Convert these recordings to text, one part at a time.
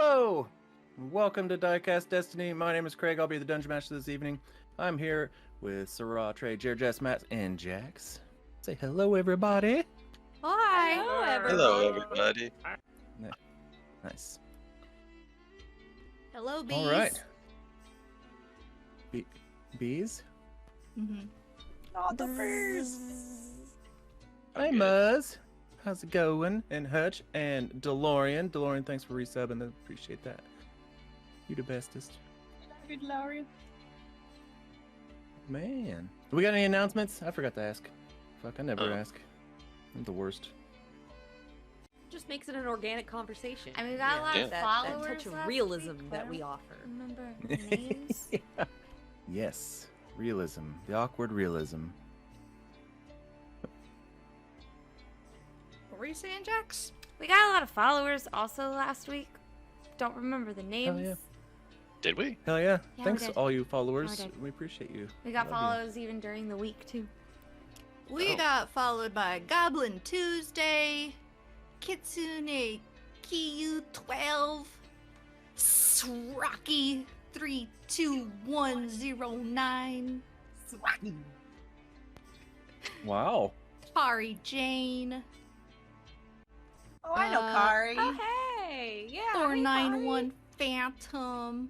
Hello! Welcome to Diecast Destiny. My name is Craig. I'll be the Dungeon Master this evening. I'm here with Sarah, Trey, Jared, Jess, Matt, and Jax. Say hello, everybody. Hi. Hello, everybody. Nice. Hello, bees. All right. Bees? Mm-hmm. Not the bees. Hey, Muzz. How's it going? And Hutch and DeLorean. DeLorean, thanks for resubbing. I appreciate that. You the bestest. Good, Laurie. Man. We got any announcements? I forgot to ask. Fuck, I never ask. I'm the worst. Just makes it an organic conversation. I mean, we got a lot of that followers. touch of last realism week, that but we I offer. don't remember names. Yeah. Yes. Realism. The awkward realism. What were you saying, Jax? We got a lot of followers also last week. Don't remember the names. yeah. Did we? Hell yeah. we Thanks, did. all you followers. Yeah, we did. We appreciate you. We got Love you. follows even during the week, too. We got followed by Goblin Tuesday, Kitsune Kiyu 12, Srocky 32109, Srocky, Wow. Kari Jane, Oh, I know Kari. Oh, hey! Yeah! 491 Phantom.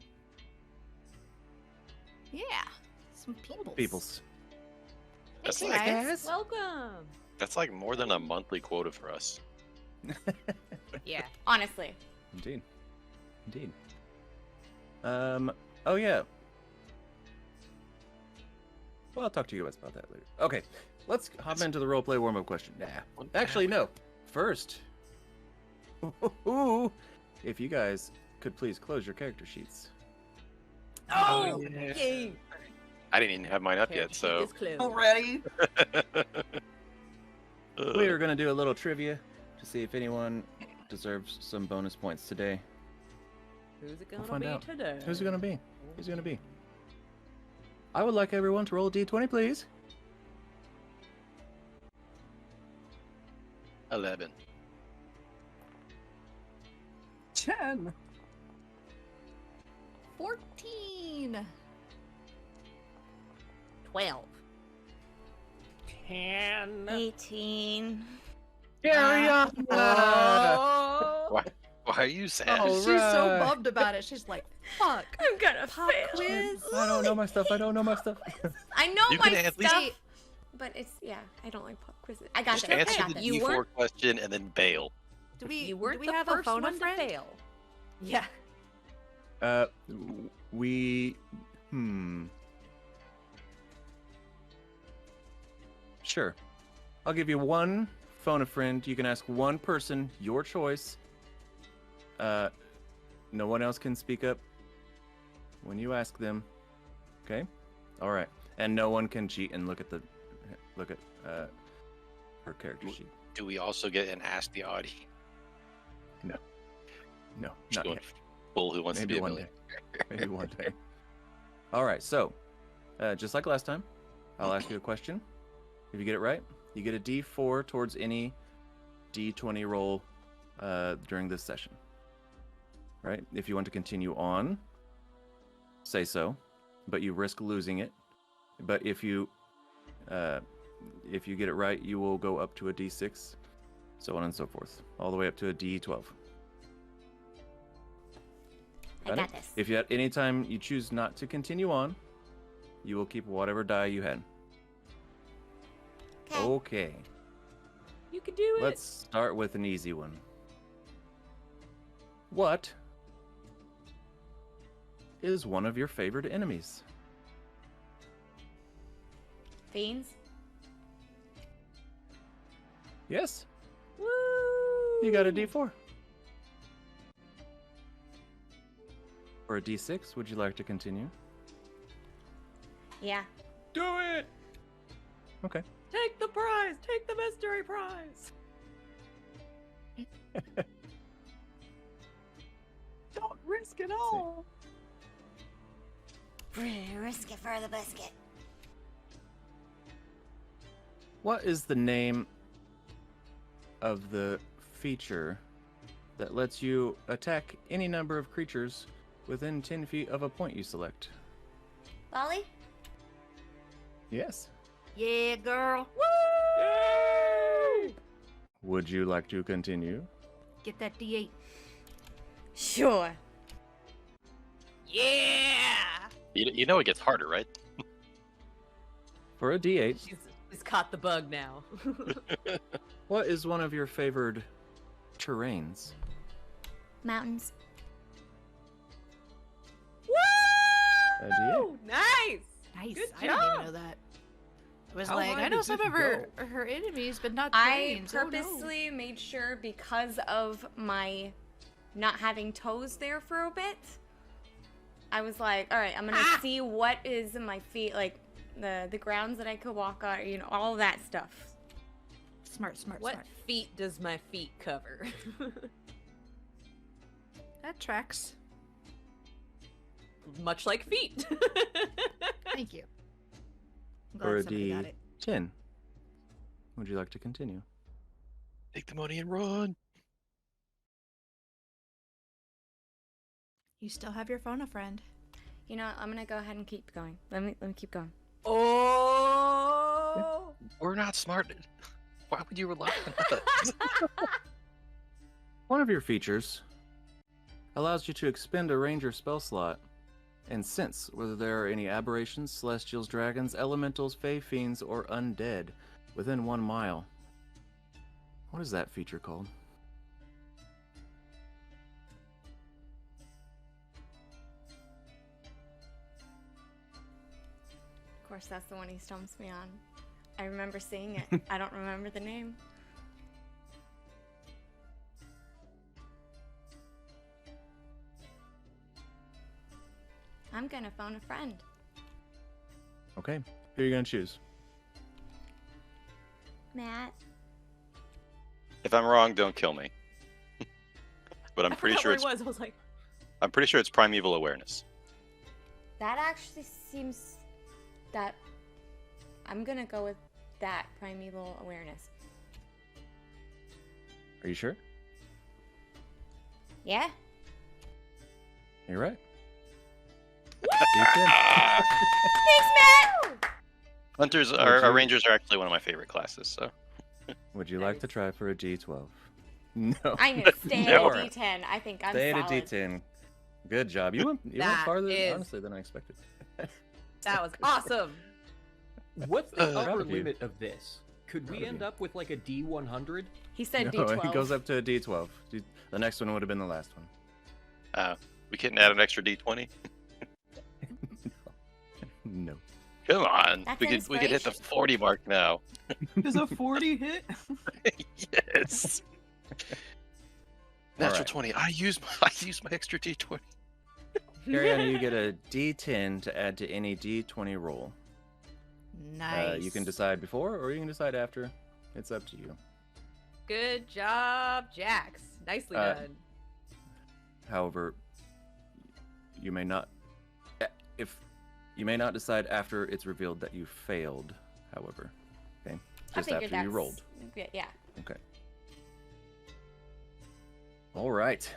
Yeah, some peoples. That's Hey, like guys. Welcome! that's like more than a monthly quota for us. Yeah, honestly. Indeed. Indeed. Oh yeah. Well, I'll talk to you guys about that later. Okay, let's hop into the roleplay warm-up question. Nah. Actually, no. First. If you guys could please close your character sheets. Oh, yeah. yay. I didn't even have mine up yet, so. It's closed. Already? We are going to do a little trivia to see if anyone deserves some bonus points today. Who's it We'll gonna find be out. today? Who's it going to be? Who's it going to be? I would like everyone to roll a d20, please. 11. 10. 14. 12. 10. 18. Carry on! Why are you sad? Oh, She's so right. bummed about it. She's like, fuck. I'm gonna Pop quiz. I don't know my stuff. I don't know my stuff. I know You my can at least- stuff, but it's, yeah, I don't like pop quizzes. I got Just this. I answer got the this. You D4 weren't- question and then bail. Do we, You weren't do we the have first a phone one a friend? to fail. Yeah. We. Sure. I'll give you one phone a friend. You can ask one person, your choice. No one else can speak up when you ask them. Okay? All right. And no one can cheat and look at her character sheet. Do we also get an Ask the Audience? No, Just not going yet. full Who Wants Maybe to Be a one Millionaire? day. Maybe one day. All right. So, just like last time, I'll ask you a question. If you get it right, you get a D4 towards any D20 roll during this session. Right? If you want to continue on, say so, but you risk losing it. But if you get it right, you will go up to a D6, so on and so forth, all the way up to a D12. I got this. If at any time you choose not to continue on, you will keep whatever die you had. Okay. Okay. You can do it. Let's start with an easy one. What is one of your favorite enemies? Fiends. Yes, Woo! you got a D4. Or a D6, would you like to continue? Yeah. Do it! Okay. Take the prize! Take the mystery prize! Don't risk it all. Risk it for the biscuit. What is the name of the feature that lets you attack any number of creatures within 10 feet of a point you select. Lolly? Yes. Yeah, girl. Would you like to continue? Get that D8. Sure. Yeah. You know it gets harder, right? For a D8, She's caught the bug now. what is one of your favored terrains? Mountains. A D8. Woo! Nice! Nice. Good I didn't even job. know that. I was How like, high I know does some it of her enemies, but not I terrains. Oh, no. purposely made sure because of my not having toes there for a bit. I was like, all right, I'm gonna see what is in my feet, like the grounds that I could walk on, you know, all that stuff. Smart, smart, What smart. feet does my feet cover? That tracks. Much like feet. Thank you. I'm For glad a somebody got it. D10, would you like to continue? Take the money and run. You still have your phone a friend. You know, I'm gonna go ahead and keep going. Let me keep going. Oh! We're not smart. Why would you rely on us? One of your features allows you to expend a ranger spell slot and sense whether there are any aberrations, celestials, dragons, elementals, fey fiends, or undead within 1 mile. What is that feature called? Of course, that's the one he stumps me on. I remember seeing it. I don't remember the name. I'm gonna phone a friend. Okay, who are you gonna choose? Matt. If I'm wrong, don't kill me. But I'm I pretty forgot sure where it's he was. I was like, I'm pretty sure it's primeval awareness. That actually seems that I'm gonna go with that primeval awareness. Are you sure? Yeah? You're right. Thanks, Matt! Hunters Would are you- rangers are actually one of my favorite classes. So Would you like to try for a D12? No. I'm gonna stay at No. a D10. I think I'm Stay at a solid. D10. Good job. You went That farther, is- honestly, than I expected. that was awesome. What's the Proud upper of you. limit of this? Could Proud we of end you. up with like a D100? He said No, D12. it goes up to a D12. The next one would have been the last one. we can add an extra D20. No. Come on, That's we could hit the inspiration. 40 mark now. Does a 40 hit? Yes. Natural right. 20. I use my extra D20. Ariana, you get a D10 to add to any D20 roll. Nice. You can decide before or you can decide after. It's up to you. Good job, Jax. Nicely done. However, you may not decide after it's revealed that you failed, however. Okay? I Just figured after you that's- rolled. Yeah. Okay. All right.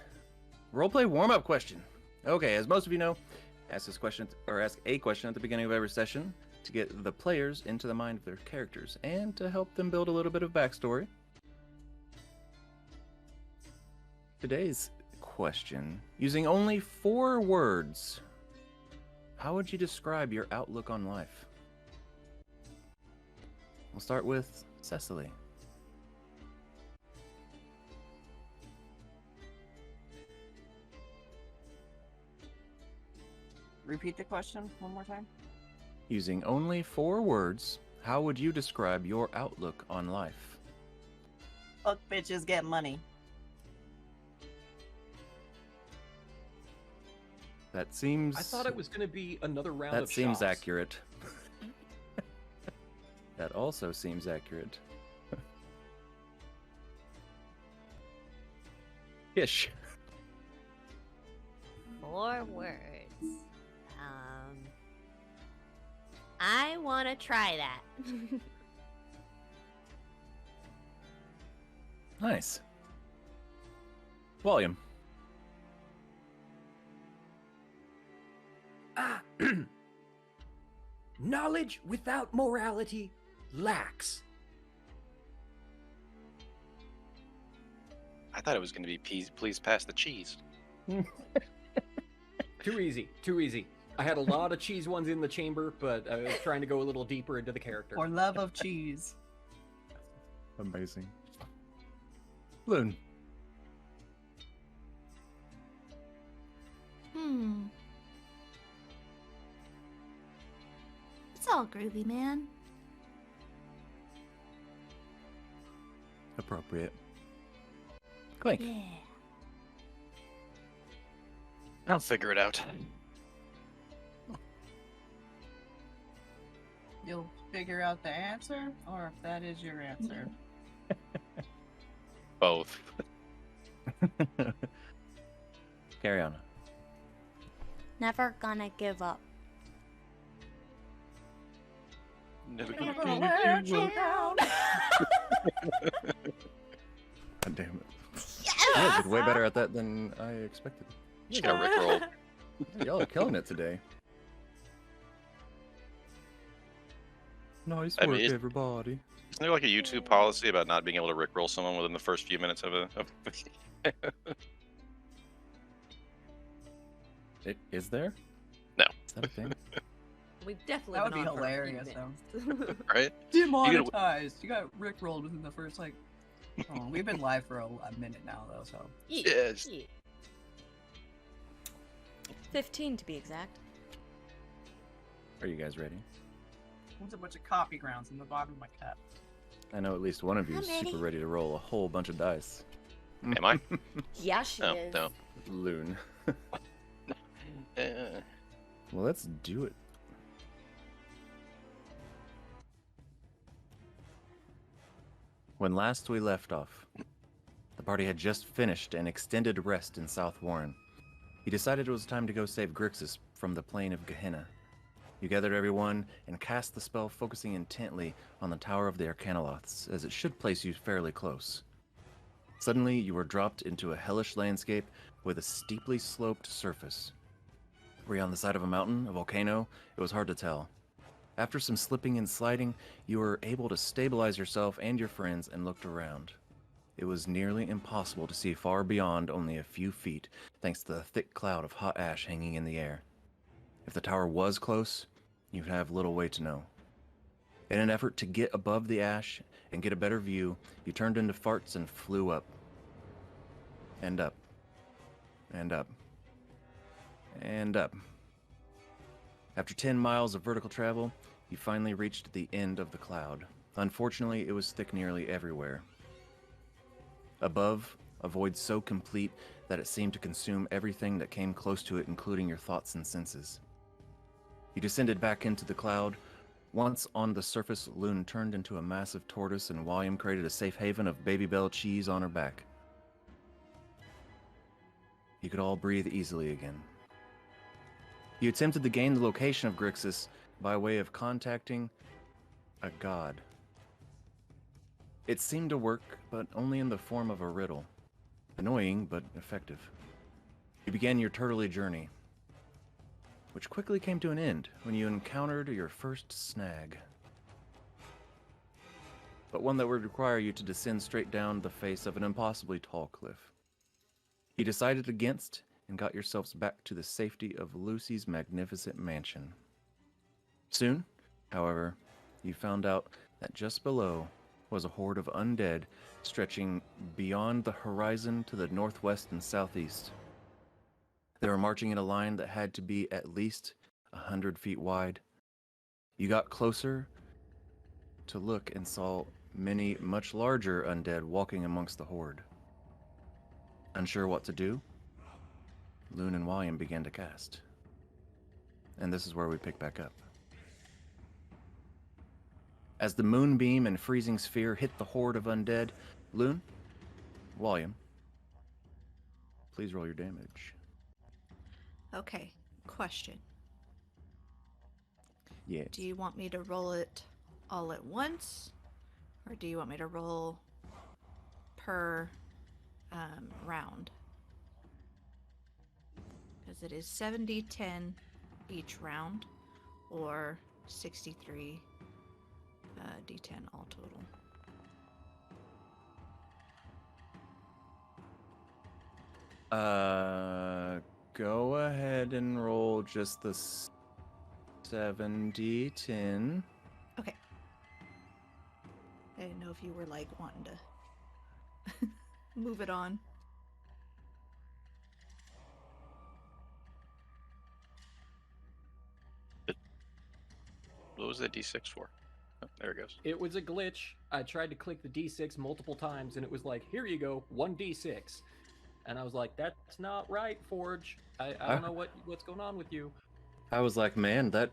Roleplay warm-up question. Okay, as most of you know, ask a question at the beginning of every session to get the players into the mind of their characters and to help them build a little bit of backstory. Today's question, using only 4 words, how would you describe your outlook on life? We'll start with Cecily. Repeat the question one more time. Using only 4 words, how would you describe your outlook on life? Fuck bitches, get money. That seems. I thought it was going to be another round That of seems shots. accurate. That also seems accurate. Ish. 4 words. I want to try that. Nice. Volume. Knowledge without morality lacks. I thought it was going to be please pass the cheese. Too easy. Too easy. I had a lot of cheese ones in the chamber, but I was trying to go a little deeper into the character. For love of cheese. Amazing. Loon. It's all groovy, man. Appropriate. Clink. Yeah. I'll figure it out. You'll figure out the answer, or if that is your answer. Both. Carry on. Never gonna give up. Never Never gonna let you down. God damn it. Yeah, did way better at that than I expected. Just got rickrolled. Y'all are killing it today. Nice I mean, work, it's- everybody. Isn't there like a YouTube policy about not being able to rickroll someone within the first few minutes of a? Is there? No. Is that a thing? We've definitely That would been be on for a few hilarious, minutes. Right? Demonetized. You got rickrolled within the first, like... Oh, we've been live for a minute now, though, so... Yeah, just- 15 to be exact. Are you guys ready? There's a bunch of coffee grounds in the bottom of my cup. I know at least one of you is I'm super ready. ready to roll a whole bunch of dice. Am I? Yeah, she No, is. no. Loon. Uh, Well, let's do it. When last we left off, the party had just finished an extended rest in South Warren. He decided it was time to go save Grixis from the plane of Gehenna. You gathered everyone and cast the spell, focusing intently on the Tower of the Arcanoloths, as it should place you fairly close. Suddenly, you were dropped into a hellish landscape with a steeply sloped surface. Were you on the side of a mountain, a volcano? It was hard to tell. After some slipping and sliding, you were able to stabilize yourself and your friends and looked around. It was nearly impossible to see far beyond only a few feet, thanks to the thick cloud of hot ash hanging in the air. If the tower was close, you'd have little way to know. In an effort to get above the ash and get a better view, you turned into farts and flew up. And up. And up. And up. After 10 miles of vertical travel, you finally reached the end of the cloud. Unfortunately, it was thick nearly everywhere. Above, a void so complete that it seemed to consume everything that came close to it, including your thoughts and senses. You descended back into the cloud. Once on the surface, Loon turned into a massive tortoise, and William created a safe haven of Baby Bell cheese on her back. You could all breathe easily again. You attempted to gain the location of Grixis by way of contacting a god. It seemed to work, but only in the form of a riddle. Annoying, but effective. You began your turtly journey, which quickly came to an end when you encountered your first snag. But one that would require you to descend straight down the face of an impossibly tall cliff. You decided against and got yourselves back to the safety of Lucy's magnificent mansion. Soon, however, you found out that just below was a horde of undead stretching beyond the horizon to the northwest and southeast. They were marching in a line that had to be at least 100 feet wide. You got closer to look and saw many much larger undead walking amongst the horde. Unsure what to do, Loon and William began to cast. And this is where we pick back up. As the moonbeam and freezing sphere hit the horde of undead, Loon, William, please roll your damage. Okay, question. Yes. Do you want me to roll it all at once? Or do you want me to roll per round? Because it is 70-10 each round, or 63 D10 all total. Go ahead and roll just the 7d10. Okay. I didn't know if you were like wanting to move it on. What was that D6 for? Oh, there it goes. It was a glitch. I tried to click the D6 multiple times, and it was like, here you go, 1d6. And I was like, that's not right, Forge. I don't know what's going on with you. I was like, man, that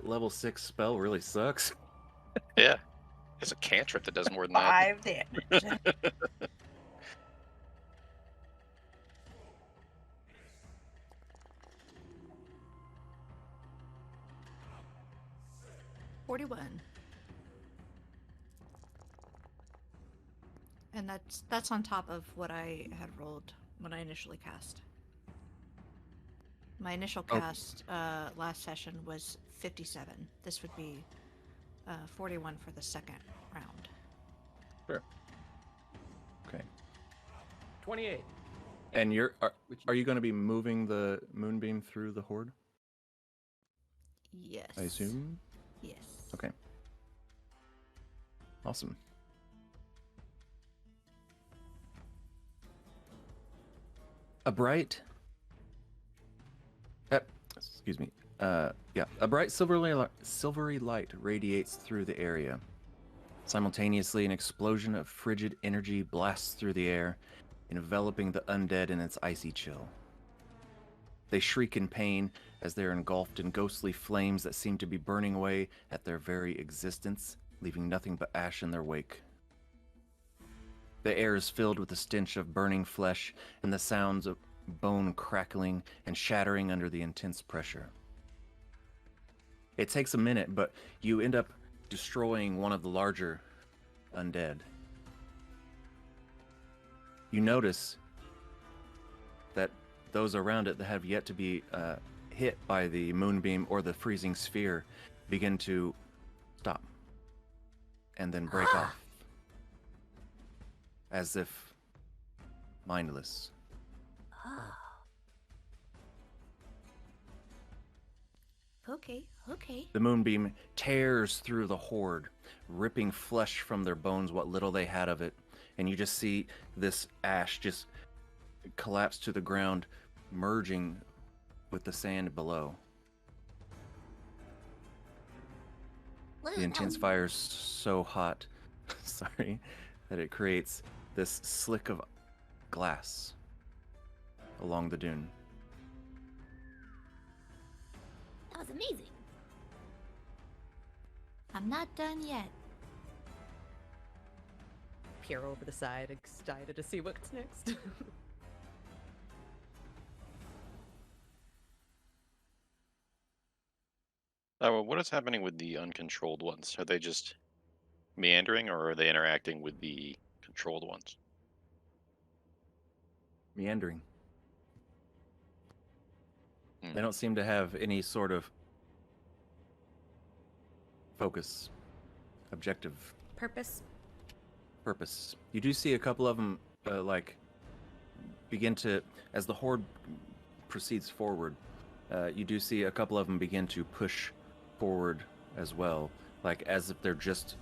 level 6 spell really sucks. Yeah. It's a cantrip that does more than that. 5 damage. $41. And that's on top of what I had rolled when I initially cast. My initial cast last session was 57. This would be 41 for the second round. Sure. Okay. 28. And are you going to be moving the moonbeam through the horde? Yes. I assume. Yes. Okay. Awesome. A bright. Excuse me. A bright silvery light radiates through the area. Simultaneously, an explosion of frigid energy blasts through the air, enveloping the undead in its icy chill. They shriek in pain as they're engulfed in ghostly flames that seem to be burning away at their very existence, leaving nothing but ash in their wake. The air is filled with the stench of burning flesh and the sounds of bone crackling and shattering under the intense pressure. It takes a minute, but you end up destroying one of the larger undead. You notice that those around it that have yet to be hit by the moonbeam or the freezing sphere begin to stop and then break off as if mindless. Okay. The moonbeam tears through the horde, ripping flesh from their bones, what little they had of it, and you just see this ash just collapse to the ground, merging with the sand below. The intense fire is so hot, sorry, that it creates this slick of glass along the dune. That was amazing. I'm not done yet. Peer over the side, excited to see what's next. What is happening with the uncontrolled ones? Are they just meandering, or are they interacting with the controlled ones? Meandering. They don't seem to have any sort of focus, objective, Purpose. purpose. You do see a couple of them begin to, as the horde proceeds forward, you do see a couple of them begin to push forward as well, like as if they're just,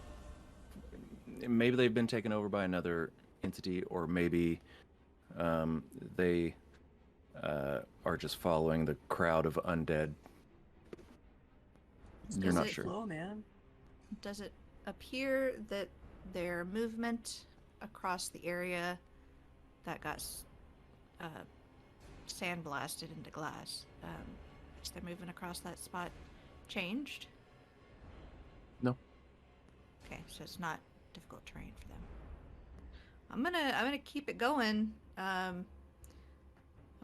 maybe they've been taken over by another entity, or maybe they are just following the crowd of undead. You're not sure. Flow, man. Does it appear that their movement across the area that got sandblasted into glass, is their movement across that spot changed? No. Okay, so it's not difficult terrain for them. I'm gonna keep it going. I'm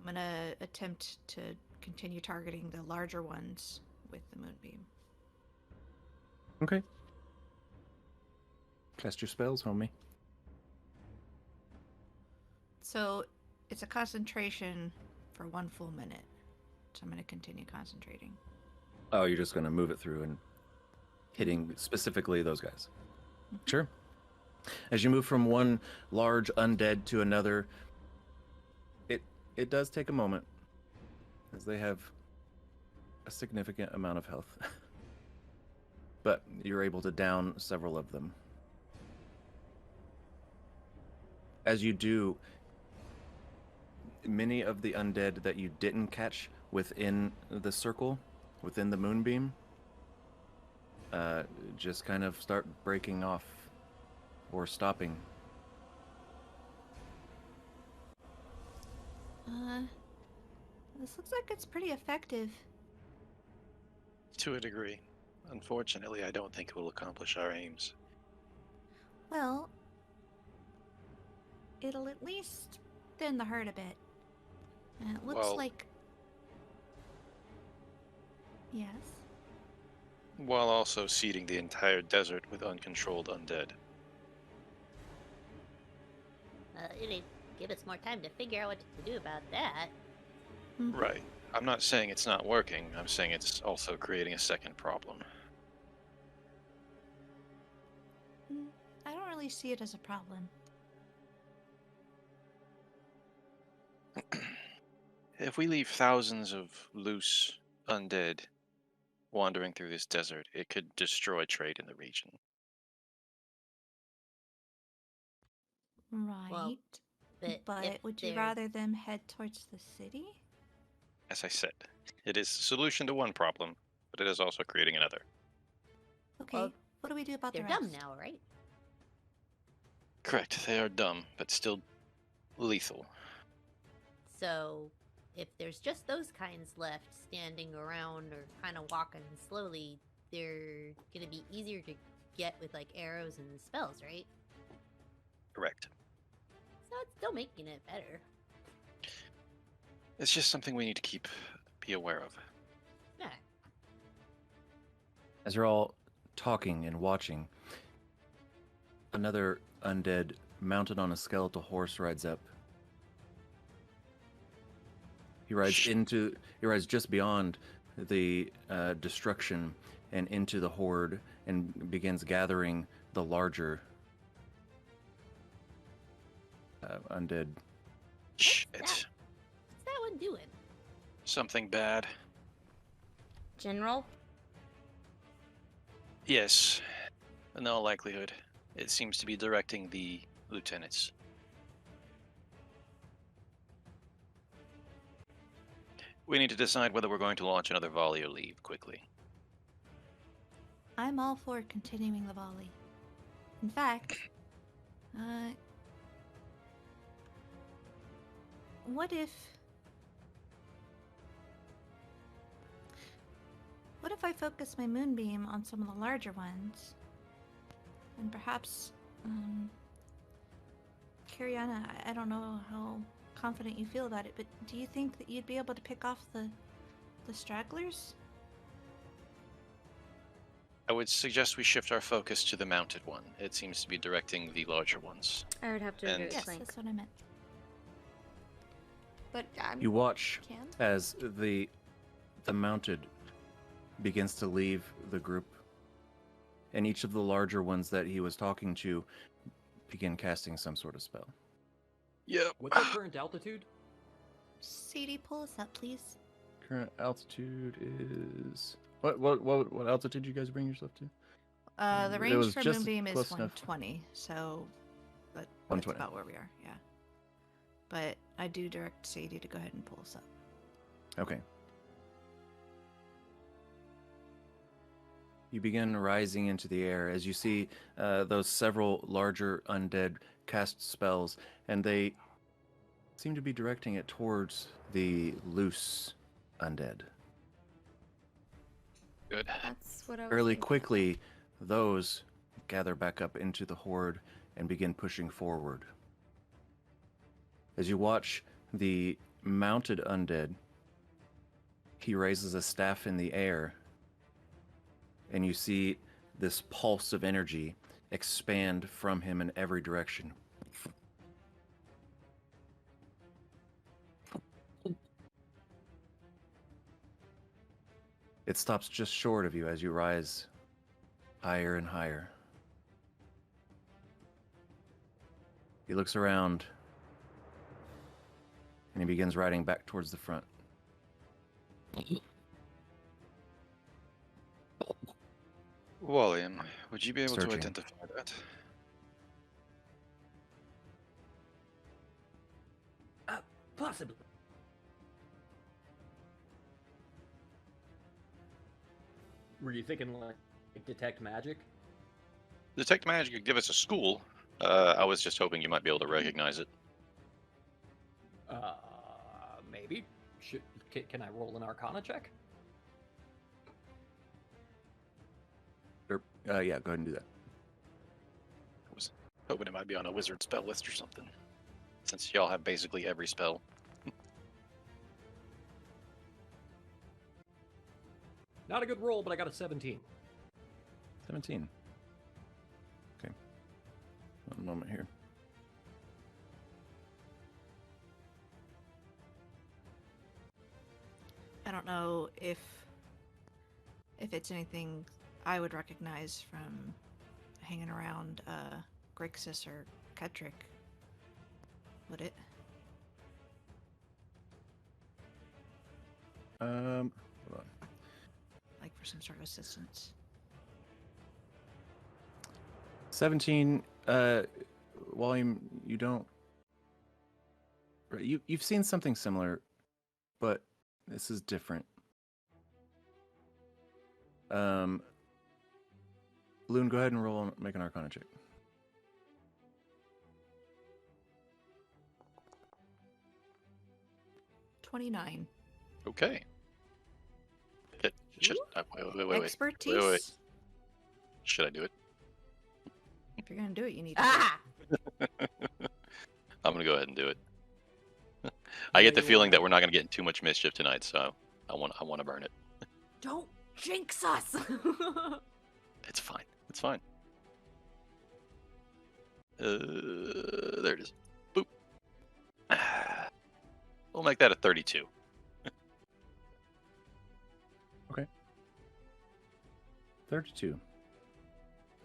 gonna attempt to continue targeting the larger ones with the moonbeam. Okay. Cast your spells, homie. So it's a concentration for 1 full minute. So I'm going to continue concentrating. Oh, you're just going to move it through and hitting specifically those guys. Sure. As you move from one large undead to another, it does take a moment, as they have a significant amount of health. But you're able to down several of them. As you do, many of the undead that you didn't catch within the circle, within the moonbeam, just kind of start breaking off or stopping. This looks like it's pretty effective. To a degree. Unfortunately, I don't think it will accomplish our aims. Well, it'll at least thin the herd a bit. And it looks Well- like... Yes? While also seeding the entire desert with uncontrolled undead. It'd give us more time to figure out what to do about that. Mhm. Right. I'm not saying it's not working, I'm saying it's also creating a second problem. I don't really see it as a problem. If we leave thousands of loose undead wandering through this desert, it could destroy trade in the region. Right. But if would you they're- rather them head towards the city? As I said, it is a solution to one problem, but it is also creating another. Okay, Well, what do we do about They're the rest? dumb now, right? Correct, they are dumb, but still lethal. So, if there's just those kinds left standing around or kind of walking slowly, they're gonna be easier to get with like arrows and spells, right? Correct. So it's still making it better. It's just something we need to be aware of. Yeah. As you're all talking and watching, another undead mounted on a skeletal horse rides up. He rides just beyond the destruction and into the horde and begins gathering the larger undead. Shit. What's that one doing? Something bad. General? Yes. In all likelihood. It seems to be directing the lieutenants. We need to decide whether we're going to launch another volley or leave quickly. I'm all for continuing the volley. In fact, what if I focus my moonbeam on some of the larger ones? And perhaps, Kiriana, I don't know how confident you feel about it, but do you think that you'd be able to pick off the stragglers? I would suggest we shift our focus to the mounted one. It seems to be directing the larger ones. I would have to And- agree with Yes, Frank. that's what I meant. But You watch can. as the mounted begins to leave the group, and each of the larger ones that he was talking to begin casting some sort of spell. Yep. What's our current altitude? CD, pull us up, please. Current altitude is what altitude you guys bring yourself to? The It range was for just moonbeam is close enough. 120, so that's 120. about where we are. Yeah, but I do direct Sadie to go ahead and pull us up. Okay. You begin rising into the air as you see those several larger undead cast spells, and they seem to be directing it towards the loose undead. Good. That's what I was Fairly thinking. quickly, those gather back up into the horde and begin pushing forward. As you watch the mounted undead, he raises a staff in the air, and you see this pulse of energy expand from him in every direction. It stops just short of you as you rise higher and higher. He looks around and he begins riding back towards the front. William, would you be able to Searching. identify that? Possibly. Were you thinking like detect magic? Detect magic could give us a school. I was just hoping you might be able to recognize it. Maybe. Can I roll an Arcana check? Yeah, go ahead and do that. I was hoping it might be on a wizard spell list or something, since y'all have basically every spell. Not a good roll, but I got a 17. 17. Okay. One moment here. I don't know if it's anything I would recognize from hanging around Grixis or Kedrick. Would it? Hold on. Like for some sort of assistance. 17. William, you don't. You've seen something similar, but this is different. Loon, go ahead and roll and make an Arcana check. $29. Okay. Wait. Expertise. Wait. Should I do it? If you're gonna do it, you need to. Ah! I'm gonna go ahead and do it. I get the feeling that we're not gonna get in too much mischief tonight, so I want to burn it. Don't jinx us. It's fine. It's fine. There it is. Boop. We'll make that a 32. Okay. 32.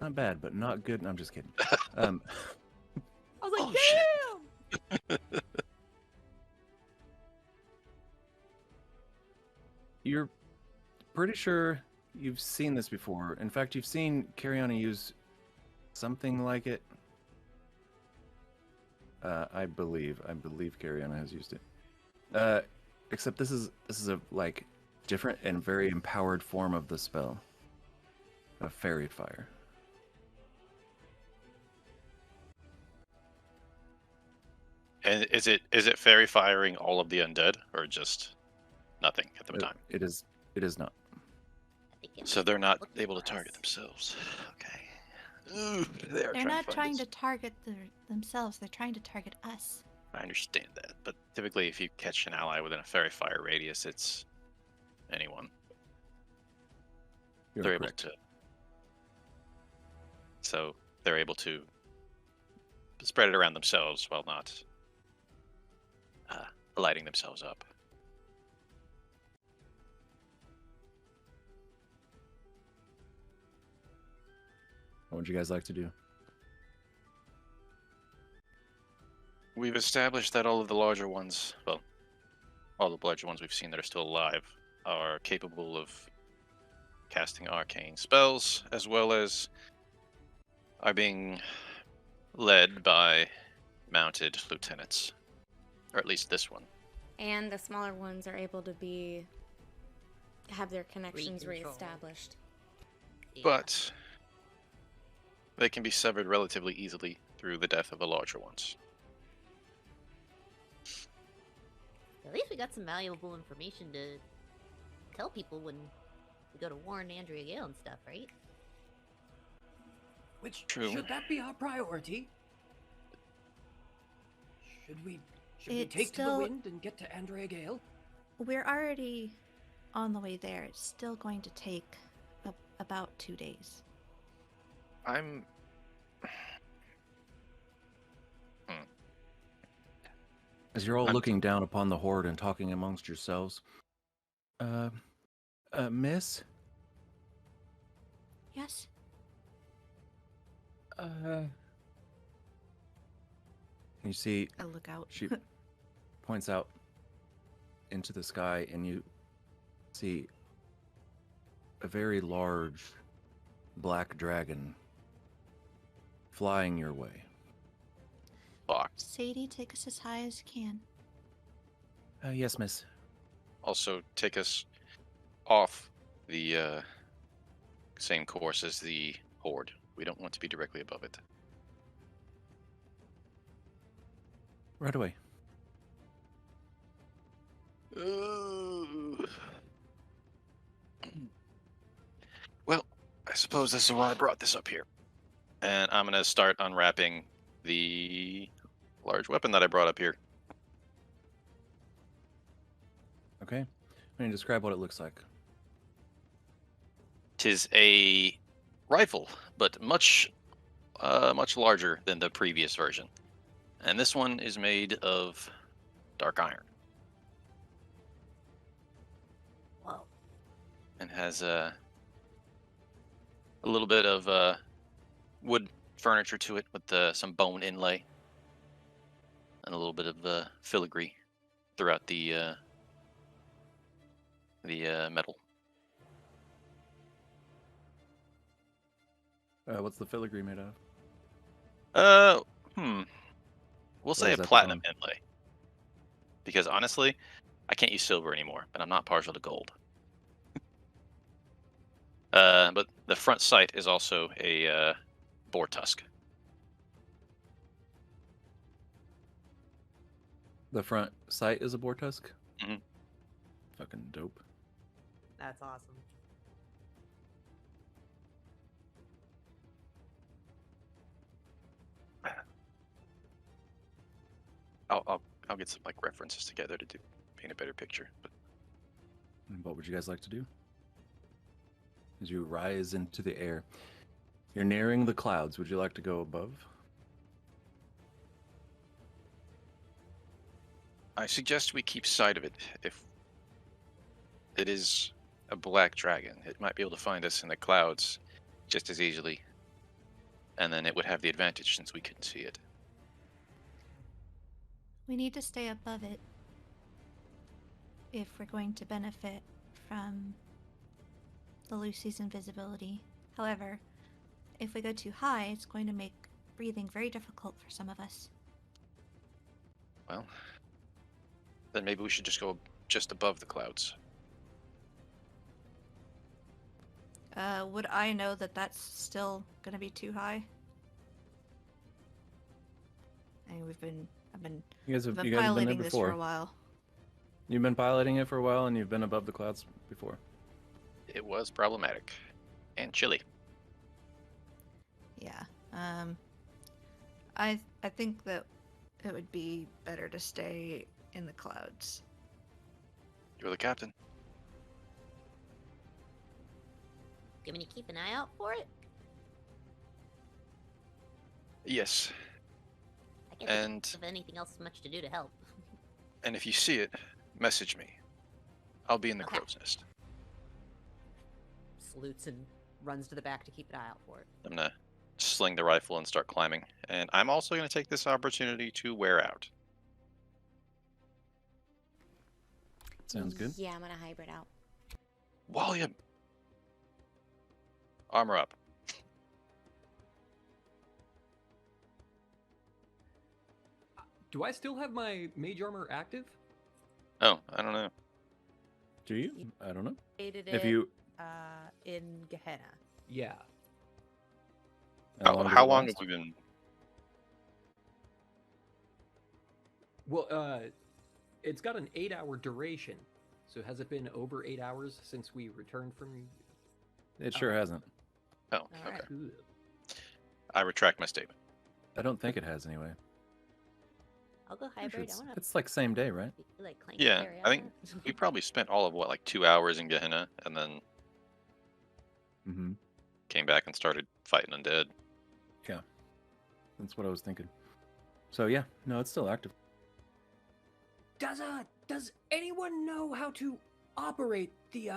Not bad, but not good. No, I'm just kidding. I was like, Oh, shit. damn. You're pretty sure you've seen this before. In fact, you've seen Cariana use something like it. I believe Cariana has used it. Except this is a like different and very empowered form of the spell. A fairy fire. And is it fairy firing all of the undead, or just nothing at the time? It is not. So they're not able to target themselves. Okay. Ooh, They're not trying to find target themselves. They're trying to target us. I understand that, but typically, if you catch an ally within a fairy fire radius, it's anyone. You're They're correct. able to. So they're able to spread it around themselves while not lighting themselves up. What would you guys like to do? We've established that all of the larger ones, well, all the larger ones we've seen that are still alive, are capable of casting arcane spells, as well as are being led by mounted lieutenants. Or at least this one. And the smaller ones are able to have their connections Recontrol. reestablished. But they can be severed relatively easily through the death of the larger ones. At least we got some valuable information to tell people when we go to warn Andrea Gale and stuff, right? Which True. should that be our priority? Should we It's take to still- the wind and get to Andrea Gale? We're already on the way there. It's still going to take about 2 days. I'm... As you're all I'm- looking down upon the horde and talking amongst yourselves, Miss? Yes? You see, I look out. she points out into the sky, and you see a very large black dragon flying your way. Fuck. Sadie, take us as high as you can. Yes, miss. Also, take us off the same course as the horde. We don't want to be directly above it. Right away. Well, I suppose this is why I brought this up here. And I'm going to start unwrapping the large weapon that I brought up here. Okay. I'm going to describe what it looks like. Tis a rifle, but much larger than the previous version. And this one is made of dark iron. Whoa. And has a little bit of wood furniture to it with some bone inlay. And a little bit of filigree throughout the metal. What's the filigree made of? We'll say a is that platinum bone? inlay. Because honestly, I can't use silver anymore, and I'm not partial to gold. But the front sight is also a boar tusk. The front sight is a boar tusk? Mhm. Fucking dope. That's awesome. I'll get some like references together to paint a better picture. But And what would you guys like to do? As you rise into the air, you're nearing the clouds. Would you like to go above? I suggest we keep sight of it. If it is a black dragon, it might be able to find us in the clouds just as easily. And then it would have the advantage since we couldn't see it. We need to stay above it if we're going to benefit from the Lucy's invisibility. However, if we go too high, it's going to make breathing very difficult for some of us. Well, then maybe we should just go just above the clouds. Would I know that that's still going to be too high? I mean, I've been You guys have been piloting there this for a before. while. You've been piloting it for a while, and you've been above the clouds before. It was problematic and chilly. Yeah. I think that it would be better to stay in the clouds. You're the captain. Do you want me to keep an eye out for it? Yes. I guess And if anything else much to do to help. and if you see it, message me. I'll be in the Okay. crow's nest. Salutes and runs to the back to keep an eye out for it. I'm gonna sling the rifle and start climbing. And I'm also gonna take this opportunity to wear out. Sounds good. Yeah, I'm gonna hybrid out. William! Armor up. Do I still have my mage armor active? Oh, I don't know. Do you? I don't know. Created If it you, in Gehenna. Yeah. does How it long last? have we been? Well, it's got an 8-hour duration. So has it been over 8 hours since we returned from? It sure hasn't. Oh, All okay. right. Ugh. I retract my statement. I don't think it has anyway. I'll go Pretty sure hybrid. It's, I want it's like same day, right? to like clank Yeah, carry I think on. we probably spent all of like 2 hours in Gehenna, and then Mm-hmm. came back and started fighting undead. That's what I was thinking. So yeah, no, it's still active. Does anyone know how to operate the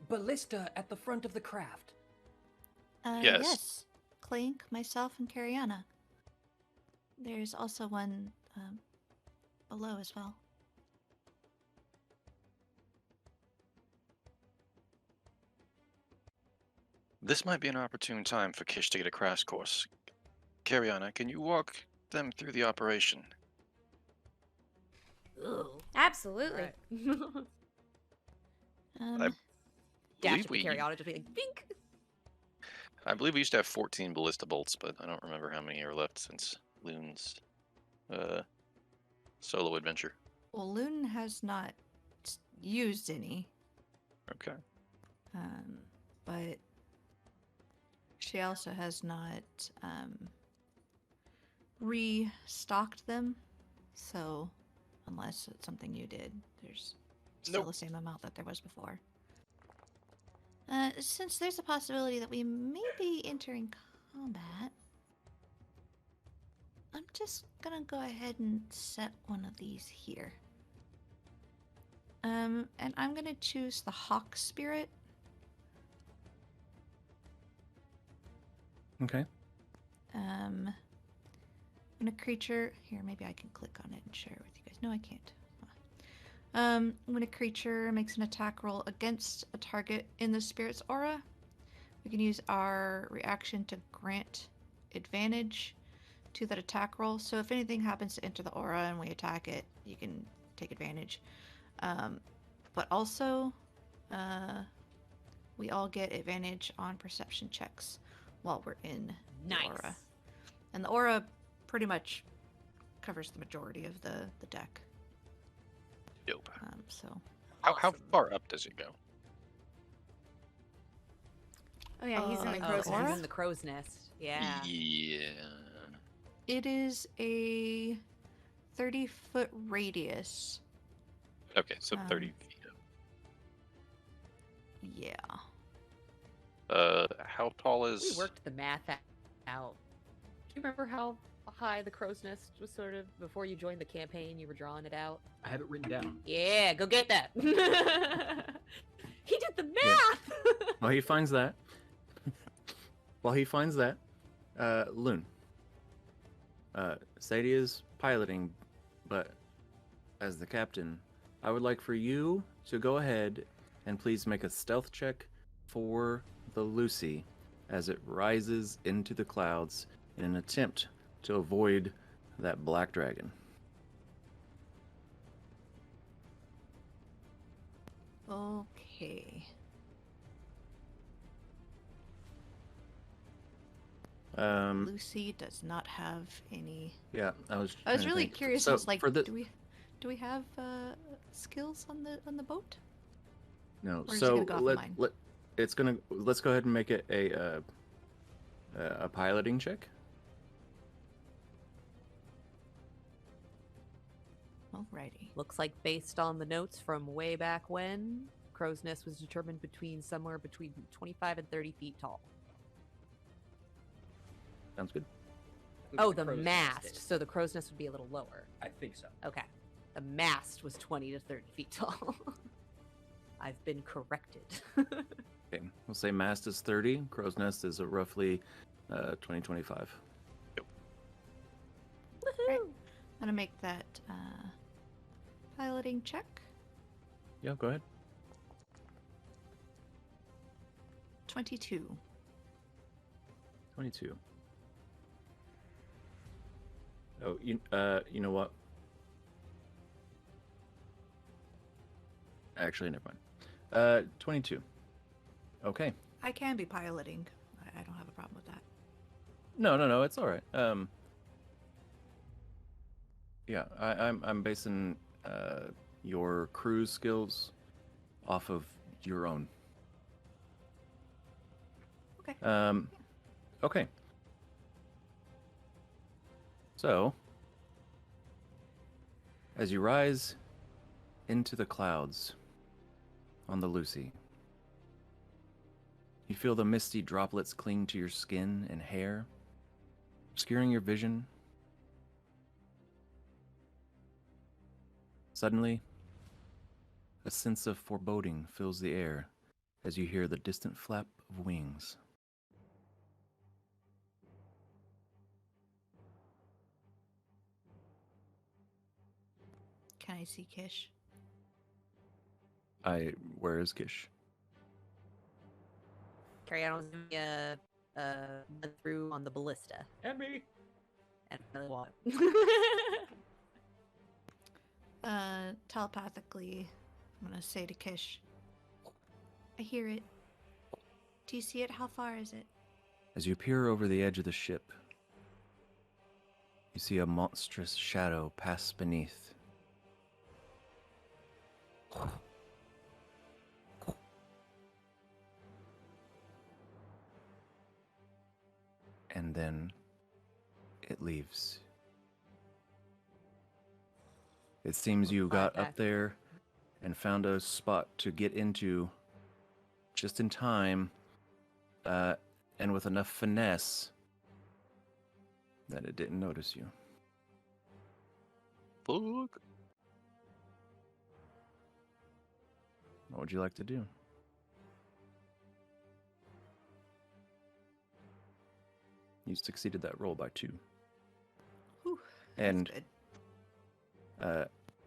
ballista at the front of the craft? Yes. Yes. Clink, myself, and Cariana. There's also one below as well. This might be an opportune time for Kish to get a crash course. Cariana, can you walk them through the operation? Ooh. Absolutely. I Dash believe up we, to Cariana, just be like, bink! I believe we used to have 14 ballista bolts, but I don't remember how many are left since Loon's solo adventure. Well, Loon has not used any, Okay. but she also has not restocked them. So, unless it's something you did, there's still Nope. the same amount that there was before. Since there's a possibility that we may be entering combat, I'm just gonna go ahead and set one of these here. And I'm gonna choose the Hawk Spirit. Okay. When a creature here, maybe I can click on it and share it with you guys. No, I can't. When a creature makes an attack roll against a target in the spirit's aura, we can use our reaction to grant advantage to that attack roll. So if anything happens to enter the aura and we attack it, you can take advantage. But also, we all get advantage on perception checks while we're in the aura. Nice. And the aura pretty much covers the majority of the deck. Dope. So How far up does it go? Oh yeah, he's in the Oh, crow's aura? He's nest. in the crow's nest. Yeah. Yeah. it is a 30-foot radius. Okay, so 30 feet Yeah. up. How tall is... We worked the math out. Do you remember how high the crow's nest was sort of before you joined the campaign? You were drawing it out. I have it written down. Yeah, go get that. He did the Yeah. math. While he finds that, Loon. Sadie is piloting, but as the captain, I would like for you to go ahead and please make a stealth check for the Lucy as it rises into the clouds in an attempt to avoid that black dragon. Okay. Lucy does not have any. Yeah, I was I was trying to really think. curious. So I was like, for the do we have skills on the boat? no, or is it so gonna go off of mine? let's go ahead and make it a piloting check. Alrighty. Looks like based on the notes from way back when, crow's nest was determined somewhere between 25 and 30 feet tall. Sounds good. Oh, the crow's nest mast. is. So the crow's nest would be a little lower. I think so. Okay. The mast was 20 to 30 feet tall. I've been corrected. Okay, we'll say mast is 30. Crow's nest is roughly 20-25. Right. I'm gonna make that piloting check. Yeah, go ahead. 22. 22. Oh, you know what? Actually, never mind. 22. Okay. I can be piloting. I don't have a problem with that. No, it's all right. Yeah, I'm basing your cruise skills off of your own. Okay. Okay. So, as you rise into the clouds on the Lucy, you feel the misty droplets cling to your skin and hair, obscuring your vision. Suddenly, A sense of foreboding fills the air as you hear the distant flap of wings. Can I see Kish? Where is Gish? Carry on with me through on the ballista. And me. And another one. Telepathically, I'm gonna say to Kish, I hear it. Do you see it? How far is it? As you peer over the edge of the ship, you see a monstrous shadow pass beneath. And then it leaves. It seems you got up there and found a spot to get into just in time, and with enough finesse that it didn't notice you. Fuck. What would you like to do? You succeeded that roll by 2. Whew, that's And good.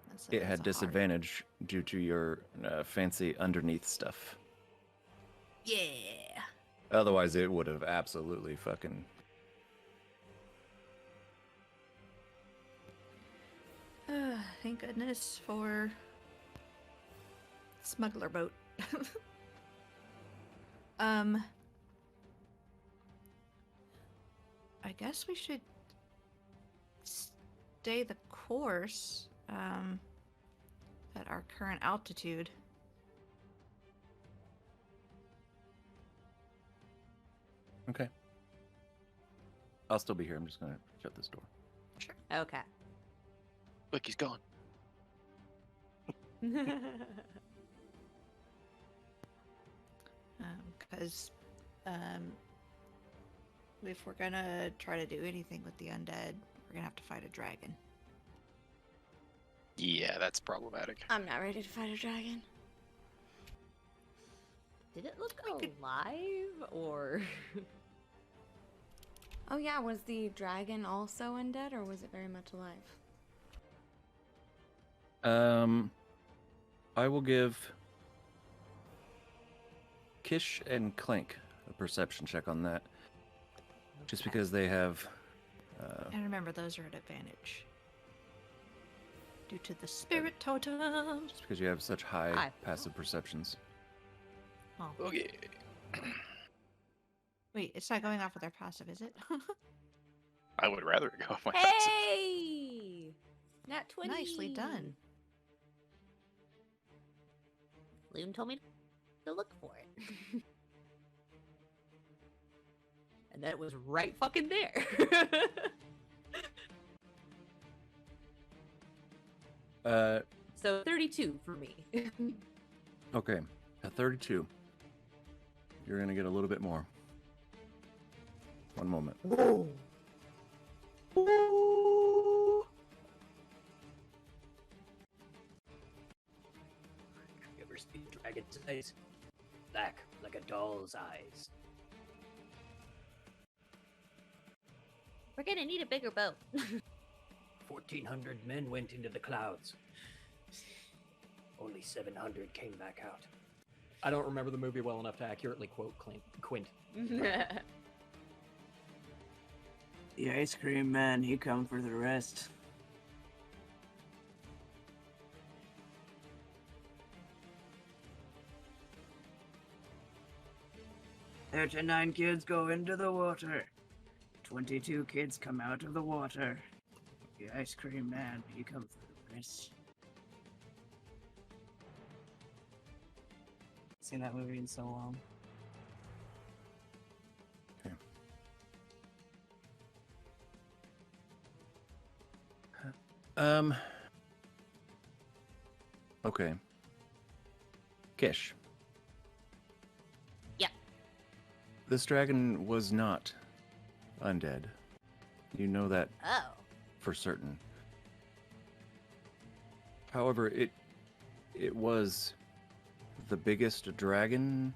That's it a had hard- disadvantage due to your fancy underneath stuff. Yeah. Otherwise, it would have absolutely fucking... Thank goodness for smuggler boat. I guess we should stay the course at our current altitude. Okay. I'll still be here. I'm just going to shut this door. Okay. Look, he's gone. Because if we're gonna try to do anything with the undead, we're gonna have to fight a dragon. Yeah, that's problematic. I'm not ready to fight a dragon. Did it look alive or? Oh yeah, was the dragon also undead, or was it very much alive? I will give Kish and Clank a perception check on that. Just because they have... And remember, those are at advantage. Due to the spirit totem. just because you have such high Hi. passive perceptions. Oh. Okay. Wait, it's not going off with their passive, is it? I would rather go with my passive. Hey! Nat 20. Nicely done. Loon told me to look for it. And that was right fucking there. So 32 for me. Okay, at 32, you're going to get a little bit more. One moment. Whoa. You ever seen dragon's eyes? Black, like a doll's eyes. We're gonna need a bigger boat. 1,400 men went into the clouds. Only 700 came back out. I don't remember the movie well enough to accurately quote Quint. The ice cream man, he come for the rest. There 9 kids go into the water. 22 kids come out of the water. The ice cream man, he come for the rest. Seen that movie in so long. Okay. Kish. Yeah. This dragon was not undead. You know that Oh. for certain. However, it it was the biggest dragon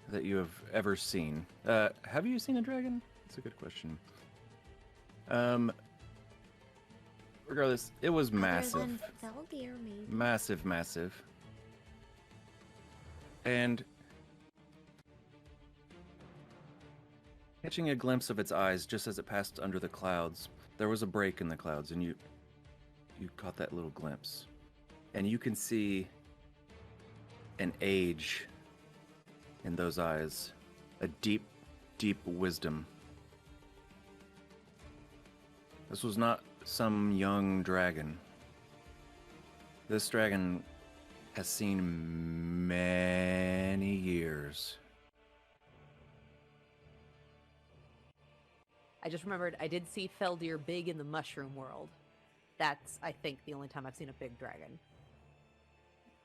that you have ever seen. Have you seen a dragon? That's a good question. Regardless, it was Other massive. than Feldir, maybe. Massive, massive. And catching a glimpse of its eyes just as it passed under the clouds, there was a break in the clouds, and you caught that little glimpse. And you can see an age in those eyes, a deep, deep wisdom. This was not some young dragon. This dragon has seen many years. I just remembered I did see Feldir big in the mushroom world. That's, I think, the only time I've seen a big dragon.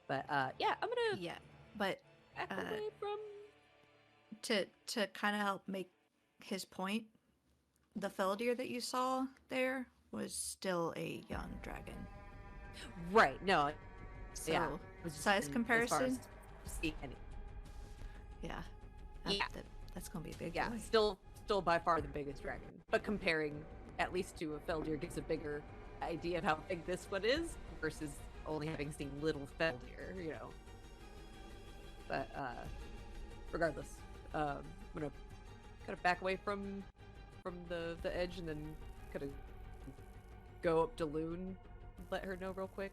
But yeah, I'm gonna Yeah, but back away from. to kind of help make his point, the Feldir that you saw there was still a young dragon. Right. No. So Yeah. it was just size in- comparison, As far as seeing any. yeah, Yeah. that's gonna be a big Yeah. boy. Still by far the biggest dragon. But comparing at least to a Feldir gives a bigger idea of how big this one is versus only having seen little Feldir, you know. But regardless, I'm gonna kind of back away from the edge and then kind of go up to Loon, let her know real quick.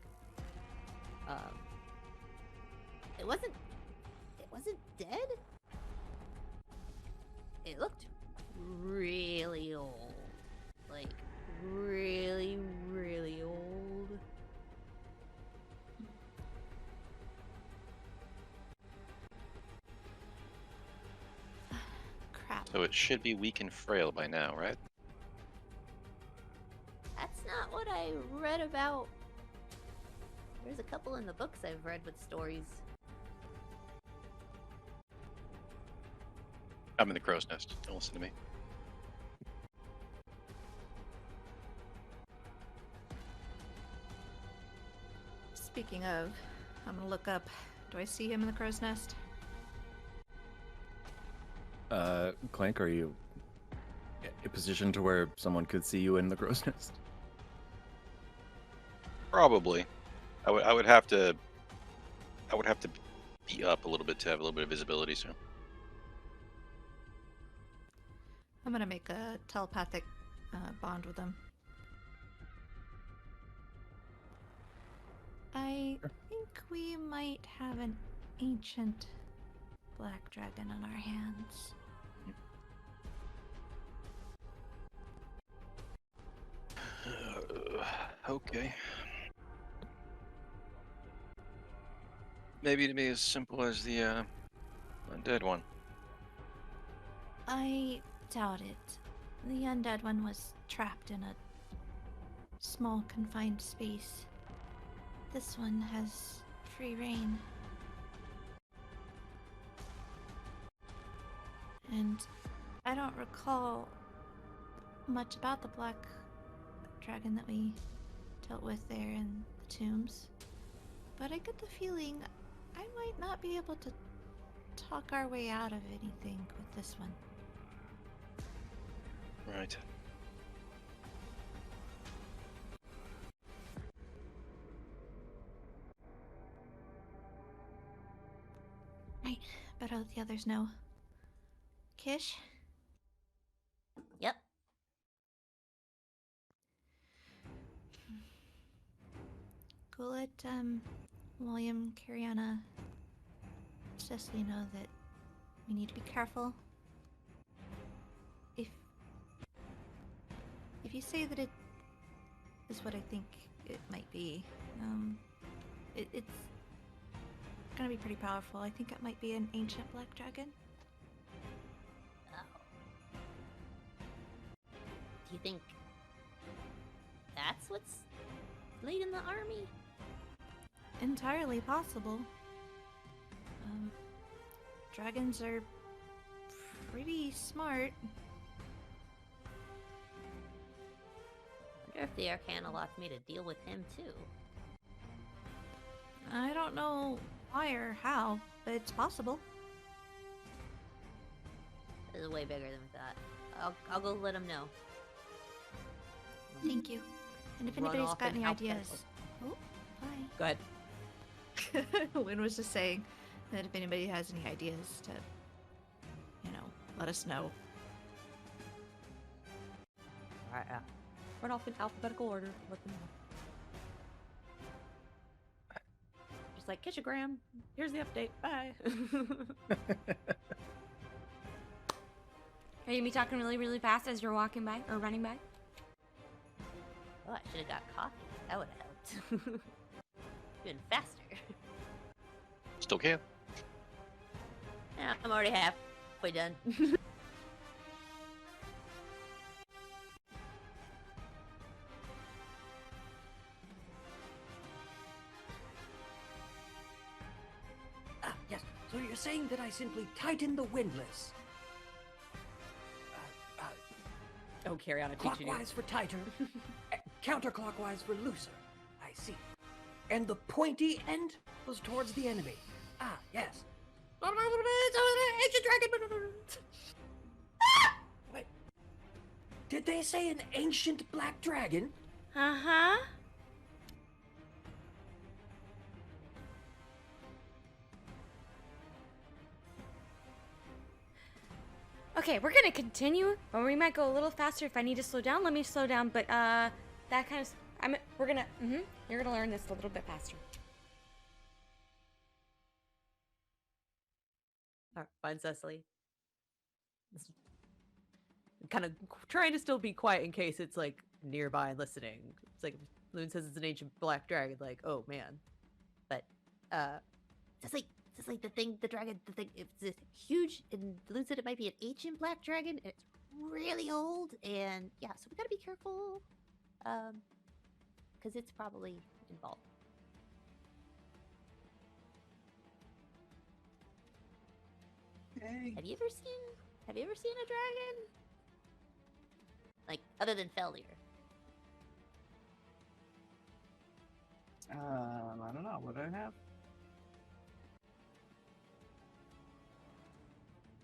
It wasn't dead. It looked really old. Like really, really old. Crap. So it should be weak and frail by now, right? That's not what I read about. There's a couple in the books I've read with stories. I'm in the crow's nest. Don't listen to me. Speaking of, I'm gonna look up. Do I see him in the crow's nest? Clank, are you in a position to where someone could see you in the crow's nest? Probably. I would have to be up a little bit to have a little bit of visibility, so. I'm gonna make a telepathic bond with him. I think we might have an ancient black dragon on our hands. Okay. Maybe to be as simple as the undead one. I doubt it. The undead one was trapped in a small, confined space. This one has free reign. And I don't recall much about the black dragon that we dealt with there in the tombs. But I get the feeling I might not be able to talk our way out of anything with this one. Right. Right, better let the others know. Kish? Yep. Go let William, Kariana, Cecily know that we need to be careful. If you say that it is what I think it might be, it's gonna be pretty powerful. I think it might be an ancient black dragon. Oh. Do you think that's what's leading the army? Entirely possible. Dragons are pretty smart. I wonder if the Arcana locked me to deal with him too. I don't know why or how, but it's possible. This is way bigger than we thought. I'll go let him know. Thank you. And if Run anybody's off got in any ideas... alphabetical. Oh, Go ahead. bye. Lynn was just saying that if anybody has any ideas to, let us know. Alright, run off in alphabetical order. Let them know. Just like, Kishagram, here's the update. Bye. Are you gonna be talking really, really fast as you're walking by or running by? Oh, I should have got coffee. That would have helped. Even faster. Still can. Yeah, I'm already halfway done. Yes. So you're saying that I simply tighten the windlass? Oh, Cariana teaching you. Clockwise for tighter, counterclockwise for looser. I see. And the pointy end was towards the enemy. Ah, yes. Ancient dragon. Wait. Did they say an ancient black dragon? Uh-huh. Okay, we're gonna continue, or we might go a little faster. If I need to slow down, let me slow down. But that kind of, you're gonna learn this a little bit faster. Alright, fine, Cecily. Kind of trying to still be quiet in case it's like nearby and listening. It's like if Loon says it's an ancient black dragon, like, oh man. But it's like the dragon, it's huge, and Loon said it might be an ancient black dragon, and it's really old, and yeah, so we gotta be careful, because it's probably involved. Hey. Have you ever seen a dragon? Like, other than Feldir? I don't know. What do I have?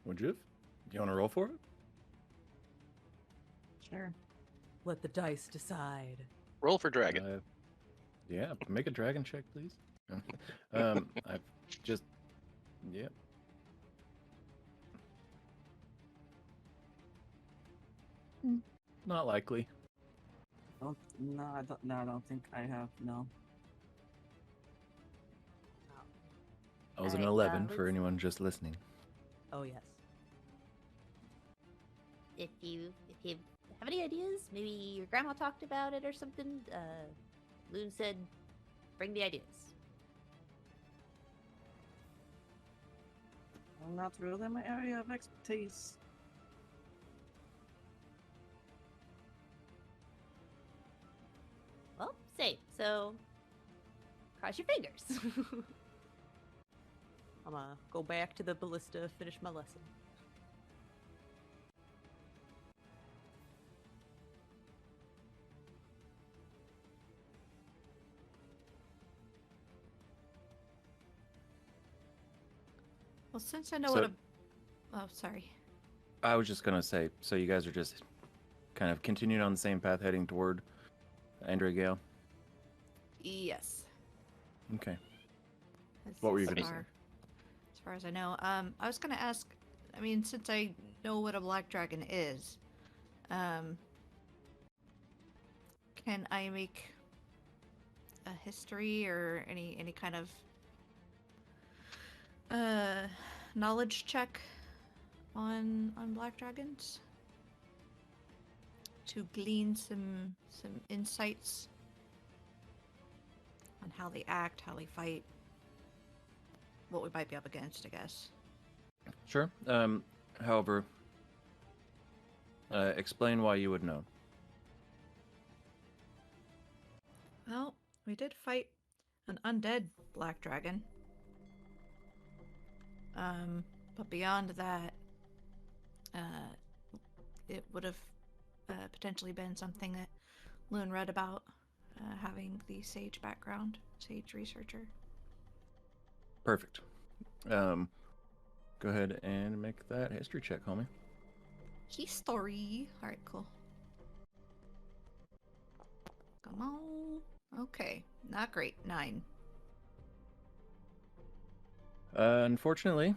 Would you? Do you want to roll for it? Sure. Let the dice decide. Roll for dragon. Yeah, make a dragon check, please. I've just, yeah. Not likely. I don't think I have. No. I was an Alright, 11 for let's- anyone just listening. Oh yes. If you have any ideas, maybe your grandma talked about it or something. Loon said, bring the ideas. I'm not really my area of expertise. Well, safe. So cross your fingers. I'm gonna go back to the ballista, finish my lesson. Well, since I know So- what a... Oh, sorry. I was just gonna say, so you guys are just kind of continuing on the same path heading toward Andrea Gale? Yes. Okay. As- What were you as gonna say? far- As far as I know, I was gonna ask. I mean, since I know what a black dragon is, can I make a history or any kind of knowledge check on black dragons to glean some insights on how they act, how they fight, what we might be up against, I guess. Sure. However, explain why you would know. Well, we did fight an undead black dragon. But beyond that, it would have potentially been something that Loon read about, having the sage background, sage researcher. Perfect. Go ahead and make that history check, homie. History. Alright, cool. Come on. Okay. Not great. 9. Unfortunately,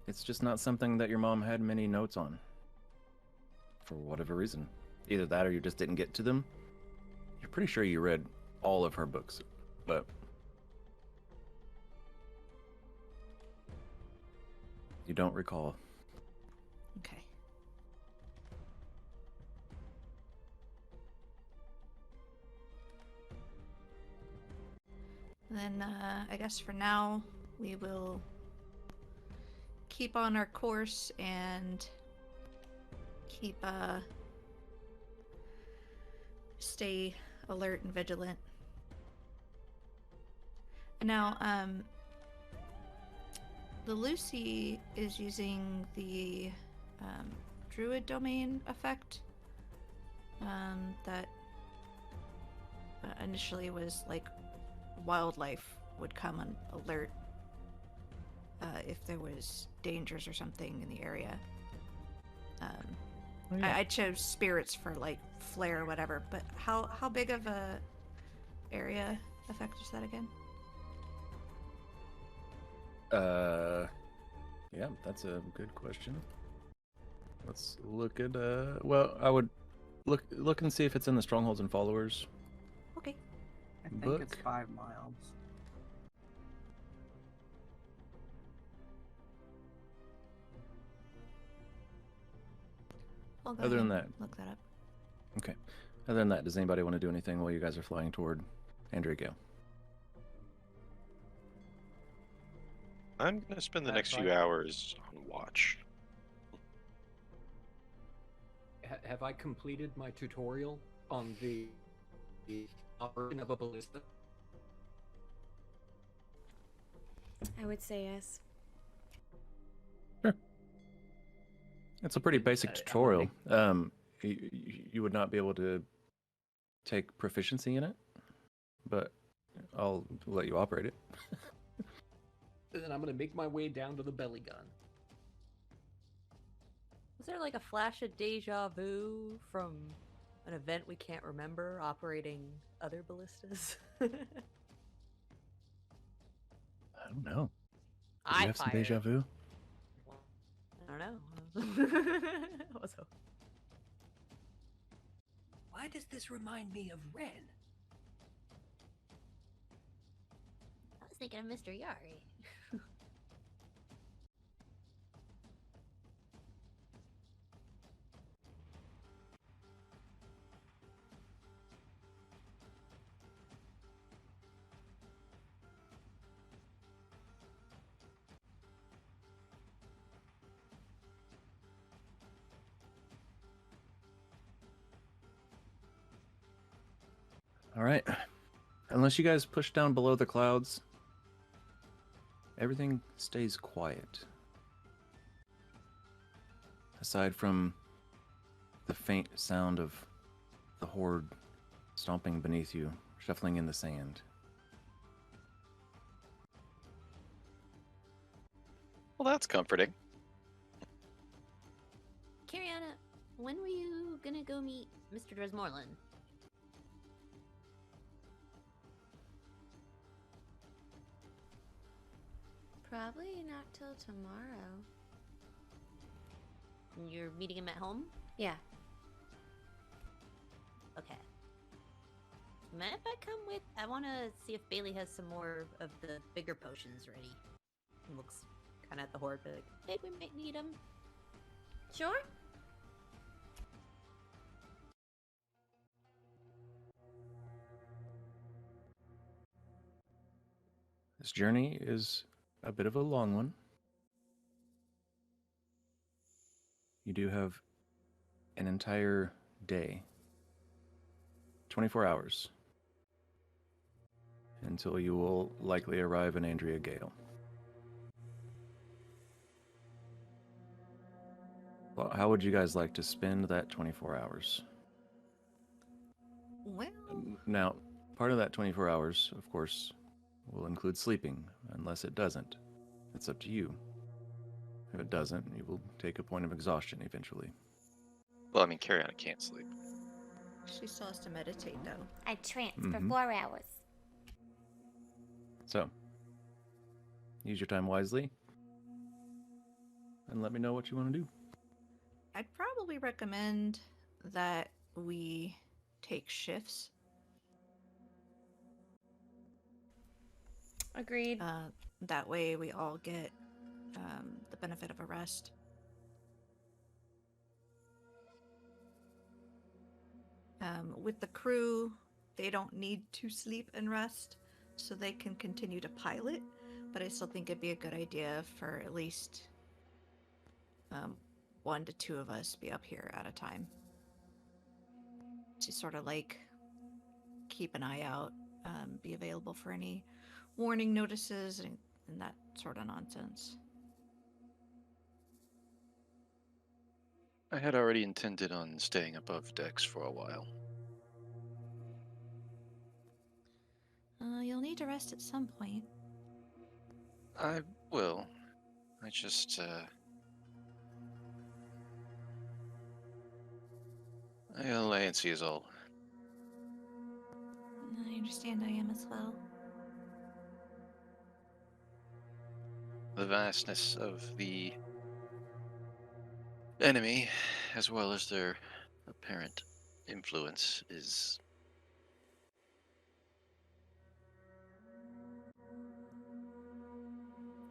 it's just not something that your mom had many notes on. For whatever reason. Either that or you just didn't get to them. You're pretty sure you read all of her books, but you don't recall. Okay. And then, I guess for now, we will keep on our course and keep, stay alert and vigilant. Now, the Lucy is using the Druid domain effect that initially was like wildlife would come on alert if there was dangers or something in the area. Oh, yeah. I chose spirits for like flare or whatever, but how big of a area effect is that again? Yeah, that's a good question. Let's look at well, I would look and see if it's in the Strongholds and Followers. Okay. I think Book. it's 5 miles. I'll go Other ahead than and that. look that up. Okay. Other than that, does anybody want to do anything while you guys are flying toward Andrea Gale? I'm going to spend the That's next few right. hours on watch. Have I completed my tutorial on the operation of a ballista? I would say yes. It's a pretty basic I'm gonna tutorial. You would not be able to take proficiency in it, but I'll let you operate it. Then I'm going to make my way down to the belly gun. Was there like a flash of deja vu from an event we can't remember operating other ballistas? I don't know. Did I you have some deja fired. vu? I don't know. Also, Why does this remind me of Ren? I was thinking of Mr. Yari. All right. Unless you guys push down below the clouds, everything stays quiet. Aside from the faint sound of the horde stomping beneath you, shuffling in the sand. Well, that's comforting. Kiriana, when were you gonna go meet Mr. Dresmorland? Probably not till tomorrow. You're meeting him at home? Yeah. Okay. Mind if I come with? I want to see if Bailey has some more of the bigger potions ready. he looks kind of at the horde, but like, I think we might need them. Sure. This journey is a bit of a long one. You do have an entire day, 24 hours, until you will likely arrive in Andrea Gale. Well, how would you guys like to spend that 24 hours? Well, Now, part of that 24 hours, of course, will include sleeping, unless it doesn't. It's up to you. If it doesn't, you will take a point of exhaustion eventually. Well, I mean, Carrion can't sleep. She still has to meditate, though. I tranced for Mhm. 4 hours. So, use your time wisely, and let me know what you want to do. I'd probably recommend that we take shifts. Agreed. That way we all get the benefit of a rest. With the crew, they don't need to sleep and rest, so they can continue to pilot, but I still think it'd be a good idea for at least 1 to 2 of us be up here at a time. To sort of like keep an eye out, be available for any warning notices and that sort of nonsense. I had already intended on staying above decks for a while. You'll need to rest at some point. I will. I just, Lancey is all. I understand I am as well. The vastness of the enemy, as well as their apparent influence, is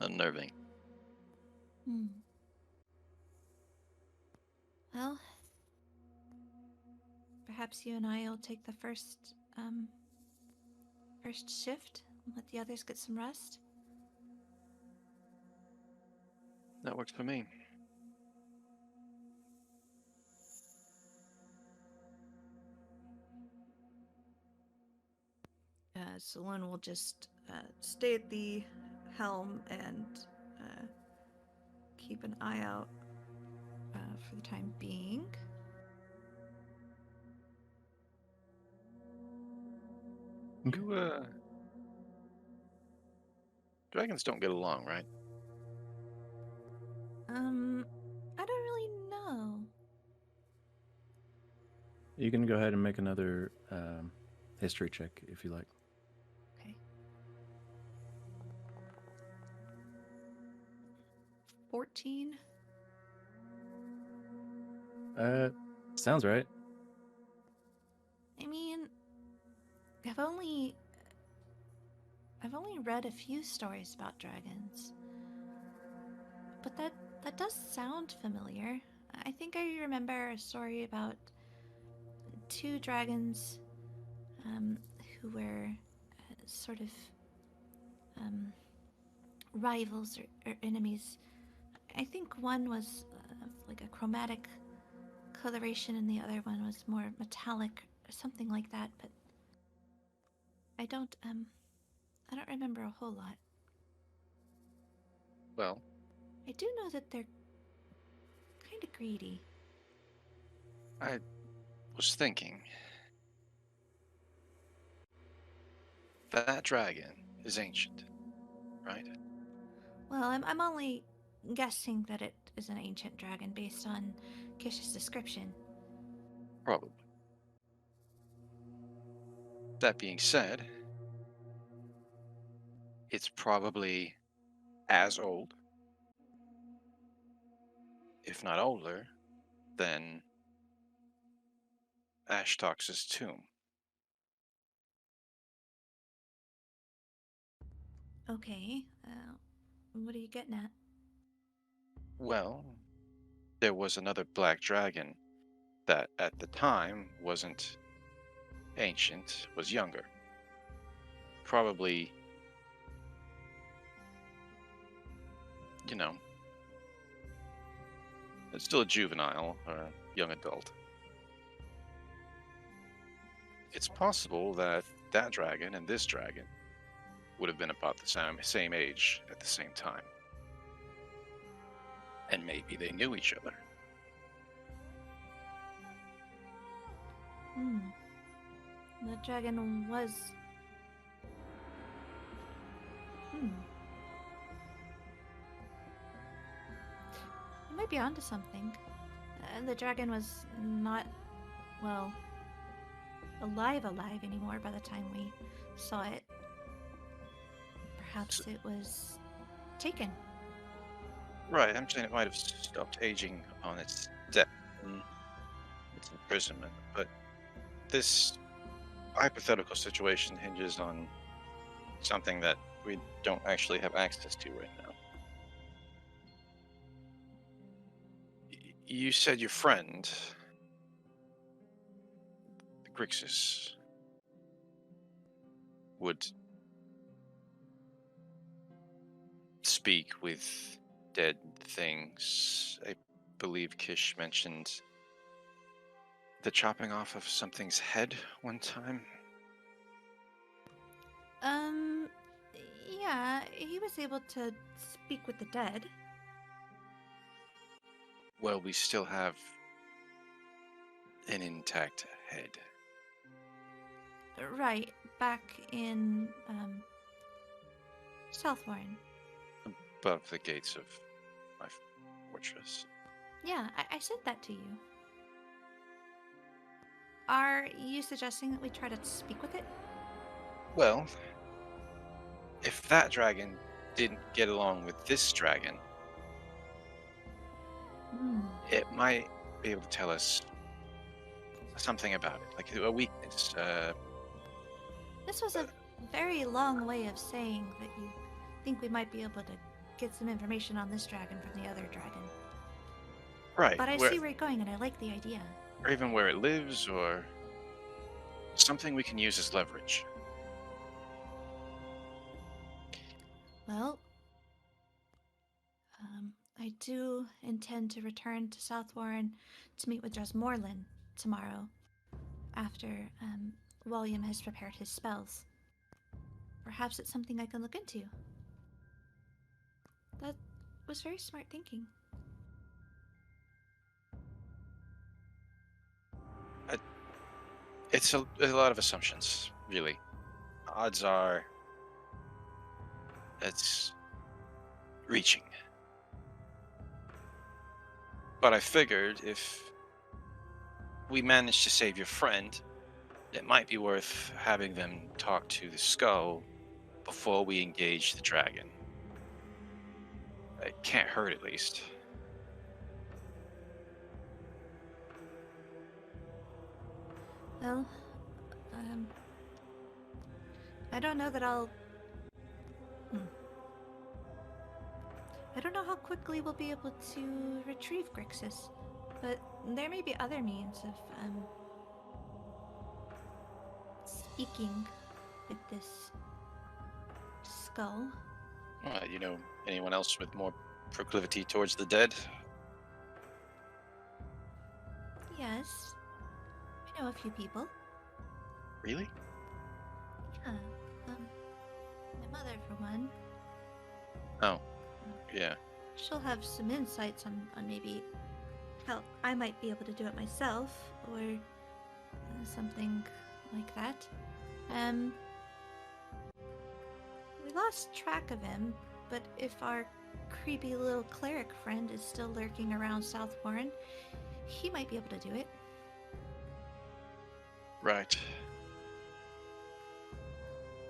unnerving. Well, perhaps you and I will take the first shift and let the others get some rest. That works for me. Saloon will just stay at the helm and keep an eye out for the time being. You, dragons don't get along, right? I don't really know. You can go ahead and make another history check if you like. Okay. 14. Sounds right. I mean, I've only read a few stories about dragons, but that does sound familiar. I think I remember a story about 2 dragons who were sort of rivals or enemies. I think one was like a chromatic coloration and the other one was more metallic or something like that, but I don't remember a whole lot. Well, I do know that they're kind of greedy. I was thinking that dragon is ancient, right? Well, I'm only guessing that it is an ancient dragon based on Kish's description. Probably. That being said, it's probably as old, if not older, than Ashtox's tomb. Okay, what are you getting at? Well, there was another black dragon that at the time wasn't ancient, was younger. Probably, you know, it's still a juvenile or a young adult. It's possible that that dragon and this dragon would have been about the same age at the same time. And maybe they knew each other. The dragon was Hmm. You might be onto something. The dragon was not, well, alive anymore by the time we saw it. Perhaps it was taken. Right, I'm saying it might have stopped aging upon its death and its imprisonment, but this hypothetical situation hinges on something that we don't actually have access to right now. You said your friend, Grixis, would speak with dead things. I believe Kish mentioned the chopping off of something's head one time. Yeah, he was able to speak with the dead. Well, we still have an intact head. Right, back in, Southwarren. Above the gates of my fortress. Yeah, I said that to you. Are you suggesting that we try to speak with it? Well, if that dragon didn't get along with this dragon, it might be able to tell us something about it, like a weakness. This was a very long way of saying that you think we might be able to get some information on this dragon from the other dragon. Right. But I see where you're going, and I like the idea. Or even where it lives, or something we can use as leverage. Well, I do intend to return to Southwarren to meet with Dressmorland tomorrow, after William has prepared his spells. Perhaps it's something I can look into. That was very smart thinking. It's a lot of assumptions, really. Odds are it's reaching. But I figured if we manage to save your friend, it might be worth having them talk to the skull before we engage the dragon. It can't hurt, at least. Well, I don't know that I'll... I don't know how quickly we'll be able to retrieve Grixis, but there may be other means of, speaking with this skull. You know, anyone else with more proclivity towards the dead? Yes. I know a few people. Really? Yeah, my mother, for one. Oh, yeah. She'll have some insights on maybe how I might be able to do it myself, or something like that. We lost track of him, but if our creepy little cleric friend is still lurking around Southwarren, he might be able to do it. Right.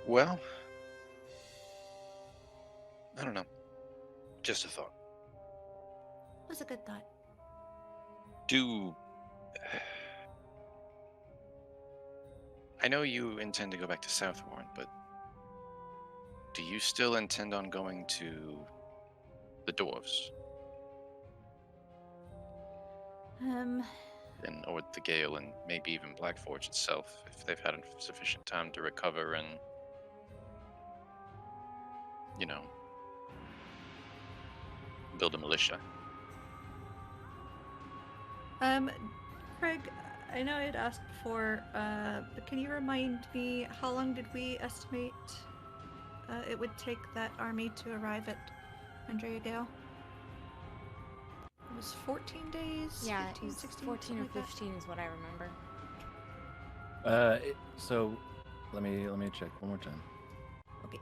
Well, I don't know. Just a thought. It was a good thought. I know you intend to go back to Southwarren, but do you still intend on going to the dwarves? Or the Gale, and maybe even Blackforge itself, if they've had sufficient time to recover and, you know, build a militia. Craig, I know I had asked before, but can you remind me, how long did we estimate it would take that army to arrive at Andrea Gale? It was 14 days? Yeah, 15, it was 16, 14 or something like that? 15 is what I remember. So let me check one more time. Okay.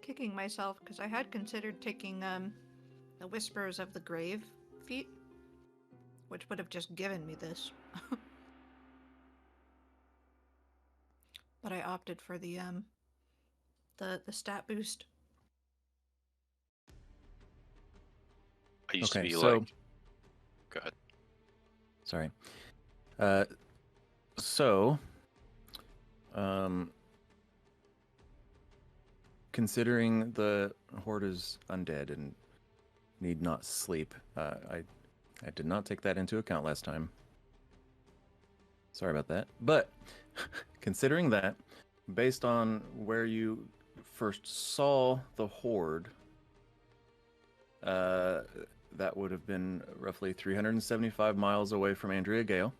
kicking myself because I had considered taking the Whispers of the Grave feat, which would have just given me this. But I opted for the stat boost. I used to Okay, be so like, go ahead. sorry. So, considering the horde is undead and need not sleep, I did not take that into account last time. Sorry about that. But considering that, based on where you first saw the horde, that would have been roughly 375 miles away from Andrea Gale.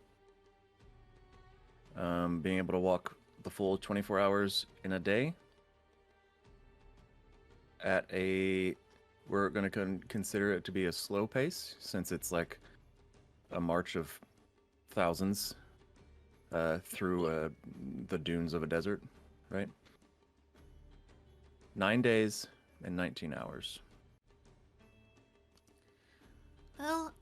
Being able to walk the full 24 hours in a day at we're going to consider it to be a slow pace, since it's like a march of thousands through the dunes of a desert, right? 9 days and 19 hours. Well,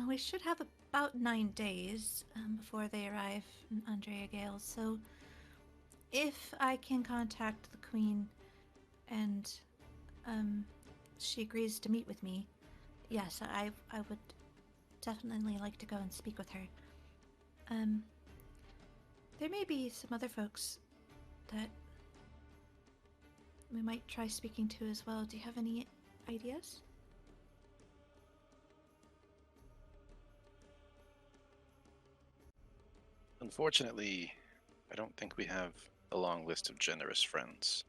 we should have about 9 days before they arrive in Andrea Gale, so if I can contact the Queen and she agrees to meet with me, yes, I would definitely like to go and speak with her. There may be some other folks that we might try speaking to as well. Do you have any ideas? Unfortunately, I don't think we have a long list of generous friends.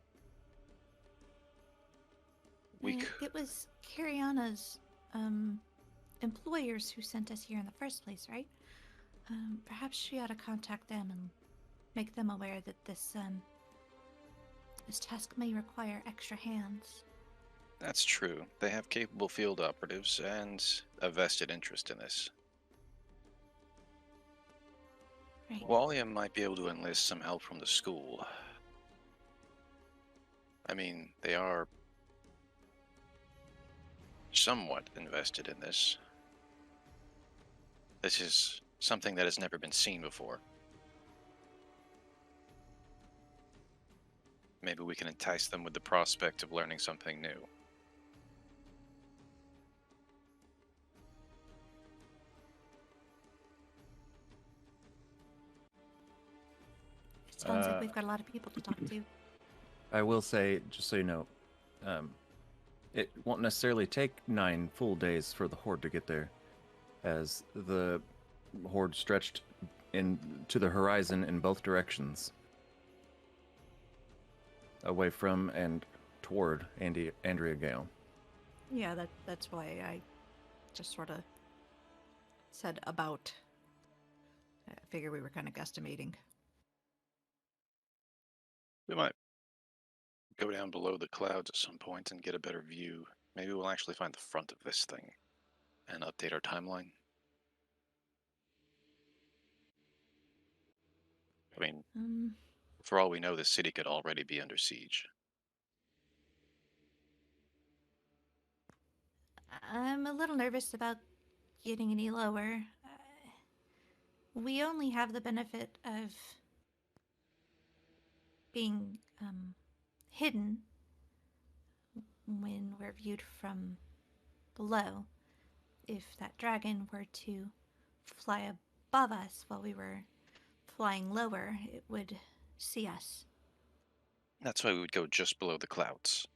It was Kariana's employers who sent us here in the first place, right? Perhaps she ought to contact them and make them aware that this task may require extra hands. That's true. They have capable field operatives and a vested interest in this. Right. Walliam might be able to enlist some help from the school. I mean, they are somewhat invested in this. This is something that has never been seen before. Maybe we can entice them with the prospect of learning something new. It sounds like we've got a lot of people to talk to. I will say, just so you know, it won't necessarily take 9 full days for the horde to get there, as the horde stretched to the horizon in both directions, away from and toward Andrea Gale. Yeah, that's why I just sort of said about. I figure we were kind of guesstimating. We might go down below the clouds at some point and get a better view. Maybe we'll actually find the front of this thing and update our timeline. I mean, for all we know, this city could already be under siege. I'm a little nervous about getting any lower. We only have the benefit of being hidden when we're viewed from below. If that dragon were to fly above us while we were flying lower, it would see us. That's why we would go just below the clouds.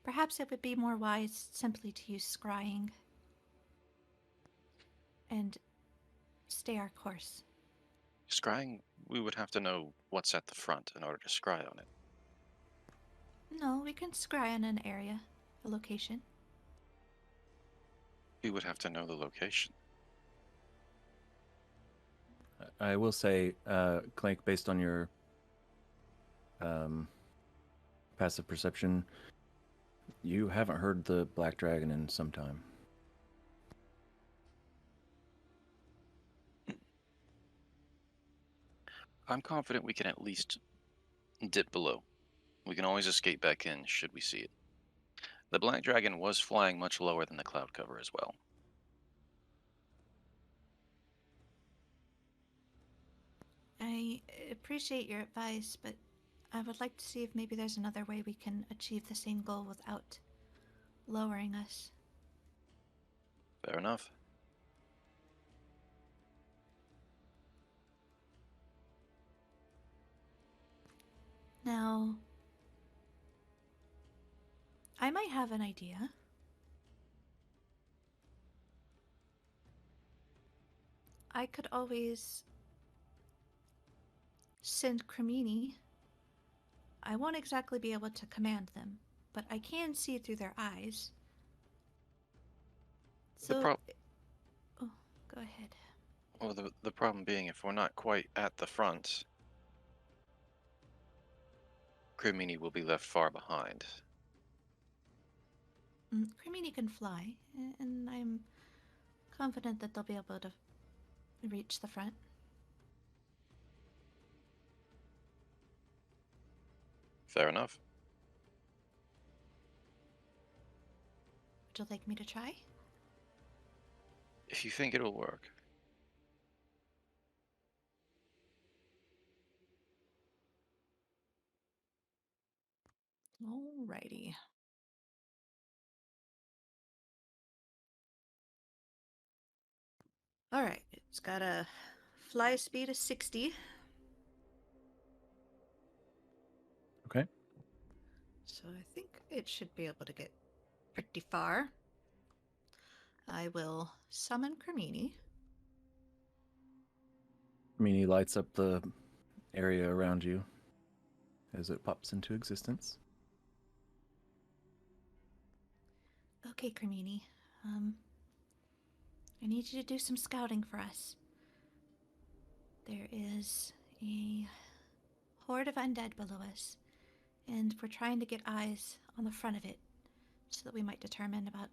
Perhaps it would be more wise simply to use scrying and stay our course. Scrying, we would have to know what's at the front in order to scry on it. No, we can scry on an area, a location. We would have to know the location. I will say, Clank, based on your passive perception, you haven't heard the Black Dragon in some time. I'm confident we can at least dip below. We can always escape back in should we see it. The black dragon was flying much lower than the cloud cover as well. I appreciate your advice, but I would like to see if maybe there's another way we can achieve the same goal without lowering us. Fair enough. Now, I might have an idea. I could always send Cremini. I won't exactly be able to command them, but I can see through their eyes. So, oh, go ahead. Well, the problem being, if we're not quite at the front, Crimini will be left far behind. Cremini can fly, and I'm confident that they'll be able to reach the front. Fair enough. Would you like me to try? If you think it'll work. Alrighty. Alright, it's got a fly speed of 60. Okay. So I think it should be able to get pretty far. I will summon Cremini. Meanie lights up the area around you as it pops into existence. Okay, Cremini. I need you to do some scouting for us. There is a horde of undead below us, and we're trying to get eyes on the front of it so that we might determine about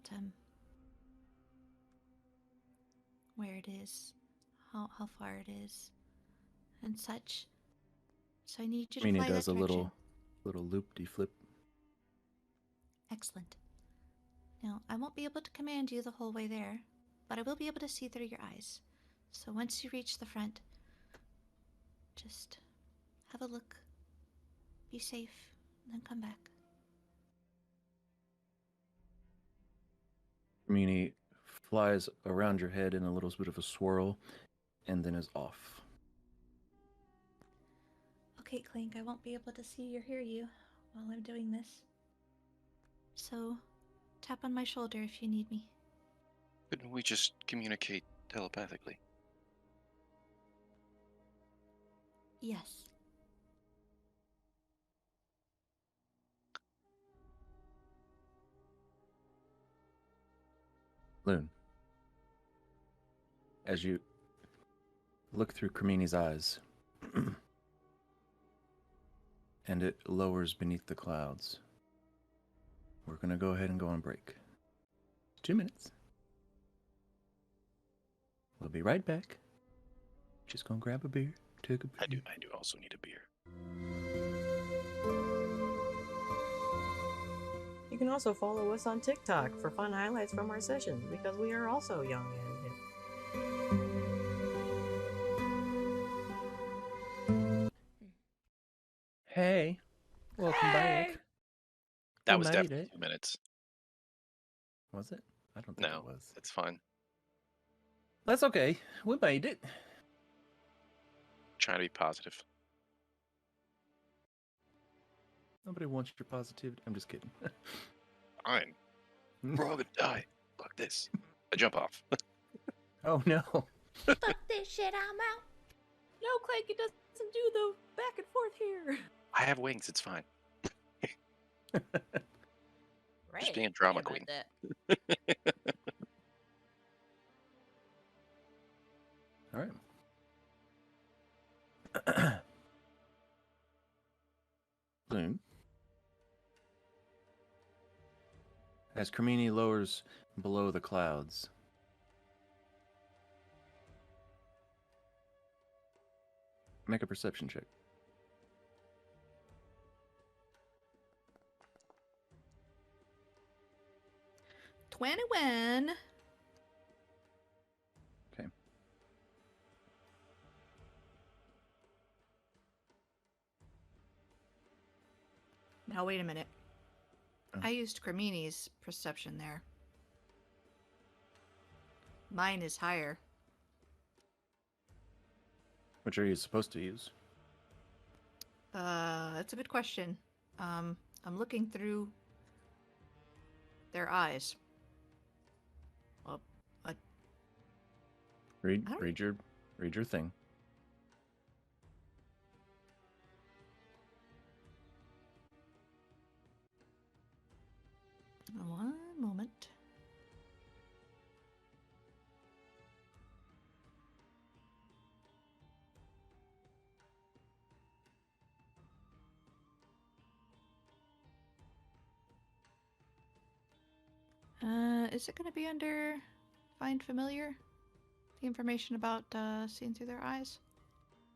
where it is, how far it is, and such. So I need you to Meanie fly does that a direction. little loop-de-flip. Excellent. Now, I won't be able to command you the whole way there, but I will be able to see through your eyes. So once you reach the front, just have a look, be safe, and then come back. Meanie flies around your head in a little bit of a swirl and then is off. Okay, Clink, I won't be able to see or hear you while I'm doing this. So, tap on my shoulder if you need me. Couldn't we just communicate telepathically? Yes. Loon, as you look through Cremini's eyes, and it lowers beneath the clouds, we're going to go ahead and go on break. 2 minutes. We'll be right back. Just gonna grab a beer, take a beer. I do also need a beer. You can also follow us on TikTok for fun highlights from our sessions because we are also young and hip. Hey, welcome back. That We was made definitely it. 2 minutes. Was it? I don't think No, it was. it's fine. That's okay. We made it. Trying to be positive. Nobody wants your positivity. I'm just kidding. Fine. We're all gonna die. Fuck this. I jump off. Oh no. Fuck this shit, I'm out. No, Clank, it doesn't do the back and forth here. I have wings. It's fine. Right. being a drama Sorry queen. about that. All right. Soon. As Cremini lowers below the clouds, make a perception check. 21. Okay. Now wait a minute. Oh. I used Cremini's perception there. Mine is higher. Which are you supposed to use? That's a good question. I'm looking through their eyes. Well, Read I don't- read your thing. one moment. Is it going to be under Find Familiar? The information about seeing through their eyes?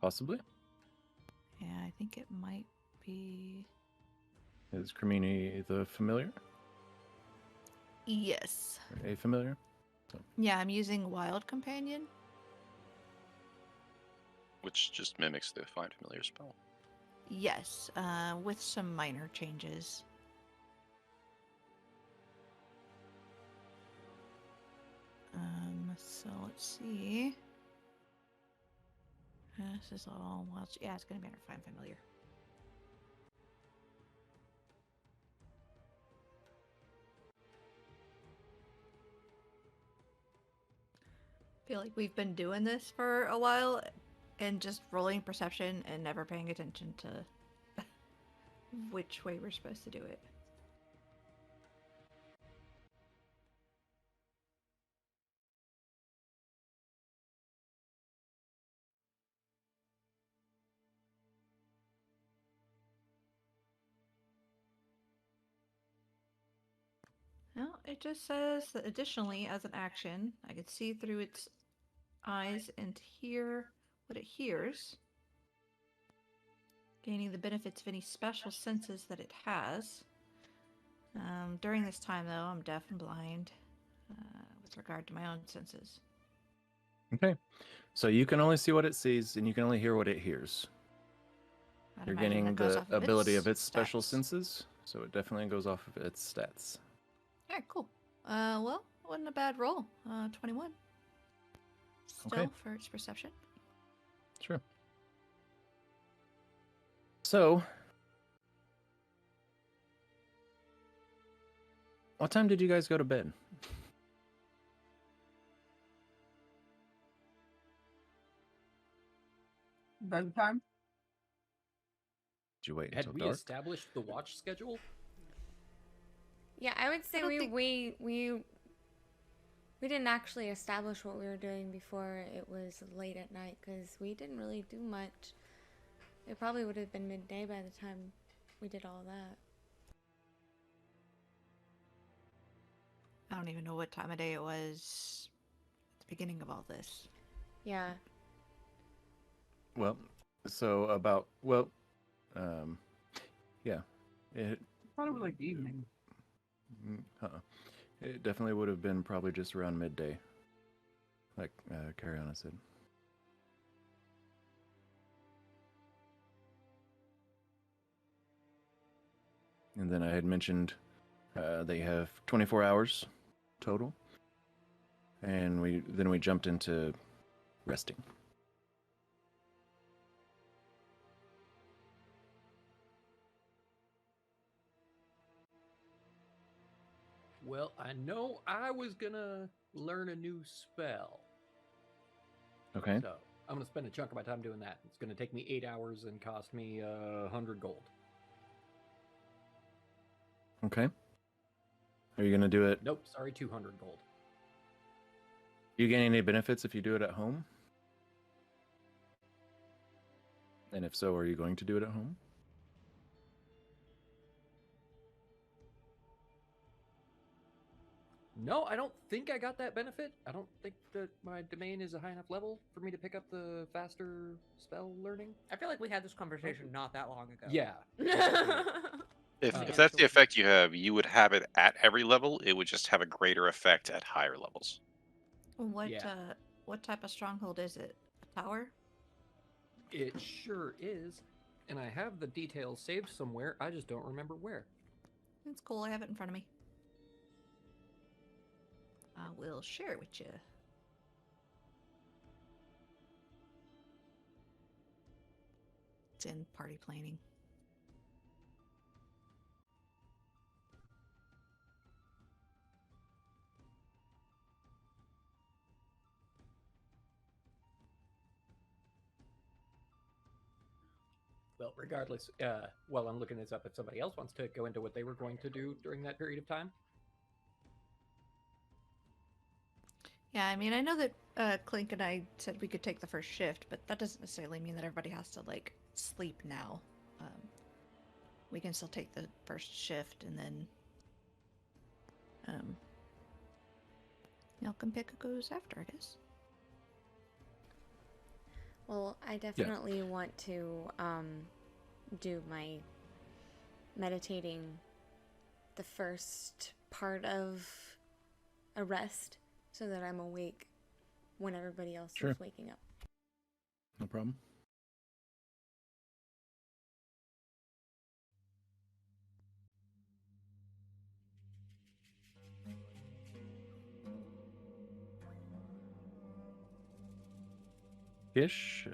Possibly. Yeah, I think it might be. Is Cremini the familiar? Yes. Or a familiar? Yeah, I'm using Wild Companion. Which just mimics the Find Familiar spell. Yes, with some minor changes. So let's see. This is all wild. Yeah, it's gonna be under Find Familiar. Feel like we've been doing this for a while and just rolling perception and never paying attention to which way we're supposed to do it. No, it just says that additionally, as an action, I could see through its eyes and hear what it hears, gaining the benefits of any special senses that it has. During this time, though, I'm deaf and blind with regard to my own senses. Okay. So you can only see what it sees, and you can only hear what it hears. I'd You're imagine gaining that goes the off of ability of its special stats. senses, so it definitely goes off of its stats. Alright, cool. Well, wasn't a bad roll. 21. Still Okay. for its perception. Sure. So, what time did you guys go to bed? Bedtime? Did you wait Had until we dark? established the watch schedule? Yeah, I would say I don't we, think- we didn't actually establish what we were doing before it was late at night because we didn't really do much. It probably would have been midday by the time we did all that. I don't even know what time of day it was at the beginning of all this. Yeah. Well, so about yeah, it Thought it was like evening. it definitely would have been probably just around midday, like Cariana said. And then I had mentioned they have 24 hours total, and we jumped into resting. Well, I know I was gonna learn a new spell. Okay. So I'm gonna spend a chunk of my time doing that. It's gonna take me 8 hours and cost me 100 gold. Okay. Are you gonna do it? Nope, sorry, 200 gold. You gain any benefits if you do it at home? And if so, are you going to do it at home? No, I don't think I got that benefit. I don't think that my domain is a high enough level for me to pick up the faster spell learning. I feel like we had this conversation not that long ago. Yeah. If that's the effect you have, you would have it at every level. It would just have a greater effect at higher levels. What Yeah. what type of stronghold is it? A tower? It sure is. And I have the details saved somewhere. I just don't remember where. That's cool. I have it in front of me. I will share it with you. It's in party planning. Well, regardless, while I'm looking this up, if somebody else wants to go into what they were going to do during that period of time. Yeah, I mean, I know that Clink and I said we could take the first shift, but that doesn't necessarily mean that everybody has to, like, sleep now. We can still take the first shift, and then y'all can pick who goes after, I guess. Well, I definitely want to do my meditating the first part of a rest so that I'm awake when everybody else is waking up. No problem. Ish.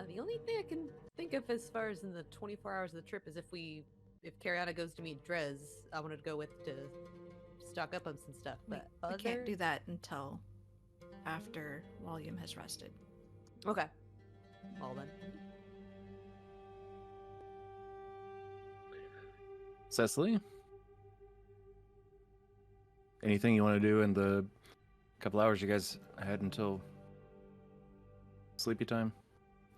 The only thing I can think of as far as in the 24 hours of the trip is if Cariana goes to meet Drez, I wanted to go with to stock up on some stuff. But we can't do that until after Volume has rested. Okay. Well then. Cecily? Anything you want to do in the couple hours you guys had until sleepy time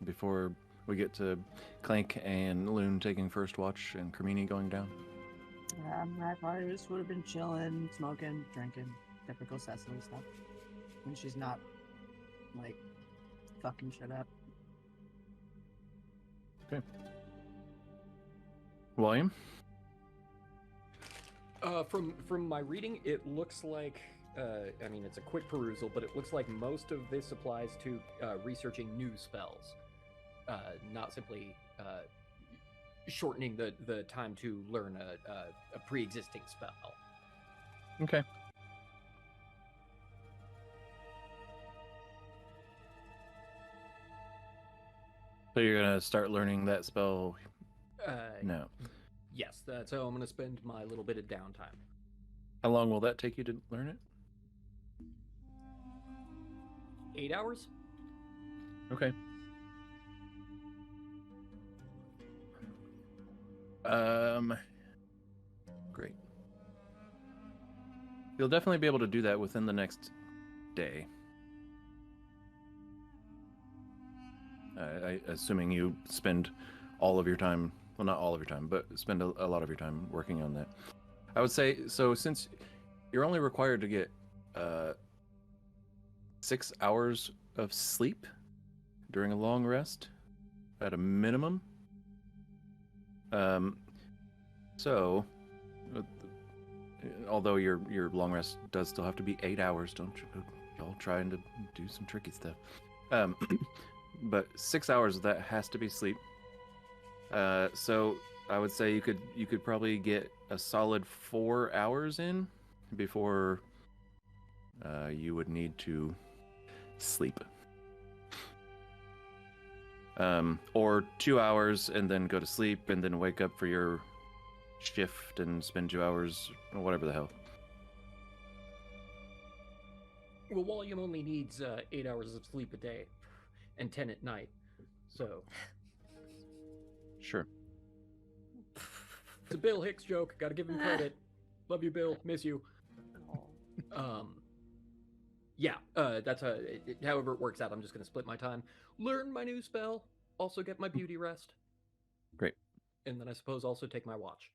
before we get to Clank and Loon taking first watch and Kermini going down? I probably just would have been chilling, smoking, drinking, typical Cecily stuff. When she's not, like, fucking shit up. Okay. William? From my reading, it looks like, I mean, it's a quick perusal, but it looks like most of this applies to researching new spells, not simply shortening the time to learn a pre-existing spell. Okay. So you're gonna start learning that spell? No. Yes, that's how I'm gonna spend my little bit of downtime. How long will that take you to learn it? 8 hours? Okay. Great. You'll definitely be able to do that within the next day. Assuming you spend all of your time, well, not all of your time, but spend a lot of your time working on that. I would say, so since you're only required to get 6 hours of sleep during a long rest at a minimum. So, although your long rest does still have to be 8 hours, don't y'all trying to do some tricky stuff. But 6 hours of that has to be sleep. So I would say you could probably get a solid 4 hours in before you would need to sleep. Or 2 hours and then go to sleep and then wake up for your shift and spend 2 hours or whatever the hell. Well, William only needs 8 hours of sleep a day and 10 at night, so... Sure. It's a Bill Hicks joke. Gotta give him credit. Love you, Bill. Miss you. Yeah, that's however it works out. I'm just gonna split my time, learn my new spell, also get my beauty rest. Great. And then I suppose also take my watch.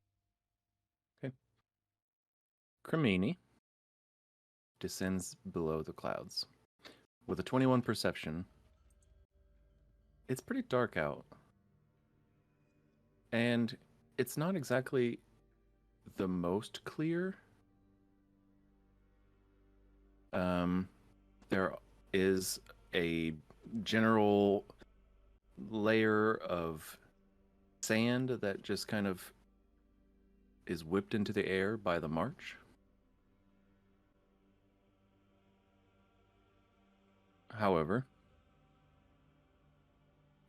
Okay. Cremini descends below the clouds. With a 21 perception, it's pretty dark out. And it's not exactly the most clear. There is a general layer of sand that just kind of is whipped into the air by the march. However,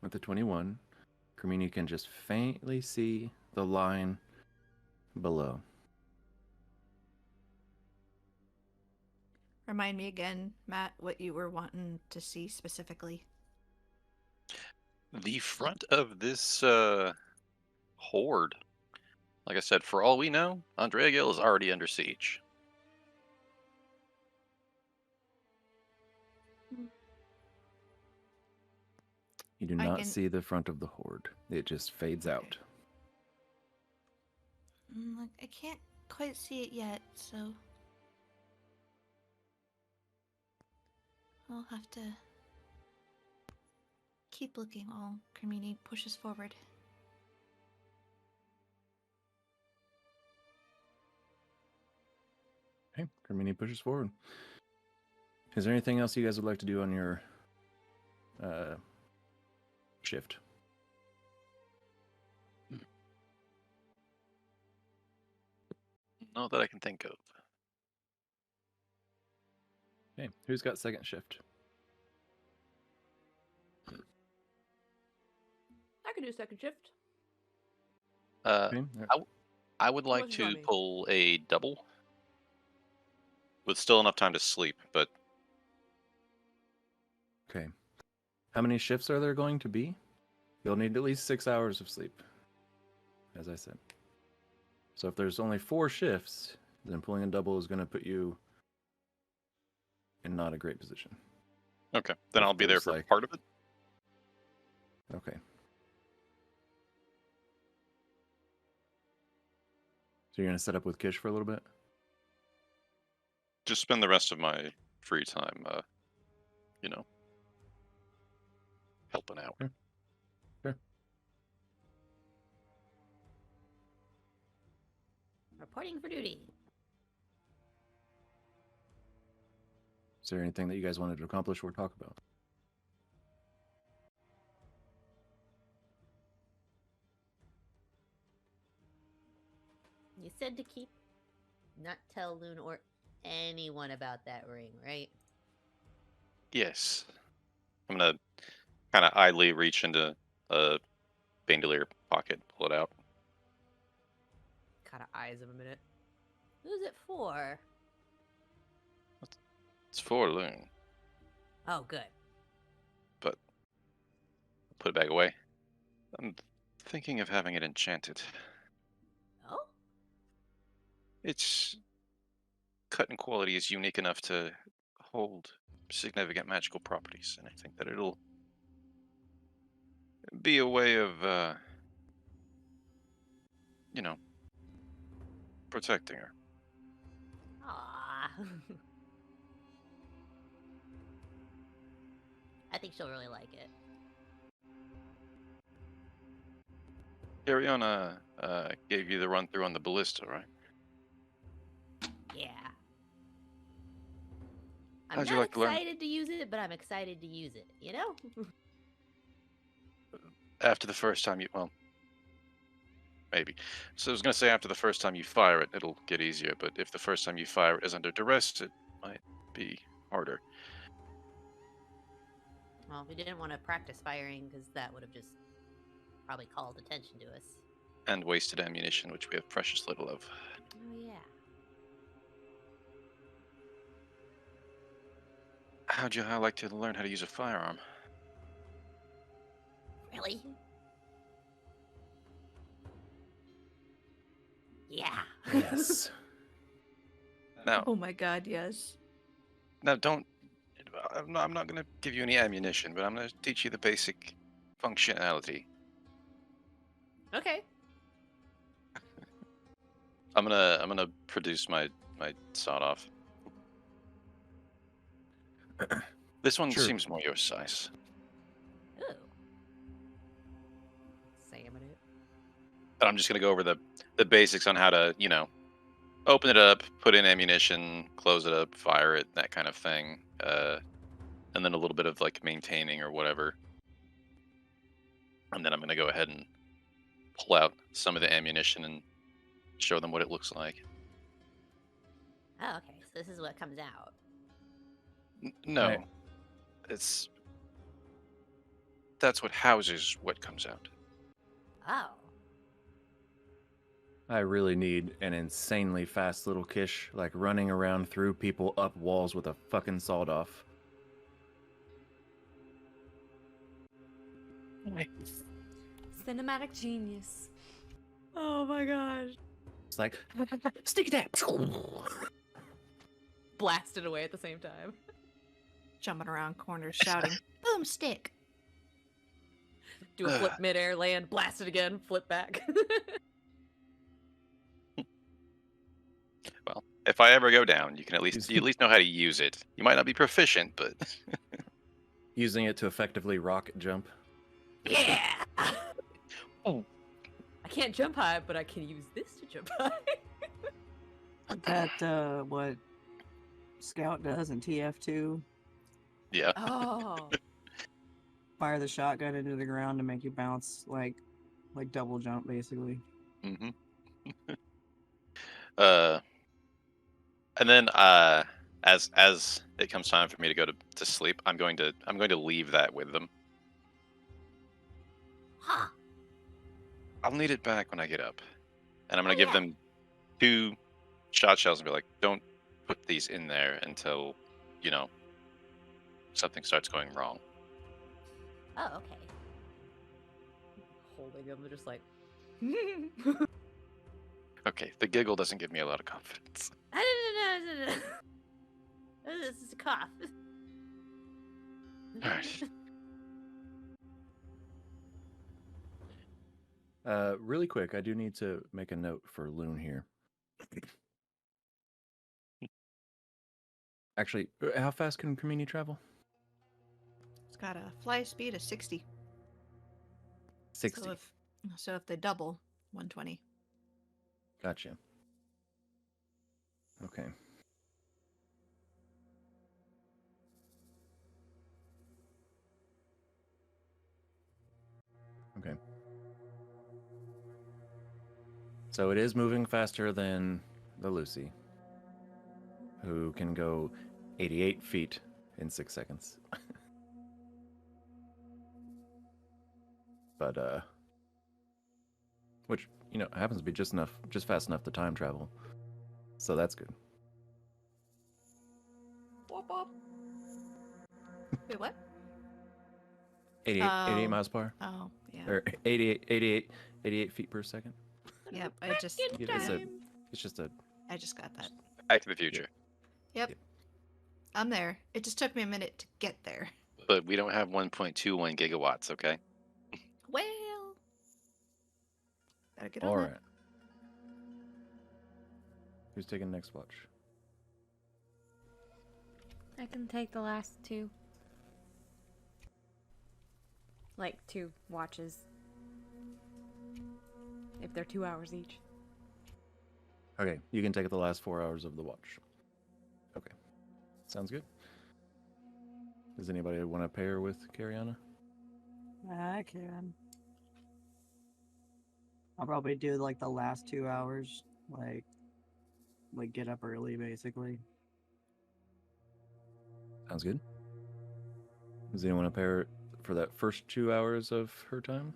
with the 21, Cremini can just faintly see the line below. Remind me again, Matt, what you were wanting to see specifically. The front of this horde. Like I said, for all we know, Andreagil is already under siege. You do I not can- see the front of the horde. It just fades out. Like, I can't quite see it yet, so I'll have to keep looking while Cremini pushes forward. Okay, Cremini pushes forward. Is there anything else you guys would like to do on your shift? Not that I can think of. Okay, who's got second shift? I could do second shift. Okay. I would like What's to Johnny? pull a double with still enough time to sleep, but Okay. How many shifts are there going to be? You'll need at least 6 hours of sleep, as I said. So if there's only 4 shifts, then pulling a double is going to put you in not a great position. okay. Then If I'll be there there's, for like- part of it. Okay. So you're going to set up with Kish for a little bit? Just spend the rest of my free time, you know, helping out. Reporting for duty. Is there anything that you guys wanted to accomplish or talk about? You said to keep, not tell Loon or anyone about that ring, right? Yes. I'm gonna kind of idly reach into a bandolier pocket, pull it out. Kind of eyes him a minute. Who's it for? It's for Loon. Oh, good. Put it back away. I'm thinking of having it enchanted. Oh? Its cut and quality is unique enough to hold significant magical properties, and I think that it'll be a way of, you know, protecting her. Aww. I think she'll really like it. Ariana gave you the run through on the ballista, right? Yeah. I'm How'd you not like to learn? excited to use it, but I'm excited to use it, you know? After the first time you, well, maybe. So I was gonna say after the first time you fire it, it'll get easier. But if the first time you fire it is under duress, it might be harder. Well, we didn't want to practice firing because that would have just probably called attention to us. And wasted ammunition, which we have precious little of. Oh, yeah. How'd you like to learn how to use a firearm? Really? Yeah. Yes. Now, Oh my god, yes. don't. I'm not going to give you any ammunition, but I'm going to teach you the basic functionality. Okay. I'm gonna produce my my sawed off. This one Sure. seems more your size. Ooh. Salmon it. But I'm just gonna go over the basics on how to, open it up, put in ammunition, close it up, fire it, that kind of thing. And then a little bit of like maintaining or whatever. And then I'm gonna go ahead and pull out some of the ammunition and show them what it looks like. Oh, okay. So this is what comes out. No, Right. that's what houses what comes out. Oh. I really need an insanely fast little Kish, like running around through people up walls with a fucking sawed off. Cinematic genius. Oh my gosh. It's like, stick that. Blasted away at the same time. Jumping around corners, shouting, "Boomstick!" Do a flip midair, land, blast it again, flip back. Well, if I ever go down, you at least know how to use it. You might not be proficient, but Using it to effectively rocket jump. Yeah. Oh. I can't jump high, but I can use this to jump high. That what Scout does in TF2. yeah. Oh. Fire the shotgun into the ground to make you bounce like double jump basically. Mm-hmm. And then as it comes time for me to go to sleep, I'm going to leave that with them. Huh. I'll need it back when I get up, and I'm gonna Oh, give yeah. them 2 shot shells and be like, "Don't put these in there until something starts going wrong." Oh, okay. Holding them, they're just like. Okay, the giggle doesn't give me a lot of confidence. No. This is a cough. Alright. Really quick, I do need to make a note for Loon here. Actually, how fast can Kamini travel? It's got a fly speed of 60. 60. So if they double, 120. Gotcha. Okay. Okay. So it is moving faster than the Lucy, who can go 88 feet in 6 seconds. But, which, happens to be just fast enough to time travel. So that's good. Wait, what? 88 Oh. miles per hour. Oh, yeah. Or 88 feet per second. Yep, I just It's just got that. Back to the Future. Yep. I'm there. It just took me a minute to get there. But we don't have 1.21 gigawatts, okay? Well, gotta get on all that. right. Who's taking next watch? I can take the last 2. Like 2 watches. If they're 2 hours each. Okay, you can take the last 4 hours of the watch. Okay, sounds good. Does anybody want to pair with Cariana? I can. I'll probably do like the last 2 hours, like get up early basically. Sounds good. Does anyone want to pair for that first 2 hours of her time?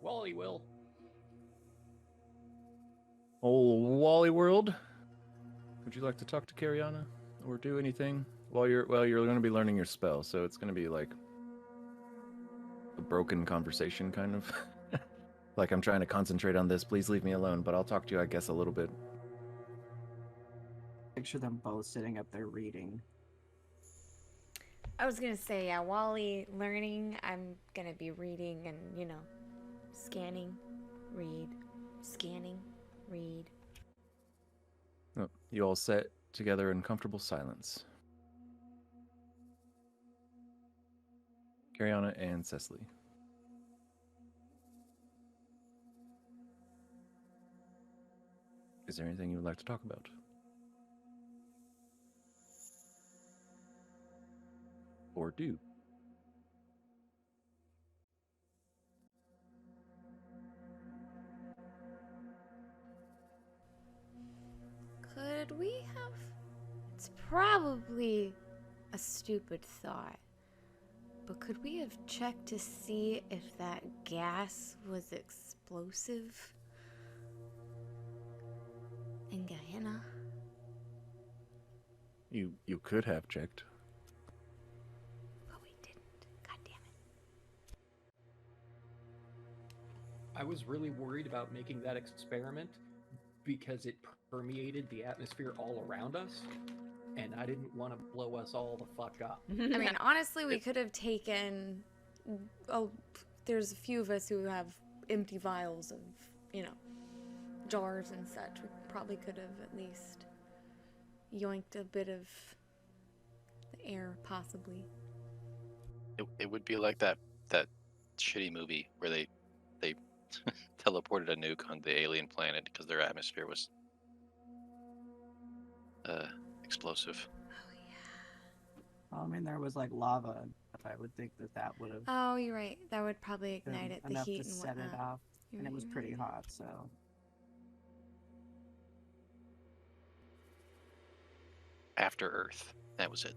Wally will. Oh, Wally World. Would you like to talk to Cariana or do anything while you're going to be learning your spell? So it's going to be like a broken conversation, kind of. Like I'm trying to concentrate on this. Please leave me alone. But I'll talk to you, I guess, a little bit. Picture them both sitting up there reading. I was gonna say, yeah, Wally learning, I'm gonna be reading and, scanning, read, scanning, read. Oh, You all sit together in comfortable silence. Cariana and Cecily. Is there anything you would like to talk about? Or do? Could we have... It's probably a stupid thought. But could we have checked to see if that gas was explosive? In Gehenna? You could have checked. But we didn't. God damn it. I was really worried about making that experiment because it permeated the atmosphere all around us, and I didn't want to blow us all the fuck up. I mean, honestly, we could have taken... Oh, there's a few of us who have empty vials of, jars and such. We probably could have at least yoinked a bit of the air, possibly. It would be like that shitty movie where they teleported a nuke on the alien planet because their atmosphere was explosive. Oh, yeah. I mean, there was like lava, but I would think that would have Oh, you're right. That would probably been ignite it, the enough heat to and set whatnot. it off, You're and it right, was you're pretty right. hot, so. After Earth. That was it.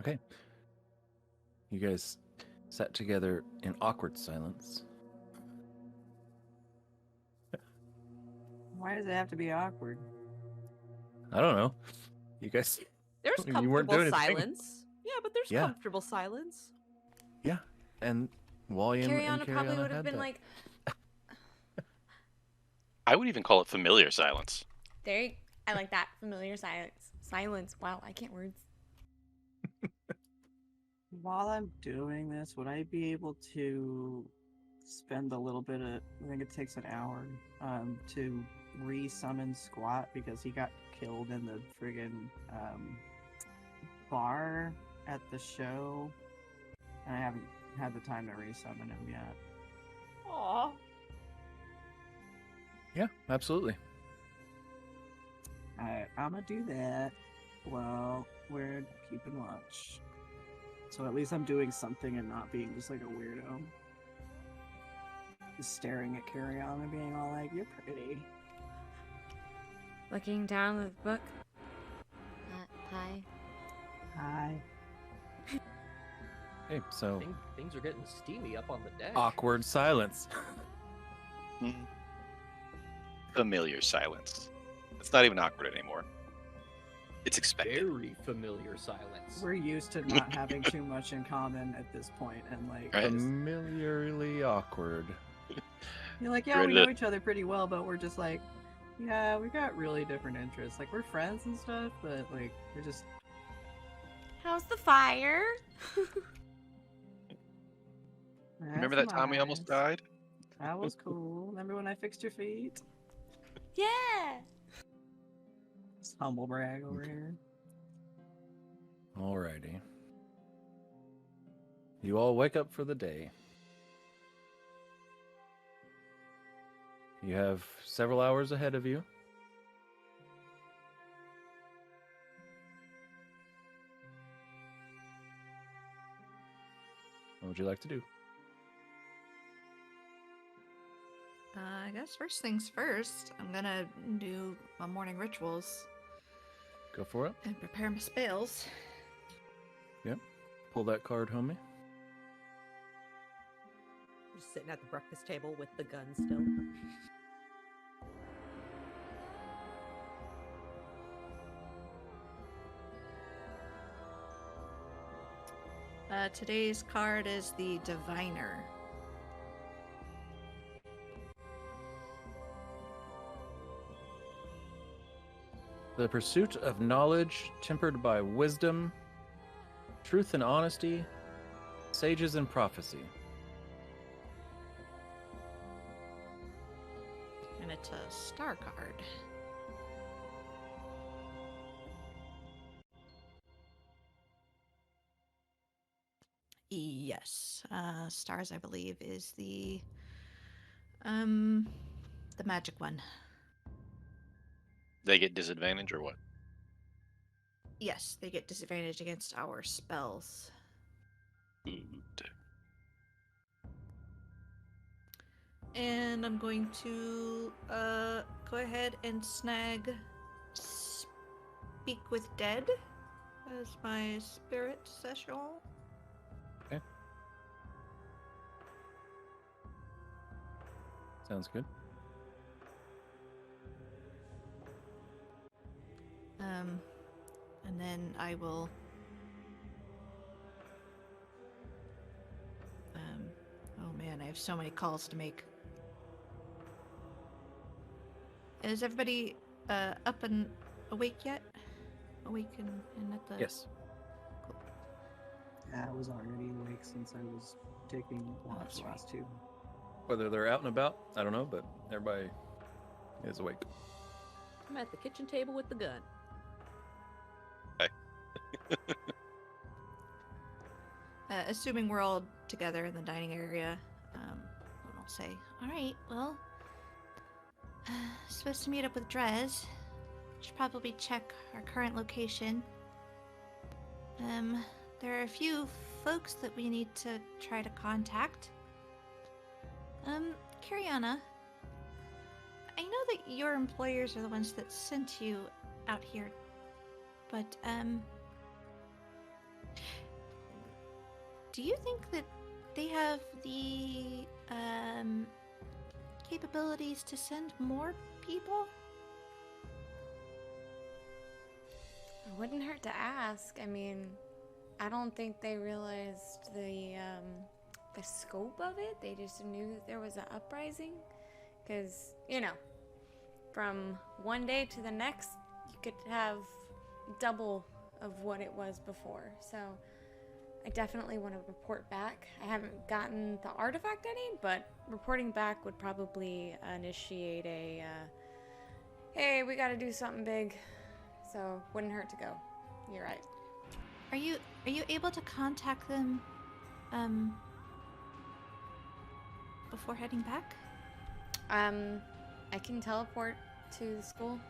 Okay. You guys sat together in awkward silence. Why does it have to be awkward? I don't know. You guys... There's You weren't doing comfortable anything. silence. Yeah, but there's Yeah. comfortable silence. Yeah. And William and Cariana probably Cariana would have had been that. like, I would even call it familiar silence. I like that. Familiar silence. Silence. Wow, I can't words. While I'm doing this, would I be able to spend a little bit of, I think it takes an hour, to re-summon Squat because he got killed in the friggin' bar at the show, and I haven't had the time to re-summon him yet. Aw. Yeah, absolutely. I'm gonna do that while we're keeping watch. So at least I'm doing something and not being just like a weirdo. Just staring at Cariana and being all like, you're pretty. Looking down the book. Hi. Hi. Hey, so Things are getting steamy up on the deck. awkward silence. Familiar silence. It's not even awkward anymore. It's expected. Very familiar silence. We're used to not having too much in common at this point, and like, Right. Familiarly awkward. you're like, yeah, Ready we to- know each other pretty well, but we're just like, yeah, we got really different interests. Like, we're friends and stuff, but like, we're just. How's the fire? Remember "That's that time we almost nice. died? That was cool. Remember when I fixed your feet? Yeah. Just humble brag over here. Alrighty. You all wake up for the day. You have several hours ahead of you. What would you like to do? I guess first things first, I'm gonna do my morning rituals Go for it. and prepare my spells. Pull that card, homie. Just sitting at the breakfast table with the gun still. Today's card is the Diviner. The pursuit of knowledge tempered by wisdom, truth and honesty, Sages and Prophecy. And it's a star card. Yes. Stars, I believe, is the magic one. They get disadvantage or what? Yes, they get disadvantage against our spells. Good. And I'm going to go ahead and snag Speak with Dead as my spirit sessional. Okay. Sounds good. And then I will oh man, I have so many calls to make. Is everybody up and awake yet? Awake and at the... Yes. Cool. I was already awake since I was taking watch that's the right. last two. Whether they're out and about, I don't know, but everybody is awake. I'm at the kitchen table with the gun. Assuming we're all together in the dining area, I'll say, all right, well, supposed to meet up with Drez. Should probably check our current location. There are a few folks that we need to try to contact. Kiriana, I know that your employers are the ones that sent you out here, but, do you think that they have the, capabilities to send more people? It wouldn't hurt to ask. I mean, I don't think they realized the scope of it. They just knew that there was an uprising. Because, you know, from one day to the next, you could have double of what it was before. So I definitely want to report back. I haven't gotten the artifact any, but reporting back would probably initiate a, hey, we gotta do something big. So wouldn't hurt to go. You're right. Are you able to contact them, before heading back? I can teleport to the school.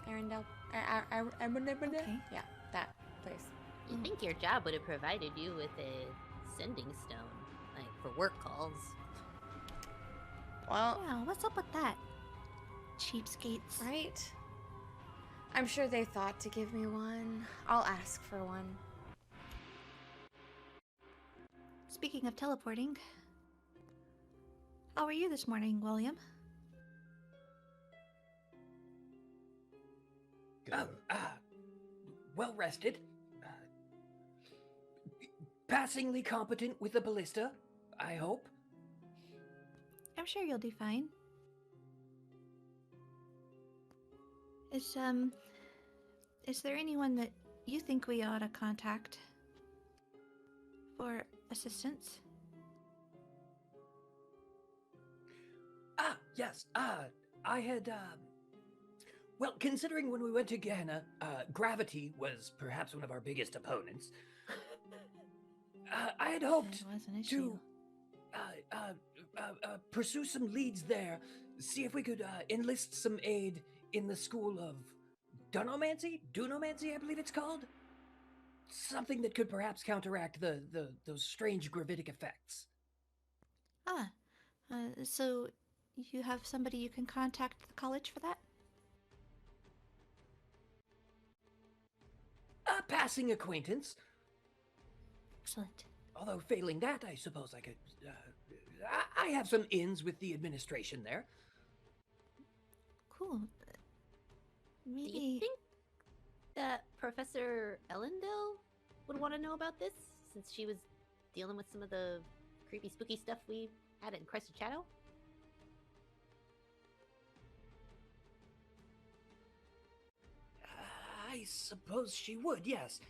Arendelle. Okay. Yeah, that place. You think your job would have provided you with a sending stone, like for work calls? Well, Yeah, what's up with that? Cheapskates. right? I'm sure they thought to give me one. I'll ask for one. Speaking of teleporting, how are you this morning, William? Well rested. Passingly competent with the ballista, I hope. I'm sure you'll do fine. Is there anyone that you think we ought to contact for assistance? Yes, I had, well, considering when we went to Gehenna, gravity was perhaps one of our biggest opponents. I had hoped That was an issue. to pursue some leads there, see if we could enlist some aid in the school of Dunomancy, I believe it's called. Something that could perhaps counteract those strange gravitic effects. So you have somebody you can contact at the college for that? A passing acquaintance. Excellent. Although failing that, I suppose I could. I have some ins with the administration there. Cool. Do you Maybe. think that Professor Ellendale would want to know about this, since she was dealing with some of the creepy, spooky stuff we had in Crested Shadow? I suppose she would, yes.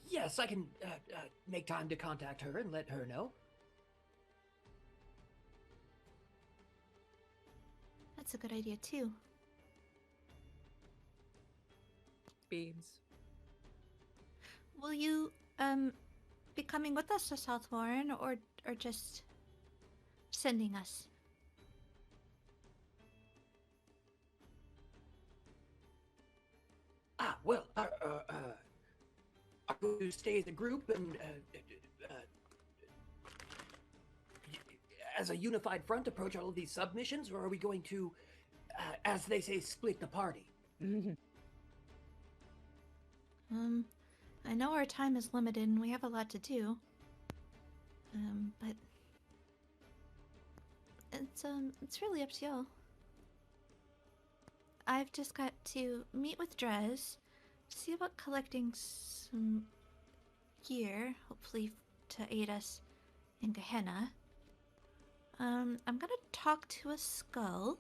Yes, I can make time to contact her and let her know. That's a good idea too. Beans. Will you be coming with us to South Warren, or just sending us? Well, are we to stay as a group and as a unified front approach all of these submissions, or are we going to, as they say, split the party? I know our time is limited and we have a lot to do. But it's really up to y'all. I've just got to meet with Drez, see about collecting some gear, hopefully to aid us in Gehenna. I'm gonna talk to a skull.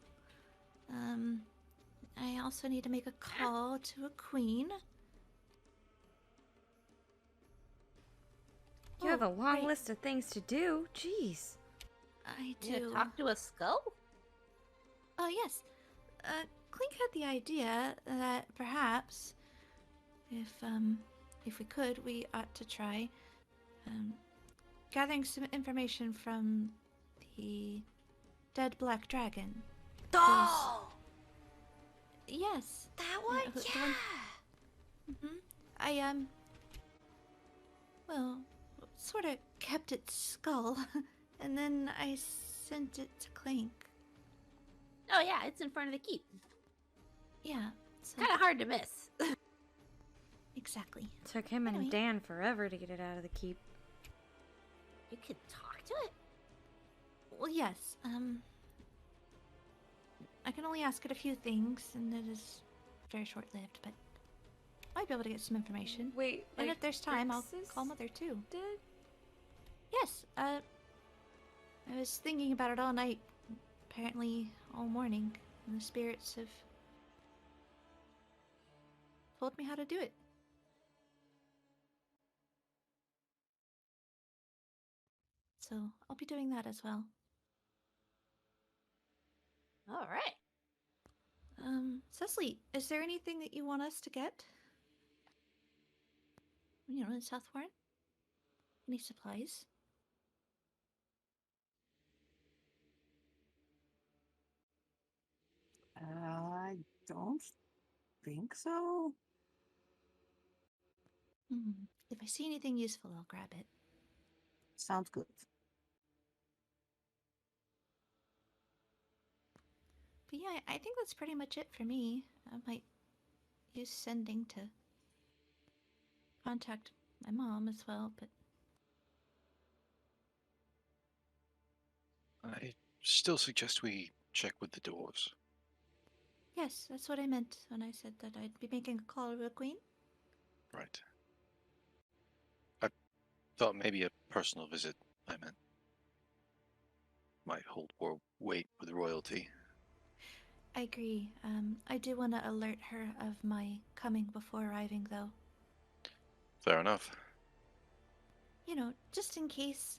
I also need to make a call to a queen. You have a long right. list of things to do. Jeez. I do. You gonna talk to a skull? Oh, yes. Clink had the idea that perhaps, if we could, we ought to try, gathering some information from the dead black dragon. Oh! Yes. That one? the Yeah! I, well, sort of kept its skull, and then I sent it to Clink. Oh yeah, it's in front of the keep. Yeah. So Kind of hard to miss. exactly. Took him Anyway. and Dan forever to get it out of the keep. You could talk to it. Well, yes. I can only ask it a few things, and it is very short-lived, but I might be able to get some information. Wait, And if there's time, I'll Rixus call Mother too. did? Yes. I was thinking about it all night, apparently all morning, and the spirits have told me how to do it. So I'll be doing that as well. All right. Cecily, is there anything that you want us to get? You know, in South Warren? Any supplies? I don't think so. If I see anything useful, I'll grab it. Sounds good. But yeah, I think that's pretty much it for me. I might use sending to contact my mom as well, but I still suggest we check with the dwarves. yes, that's what I meant when I said that I'd be making a call to a queen. Right. I thought maybe a personal visit, I meant. Might hold more weight with royalty. I agree. I do want to alert her of my coming before arriving, though. Fair enough. You know, just in case.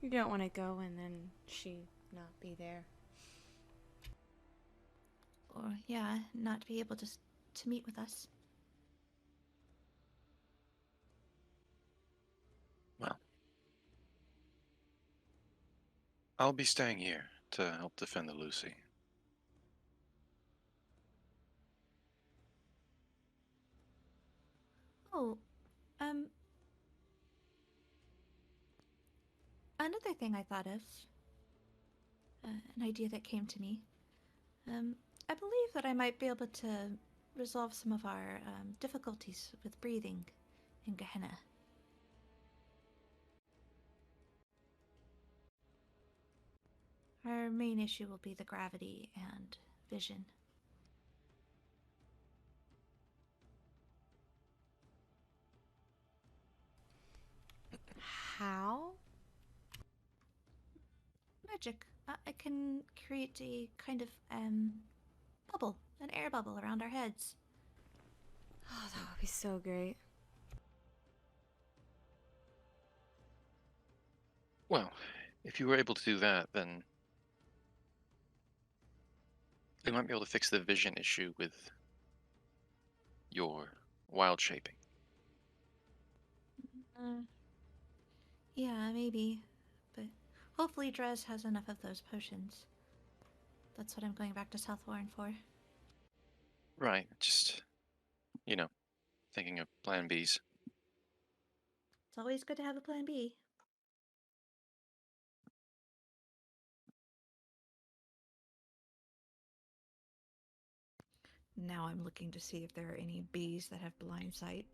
You don't want to go and then she not be there. Or, yeah, not be able to meet with us. Well, I'll be staying here to help defend the Lucy. Oh, another thing I thought of, an idea that came to me. I believe that I might be able to resolve some of our difficulties with breathing in Gehenna. Our main issue will be the gravity and vision. How? Magic. I can create a kind of bubble, an air bubble around our heads. Oh, that would be so great. Well, if you were able to do that, then you might be able to fix the vision issue with your wild shaping. Yeah, maybe. But hopefully Drez has enough of those potions. That's what I'm going back to South Warren for. Right, just, thinking of plan Bs. It's always good to have a plan B. Now I'm looking to see if there are any bees that have blind sight.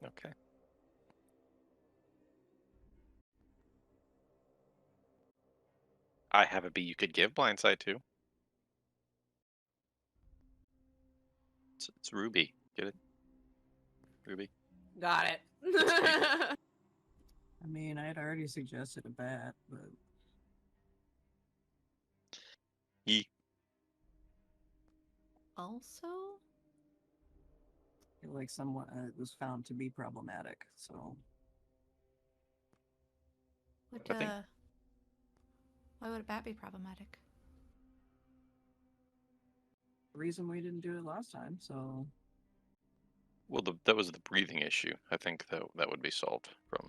Okay. I have a bee you could give blindside to. It's Ruby. Get it? Ruby. Got it. I mean, I had already suggested a bat, but Yee. Also, I feel like someone was found to be problematic. So what, I think- why would a bat be problematic? the reason we didn't do it last time. So Well, that was the breathing issue. I think that would be solved from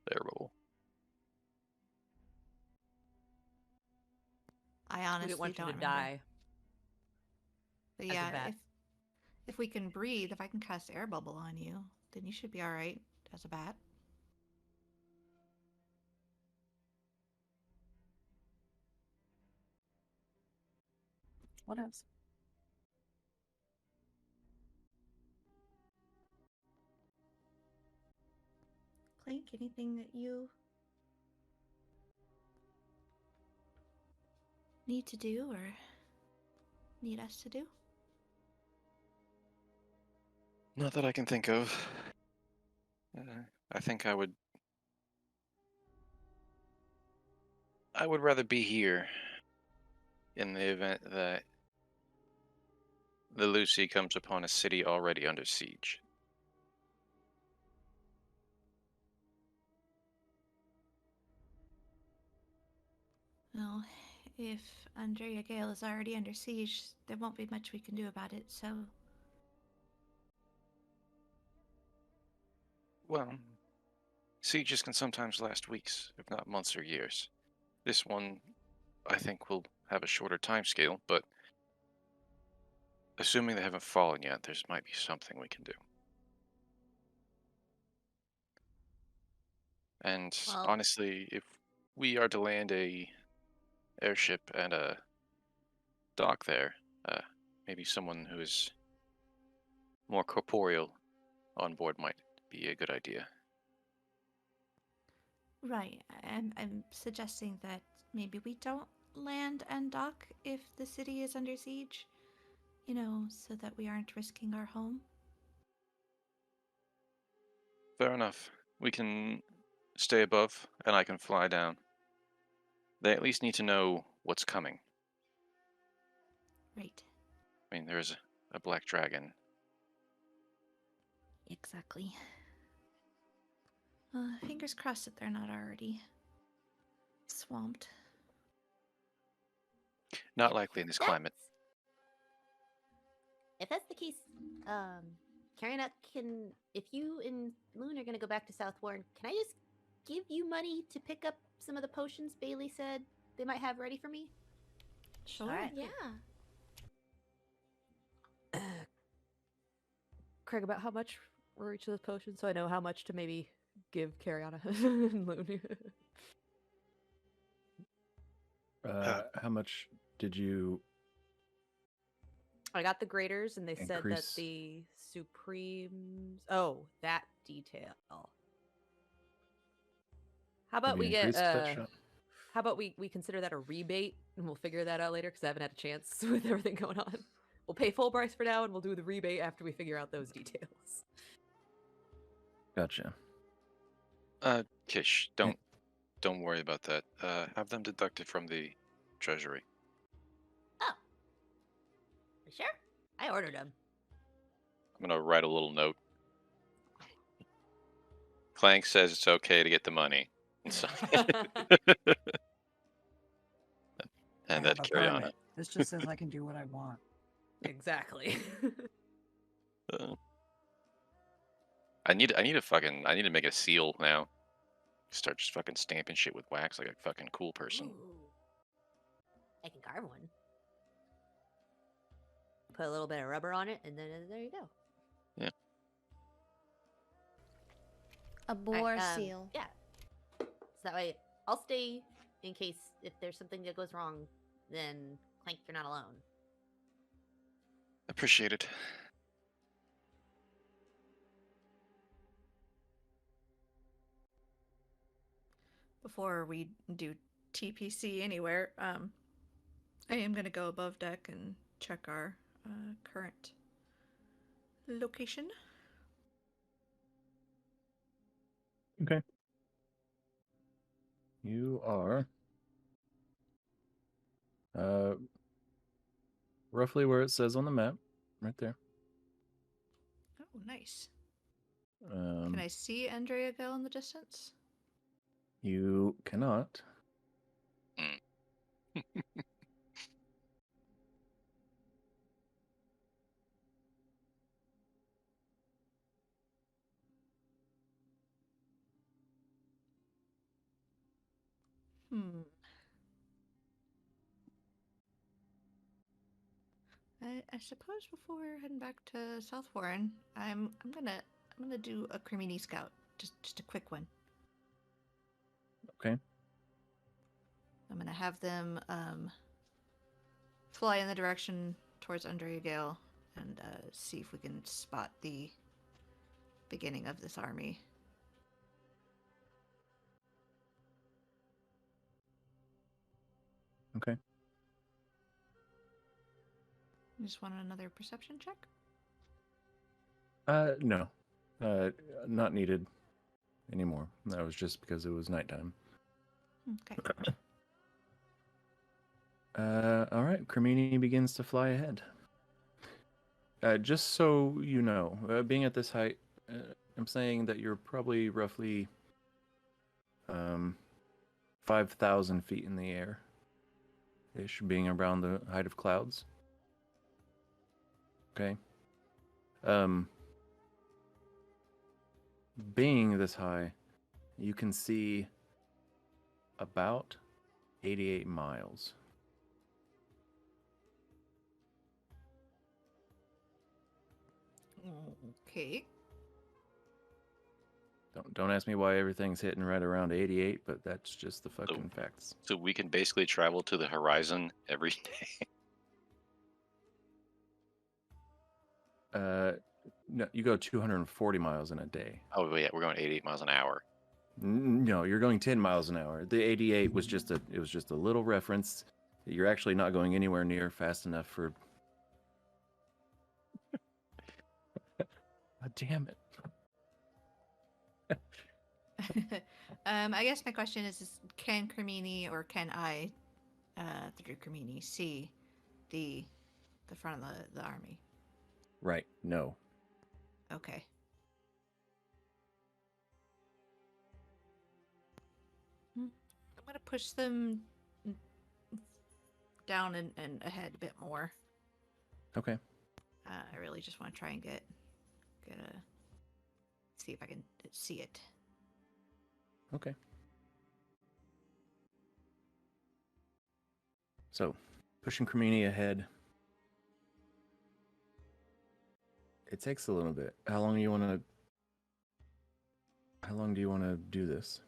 the air bubble. I We honestly didn't want you don't to remember. die. But as a yeah, bat. if we can breathe, if I can cast air bubble on you, then you should be all right as a bat. what else? Clink, anything that you need to do or need us to do? Not that I can think of. I think I would rather be here in the event that the Lucy comes upon a city already under siege. Well, if Andrea Gale is already under siege, there won't be much we can do about it, so Well, sieges can sometimes last weeks, if not months or years. This one, I think, will have a shorter time scale, but assuming they haven't fallen yet, there might be something we can do. And Well- honestly, if we are to land a airship and a dock there, maybe someone who is more corporeal on board might be a good idea. right. I'm suggesting that maybe we don't land and dock if the city is under siege. You know, so that we aren't risking our home. Fair enough. We can stay above, and I can fly down. They at least need to know what's coming. Right. I mean, there's a black dragon. Exactly. Fingers crossed that they're not already swamped. Not likely in this climate. If that's the case, Karina, if you and Loon are gonna go back to South Warren, can I just give you money to pick up some of the potions Bailey said they might have ready for me? Sure. Alright. Yeah. Craig, about how much were each of those potions, so I know how much to maybe give Cariana and Loon. How much did you? I got the graders, and they said that Increase. the supremes. Oh, that detail. How about Have we you get? increased that shot? How about we consider that a rebate, and we'll figure that out later because I haven't had a chance with everything going on. We'll pay full price for now, and we'll do the rebate after we figure out those details. Gotcha. Kish, don't worry about that. Have them deducted from the treasury. Sure. I ordered them. I'm gonna write a little note. Clank says it's okay to get the money. And so, I and have that a carry on permit. This just says I can do what I want. Exactly. it. I need to make a seal now. Start just fucking stamping shit with wax like a fucking cool person. Ooh. I can carve one. Put a little bit of rubber on it, and then there you go. A boar Alright, seal. Yeah. So that way, I'll stay in case if there's something that goes wrong. Then Clank, you're not alone. Appreciate it. Before we do TPC anywhere, I am going to go above deck and check our current location. Okay. You are roughly where it says on the map, right there. Oh, nice. Can I see Andrea Gill in the distance? You cannot. Hmm. I suppose before heading back to South Warren, I'm gonna do a Cremini scout, just a quick one. Okay. I'm gonna have them fly in the direction towards Andrea Gale and see if we can spot the beginning of this army. Okay. You just want another perception check? No. Not needed anymore. That was just because it was nighttime. Okay. All right. Cremini begins to fly ahead. Just so you know, being at this height, I'm saying that you're probably roughly 5,000 feet in the air ish, being around the height of clouds. Okay. Being this high, you can see about 88 miles. Okay. Don't ask me why everything's hitting right around 88, but that's just the fucking facts. So we can basically travel to the horizon every day. No, you go 240 miles in a day. Oh yeah, we're going 88 miles an hour. No, you're going 10 miles an hour. The 88 was just a little reference. You're actually not going anywhere near fast enough for. God damn it. I guess my question is can Cremini or can I, through Cremini, see the front of the army? Right. No. Okay. I'm gonna push them down and ahead a bit more. Okay. I really just want to try and get a see if I can see it. Okay. So, pushing Cremini ahead. It takes a little bit. How long do you want to do this?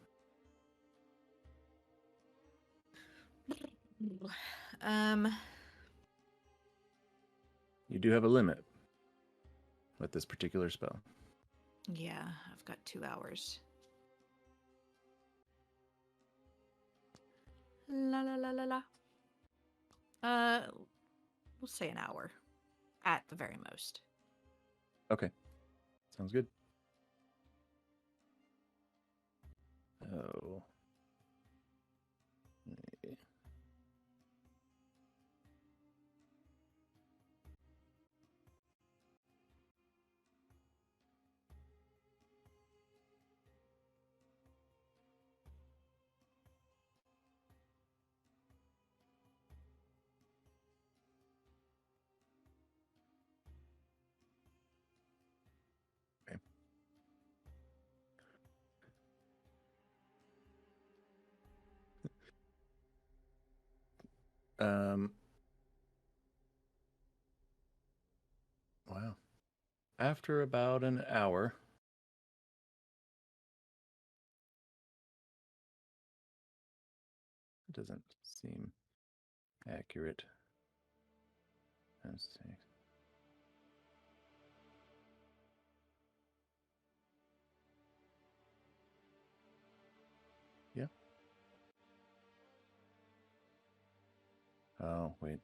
You do have a limit with this particular spell. Yeah, I've got 2 hours. La la la la la. We'll say an hour, at the very most. Okay. Sounds good. Oh. Wow. After about an hour, it doesn't seem accurate. Let's see. Yeah. Oh, wait.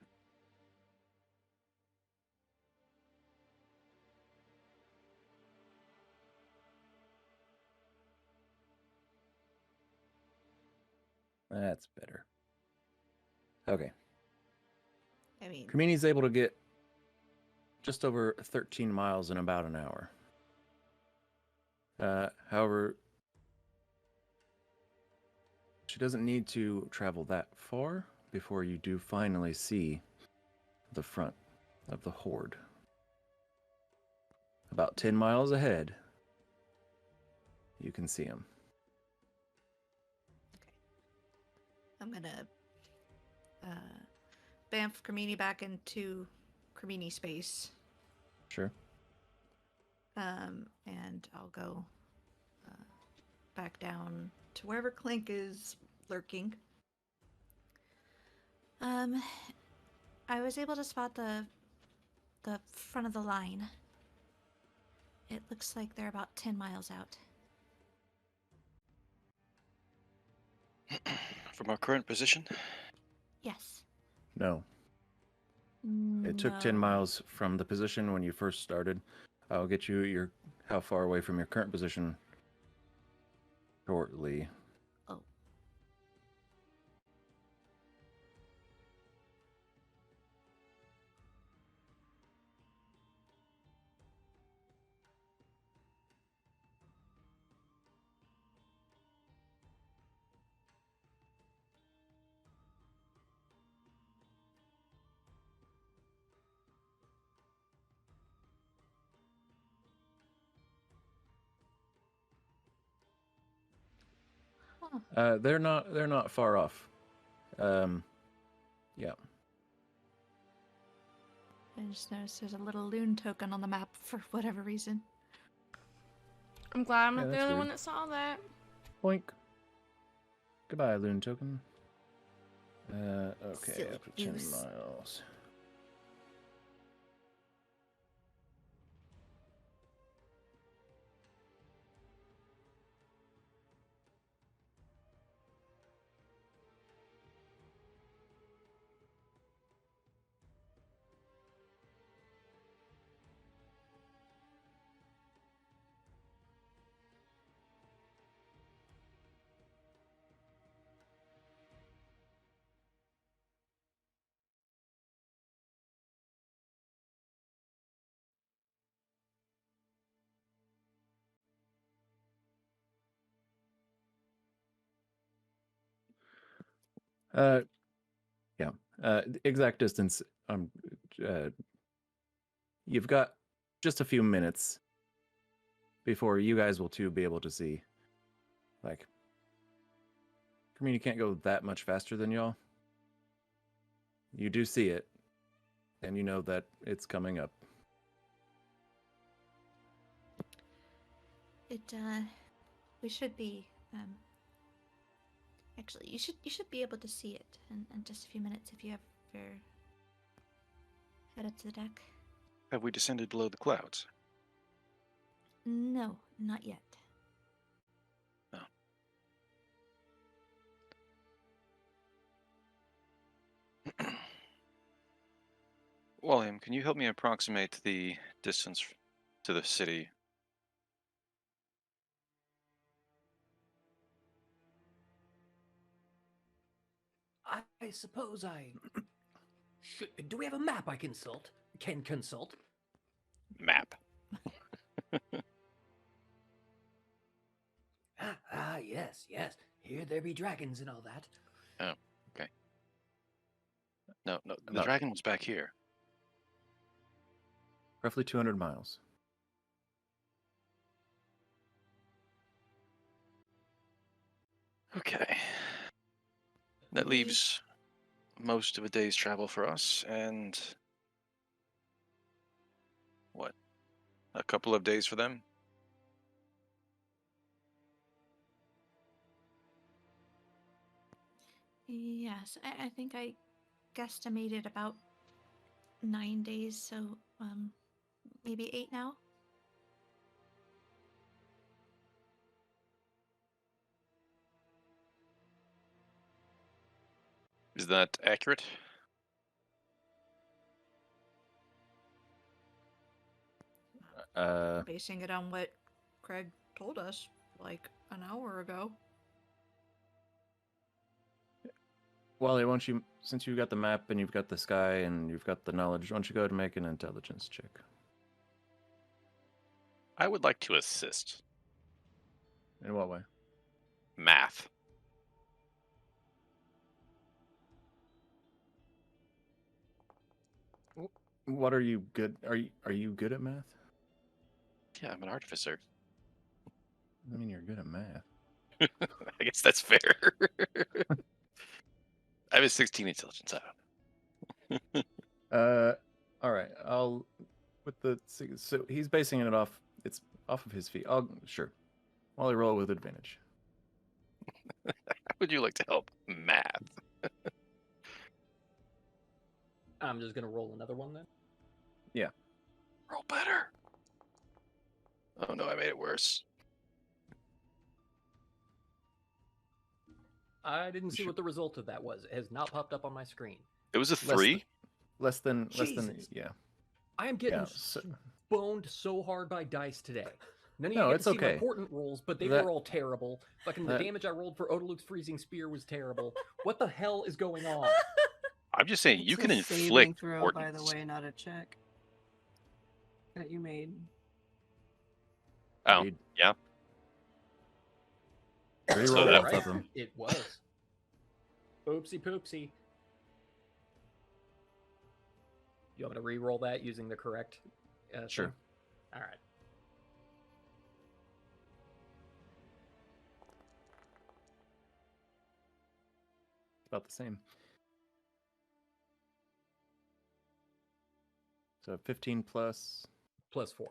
That's better. Okay. I mean, Kamini's able to get just over 13 miles in about an hour. However, she doesn't need to travel that far before you do finally see the front of the horde. About 10 miles ahead, you can see them. I'm gonna bamf Cremini back into Cremini space. Sure. And I'll go back down to wherever Clink is lurking. I was able to spot the front of the line. It looks like they're about 10 miles out. From our current position? Yes. No. It took 10 miles from the position when you first started. I'll get you how far away from your current position shortly. Oh. Huh. They're not far off. Yeah. I just noticed there's a little loon token on the map for whatever reason. I'm glad I'm Yeah, not the that's only weird. one that saw that. Boink. Goodbye, loon token. Okay, Silly after 10 goose. miles. Yeah. Exact distance. You've got just a few minutes before you guys will too be able to see. Like, Kamini can't go that much faster than y'all. You do see it, and you know that it's coming up. We should be, actually, you should be able to see it in just a few minutes if you have your head up to the deck. Have we descended below the clouds? No, not yet. William, can you help me approximate the distance to the city? I suppose I should. Do we have a map I consult? Can consult? Map. Yes, yes. Here there be dragons and all that. Oh, okay. No, the About dragon was back here. roughly 200 miles. Okay. That leaves most of a day's travel for us, and what, a couple of days for them. Yes, I think I guesstimated about 9 days, so maybe 8 now. Is that accurate? Basing it on what Craig told us like an hour ago. Wally, why don't you, since you've got the map and you've got the sky and you've got the knowledge, why don't you go ahead and make an intelligence check? I would like to assist. In what way? Math. What are you good? Are you good at math? Yeah, I'm an artificer. I mean, you're good at math. I guess that's fair. I have a 16 intelligence. I don't know. All right. I'll with the so he's basing it off. It's off of his feet. Sure. Wally, roll with advantage. How would you like to help math? I'm just gonna roll another one then. Yeah. Roll better. Oh no, I made it worse. I didn't see what the result of that was. It has not popped up on my screen. It was a 3. Less than. Jesus. Yeah. I am getting boned so hard by dice today. None of you get it's to see my okay. important rolls, but they That- were all terrible. Fucking the damage I rolled for Odaluk's freezing spear was terrible. What the hell is going on? I'm just saying, you It's can a saving inflict throw, by the importance. way, not a check that you made. Oh, Indeed. yeah. Reroll So both that- of them. It was. Oopsie poopsie. You want me to re-roll that using the correct? Sure. thing? All right. About the same. So 15 plus. Plus 4.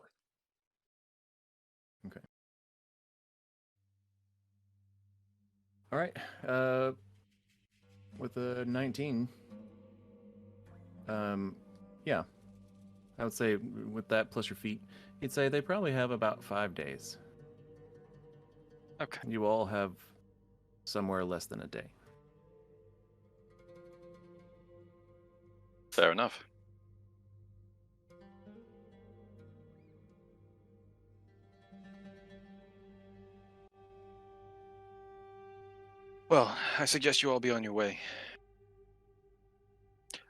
Okay. All right. With a 19. Yeah. I would say with that plus your feet, you'd say they probably have about 5 days. Okay. You all have somewhere less than a day. Fair enough. Well, I suggest you all be on your way.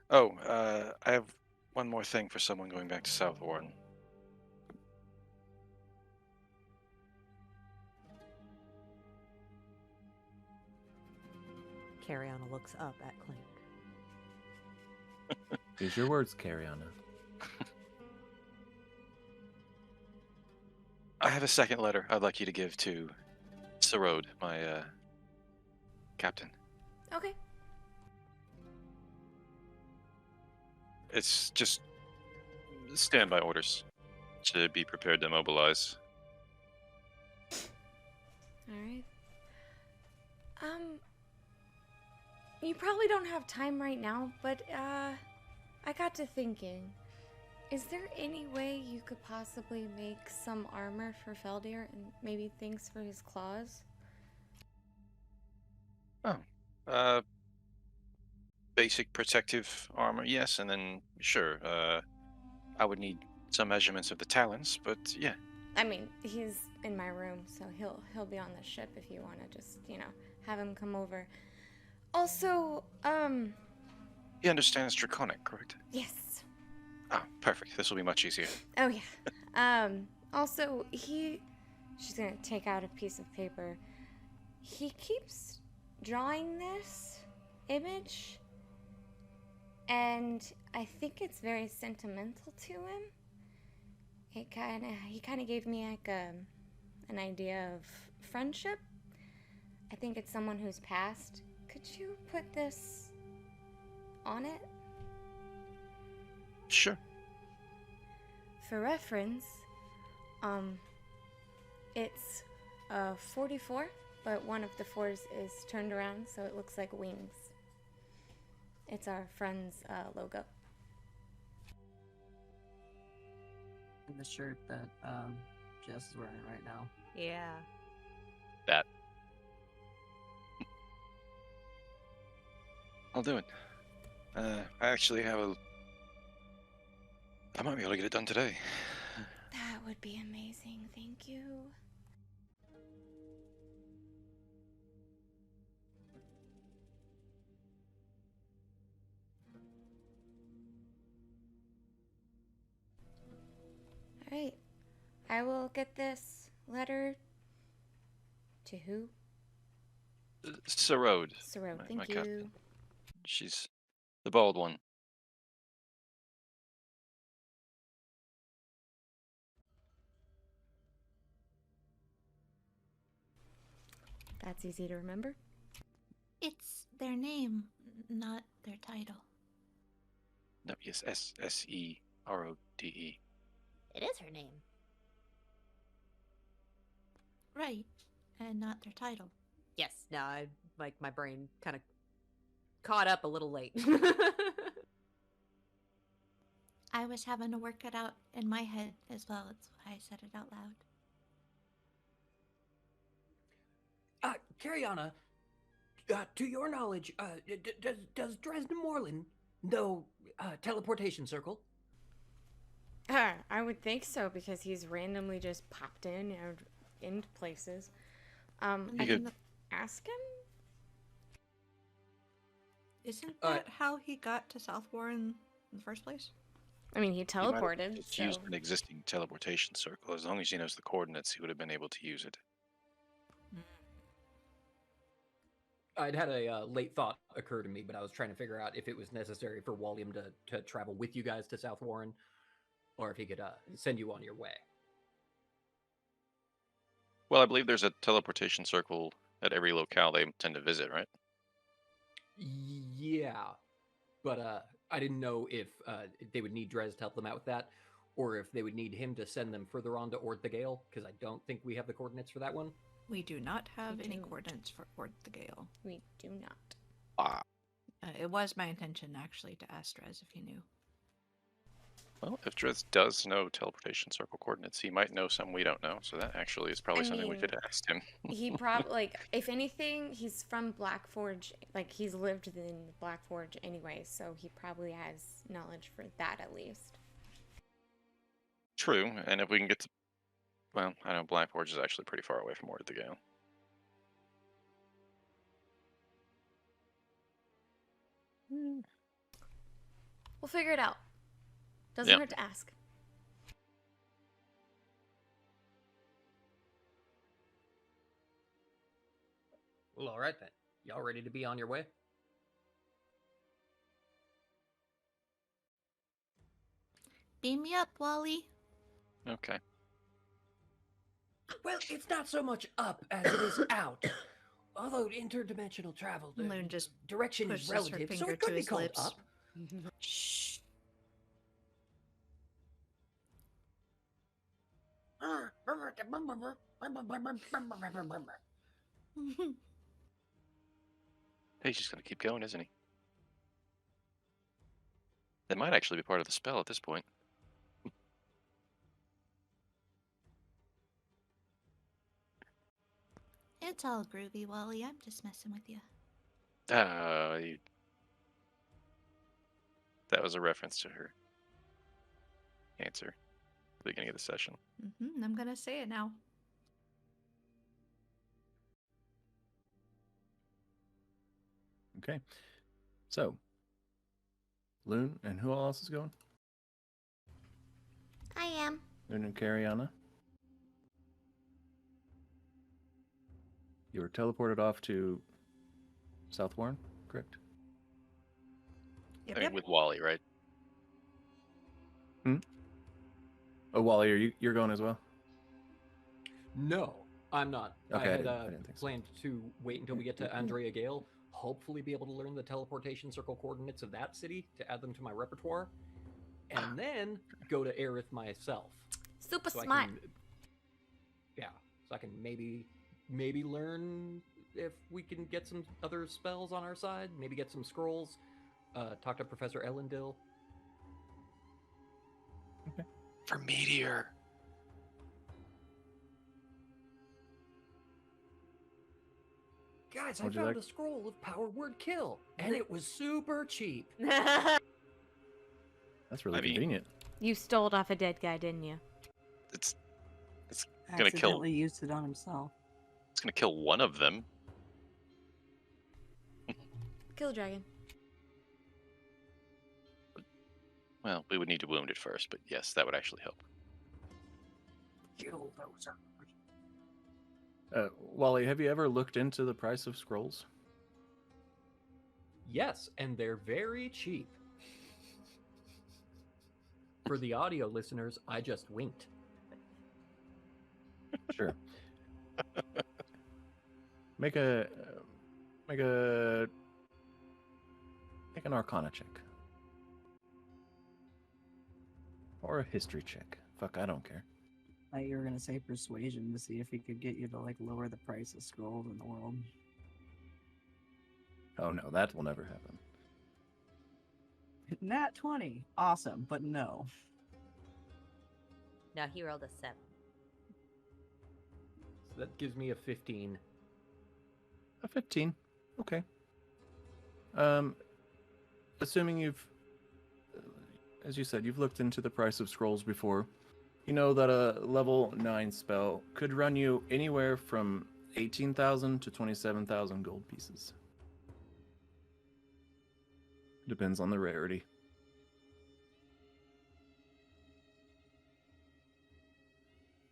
Oh, I have one more thing for someone going back to South Warren. Cariana looks up at Clink. Use your words, Cariana. I have a second letter I'd like you to give to Sarod, my captain. Okay. It's just standby orders to be prepared to mobilize. All right. You probably don't have time right now, but I got to thinking. Is there any way you could possibly make some armor for Feldir and maybe things for his claws? Oh, basic protective armor, yes, and then sure, I would need some measurements of the talons, but yeah. I mean, he's in my room, so he'll be on the ship if you want to just, have him come over. Also, He understands Draconic, correct? yes. Ah, perfect. This will be much easier. Oh yeah. Also, she's gonna take out a piece of paper. He keeps drawing this image, and I think it's very sentimental to him. He kind of gave me like an idea of friendship. I think it's someone who's passed. Could you put this on it? Sure. For reference, it's 44, but one of the 4s is turned around, so it looks like wings. It's our friend's logo. And the shirt that Jess is wearing right now. Yeah. That. I'll do it. I actually have a... I might be able to get it done today. That would be amazing, thank you. Alright, I will get this letter to who? Sarode. Sarode, my thank you. captain. She's the bald one. That's easy to remember. It's their name, not their title. No, yes, Serode. It is her name. Right, and not their title. Yes. No, I like my brain kind of caught up a little late. I was having to work it out in my head as well. That's why I said it out loud. Cariana, to your knowledge, does Dresden Moreland know teleportation circle? I would think so, because he's randomly just popped in and into places. I can ask him? Isn't that how he got to South Warren in the first place? I mean, he He might have teleported, just so... used an existing teleportation circle. As long as he knows the coordinates, he would have been able to use it. I'd had a late thought occur to me, but I was trying to figure out if it was necessary for Walliam to travel with you guys to South Warren, or if he could send you on your way. Well, I believe there's a teleportation circle at every locale they tend to visit, right? Yeah, but I didn't know if they would need Drez to help them out with that, or if they would need him to send them further on to Ord the Gale, because I don't think we have the coordinates for that one. We do not have We any don't. coordinates for Ord the Gale. We do not. Ah. It was my intention, actually, to ask Drez if he knew. Well, if Drez does know teleportation circle coordinates, he might know some we don't know. So that actually is probably I something we mean, could ask him. He probably, like, if anything, he's from Blackforge. Like, he's lived in Blackforge anyway, so he probably has knowledge for that at least. True, and if we can get to... Well, I know Blackforge is actually pretty far away from Ord the Gale. We'll figure it out. Doesn't Yep. hurt to ask. Well, all right then. Y'all ready to be on your way? Beam me up, Wally. Okay. Well, it's not so much up as it is out. Although interdimensional travel, Loon just direction is pushes her relative, so finger it could to be his called lips. up. Shh. He's just going to keep going, isn't he? That might actually be part of the spell at this point. It's all groovy, Wally. I'm just messing with you. That was a reference to her answer at the beginning of the session. I'm gonna say it now. Okay. So, Loon, and who else is going? I am. Loon and Cariana. You were teleported off to South Warren, correct? I mean, with Wally, right? Oh, Wally, you're going as well? No, I'm not. Okay, I I had didn't think so. planned to wait until we get to Andrea Gale, hopefully be able to learn the teleportation circle coordinates of that city to add them to my repertoire, and then go to Aerith myself. Super So smart. So I can maybe learn if we can get some other spells on our side, maybe get some scrolls, talk to Professor Elendil. For Meteor. Guys, I Would you found like- a scroll of power word kill, and it was super cheap. That's really I mean- convenient. You stole it off a dead guy, didn't you? It's gonna kill- Accidentally used it on himself. it's gonna kill one of them. Kill the dragon. Well, we would need to wound it first, but yes, that would actually help. Kill those. Wally, have you ever looked into the price of scrolls? Yes, and they're very cheap. For the audio listeners, I just winked. Sure. Make an Arcana check. Or a history check. Fuck, I don't care. I thought you were gonna say persuasion to see if he could get you to like lower the price of scrolls in the world. Oh no, that will never happen. Nat 20. Awesome, but no. No, he rolled a 7. So that gives me a 15. A 15. Okay. Assuming you've, as you said, you've looked into the price of scrolls before, you know that a level 9 spell could run you anywhere from 18,000 to 27,000 gold pieces. Depends on the rarity.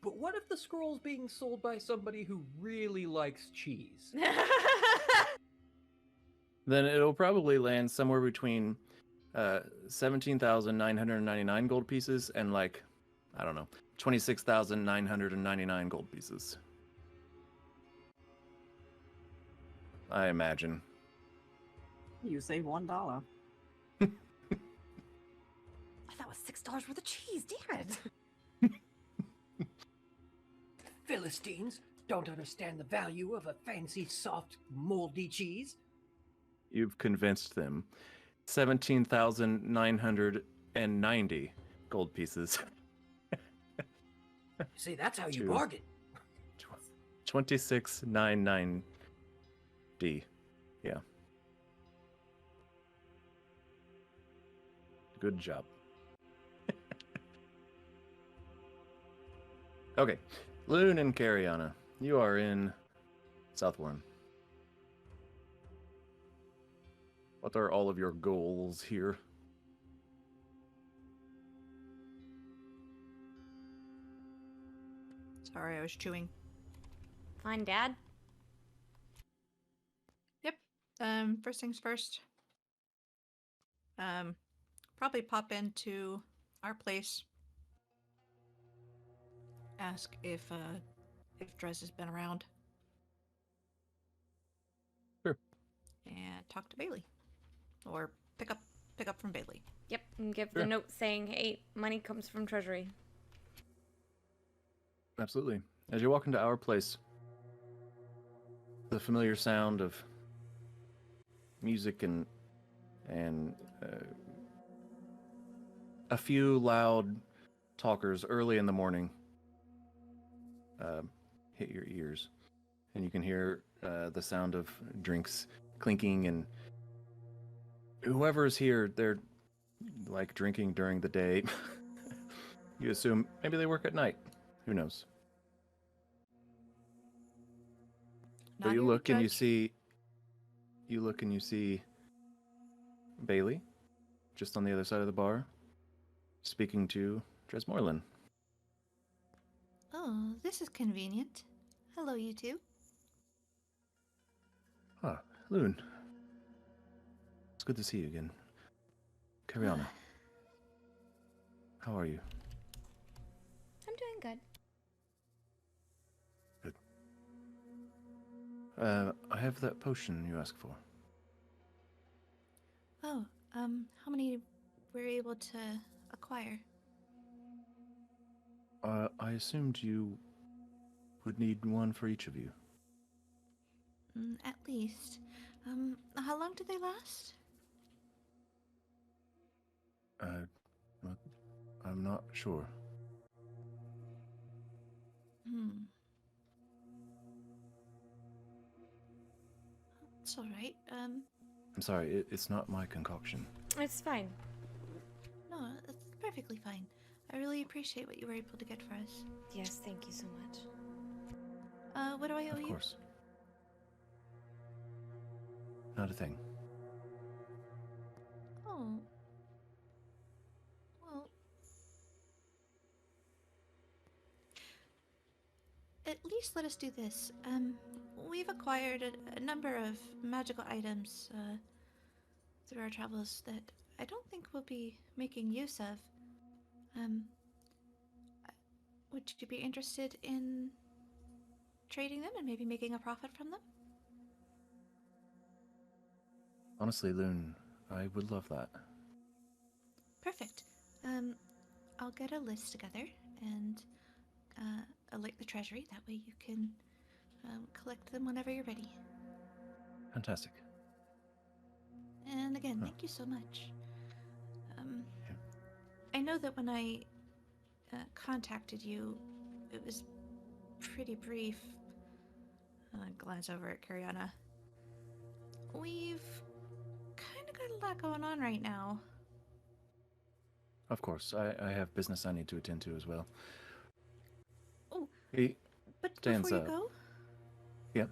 But what if the scroll's being sold by somebody who really likes cheese? Then it'll probably land somewhere between 17,999 gold pieces and like, I don't know, 26,999 gold pieces. I imagine. You save $1. I thought it was $6 worth of cheese. Damn it! Philistines don't understand the value of a fancy, soft, moldy cheese. You've convinced them. 17,990 gold pieces. See, that's how you True. bargain. 2699D. Yeah. Good job. Okay. Loon and Cariana, you are in Southbourne. What are all of your goals here? Sorry, I was chewing. Fine, Dad. Yep. First things first. Probably pop into our place. Ask if Drez has been around. Sure. And talk to Bailey. Or pick up from Bailey. Yep, and give Sure. the note saying, hey, money comes from Treasury. Absolutely. As you walk into our place, the familiar sound of music and a few loud talkers early in the morning hit your ears, and you can hear the sound of drinks clinking, and whoever's here, they're like drinking during the day. You assume maybe they work at night. Who knows? Not But you here to look and you judge. see Bailey just on the other side of the bar speaking to Dresmorlin. Oh, this is convenient. Hello, you two. Ah, Loon. It's good to see you again. Cariana, how are you? I'm doing good. I have that potion you asked for. Oh, how many were you able to acquire? I assumed you would need one for each of you. At least. How long did they last? Well, I'm not sure. It's all right. I'm sorry, it's not my concoction. It's fine. No, it's perfectly fine. I really appreciate what you were able to get for us. Yes, thank you so much. What do I owe Of you? course. Not a thing. Oh. Well. At least let us do this. We've acquired a number of magical items, through our travels that I don't think we'll be making use of. Would you be interested in trading them and maybe making a profit from them? Honestly, Loon, I would love that. Perfect. I'll get a list together and alert the treasury. That way you can collect them whenever you're ready. Fantastic. And again, thank you so much. I know that when I contacted you, it was pretty brief. Glance over at Kariana. We've kind of got a lot going on right now. Of course, I have business I need to attend to as well. Oh, He but stands before you up. go, Yep.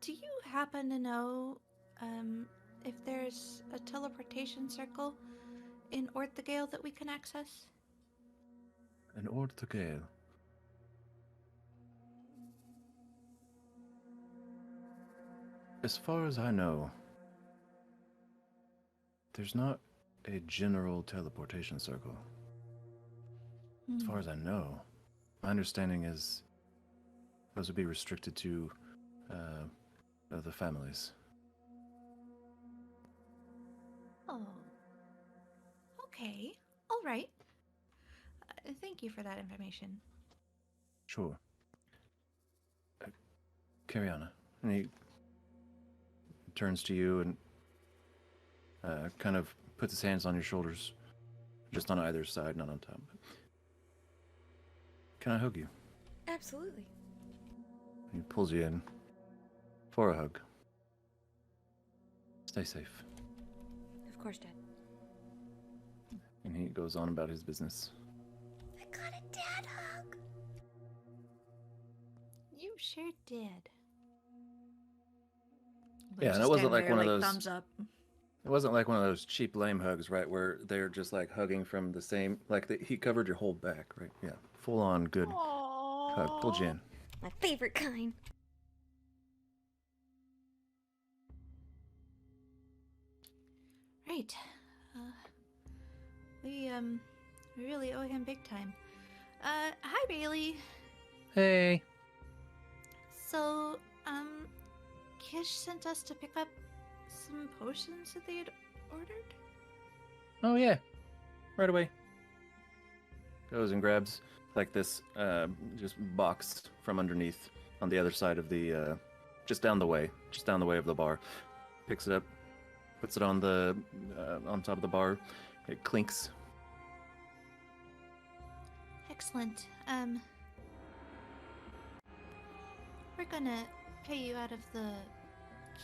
do you happen to know if there's a teleportation circle in Orthogale that we can access? An Ord to Gale. As far as I know, there's not a general teleportation circle. As far as I know, my understanding is those would be restricted to the families. Oh. Okay. All right. Thank you for that information. Sure. Kariana. And he turns to you and kind of puts his hands on your shoulders, just on either side, not on top. Can I hug you? Absolutely. He pulls you in for a hug. Stay safe. Of course, Dad. And he goes on about his business. I got a dad hug. You sure did. Yeah, and it wasn't like one of those. Thumbs up. It wasn't like one of those cheap, lame hugs, right? Where they're just like hugging from the same. He covered your whole back, right? Yeah, full on good hug. Pulled you in. My favorite kind. Right. We really owe him big time. Hi Bailey. Hey. So, Kish sent us to pick up some potions that they had ordered? Oh yeah. Right away. Goes and grabs like this just box from underneath on the other side of the just down the way of the bar. Picks it up, puts it on the on top of the bar. It clinks. Excellent. We're gonna pay you out of the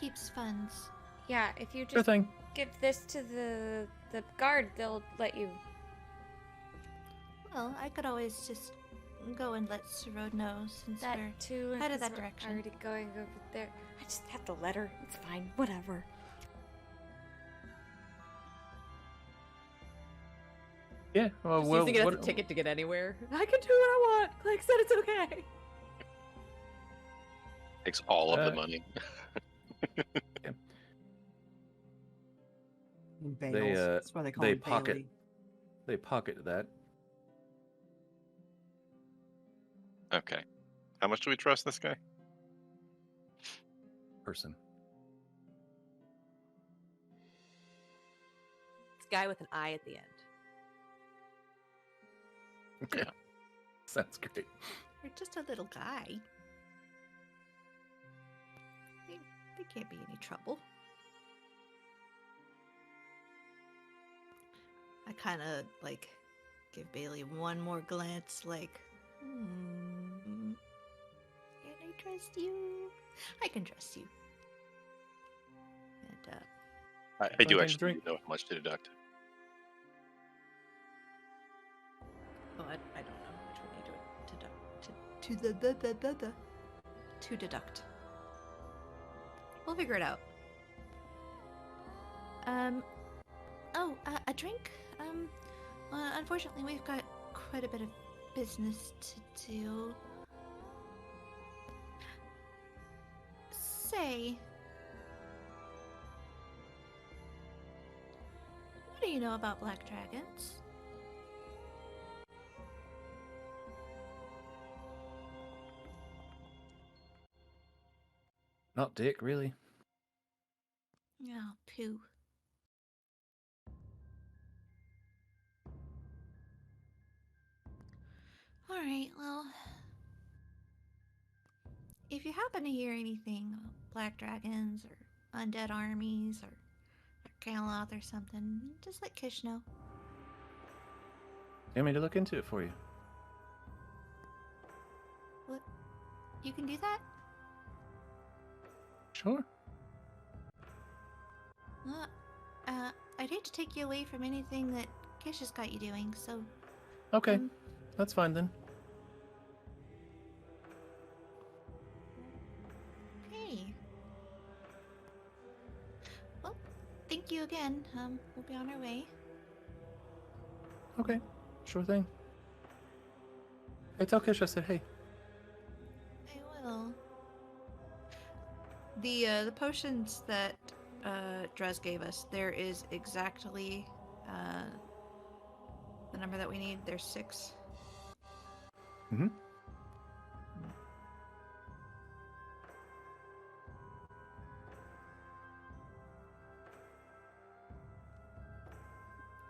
keep's funds. Yeah, if you Sure just thing. give this to the guard, they'll let you. Well, I could always just go and let Sarod know since That we're too. headed because that we're direction. Already going over there. I just have the letter. It's fine. Whatever. Yeah. Well, Just well, using it as a ticket to get anywhere. I can do what I want. Like said, it's okay. Takes all of the money. Bales. That's why they call him Bailey. They pocket that. Okay. How much do we trust this guy? Person. guy with an eye at the end. Okay. Sounds great. You're just a little guy. They can't be any trouble. I kind of like give Bailey one more glance, like, can I trust you? I can trust you. And I do Wanna take a actually drink? know how much to deduct. oh, I don't know which one you do it to deduct. We'll figure it out. A drink? Well, unfortunately, we've got quite a bit of business to do. Say, what do you know about black dragons? Not dick, really. Oh, poo. Alright, well, if you happen to hear anything about black dragons or undead armies or Camelot or something, just let Kish know. You want me to look into it for you? What? You can do that? Sure. Well, I'd hate to take you away from anything that Kish has got you doing, so... Okay, that's fine then. Hey. Well, thank you again. We'll be on our way. Okay, sure thing. Hey, tell Kish I said hey. I will. The potions that Drez gave us, there is exactly the number that we need. There's 6. Mm-hmm.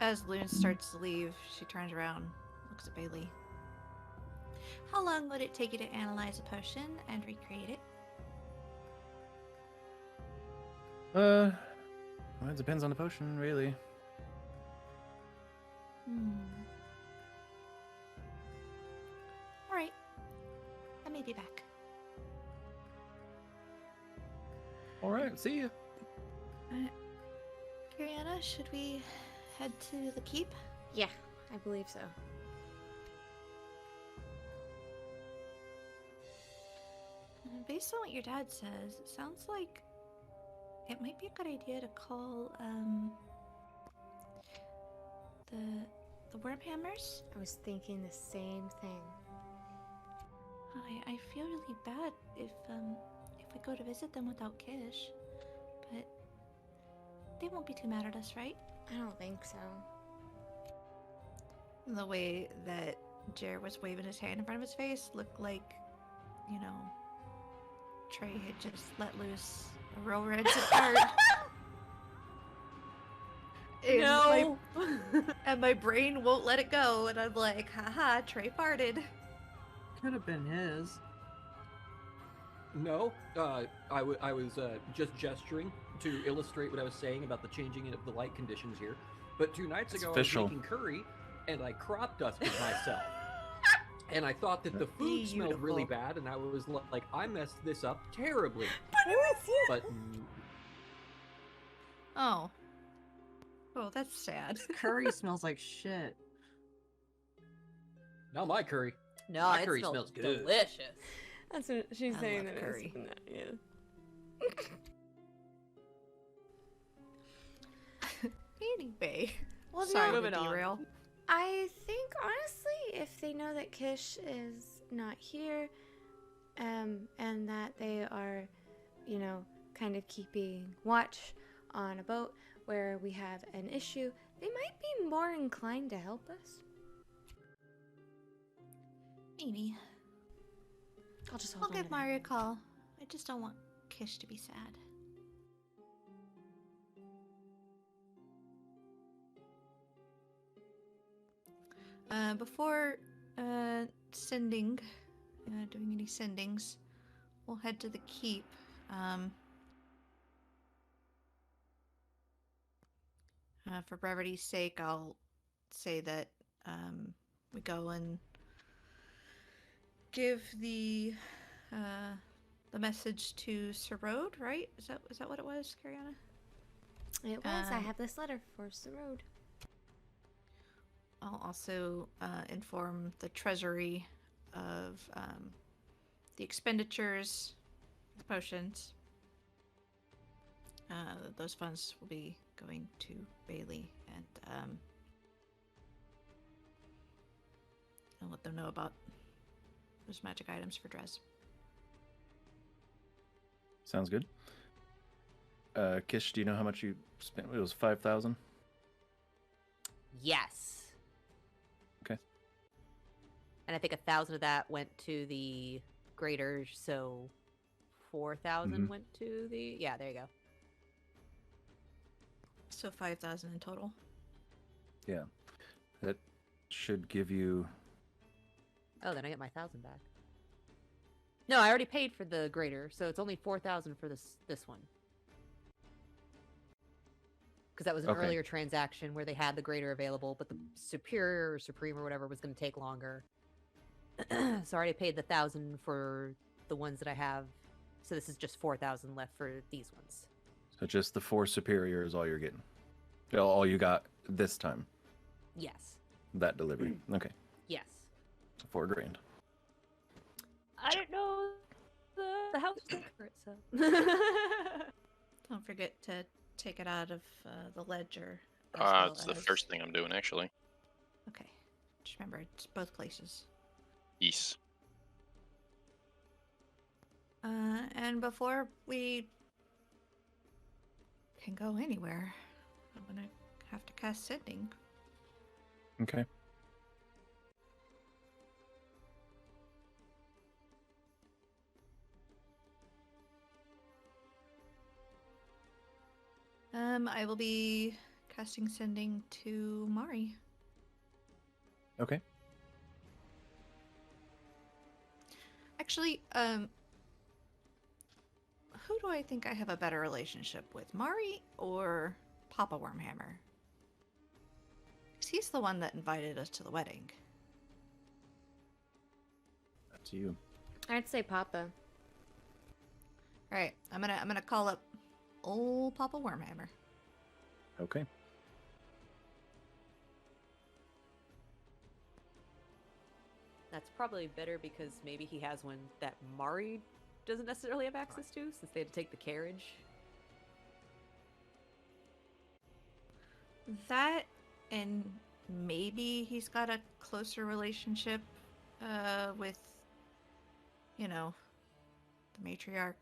As Loon starts to leave, she turns around, looks at Bailey. How long would it take you to analyze a potion and recreate it? Well, it depends on the potion, really. Alright. I may be back. Alright, see ya. Kiriana, should we head to the keep? Yeah, I believe so. Based on what your dad says, it sounds like it might be a good idea to call the Wormhammers. I was thinking the same thing. I feel really bad if we go to visit them without Kish, but they won't be too mad at us, right? I don't think so. The way that Jer was waving his hand in front of his face looked like, you know, Trey had just let loose a real red dart. No! And my brain won't let it go, and I'm like, haha, Trey farted. Could have been his. No, I was just gesturing to illustrate what I was saying about the changing of the light conditions here. But 2 nights It's ago, official. I was making curry, and I crop dusted myself. And I thought that the food smelled really bad, and I was like, I messed this up terribly. But it was you! But Oh. Oh, that's sad. Curry smells like shit. not my curry. No, My it curry smells smells good. delicious. That's what she's I saying. love That curry. Yeah. Anyway. Well, Sorry no, to moving on. derail. I think honestly, if they know that Kish is not here, and that they are, you know, kind of keeping watch on a boat where we have an issue, they might be more inclined to help us. Maybe. I'll just I'll hold on give to that. Mario a call. I just don't want Kish to be sad. Before sending, doing any sendings, we'll head to the keep. For brevity's sake, I'll say that we go and give the message to Sarode, right? Is that what it was, Cariana? It was. I have this letter for Sarode. I'll also inform the treasury of the expenditures, the potions. Those funds will be going to Bailey, and I'll let them know about those magic items for Drez. Sounds good. Kish, do you know how much you spent? It was 5,000. Yes. Okay. And I think 1,000 of that went to the graders, so 4,000 went to the. Yeah, there you go. So 5,000 in total. Yeah, that should give you. Oh, then I get my 1,000 back. No, I already paid for the grader, so it's only 4,000 for this one. Because that was an Okay. earlier transaction where they had the grader available, but the superior or supreme or whatever was going to take longer. So I already paid the 1,000 for the ones that I have. So this is just 4,000 left for these ones. So just the 4 superior is all you're getting. All you got this time. Yes. That delivery. Okay. Yes. So $4,000. I didn't know the house was for it, so. Don't forget to take it out of the ledger. As well It's the as- first thing I'm doing, actually. Okay. Just remember, it's both places. Yes. And before we can go anywhere, I'm gonna have to cast sending. Okay. I will be casting sending to Mari. Okay. Actually, who do I think I have a better relationship with, Mari or Papa Wormhammer? Because he's the one that invited us to the wedding. That's you. I'd say Papa. All right, I'm gonna call up old Papa Wormhammer. Okay. That's probably better because maybe he has one that Mari doesn't necessarily have access to since they had to take the carriage. That, and maybe he's got a closer relationship with, you know, the matriarch.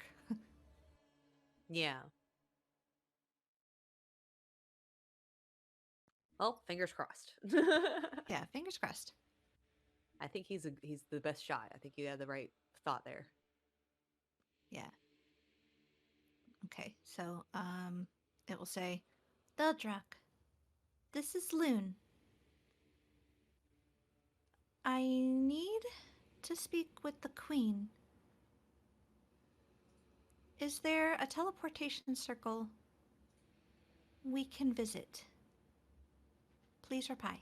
Yeah. Well, fingers crossed. Yeah, fingers crossed. I think he's the best shot. I think you had the right thought there. Yeah. Okay, so it will say, Theldrak, this is Loon. I need to speak with the Queen. Is there a teleportation circle we can visit? Please reply.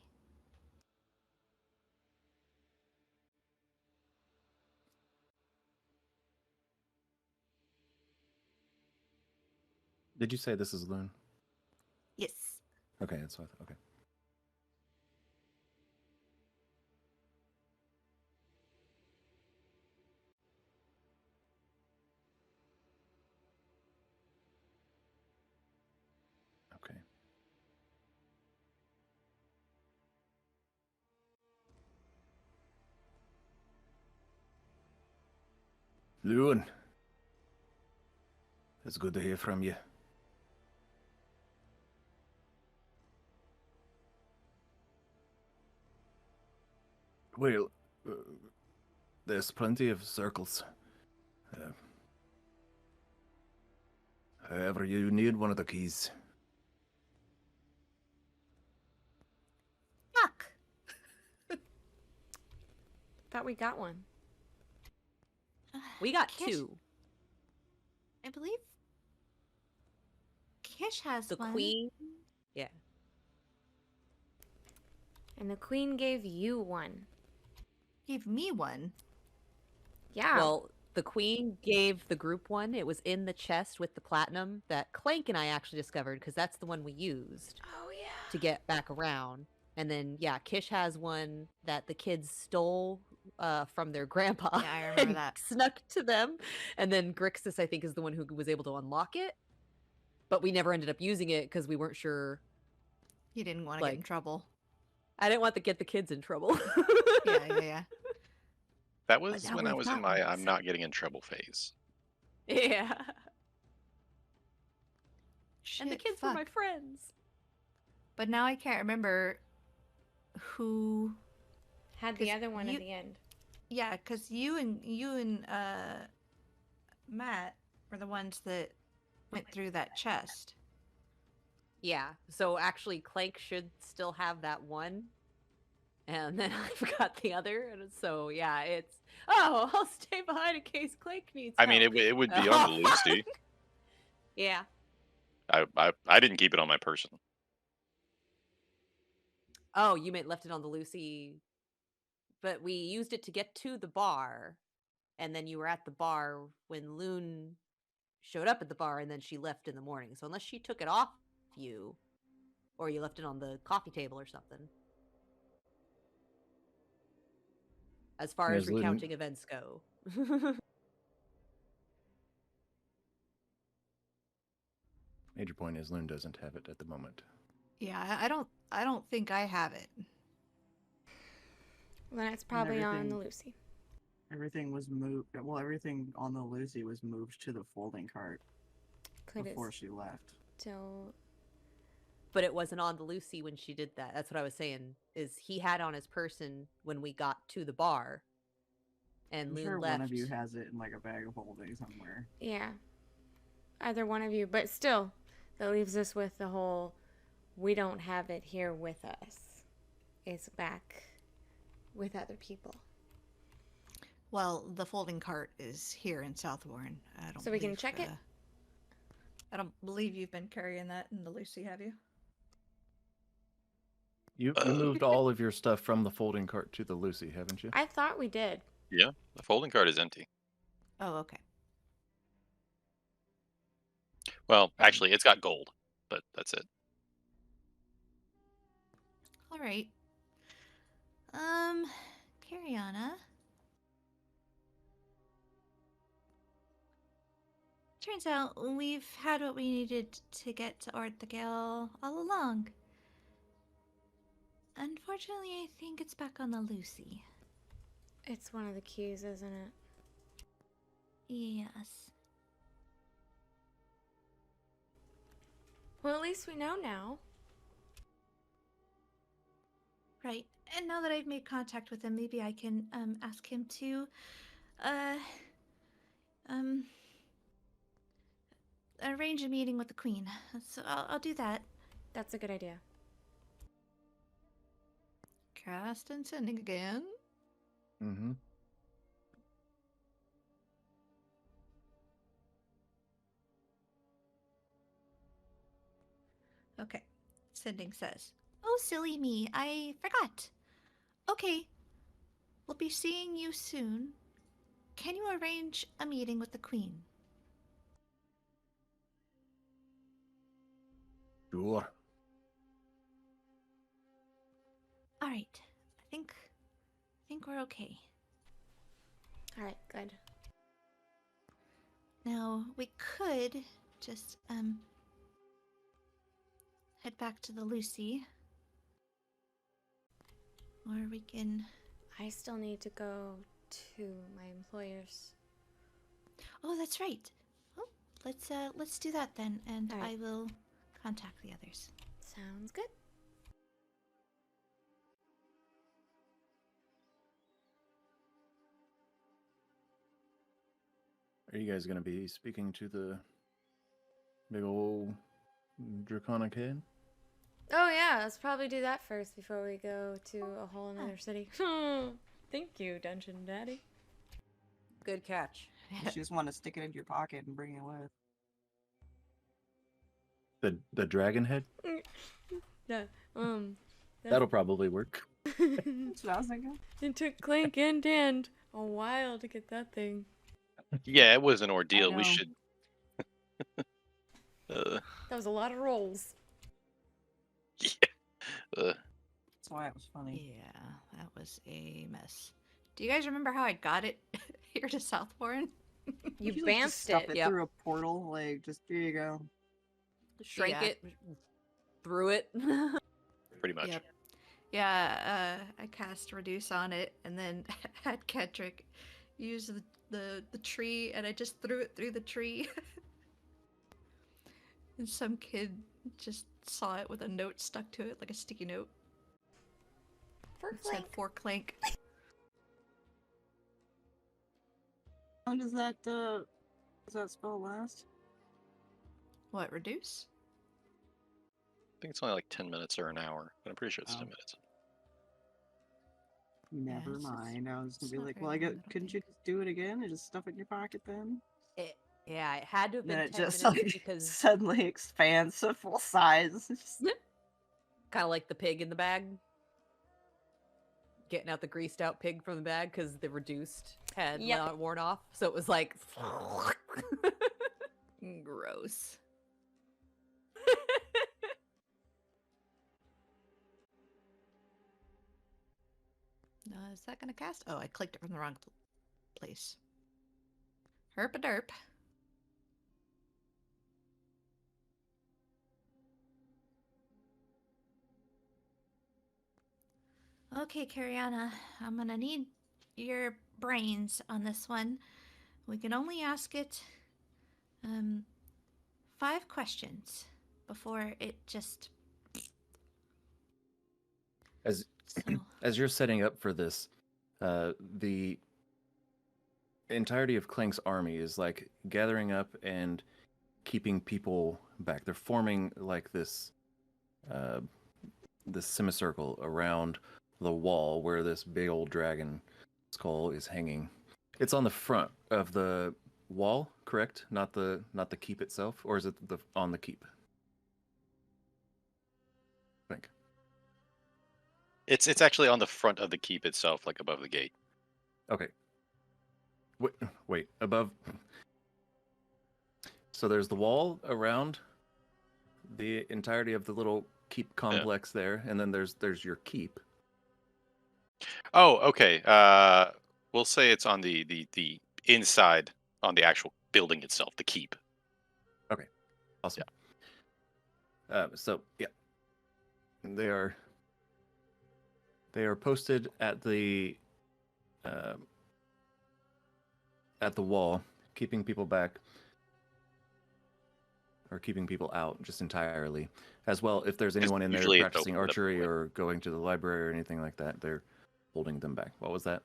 Did you say this is Loon? Yes. Okay, that's what. Okay. Okay. Loon. It's good to hear from you. Well, there's plenty of circles. However, you need one of the keys. Fuck. Thought we got one. We got Kish- 2. I believe Kish has The one. queen. Yeah. And the queen gave you one. Gave me one. Yeah. Well, the queen gave the group one. It was in the chest with the platinum that Clank and I actually discovered because that's the one we used oh yeah. to get back around. And then, yeah, Kish has one that the kids stole from their grandpa. Yeah, I remember and that. Snuck to them. And then Grixis, I think, is the one who was able to unlock it. But we never ended up using it because we weren't sure. You didn't want to get in Like- trouble. I didn't want to get the kids in trouble. Yeah. That was now when I we've was in got my one, I'm so- not getting in trouble phase. Yeah. Shit, And the kids were fuck. my friends. But now I can't remember who. Had the 'Cause other one you- at the end. Yeah, because you and Matt were the ones that went through that chest. Yeah. So actually, Clank should still have that one. And then I've got the other. And so, yeah, it's. Oh, I'll stay behind in case Clank needs I mean, help. it would be on the Lucy. Yeah. I didn't keep it on my person. Oh, you meant left it on the Lucy. But we used it to get to the bar. And then you were at the bar when Loon showed up at the bar and then she left in the morning. So unless she took it off you, or you left it on the coffee table or something. As far as As Loon- recounting events go. Major point is Loon doesn't have it at the moment. Yeah, I don't think I have it. Then it's probably on the everything- Lucy. Everything was moved. Well, everything on the Lucy was moved to the folding cart Could it before she left. still? But it wasn't on the Lucy when she did that. That's what I was saying. Is he had on his person when we got to the bar, and I'm Loon sure left. one of you has it in like a bag of holding somewhere. Yeah. Either one of you, but still, that leaves us with the whole. We don't have it here with us. It's back with other people. Well, the folding cart is here in South Warren. I don't. So we can believe, check it? I don't believe you've been carrying that in the Lucy, have you? You moved all of your stuff from the folding cart to the Lucy, haven't you? I thought we did. Yeah, the folding cart is empty. Oh, okay. Well, actually, it's got gold, but that's it. All right. Cariana. Turns out we've had what we needed to get to Ort the Gale all along. Unfortunately, I think it's back on the Lucy. It's one of the keys, isn't it? Yes. Well, at least we know now. Right. And now that I've made contact with him, maybe I can ask him to arrange a meeting with the Queen. So I'll do that. That's a good idea. Cast and sending again. Mm-hmm. Okay. Sending says, "Oh, silly me, I forgot. Okay. We'll be seeing you soon. Can you arrange a meeting with the Queen?" Sure. All right. I think we're okay. All right, good. Now, we could just head back to the Lucy. Or we can. I still need to go to my employers. Oh, that's right. Well, let's do that then, and All right. I will contact the others. Sounds good. Are you guys going to be speaking to the big old draconic head? Oh yeah, let's probably do that first before we go to a whole another city. Thank you, Dungeon Daddy. Good catch. You just want to stick it in your pocket and bring it with. The dragon head? Yeah. That'll probably work. That's what I was thinking. It took Clank and Dan a while to get that thing. Yeah, it was an ordeal. know. We should. That was a lot of rolls. Yeah. Uh, That's why it was funny. Yeah, that was a mess. Do you guys remember how I got it here to Southbourne? You Usually just bamfed stuff it. it Yep. through a portal. Like, just here you go. Shrank Yeah. it, threw it. pretty much. Yep. Yeah, I cast Reduce on it and then had Kendrick use the tree and I just threw it through the tree. And some kid just saw it with a note stuck to it, like a sticky note. For It said Clank. for Clank. How long does that spell last? What, Reduce? I think it's only like 10 minutes or an hour, but I'm pretty sure it's 10 Oh. minutes. Never it's- mind. I was gonna it's be not like, very well, long, I don't couldn't you think. just do it again and just stuff it in your pocket then? Yeah, it had to have Then been it 10 just minutes like because suddenly expands to full size. It's just- kind of like the pig in the bag. Getting out the greased out pig from the bag because the reduced had Yep. not worn off. So it was like. Gross. Is that gonna cast? Oh, I clicked it from the wrong place. Herp a derp. Okay, Cariana, I'm gonna need your brains on this one. We can only ask it 5 questions before it just As so as you're setting up for this, the entirety of Clank's army is like gathering up and keeping people back. They're forming like this this semicircle around the wall where this big old dragon skull is hanging. It's on the front of the wall, correct? Not the keep itself, or is it on the keep? I think. It's actually on the front of the keep itself, like above the gate. Okay. Wait, above. So there's the wall around the entirety of the little keep complex there, and then there's your keep. Oh, okay. We'll say it's on the inside, on the actual building itself, the keep. Awesome. So yeah, they are posted at the wall, keeping people back or keeping people out just entirely. As well, if there's anyone in there usually it's practicing open to the archery public. or going to the library or anything like that, they're holding them back. What was that?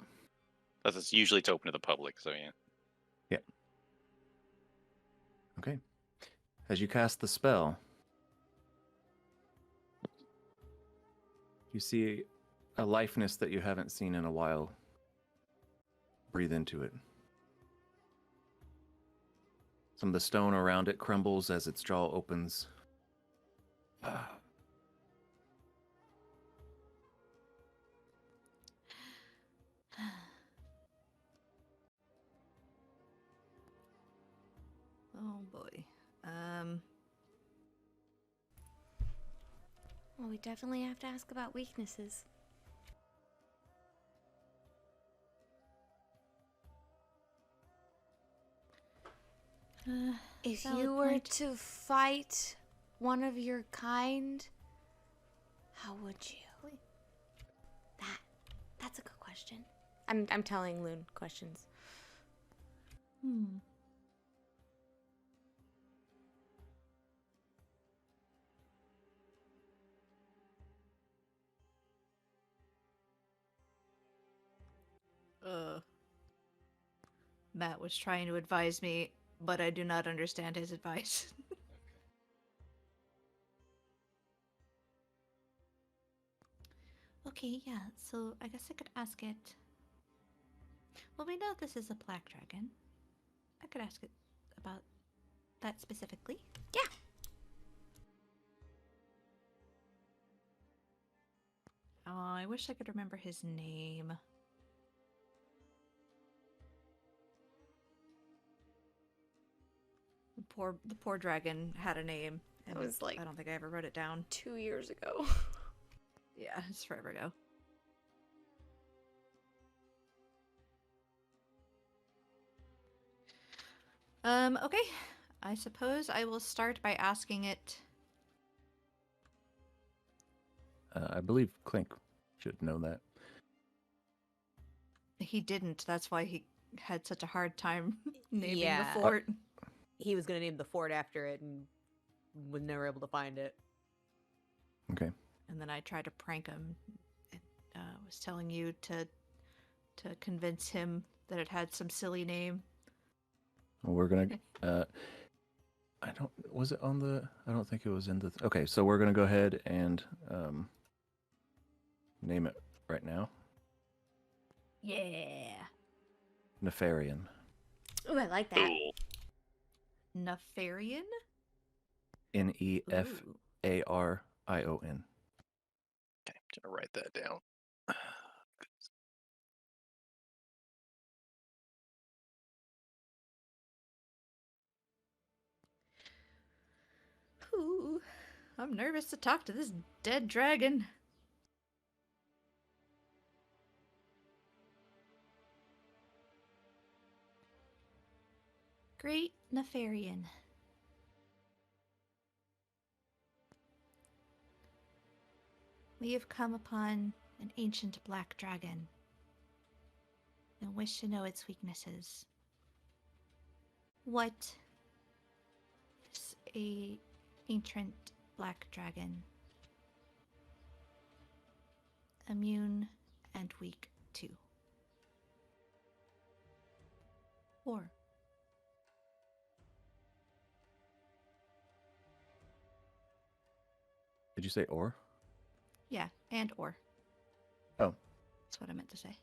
That's usually it's open to the public. So yeah. Okay. As you cast the spell, you see a liveness that you haven't seen in a while. Breathe into it. Some of the stone around it crumbles as its jaw opens. oh boy. Well, we definitely have to ask about weaknesses. If valid you were point. to fight one of your kind, how would you? That's a good question. I'm telling Loon questions. Matt was trying to advise me, but I do not understand his advice. Okay, yeah, so I guess I could ask it. Well, we know this is a black dragon. I could ask it about that specifically. Yeah. Oh, I wish I could remember his name. The poor dragon had a name. It was like I don't think I ever wrote it down. 2 years ago. Yeah, it's forever ago. Okay. I suppose I will start by asking it. I believe Clink should know that. He didn't. That's why he had such a hard time naming Yeah. the fort. He was gonna name the fort after it and was never able to find it. Okay. And then I tried to prank him. It was telling you to convince him that it had some silly name. Well, we're gonna. I don't. Was it on the? I don't think it was in the. Okay, so we're gonna go ahead and name it right now. Yeah. Nefarian. Ooh, I like that. Cool. Nefarian? Nefarion. Okay, I'm gonna write that down. Ooh, I'm nervous to talk to this dead dragon. Great Nefarian. We have come upon an ancient black dragon and wish to know its weaknesses. What is a ancient black dragon? Immune and weak to. Or Did you say or? yeah, and or. Oh. That's what I meant to say.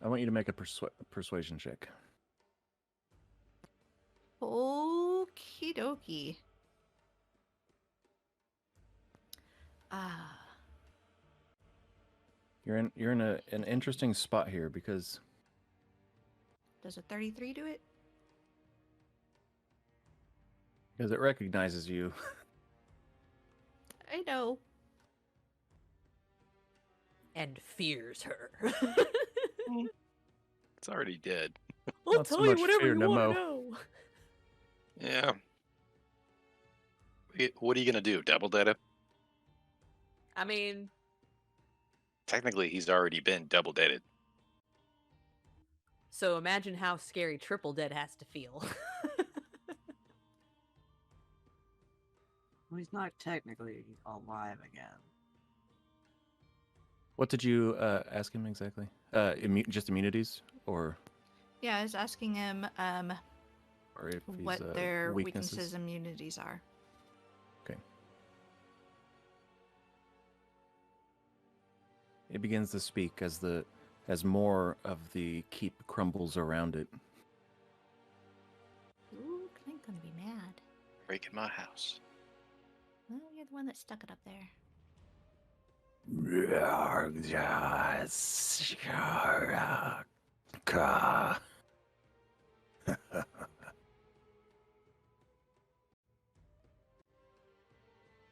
I want you to make a persuasion check. Okie dokie. Ah. You're in an interesting spot here because Does a 33 do it? it recognizes you. I know. And fears her. It's already dead. I'll Not so tell you much whatever fear you no want mo. to know. Yeah. What are you gonna do? Double dead him? I mean, Technically, he's already been double deaded. so imagine how scary Triple Dead has to feel. Well, he's not technically alive again. What did you ask him exactly? Just immunities, or Yeah, I was asking him if he's, what their weaknesses? weaknesses and immunities are. Okay. It begins to speak as more of the keep crumbles around it. Ooh, Clint gonna be mad. Breaking my house. Well, you're the one that stuck it up there.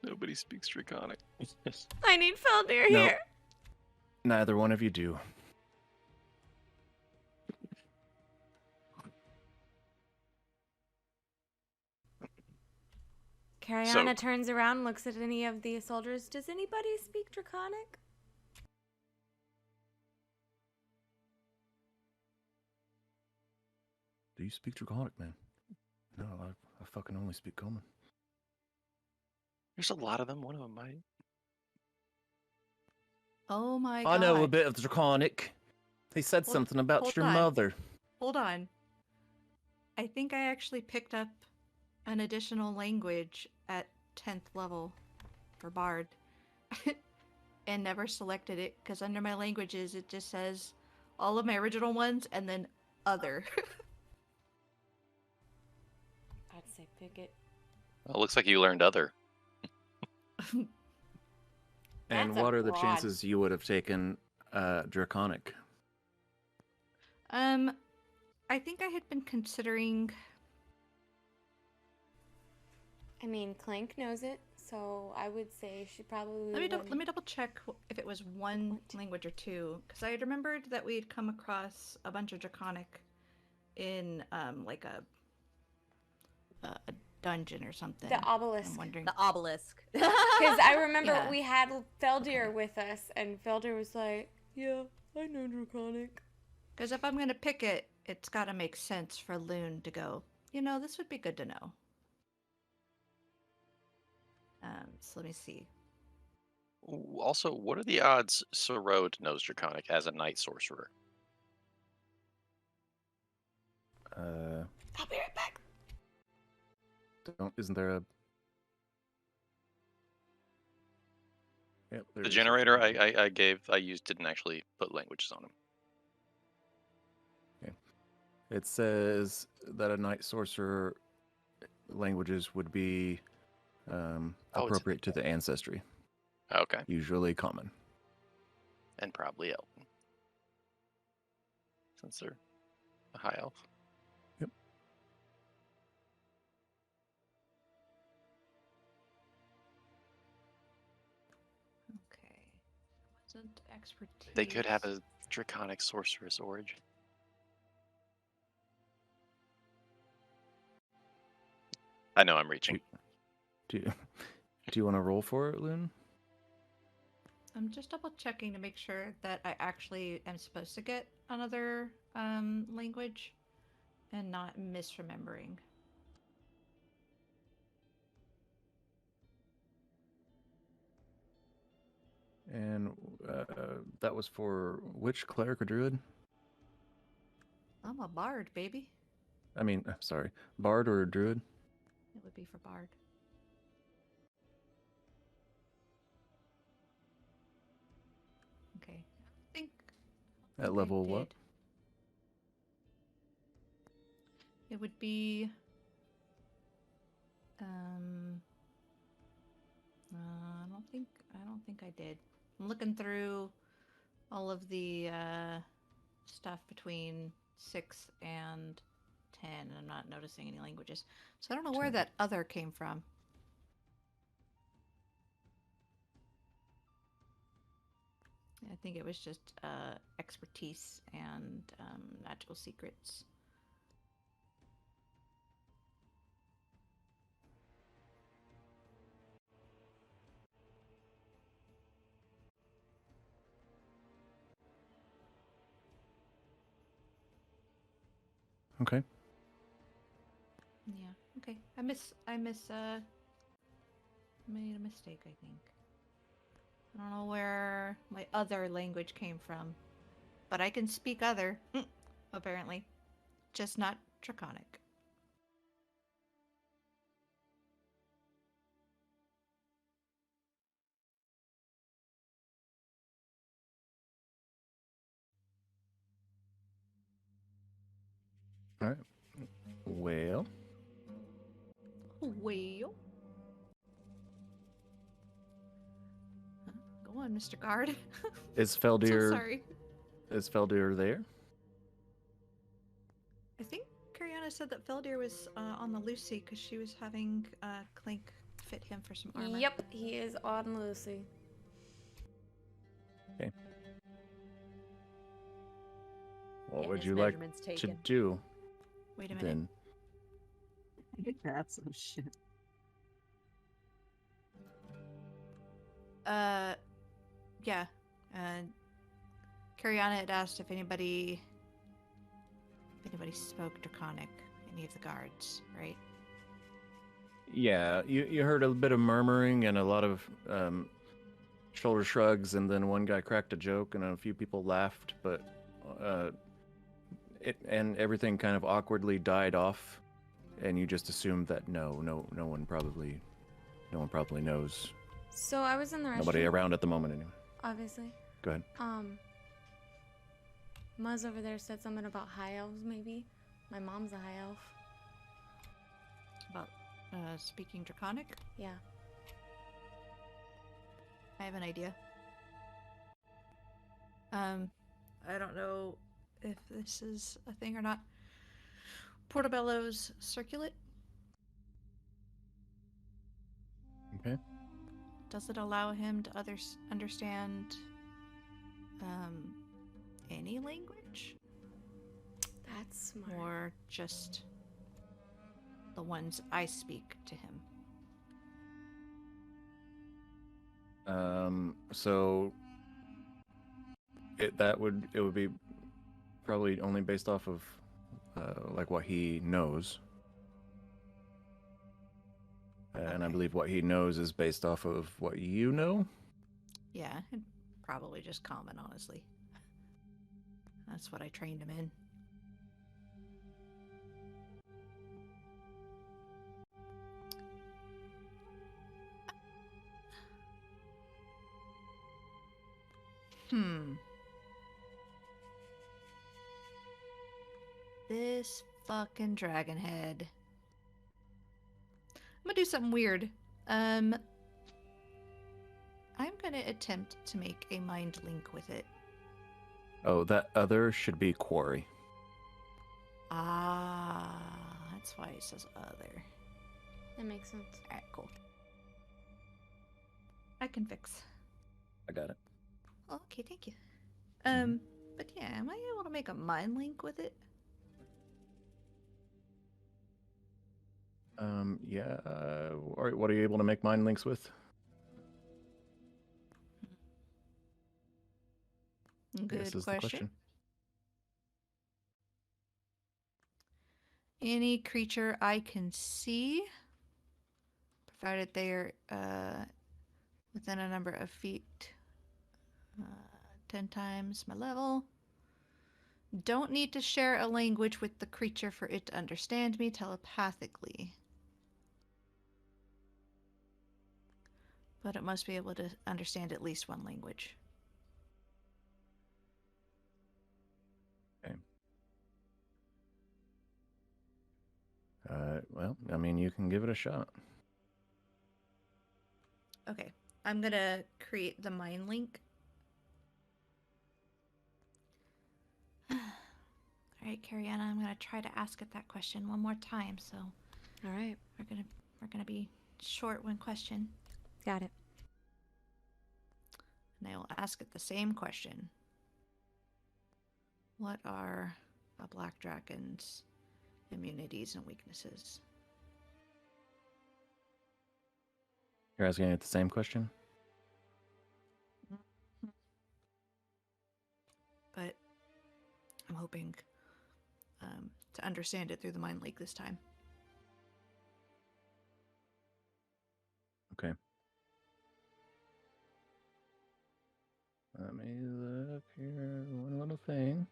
Nobody speaks Draconic. I need Feldir No. here. Neither one of you do. Cariana turns around, looks at any of the soldiers. Does anybody speak Draconic? Do you speak Draconic, man? No, I fucking only speak Common. There's a lot of them. One of them might. Oh my god. I know a bit of Draconic. He said Hold- something about hold your on. mother. hold on. I think I actually picked up an additional language at 10th level for Bard and never selected it because under my languages it just says all of my original ones and then other. I'd say pick it. Well, it looks like you learned other. And That's a what are the broad- chances you would have taken Draconic? I think I had been considering. I mean, Clank knows it, so I would say she probably Let would. me double check if it was one language or two, because I had remembered that we had come across a bunch of Draconic in like a dungeon or something. The obelisk. I'm wondering. The obelisk. Because I remember Yeah. we had Feldir with us, and Feldir was like, "Yeah, I know Draconic." Because if I'm gonna pick it, it's got to make sense for Loon to go. You know, this would be good to know. So let me see. Ooh, also, what are the odds Sorode knows Draconic as a night sorcerer? I'll be right back. Isn't there a... Yep, there The is. generator I used didn't actually put languages on them. It says that a night sorcerer languages would be appropriate to the ancestry, Okay, usually common. and probably Elven, since they're a high elf. Yep. Okay. Wasn't expertise. They could have a Draconic sorceress origin. I know I'm reaching. Do you want to roll for it, Loon? I'm just double checking to make sure that I actually am supposed to get another language and not misremembering. And that was for which cleric or druid? I'm a bard, baby. I mean, sorry, bard or druid? It would be for bard. Okay. I think At I level what? did. It would be I don't think I did. I'm looking through all of the stuff between 6 and 10 and I'm not noticing any languages. So I don't know where 10. that other came from. I think it was just expertise and magical secrets. Okay. Yeah. Okay. I made a mistake, I think. I don't know where my other language came from. But I can speak other, apparently. Just not Draconic. All right. Well, Well. Go on, Mr. Guard. is So Feldir sorry. there? I think Kariana said that Feldir was on the Lucy because she was having Clink fit him for some armor. Yep, he is on Lucy. Okay. What And would his you like measurements to taken. do Wait a minute. then? I think that's some shit. Yeah. Kariana had asked if anybody spoke Draconic, any of the guards, right? Yeah, you heard a bit of murmuring and a lot of shoulder shrugs, and then one guy cracked a joke, and a few people laughed, but and everything kind of awkwardly died off, and you just assumed that no one probably knows. So I was in the restroom. Nobody around at the moment anyway. Obviously. Go ahead. Muzz over there said something about high elves, maybe. My mom's a high elf. About speaking Draconic? Yeah. I have an idea. I don't know if this is a thing or not. Portobello's circulate? Okay. Does it allow him to understand any language? That's smart. Or just the ones I speak to him? So it would be probably only based off of like what he knows. And I Okay. believe what he knows is based off of what you know. Yeah, probably just common, honestly. That's what I trained him in. This fucking dragon head. I'm gonna do something weird. I'm gonna attempt to make a mind link with it. Oh, that other should be quarry. Ah, that's why it says other. That makes sense. Alright, cool. I can fix. I got it. Oh, okay, thank you. Mhm. But yeah, am I able to make a mind link with it? Yeah. What are you able to make mind links with? Good This is question. the question. Any creature I can see, provided they are within a number of feet, 10 times my level. Don't need to share a language with the creature for it to understand me telepathically. But it must be able to understand at least one language. Okay. Well, I mean, you can give it a shot. Okay, I'm gonna create the mind link. Alright, Cariana, I'm gonna try to ask it that question one more time, so All right. we're gonna be short one question. Got it. And I will ask it the same question. What are a black dragon's immunities and weaknesses? You're asking it the same question? But I'm hoping to understand it through the mind link this time. Okay. Let me look here. One little thing.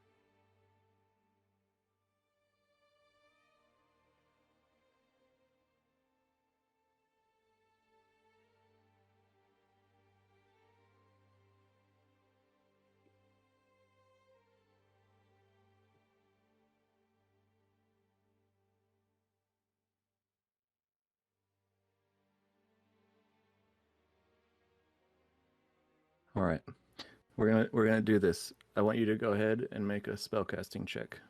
All right. We're gonna do this. I want you to go ahead and make a spellcasting check.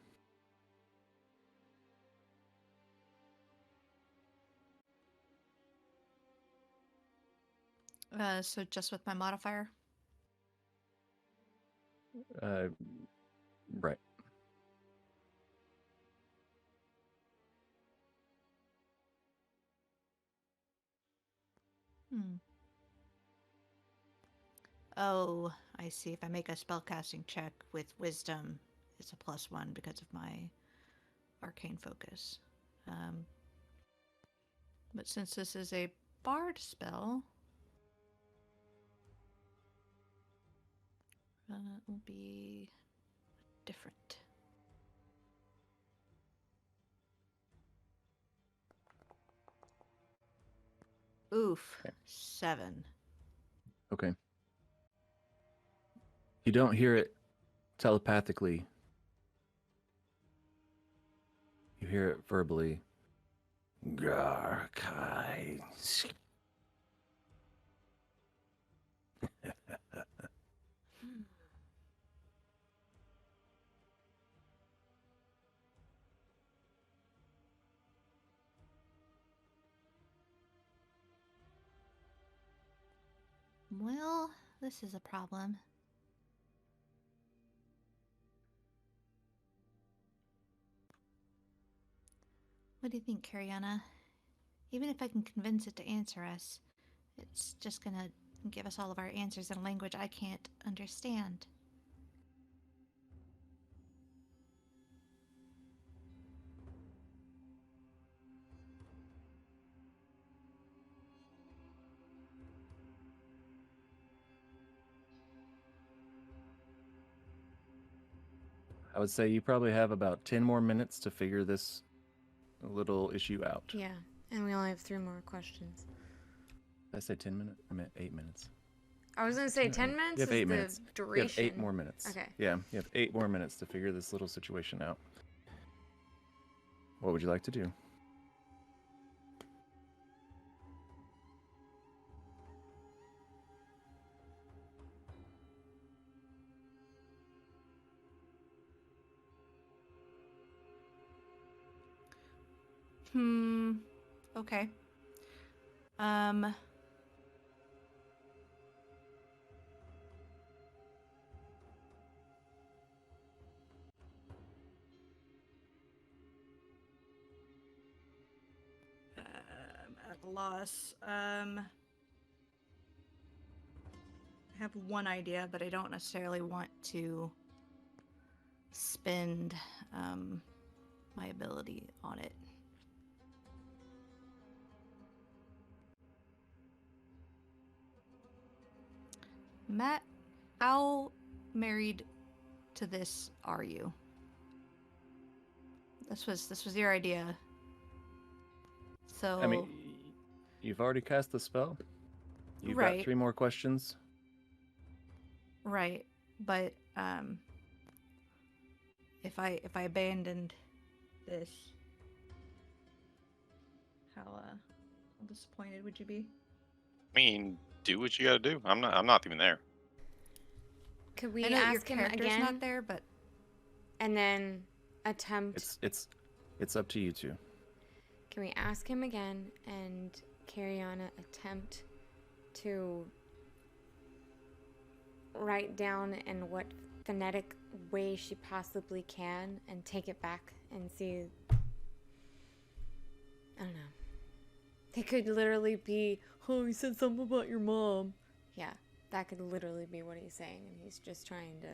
So just with my modifier? Right. Oh, I see. If I make a spellcasting check with wisdom, it's a +1 because of my arcane focus. But since this is a bard spell, it will be different. Oof. Okay. 7. Okay. You don't hear it telepathically. You hear it verbally. Garkai. Well, this is a problem. What do you think, Cariana? Even if I can convince it to answer us, it's just gonna give us all of our answers in a language I can't understand. I would say you probably have about 10 more minutes to figure this little issue out. Yeah, and we only have 3 more questions. Did I say 10 minutes? I meant 8 minutes. I was gonna say 10 minutes. You have is 8 the minutes. Duration. You have 8 more minutes. Okay. Yeah, you have 8 more minutes to figure this little situation out. What would you like to do? Okay. Um... I'm at a loss. I have one idea, but I don't necessarily want to spend my ability on it. Matt, how married to this are you? This was your idea. So I mean, you've already cast the spell. You've got 3 more questions. Right, but if I abandoned this, how disappointed would you be? I mean, do what you gotta do. I'm not even there. Could we I know your ask him character's again? not there, but And then attempt. It's up to you two. Can we ask him again and Cariana attempt to write down in what phonetic way she possibly can and take it back and see? I don't know. It could literally be, oh, he said something about your mom. Yeah, that could literally be what he's saying, and he's just trying to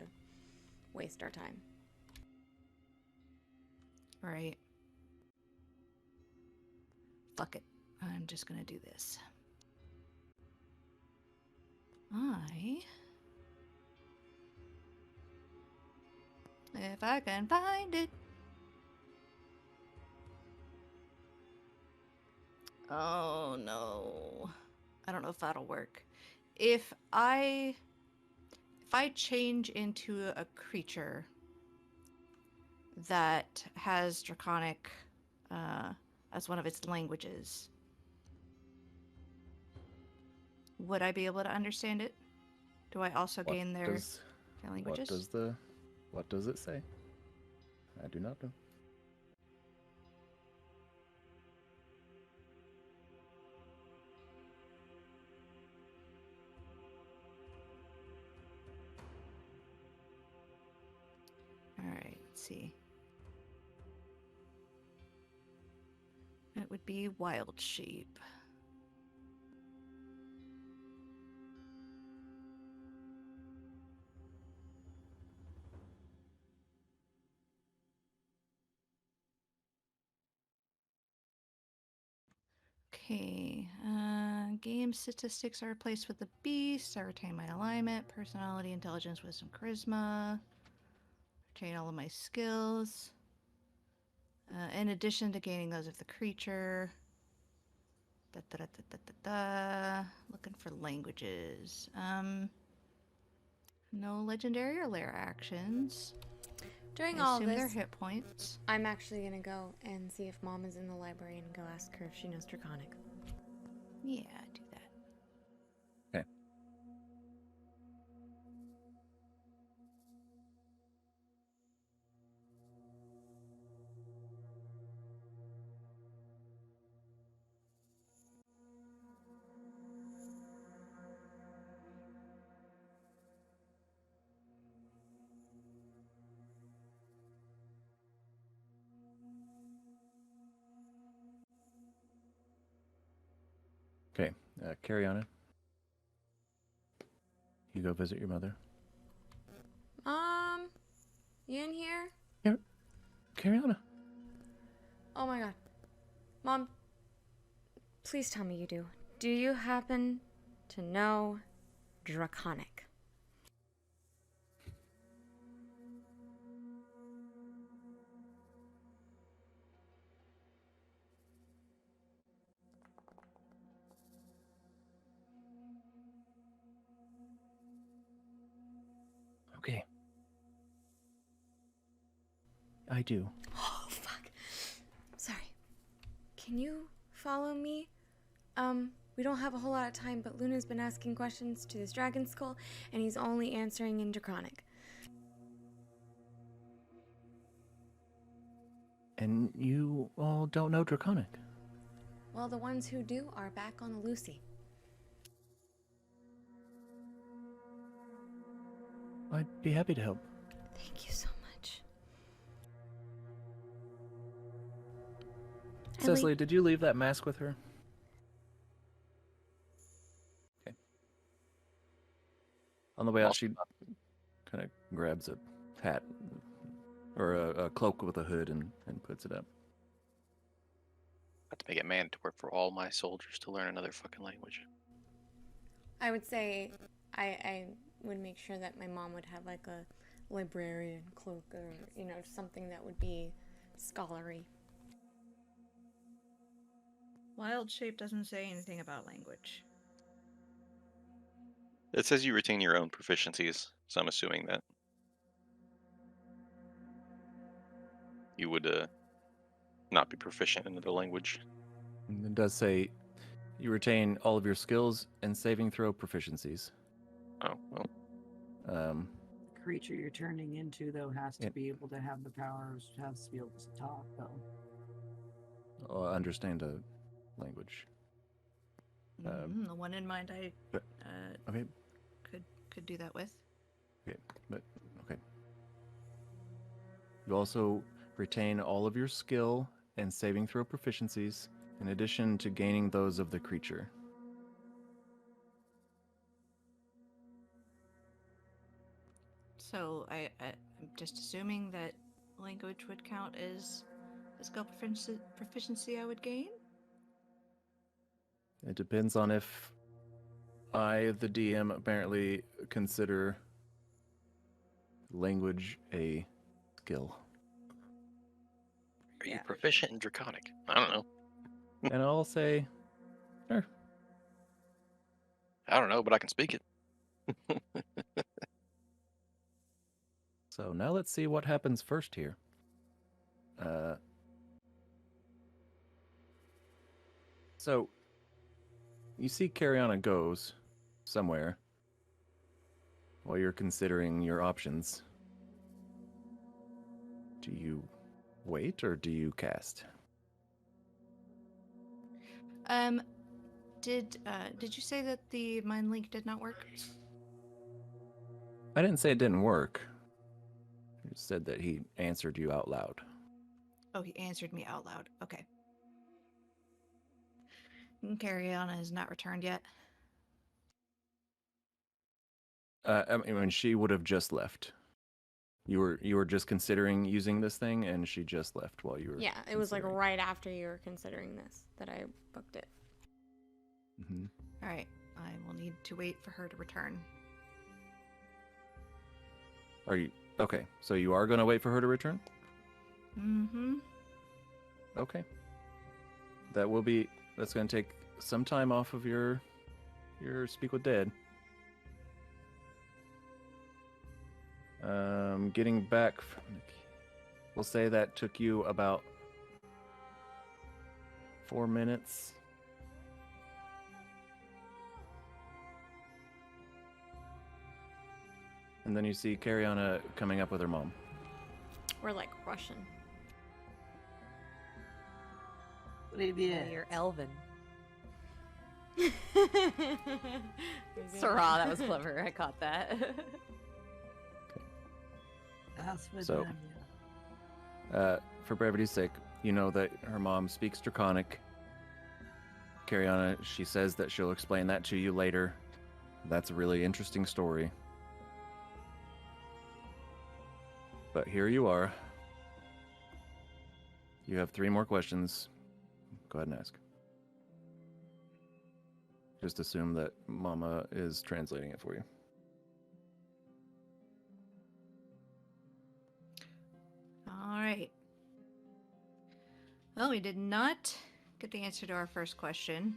waste our time. right. Fuck it. I'm just gonna do this. If I can find it. Oh no. I don't know if that'll work. If I change into a creature that has Draconic as one of its languages, would I be able to understand it? Do I also gain their languages? What does it say? I do not know. Alright, let's see. It would be wild sheep. Okay, game statistics are replaced with the beast. I retain my alignment, personality, intelligence, wisdom, charisma. Retain all of my skills. In addition to gaining those of the creature. Looking for languages. No legendary or lair actions. During I all assume they're this, hit points. I'm actually gonna go and see if Mom is in the library and go ask her if she knows Draconic. Yeah, do that. Okay. Okay, carry on it. You go visit your mother. Mom, you in here? Carry on. Oh my god. Mom, please tell me you do. Do you happen to know Draconic? Okay. I do. Oh, fuck. Sorry. Can you follow me? We don't have a whole lot of time, but Luna's been asking questions to this dragon skull, and he's only answering in Draconic. And you all don't know Draconic? Well, the ones who do are back on the Lucy. I'd be happy to help. Thank you so much. Cecily, did you leave that mask with her? Okay. On the way out, she kind of grabs a hat or a cloak with a hood and puts it up. Have to make it mandatory for all my soldiers to learn another fucking language. I would say I would make sure that my mom would have like a librarian cloak or, you know, something that would be scholarly. Wild Shape doesn't say anything about language. It says you retain your own proficiencies, so I'm assuming that you would not be proficient in another language. And it does say you retain all of your skills and saving throw proficiencies. Oh, well. The creature you're turning into, though, has to be able to have the powers, has to be able to talk, though. Understand a language. The one in mind I Okay. could do that with. Okay, but okay. You also retain all of your skill and saving throw proficiencies, in addition to gaining those of the creature. So I'm just assuming that language would count as a skill proficiency I would gain? It depends on if I, the DM, apparently consider language a skill. Are you proficient in Draconic? I don't know. And I'll say, sure. I don't know, but I can speak it. So now let's see what happens first here. So you see Cariana goes somewhere while you're considering your options. Do you wait or do you cast? Did you say that the mind link did not work? I didn't say it didn't work. I said that he answered you out loud. Oh, he answered me out loud. Okay. Cariana has not returned yet. I mean, she would have just left. You were just considering using this thing, and she just left while you were. Yeah, it was like right after you were considering this that I booked it. Mm-hmm. All right, I will need to wait for her to return. Are you okay? So you are going to wait for her to return? Mm-hmm. Okay. That's going to take some time off of your Speak with Dead. Getting back from we'll say that took you about 4 minutes. And then you see Cariana coming up with her mom. We're like Russian. Yeah, you're Elven. There's Sarah, that was clever. I caught that. So, for brevity's sake, you know that her mom speaks Draconic. Cariana, she says that she'll explain that to you later. That's a really interesting story. But here you are. You have 3 more questions. Go ahead and ask. Just assume that Mama is translating it for you. All right. Well, we did not get the answer to our first question.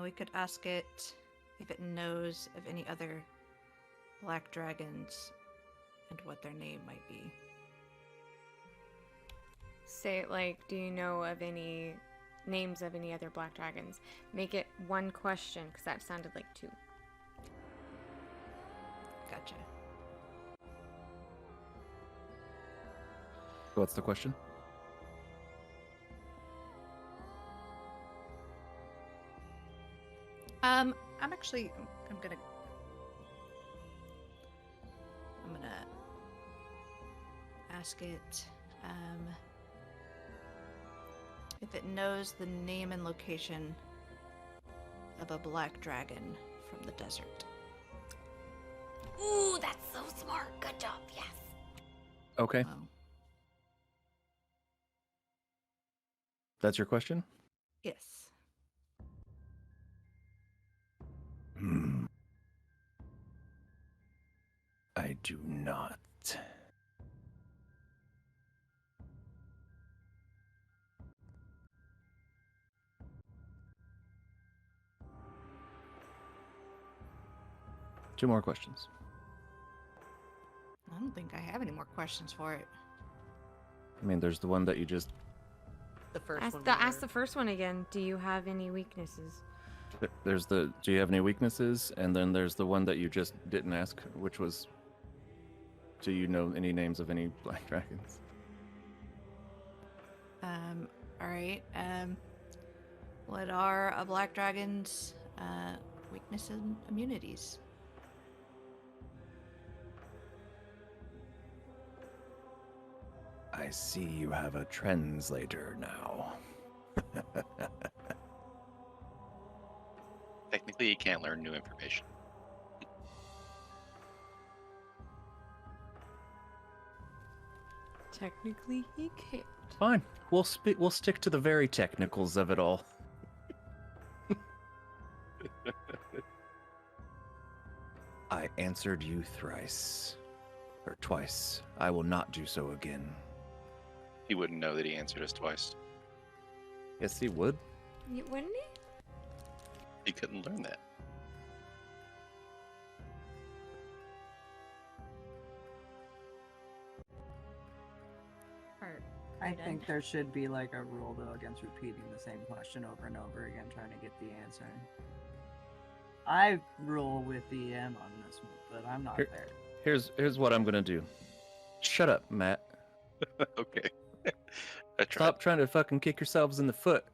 We could ask it if it knows of any other black dragons and what their name might be. Say, like, do you know of any names of any other black dragons? Make it 1 question, because that sounded like 2. Gotcha. What's the question? I'm gonna ask it if it knows the name and location of a black dragon from the desert. Ooh, that's so smart. Good job. Yes. Okay. Wow. That's your question? Yes. I do not. Two more questions. I don't think I have any more questions for it. I mean, there's the one that you just... The first Ask one. ask the first one again. Do you have any weaknesses? There's the, do you have any weaknesses? And then there's the one that you just didn't ask, which was, do you know any names of any black dragons? Alright, what are a black dragon's, weaknesses and immunities? I see you have a translator now. Technically, you can't learn new information. Technically, he can't. Fine. We'll stick to the very technicals of it all. I answered you thrice. Or twice. I will not do so again. He wouldn't know that he answered us twice. Yes, he would. Wouldn't he? He couldn't learn that. I think there should be like a rule though against repeating the same question over and over again, trying to get the answer. I rule with the M on this one, but I'm not there. Here's what I'm gonna do. Shut up, Matt. Okay. I tried. Stop trying to fucking kick yourselves in the foot.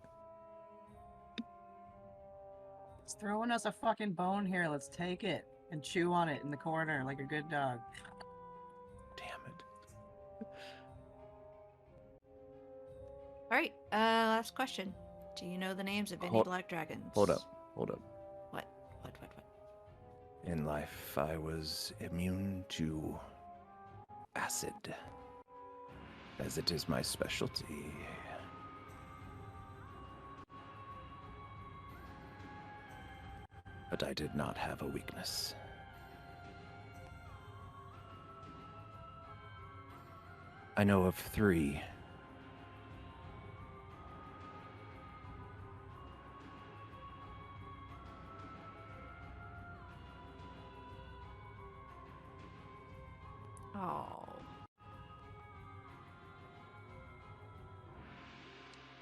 It's throwing us a fucking bone here. Let's take it and chew on it in the corner like a good dog. Damn it. Alright, last question. Do you know the names of any Hold- black dragons? Hold up. What? In life, I was immune to acid, as it is my specialty. But I did not have a weakness. I know of 3. Oh.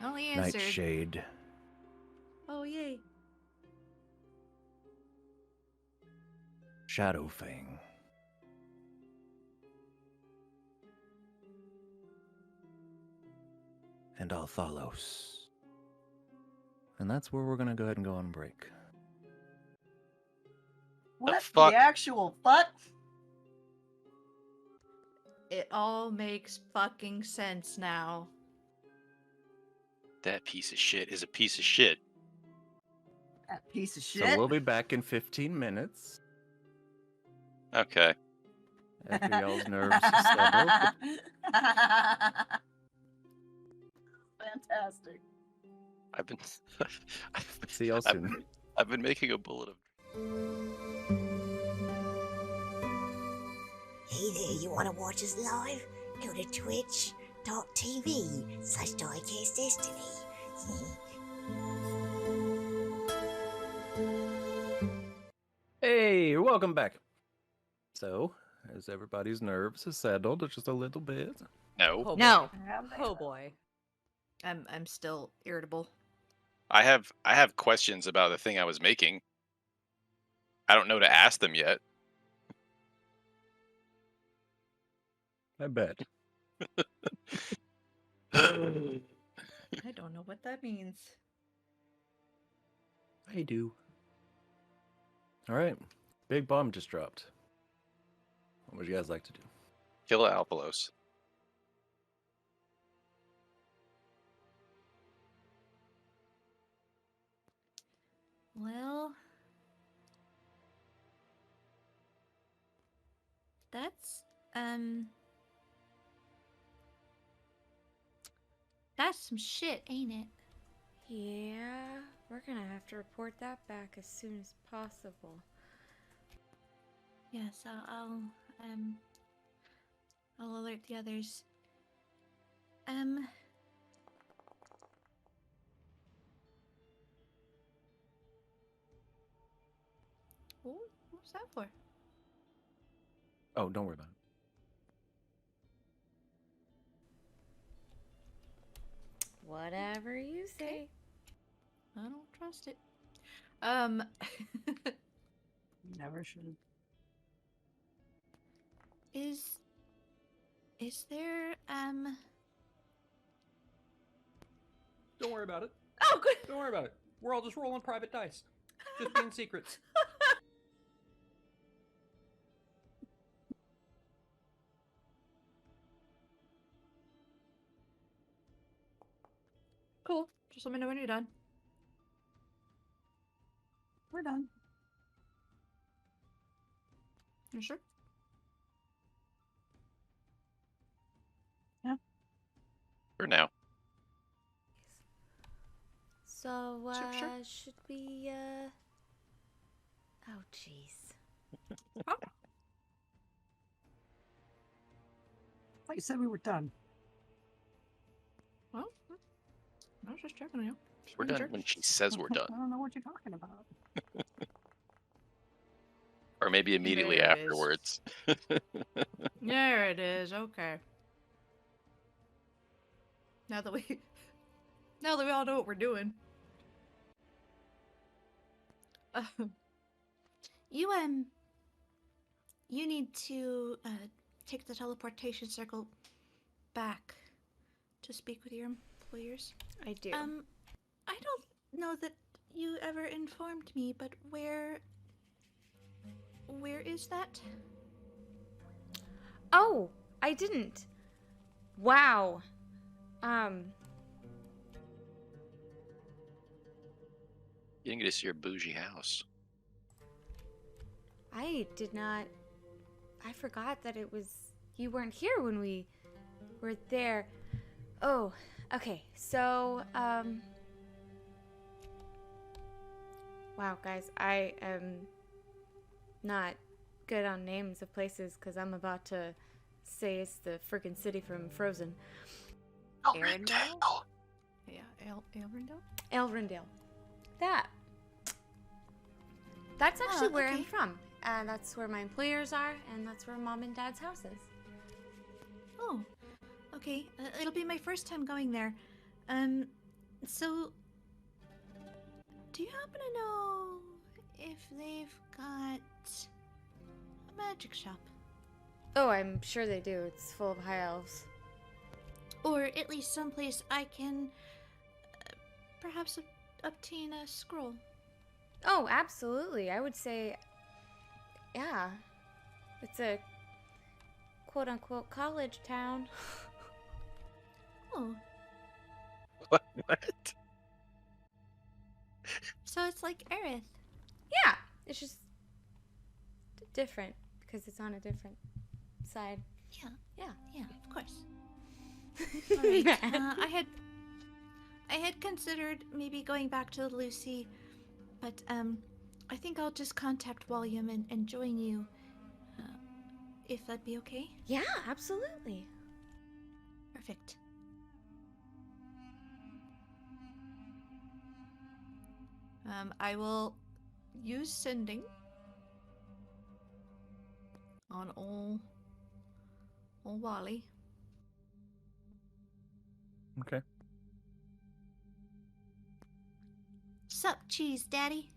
Only answered. Nightshade, Oh, yay. Shadowfang, and Althalos. And that's where we're gonna go ahead and go on break. What fuck? the actual fuck? It all makes fucking sense now. That piece of shit is a piece of shit. That piece of shit. So we'll be back in 15 minutes Okay. after y'all's nerves settle. Fantastic. I've been. See y'all soon. I've been making a bullet of. Hey there, you wanna watch us live? Go to twitch.tv/DiecastDestiny. Hey, welcome back. So, as everybody's nerves have settled just a little bit, No. Oh, No. boy. Oh boy. I'm still irritable. I have questions about the thing I was making. I don't know to ask them yet. I bet. I don't know what that means. I do. All right, big bomb just dropped. What would you guys like to do? Kill Alpalos. Well, that's some shit, ain't it? Yeah, we're gonna have to report that back as soon as possible. Yes, I'll alert the others. Oh, what's that for? Oh, don't worry about it. Whatever you say. I don't trust it. Never should. Is there Don't worry about it. Oh, good. Don't worry about it. We're all just rolling private dice. Just being secrets. Cool. Just let me know when you're done. We're done. You sure? For now. So, Sure. should we, oh, jeez. I thought you said we were done. Well, I was just checking on you. We're done when she says we're done. I don't know what you're talking about. Or maybe immediately There it is. afterwards. There it is. Okay. Now that we all know what we're doing. You need to take the teleportation circle back to speak with your employers. I do. I don't know that you ever informed me, but where is that? Oh, I didn't. Wow. You didn't get to see your bougie house. I did not. I forgot that it was. You weren't here when we were there. Oh, okay. So, Wow, guys, I am not good on names of places because I'm about to say it's the freaking city from Frozen. Arendelle? Yeah, Elrondale? Elrondale. That's actually where I'm okay. from. That's where my employers are, and that's where Mom and Dad's house is. Oh, okay. It'll be my first time going there. So, do you happen to know if they've got a magic shop? Oh, I'm sure they do. It's full of high elves. Or at least someplace I can perhaps obtain a scroll? Oh, absolutely. I would say, yeah. It's a quote-unquote college town. Oh, What? so it's like Aerith. Yeah, it's just different because it's on a different side. Yeah, of course. Alright, I had considered maybe going back to Lucy, but I think I'll just contact William and join you, if that'd be okay. Yeah, absolutely. Perfect. I will use sending on old Wally. Okay. Sup, cheese daddy?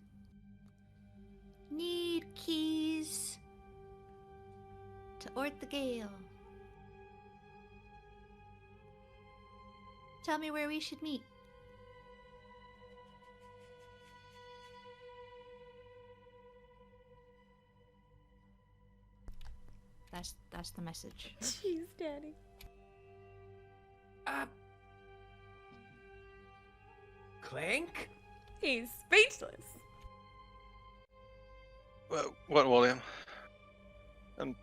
Need keys to Ort the Gale. Tell me where we should meet. That's the message. Jeez, Daddy. Clank? He's speechless. What, William? I'm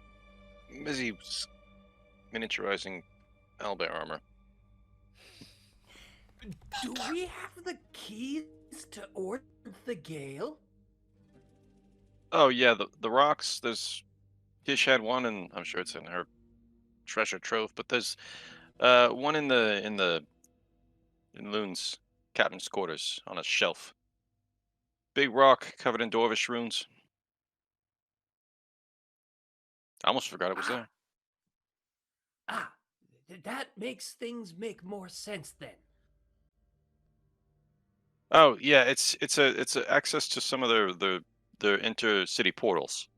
busy miniaturizing owlbear armor. Do we have the keys to Ort the Gale? Oh yeah, the rocks. There's Gish had one, and I'm sure it's in her treasure trove. But there's one in Loon's captain's quarters on a shelf. Big rock covered in dwarvish runes. I almost forgot it was there. That makes things make more sense then. Oh yeah, it's a access to some of their intercity portals,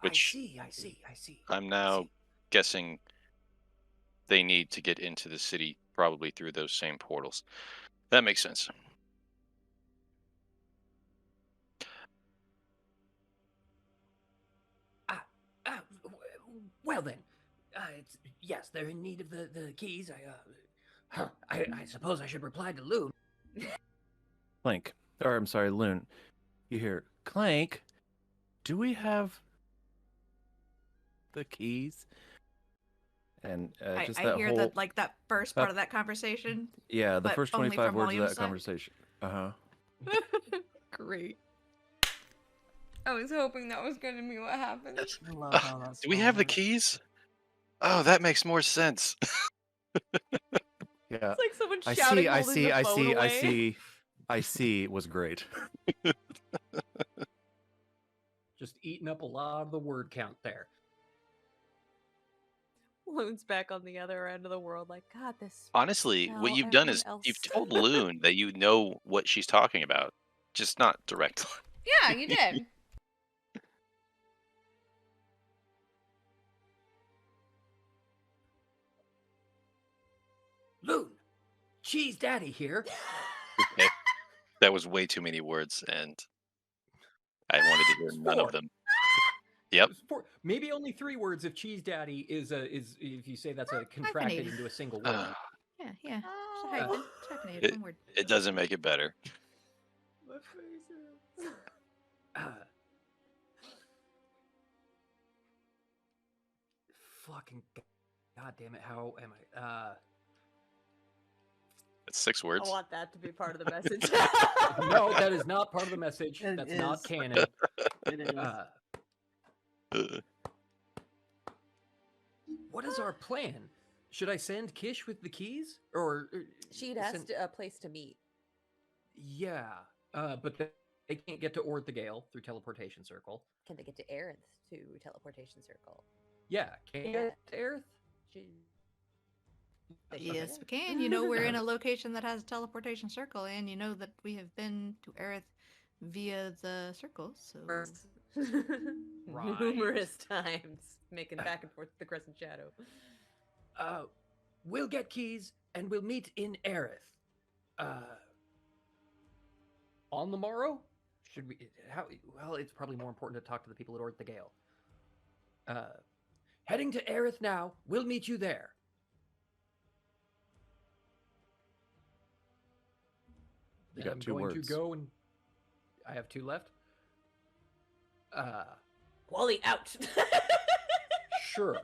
which I see. I'm now guessing they need to get into the city probably through those same portals. That makes sense. Well then, yes, they're in need of the keys. I suppose I should reply to Loon. Clank. Or, I'm sorry, Loon. You hear, Clank, do we have the keys? And just I that hear whole... that first part of that conversation. Yeah, the but first only 25 from words of William's that side. conversation. Uh-huh. Great. I was hoping that was going to be what happened. I love how that's Do we have the forward. keys? Oh, that makes more sense. Yeah. It's like someone I shouting, see, I holding see, the I phone see, I away. see. I see was great. Just eating up a lot of the word count there. Loon's back on the other end of the world, like, God, this. Honestly, what spell you've done everyone is else. you've told Loon that you know what she's talking about, just not directly. Yeah, you did. Loon, Cheese Daddy here. Okay. That was way too many words, and I wanted to hear none of them. Yep. Maybe only 3 words if Cheese Daddy is if you say that's a contracted Hyphenated. into a single word. Yeah. Just a hyphen. It's hyphenated, one word. It doesn't make it better. My face hurts. Fucking goddamn it! How am I? That's 6 I words. want that to be part of the message. No, that is not part of the message. It That's not is. canon. It is. What is our plan? Should I send Kish with the keys, or She'd asked send... a place to meet. Yeah, but they can't get to Ord the Gale through teleportation circle. Can they get to Aerith to teleportation circle? Yeah, can you get to Aerith? Yes, we can. You know, we're in a location that has a teleportation circle, and you know that we have been to Aerith via the circle, so... Right. Numerous times, making back and forth the Crescent Shadow. We'll get keys, and we'll meet in Aerith. On the morrow? Should we... How? Well, it's probably more important to talk to the people at Ord the Gale. Heading to Aerith now. We'll meet you there. You got I'm 2 going words. to go and... I have 2 left? Wally out! Sure.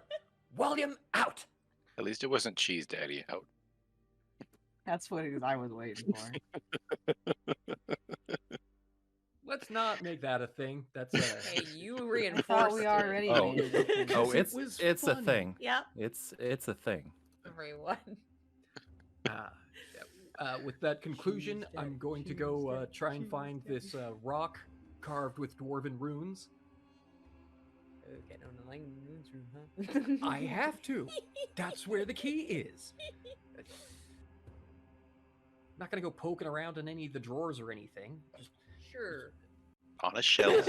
William out! At least it wasn't Cheese Daddy out. That's what I was waiting for. Let's not make that a thing. That's Hey, you I reinforced thought we it. already Oh. made it. Oh, It was it's a fun. thing. Yep. It's a thing. Everyone. With that conclusion, Cheese I'm Daddy, going to Cheese go Daddy, try and Cheese find Daddy. this rock carved with dwarven runes. Get on the language room, huh? I have to. That's where the key is. Not gonna go poking around in any of the drawers or anything. Just, Sure. On a shelf.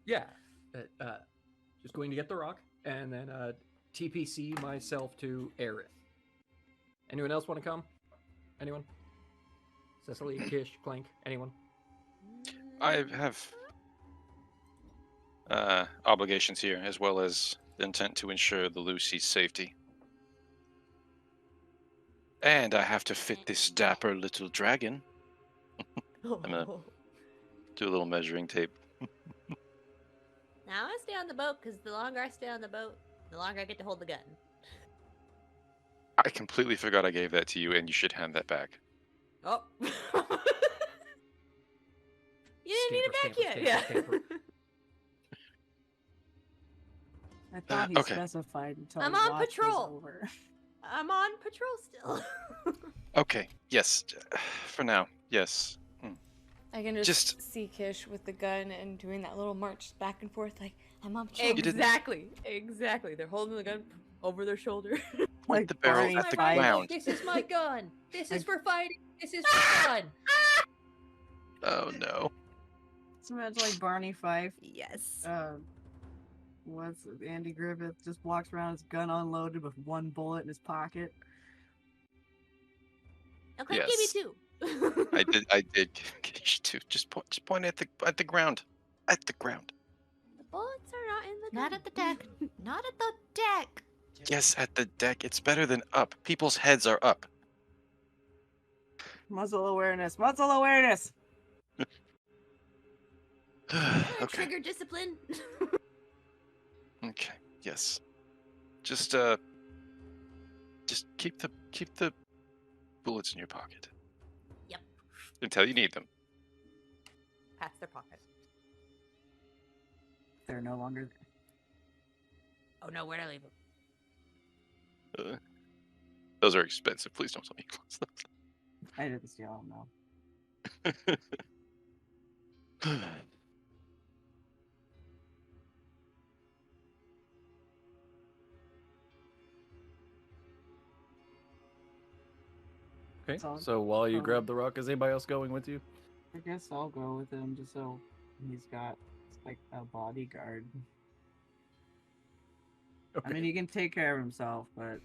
yeah. Just going to get the rock and then TPC myself to Aerith. Anyone else want to come? Anyone? Cecily, Kish, Clank, anyone? I have obligations here, as well as the intent to ensure the Lucy's safety. And I have to fit this dapper little dragon. I'm gonna do a little measuring tape. Now I stay on the boat because the longer I stay on the boat, the longer I get to hold the gun. I completely forgot I gave that to you, and you should hand that back. Oh. You didn't need it back Scamper, yet. scamper, Yeah. scamper. I thought he Okay. specified until I'm the on watch was patrol. over. I'm on patrol still. Okay, yes. For now, yes. I can just, Just- see Kish with the gun and doing that little march back and forth, like, I'm on patrol. didn't- Exactly. They're holding the gun over their shoulder. Point Like the barrel Barney at the Fife. ground. This is my gun. This is for fighting. This is for fun. Oh no. It's imagine like Barney Fife. Yes. What's it, Andy Griffith just walks around with his gun unloaded with 1 bullet in his pocket. Okay, Yes. give me 2. I did too. Just point at the ground. At the ground. The bullets are not in the gun. Not at the deck. Not at the deck. Yes, at the deck. It's better than up. People's heads are up. Muzzle awareness. Muzzle awareness. Okay. Trigger discipline. Okay. Yes. Just keep the bullets in your pocket. Yep. Until you need them. Pats their pocket. They're no longer there. Oh no, where'd I leave them? Those are expensive. Please don't tell me you close I didn't steal them, no. them. Okay. So- So while you so- grab the rock, is anybody else going with you? I guess I'll go with him just so he's got like a bodyguard. Okay. I mean, he can take care of himself, but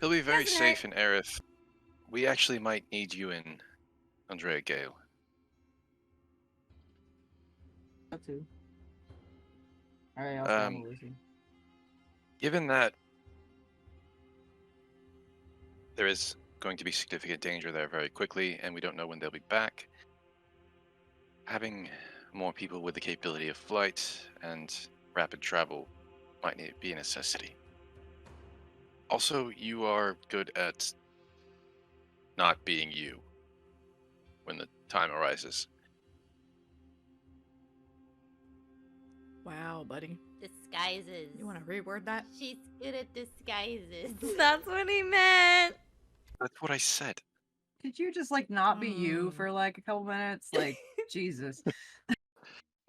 He'll be very Doesn't safe in Aerith. We actually might need you in Andrea Gale. that too. Alright, I'll follow Um, Lucy. Given that there is going to be significant danger there very quickly, and we don't know when they'll be back, having more people with the capability of flight and rapid travel might be a necessity. Also, you are good at not being you when the time arises. Wow, buddy. Disguises. You want to reword that? She's good at disguises. That's what he meant. That's what I said. Could you just like not be you Mm. for like a couple minutes? Like Jesus.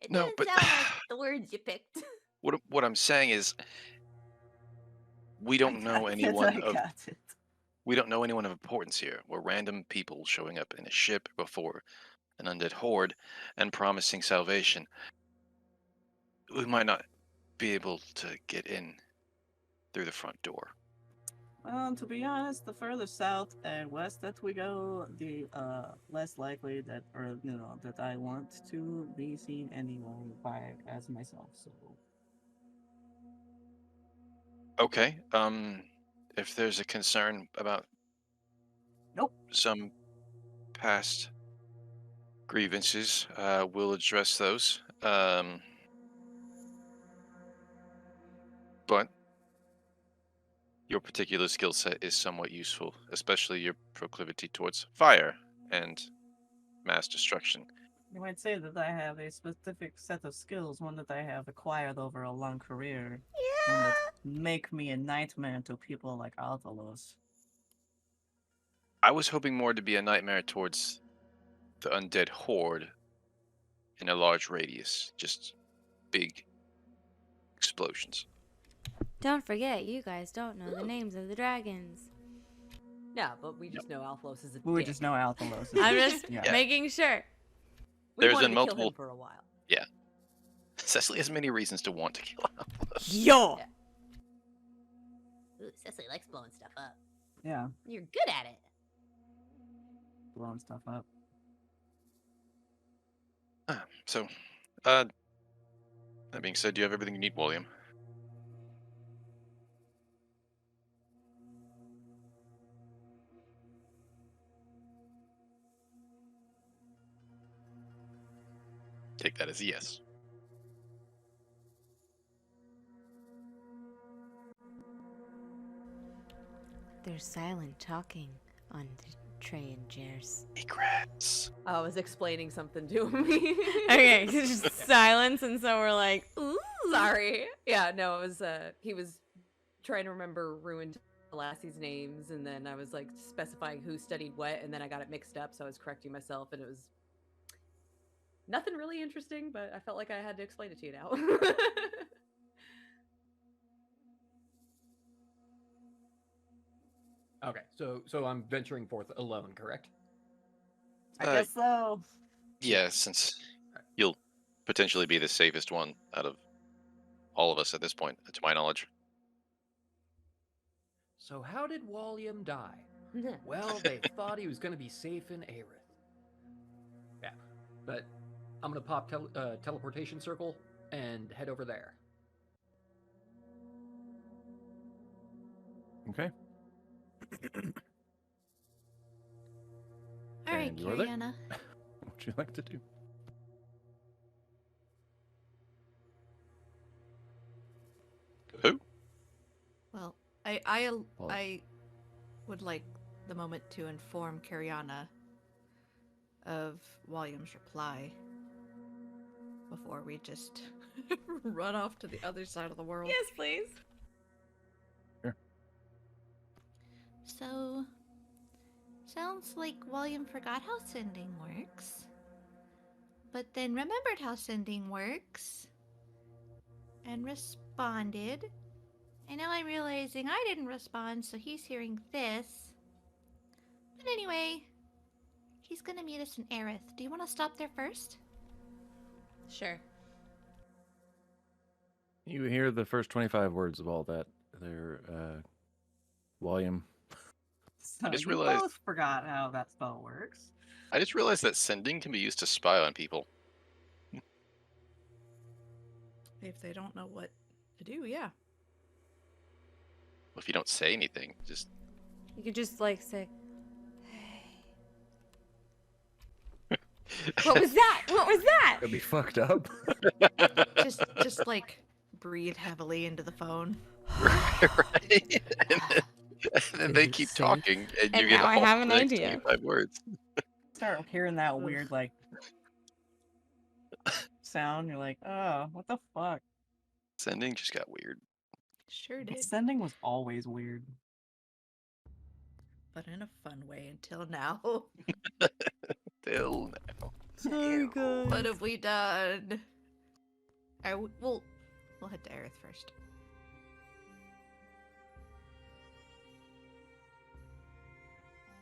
It No, doesn't but- sound like the words you picked. What I'm saying is, we don't know I anyone of got it. we don't know anyone of importance here. We're random people showing up in a ship before an undead horde and promising salvation. We might not be able to get in through the front door. Well, to be honest, the further south and west that we go, the less likely that, or that I want to be seen anyway by as myself. So Okay. If there's a concern about Nope. some past grievances, we'll address those. But your particular skill set is somewhat useful, especially your proclivity towards fire and mass destruction. you might say that I have a specific set of skills, one that I have acquired over a long career, one that make me a nightmare to people like Altalos. I was hoping more to be a nightmare towards the undead horde in a large radius, just big explosions. Don't forget, you guys don't know the names of the dragons. Yeah, but we just know Alphlos is a We dick. just know Altalos. I'm just Yeah. making sure. We There's wanted been to kill multiple- him for a while. Cecily has many reasons to want to kill him. Yo! Ooh, Cecily likes blowing stuff up. Yeah, You're good at it. blowing stuff up. So, that being said, do you have everything you need, William? Take that as a yes. There's silent talking on the tray and chairs. Egrets. I was explaining something to me. Okay, just silence, and so we're like, ooh. Sorry. Yeah, no, it was he was trying to remember ruined Lassie's names, and then I was like specifying who studied what, and then I got it mixed up, so I was correcting myself, and it was nothing really interesting, but I felt like I had to explain it to you now. Okay, so I'm venturing forth alone, correct? I Uh, guess so. Yeah, since you'll potentially be the safest one out of all of us at this point, to my knowledge. So how did William die? Well, they thought he was going to be safe in Aerith. Yeah, but I'm going to pop teleportation circle and head over there. Okay. All right, And you are there? Kiriana. What would you like to do? Who? Well, Well- I would like the moment to inform Kiriana of William's reply before we just run off to the other side of the world. Yes, please. So, sounds like William forgot how sending works, but then remembered how sending works and responded. And now I'm realizing I didn't respond, so he's hearing this. But anyway, he's gonna meet us in Aerith. Do you want to stop there first? Sure. You hear the first 25 words of all that. They're, William. So just you realized- both forgot how that spell works. I just realized that sending can be used to spy on people. If they don't know what to do, yeah. If you don't say anything, just You could just like say, "Hey." What was that? What was that? Could be fucked up. Just like breathe heavily into the phone. right. And then they Is it keep safe? talking, and you And get now I all have an the next idea. 25 words. Start hearing that weird like sound. You're like, oh, what the fuck? Sending just got weird. Sure did. Sending was always weird. But in a fun way until now. Till now. Sorry, guys. What have we done? We'll head to Aerith first.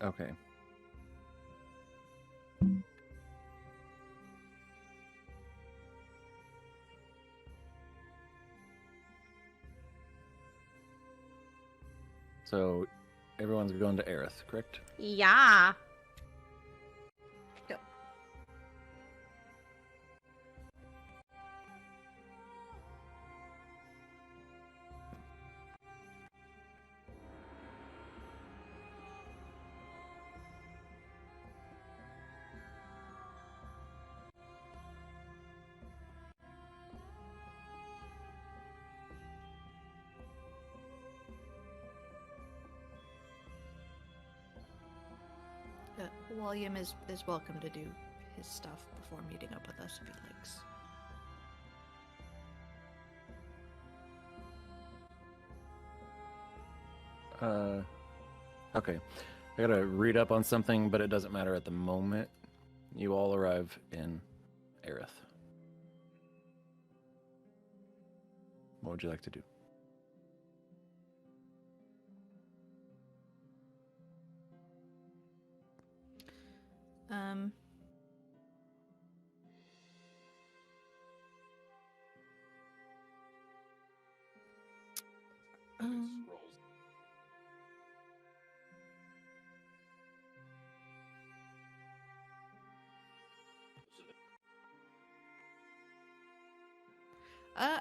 Okay. So, everyone's going to Aerith, correct? Yeah. Yep. William is welcome to do his stuff before meeting up with us if he likes. Okay. I gotta read up on something, but it doesn't matter at the moment. You all arrive in Aerith. What would you like to do? Um.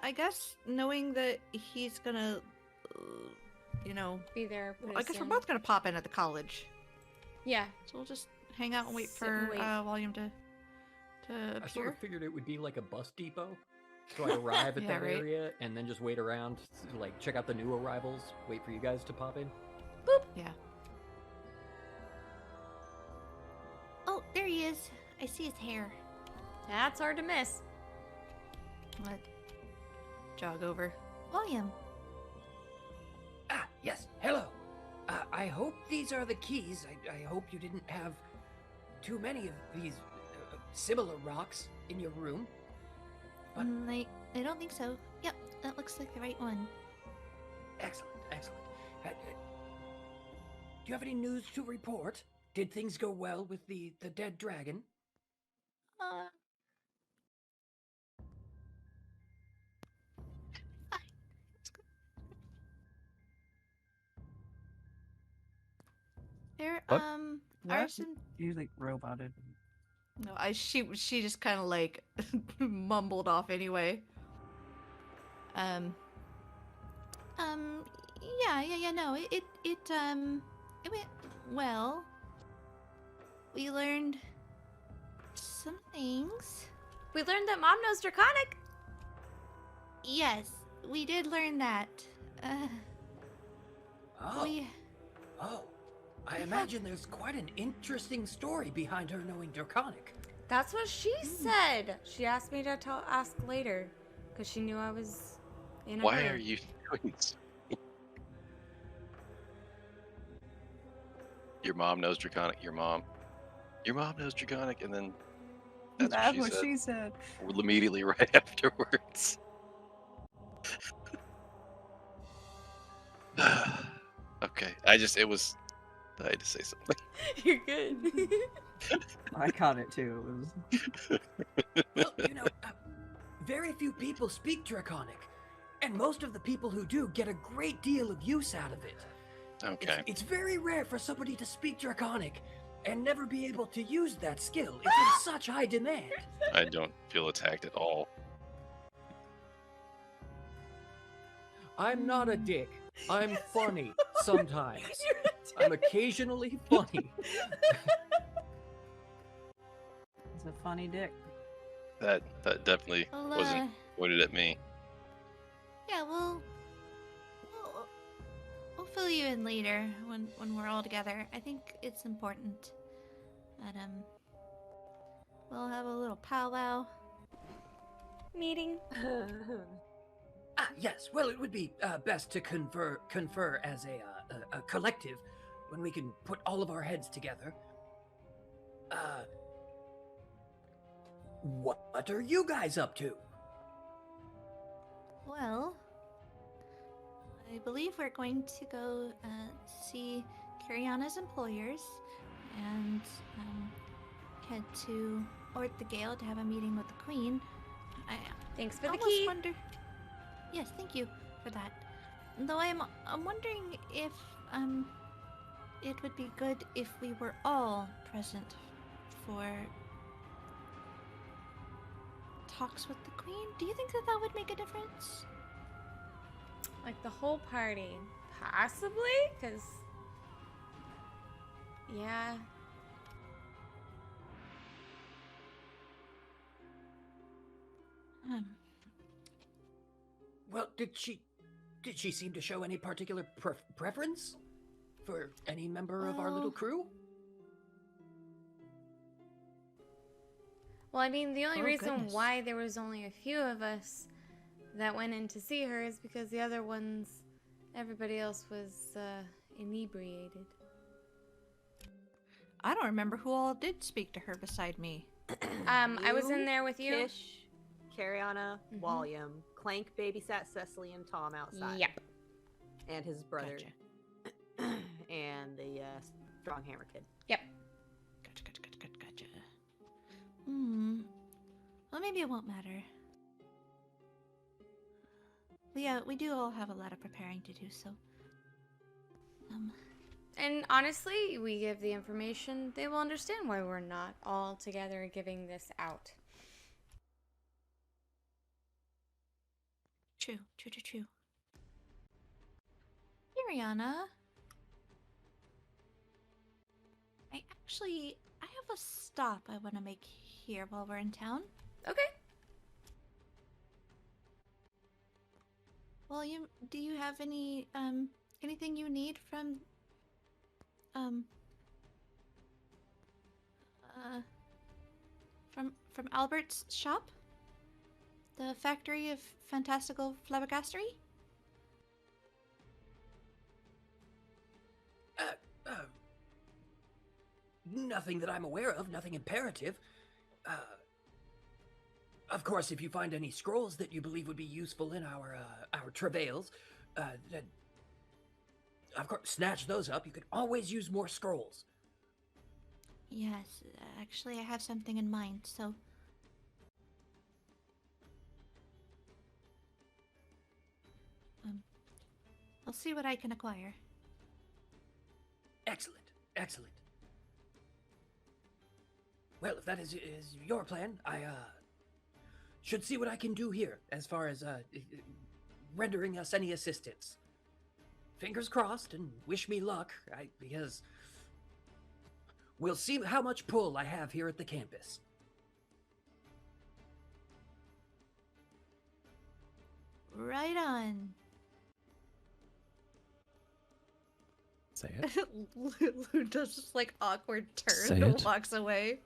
I guess knowing that he's gonna, Be there. I guess we're both gonna pop in at the college. Yeah. So we'll just hang out and wait Sit and for wait. William to I sort appear. of figured it would be like a bus depot. So I'd arrive at Yeah, that right. area and then just wait around, like check out the new arrivals, wait for you guys to pop in. Yeah. Oh, there he is. I see his hair. That's hard to miss. Let jog over. William. Ah, yes. Hello. I hope these are the keys. I hope you didn't have too many of these similar rocks in your room. But I don't think so. Yep, that looks like the right one. excellent, excellent. Do you have any news to report? Did things go well with the dead dragon? Uh. Fine. It's good. There What? are What? some. Usually roboted. No, she just kind of like mumbled off anyway. Yeah, no, it went well. We learned some things. We learned that Mom knows Draconic. Yes, we did learn that. Oh, I imagine there's quite an interesting story behind her knowing Draconic. That's what she said. She asked me to ask later, because she knew I was in a Why hurry. are you doing this? Your mom knows Draconic. Your mom knows Draconic, and then that's what she said. Immediately right afterwards. Okay, I had to say something. You're good. I caught it too. Well, very few people speak Draconic, and most of the people who do get a great deal of use out of it. Okay. It's very rare for somebody to speak Draconic and never be able to use that skill. It's in such high demand. I don't feel attacked at all. I'm not a dick. I'm funny sometimes. I'm occasionally funny. It's a funny dick. That definitely Well, wasn't pointed at me. Yeah, we'll We'll fill you in later when we're all together. I think it's important that we'll have a little powwow Meeting. Yes. Well, it would be best to confer as a collective when we can put all of our heads together. What are you guys up to? Well, I believe we're going to go see Kiriana's employers and head to Ort the Gale to have a meeting with the Queen. Thanks for the almost key. wonder. Yes, thank you for that. Though I'm wondering if it would be good if we were all present for talks with the Queen. Do you think that would make a difference? Like the whole party? Possibly? Because... yeah. Well, did she seem to show any particular preference for any member of our little crew? Well, I mean, the only reason goodness. why there was only a few of us that went in to see her is because the other ones, everybody else was inebriated. I don't remember who all did speak to her beside me. I was in there with you. Kish, Cariana, Walliam, Clank babysat Cecily and Tom outside. Yep. And his brother. Gotcha. And the strong hammer kid. Yep. Gotcha. Well, maybe it won't matter. We do all have a lot of preparing to do, so... And honestly, we give the information, they will understand why we're not all together giving this out. True. Ariana, I have a stop I want to make here while we're in town. Okay. William, do you have any, anything you need from, from Albert's shop? The factory of fantastical flabbergastery? Nothing that I'm aware of, nothing imperative. Of course, if you find any scrolls that you believe would be useful in our travails, then of course, snatch those up. You could always use more scrolls. Yes, actually I have something in mind, so... I'll see what I can acquire. Excellent. Well, if that is your plan, I should see what I can do here as far as rendering us any assistance. Fingers crossed, and wish me luck, because we'll see how much pull I have here at the campus. Right on. Say it. Lou does just like awkward turn Say and it. walks away.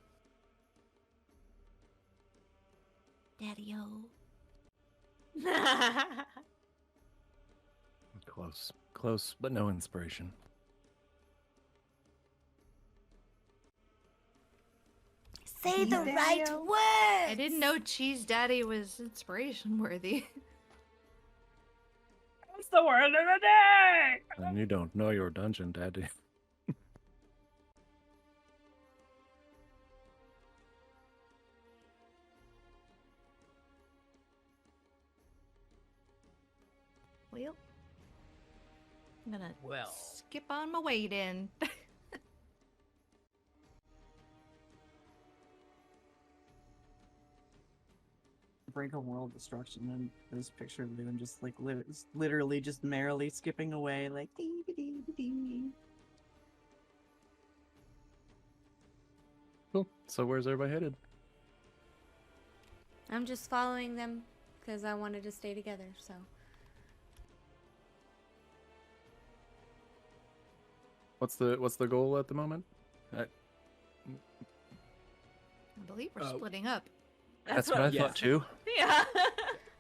Daddy-o. Close, but no inspiration. Say the right words! I didn't know Cheese Daddy was inspiration worthy. That's the word of the day! And you don't know your dungeon, Daddy. Well, I'm gonna Well. skip on my way then. Break a world destruction, and this picture of Loon just like literally just merrily skipping away, like dee dee dee. Cool. So where's everybody headed? I'm just following them because I wanted to stay together, so. What's the goal at the moment? I believe we're Oh. splitting up. That's what I yeah. thought too. Yeah.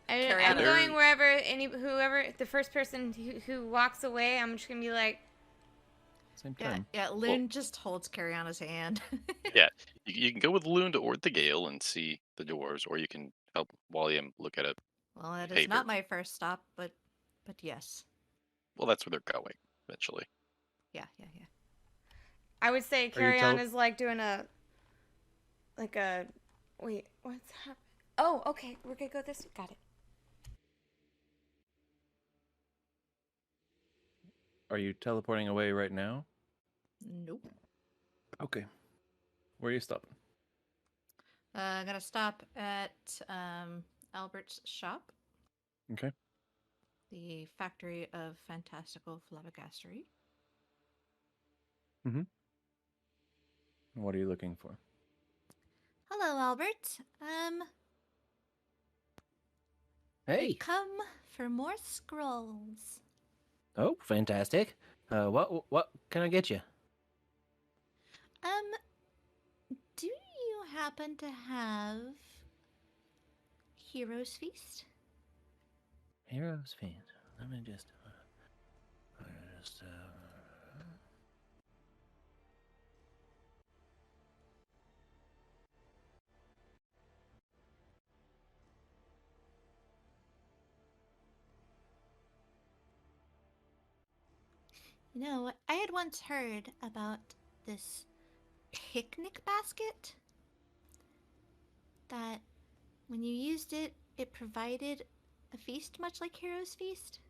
I'm on. going wherever whoever the first person who walks away. I'm just gonna be like, Same Yeah, time. yeah. Loon just holds Cariana's hand. Yeah, you can go with Loon to Ord the Gale and see the doors, or you can help William look at it. Well, that is Behavior. not my first stop, but yes. Well, that's where they're going eventually. Yeah. I would say Are you Carry On tele- is like doing a wait, what's happening? Oh, okay, we're gonna go this. Got it. Are you teleporting away right now? Nope. Okay. Where are you stopping? I'm gonna stop at Albert's shop, Okay. the factory of fantastical flabbergastery. What are you looking for? Hello, Albert. Hey. Come for more scrolls. Oh, fantastic. What can I get you? Do you happen to have Heroes Feast? Heroes Feast. Let me just. You know, I had once heard about this picnic basket that when you used it, it provided a feast much like Heroes Feast.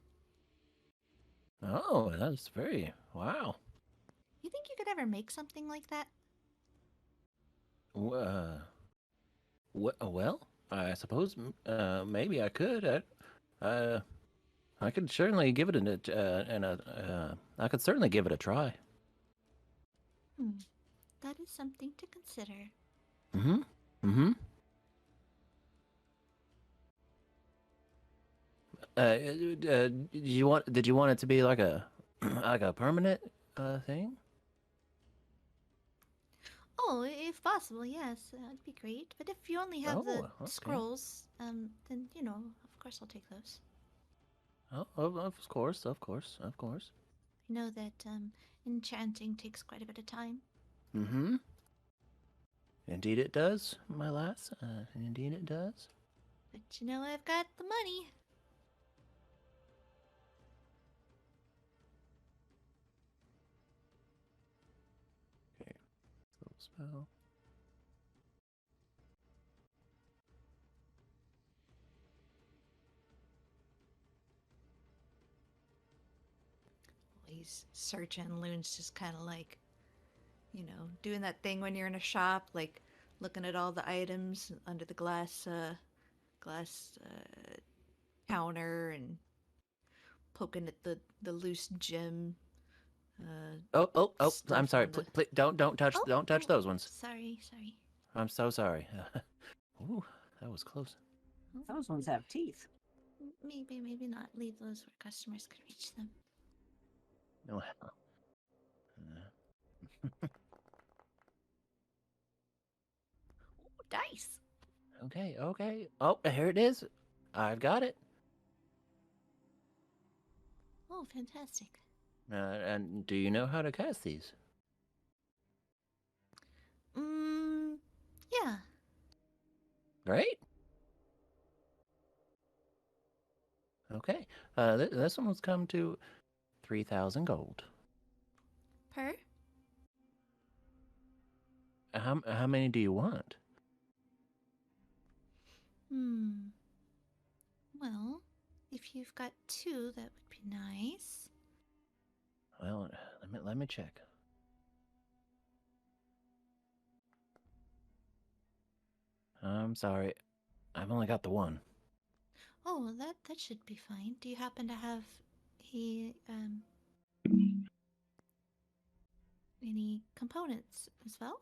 Oh, that's very. Wow. You think you could ever make something like that? Well, I suppose maybe I could. I could certainly give it I could certainly give it a try. That is something to consider. Mm-hmm. Mm-hmm. Did you want it to be like a like a permanent thing? Oh, if possible, yes, that'd be great. But if you only have the Oh, okay. scrolls, then of course I'll take those. Oh, of course, of course, of course. I know that enchanting takes quite a bit of time. Mm-hmm. Indeed it does, my lass. Indeed it does. But I've got the money. Okay. Spell. He's searching. Loon's just kind of like, doing that thing when you're in a shop, like looking at all the items under the glass counter and poking at the loose gem. Oh! I'm Stuff sorry. on the- Please, don't touch those ones. Sorry. I'm so sorry. Ooh, that was close. Those ones have teeth. Maybe not. Leave those where customers can reach them. No. Dice. Okay. Oh, here it is. I've got it. Oh, fantastic. And do you know how to cast these? Yeah. Great. Okay. This one was come to 3,000 gold. Per? How many do you want? Well, if you've got 2, that would be nice. Well, let me check. I'm sorry. I've only got the one. Oh, that should be fine. Do you happen to have any components as well?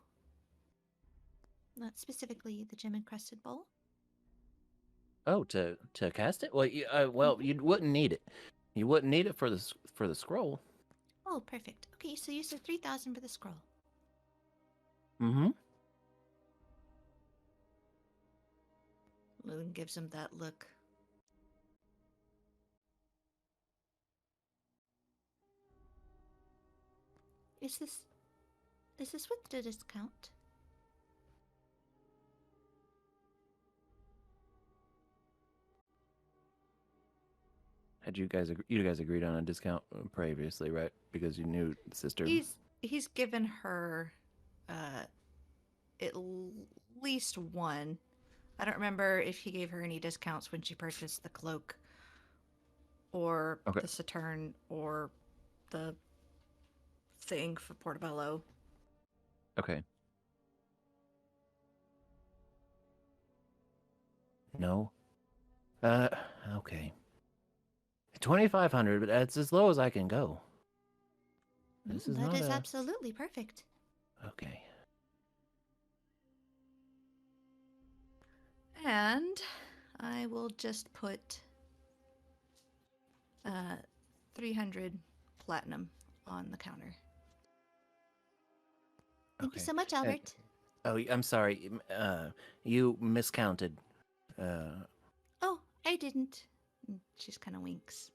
Not specifically the gem encrusted bowl. Oh, to cast it? Well, you wouldn't need it. You wouldn't need it for the scroll. Oh, perfect. Okay, so you said 3,000 for the scroll. Mm-hmm. Loon gives him that look. Is this with the discount? Had you guys agreed on a discount previously, right? Because you knew the sister. He's given her at least one. I don't remember if he gave her any discounts when she purchased the cloak or Okay. the Saturn or the thing for Portobello. Okay. No. Okay. 2,500, but that's as low as I can go. This is That not is a... absolutely perfect. Okay. And I will just put 300 platinum on the counter. Thank you so much, Albert. Oh, I'm sorry. You miscounted. Oh, I didn't. She just kind of winks.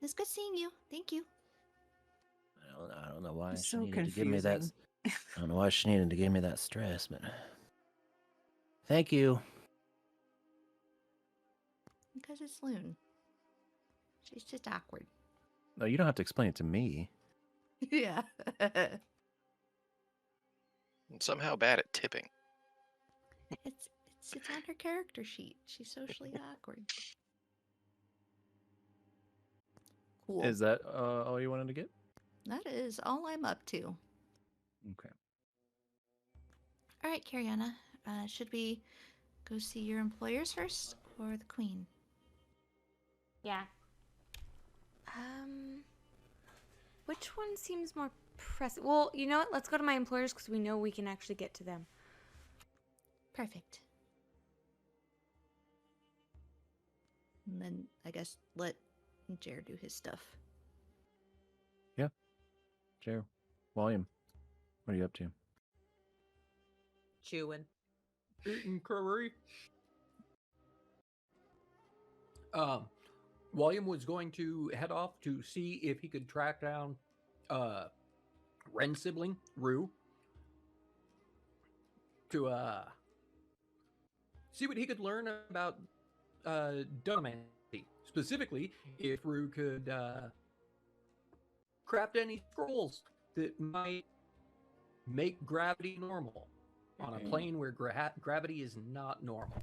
It's good seeing you. Thank you. I don't know why It's she so needed to give me that. confusing. I don't know why she needed to give me that stress, but thank you. Because it's Loon. She's just awkward. No, you don't have to explain it to me. Yeah. And somehow bad at tipping. It's on her character sheet. She's socially awkward. Cool. Is that all you wanted to get? That is all I'm up to. Okay. All right, Cariana. Should we go see your employers first or the queen? Yeah. Which one seems more pressing? Well, you know what? Let's go to my employers because we know we can actually get to them. Perfect. And then I guess let Jer do his stuff. Yeah. Jer, volume. What are you up to? Chewing. Eating curry. William was going to head off to see if he could track down Ren's sibling, Rue, to see what he could learn about Dunamancy. Specifically, if Rue could craft any scrolls that might make gravity normal on a plane where gravity is not normal.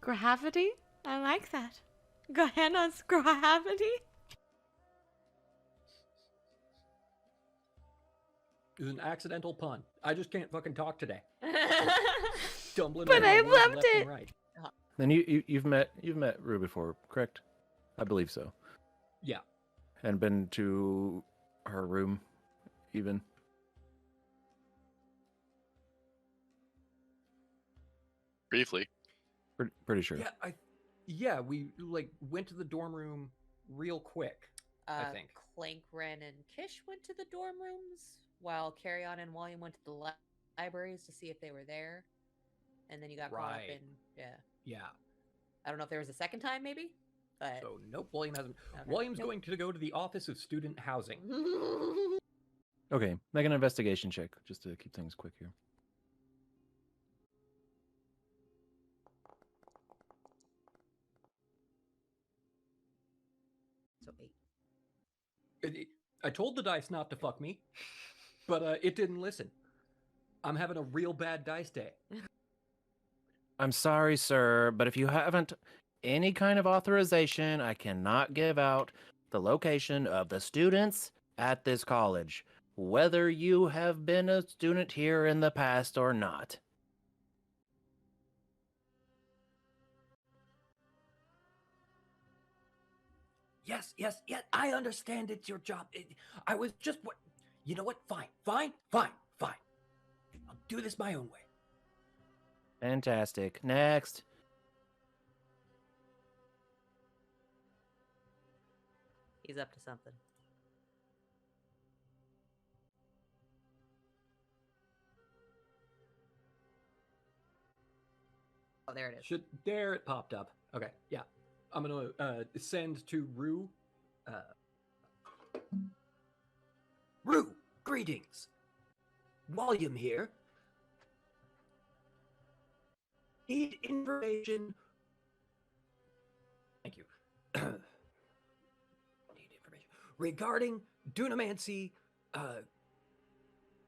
Gravity? I like that. Gehenna's gravity? It was an accidental pun. I just can't fucking talk today. Stumbling But over I words loved left and it. right. Then you've met Rue before, correct? I believe so. Yeah. And been to her room, even. Briefly. Pretty sure. Yeah, we like went to the dorm room real quick. I think. Clank, Ren, and Kish went to the dorm rooms, while Carry-On and William went to the libraries to see if they were there. And then you got caught up Right. in, yeah. Yeah. I don't know if there was a second time, maybe? But So nope, William hasn't. Okay. William's Nope. going to go to the Office of Student Housing. Okay, make an investigation check just to keep things quick here. So 8. I told the dice not to fuck me, but it didn't listen. I'm having a real bad dice day. I'm sorry, sir, but if you haven't any kind of authorization, I cannot give out the location of the students at this college, whether you have been a student here in the past or not. Yes, I understand it's your job. I was just what. You know what? Fine. I'll do this my own way. Fantastic. Next. He's up to something. Oh, there it is. There it popped up. Okay, yeah. I'm gonna send to Rue. Rue, greetings. William here. Need information. Thank you. Need information regarding Dunamancy,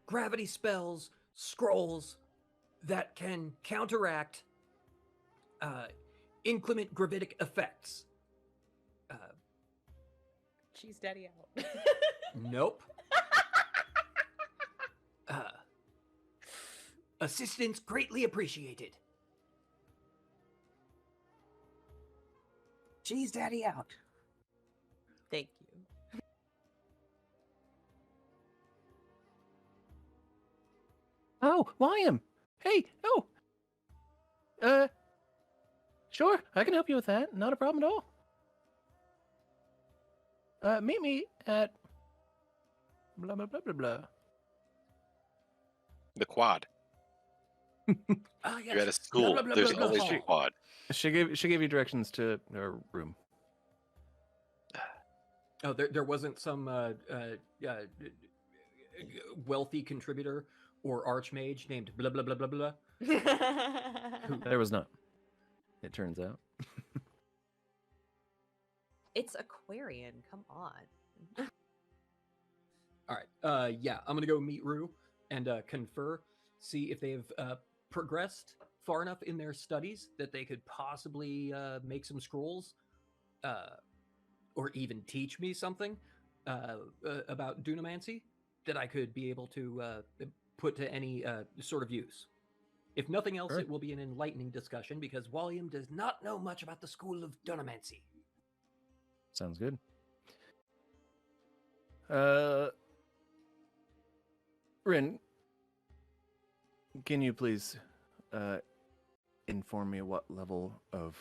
gravity spells, scrolls that can counteract inclement gravitic effects. Cheese Daddy out. Nope. Assistance greatly appreciated. Cheese Daddy out. Thank you. Oh, William. Hey, sure, I can help you with that. Not a problem at all. Meet me at blah blah blah blah blah. The quad. Yes. You're at a school. Blah, blah, blah, There's blah, always blah. a quad. She gave you directions to her room. Oh, there wasn't some wealthy contributor or archmage named blah blah blah blah blah. There was not. It turns out. It's Aquarian. Come on. All right. Yeah, I'm gonna go meet Rue and confer, see if they've progressed far enough in their studies that they could possibly make some scrolls, or even teach me something about Dunamancy that I could be able to put to any sort of use. If nothing else, Sure. it will be an enlightening discussion because William does not know much about the school of Dunamancy. Sounds good. Rin, can you please inform me what level of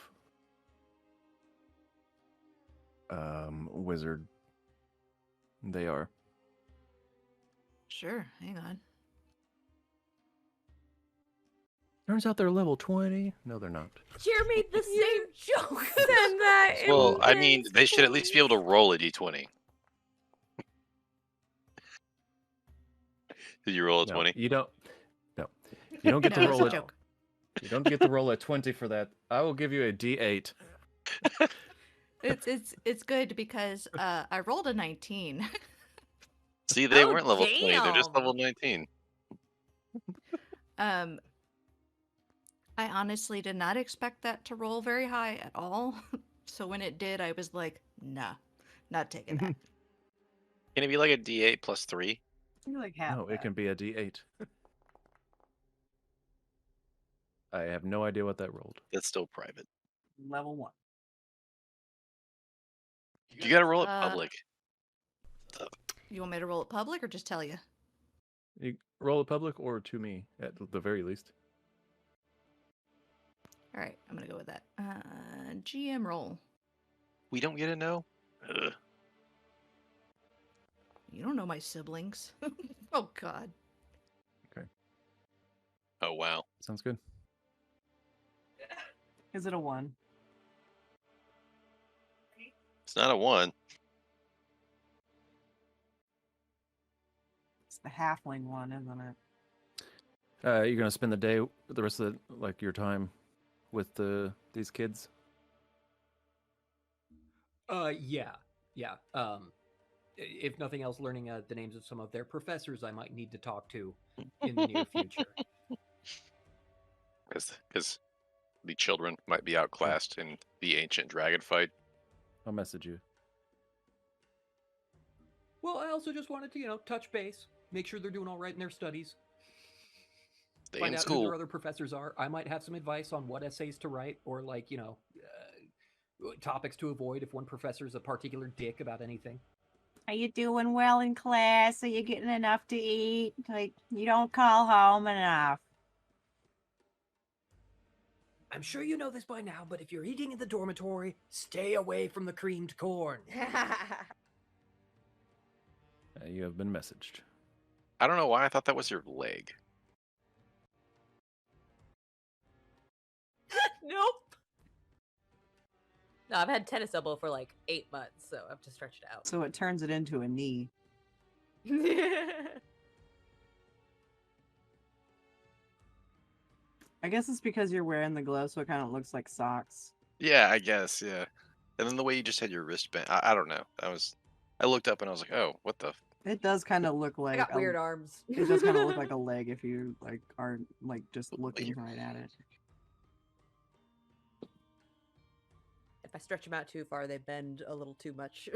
wizard they are? Sure, hang on. Turns out they're level 20. No, they're not. Jer made the same joke. Send that. Well, I mean, immense they should at least be able to roll a d20. Did you roll a No, 20? you don't. No, you don't get No, to it's roll a it. joke. You don't get to roll a 20 for that. I will give you a D8. It's good because I rolled a 19. See, they Oh, weren't level 20. They're just damn. level 19. I honestly did not expect that to roll very high at all. So when it did, I was like, nah, not taking that. Can it be like a d8 plus 3? You're like half No, it that. can be a D8. I have no idea what that rolled. That's still private. Level 1. You gotta roll it Uh, public. You want me to roll it public or just tell you? You roll it public or to me at the very least. All right, I'm gonna go with that. GM roll. We don't get to know? Ugh. You don't know my siblings. Oh God. Oh, wow. Sounds good. Is it a 1? It's not a 1. It's the halfling one, isn't it? You're gonna spend the day, the rest of your time, with these kids. Yeah. If nothing else, learning the names of some of their professors I might need to talk to in the near future. Because the children might be outclassed in the ancient dragon fight. I'll message you. Well, I also just wanted to, touch base, make sure they're doing all right in their studies. Stay Find in out who school. their other professors are. I might have some advice on what essays to write, or topics to avoid if one professor's a particular dick about anything. Are you doing well in class? Are you getting enough to eat? Like, you don't call home enough. I'm sure you know this by now, but if you're eating in the dormitory, stay away from the creamed corn. You have been messaged. I don't know why I thought that was your leg. Nope. No, I've had tennis elbow for like 8 months, so I have to stretch it out. So it turns it into a knee. I guess it's because you're wearing the gloves, so it kind of looks like socks. Yeah, I guess. Yeah. And then the way you just had your wristband, I don't know. I looked up and I was like, oh, what the? It does kind of look I like got weird arms. It does kind of look like a leg if you like aren't like just looking right at it. If I stretch them out too far, they bend a little too much.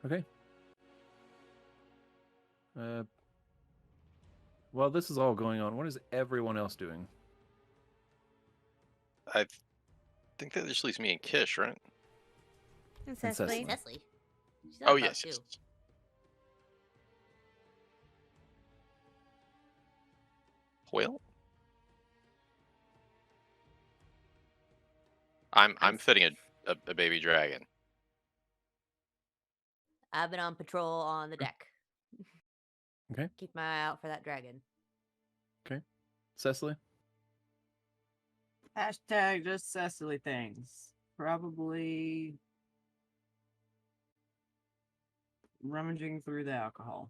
Okay. While this is all going on, what is everyone else doing? I think that just leaves me and Kish, right? And And Cecily. Cecily. She's Oh up yes. too. yes. Well, I'm fitting a baby dragon. I've been on patrol on the deck. Okay. Keep my eye out for that dragon. Okay. Cecily? Hashtag just Cecily things. Probably rummaging through the alcohol.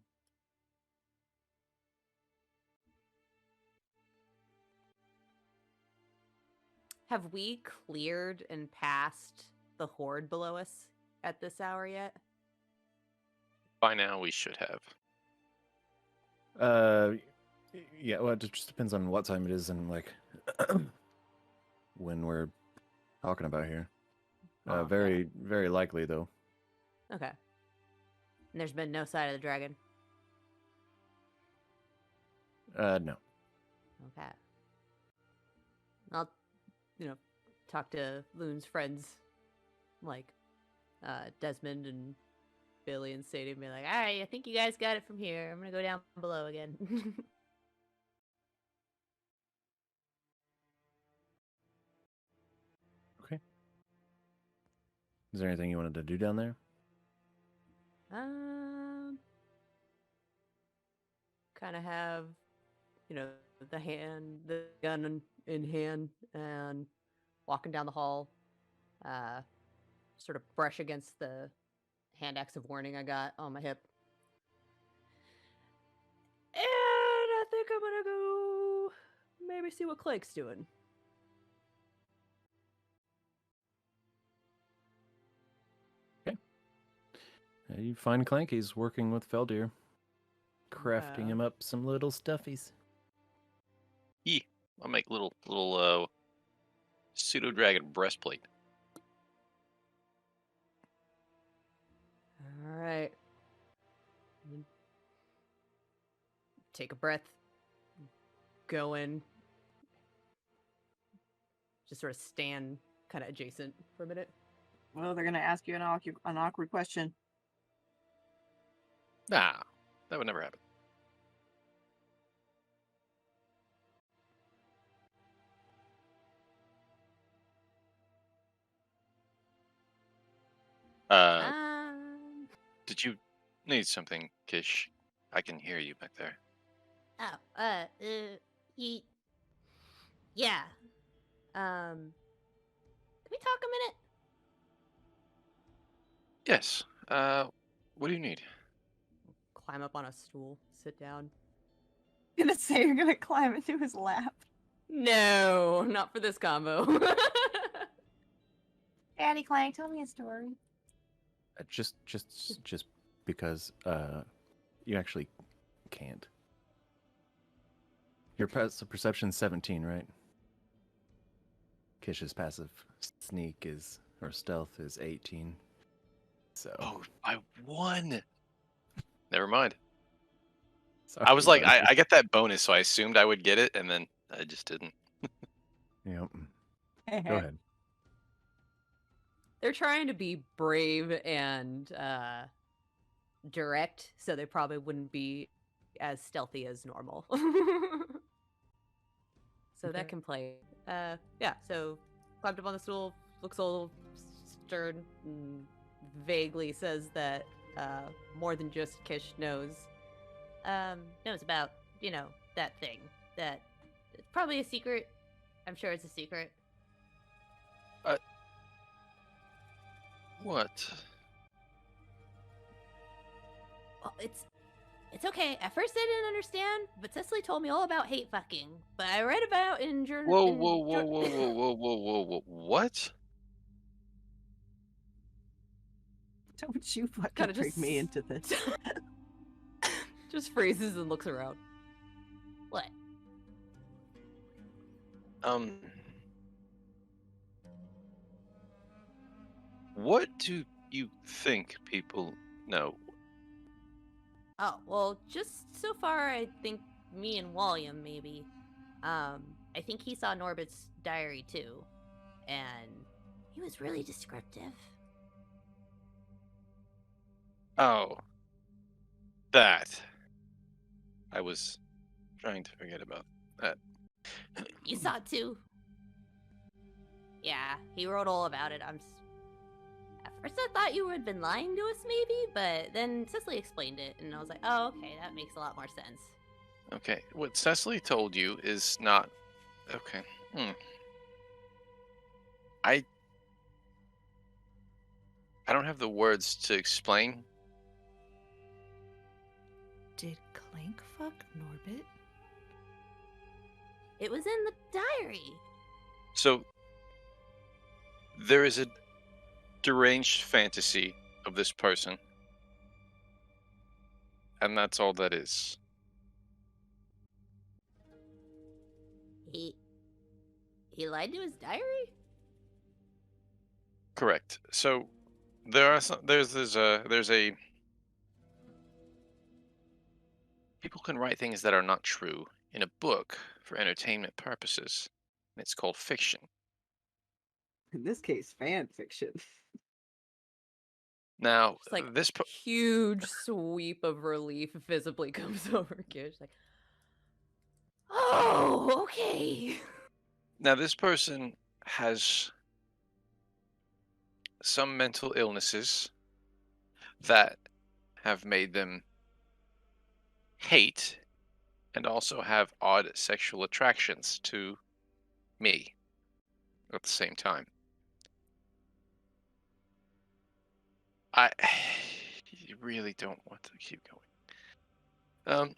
Have we cleared and passed the horde below us at this hour yet? By now we should have. Yeah, well, it just depends on what time it is and like when we're talking about here. Very likely though. Okay. And there's been no sight of the dragon. No. Okay. I'll, talk to Loon's friends, like Desmond and Billy and Sadie, and be like, all right, I think you guys got it from here. I'm going to go down below again. Okay. Is there anything you wanted to do down there? Kind of have, the gun in hand, and walking down the hall, sort of brush against the hand axe of warning I got on my hip. And I think I'm gonna go maybe see what Clake's doing. You find Clank, he's working with Feldir, crafting him up some little stuffies. I'll make little pseudo dragon breastplate. All right. Take a breath. Go in. Just sort of stand kind of adjacent for a minute. Well, they're gonna ask you an awkward question. Nah, that would never happen. Did you need something, Kish? I can hear you back there. Oh, yeah. Can we talk a minute? Yes. What do you need? Climb up on a stool, sit down. I'm gonna say you're gonna climb into his lap. No, not for this combo. Daddy Clank, tell me a story. Just because you actually can't. Your perception's 17, right? Kish's passive sneak or stealth is 18. So. Oh, I won. Never mind. Sorry, I was like, buddy. I get that bonus, so I assumed I would get it, and then I just didn't. Yep. Go ahead. They're trying to be brave and direct, so they probably wouldn't be as stealthy as normal. So that can play. Yeah, so climbed up on the stool, looks a little stern, and vaguely says that more than just Kish knows. Knows about, that thing. That it's probably a secret. I'm sure it's a secret. What? Well, it's okay. At first I didn't understand, but Cecily told me all about hate fucking. But I read about in journal. Whoa. What? Don't you fucking Kinda bring just- me into this. Just freezes and looks around. What? What do you think people know? Oh, well, just so far, I think me and William, maybe. I think he saw Norbit's diary, too. And he was really descriptive. Oh. That. I was trying to forget about that. You saw it, too? Yeah, he wrote all about it. At first I thought you had been lying to us, maybe, but then Cecily explained it, and I was like, oh, okay, that makes a lot more sense. Okay, what Cecily told you is not... Okay. I don't have the words to explain. Did Clank fuck Norbit? It was in the diary. So, there is a deranged fantasy of this person. And that's all that is. He lied to his diary? Correct. So, there's a... People can write things that are not true in a book for entertainment purposes. And it's called fiction. In this case, fan fiction. Now, Just like this... huge sweep of relief visibly comes over Kish. Like, Oh, okay. Now, this person has some mental illnesses that have made them hate and also have odd sexual attractions to me at the same time. I really don't want to keep going.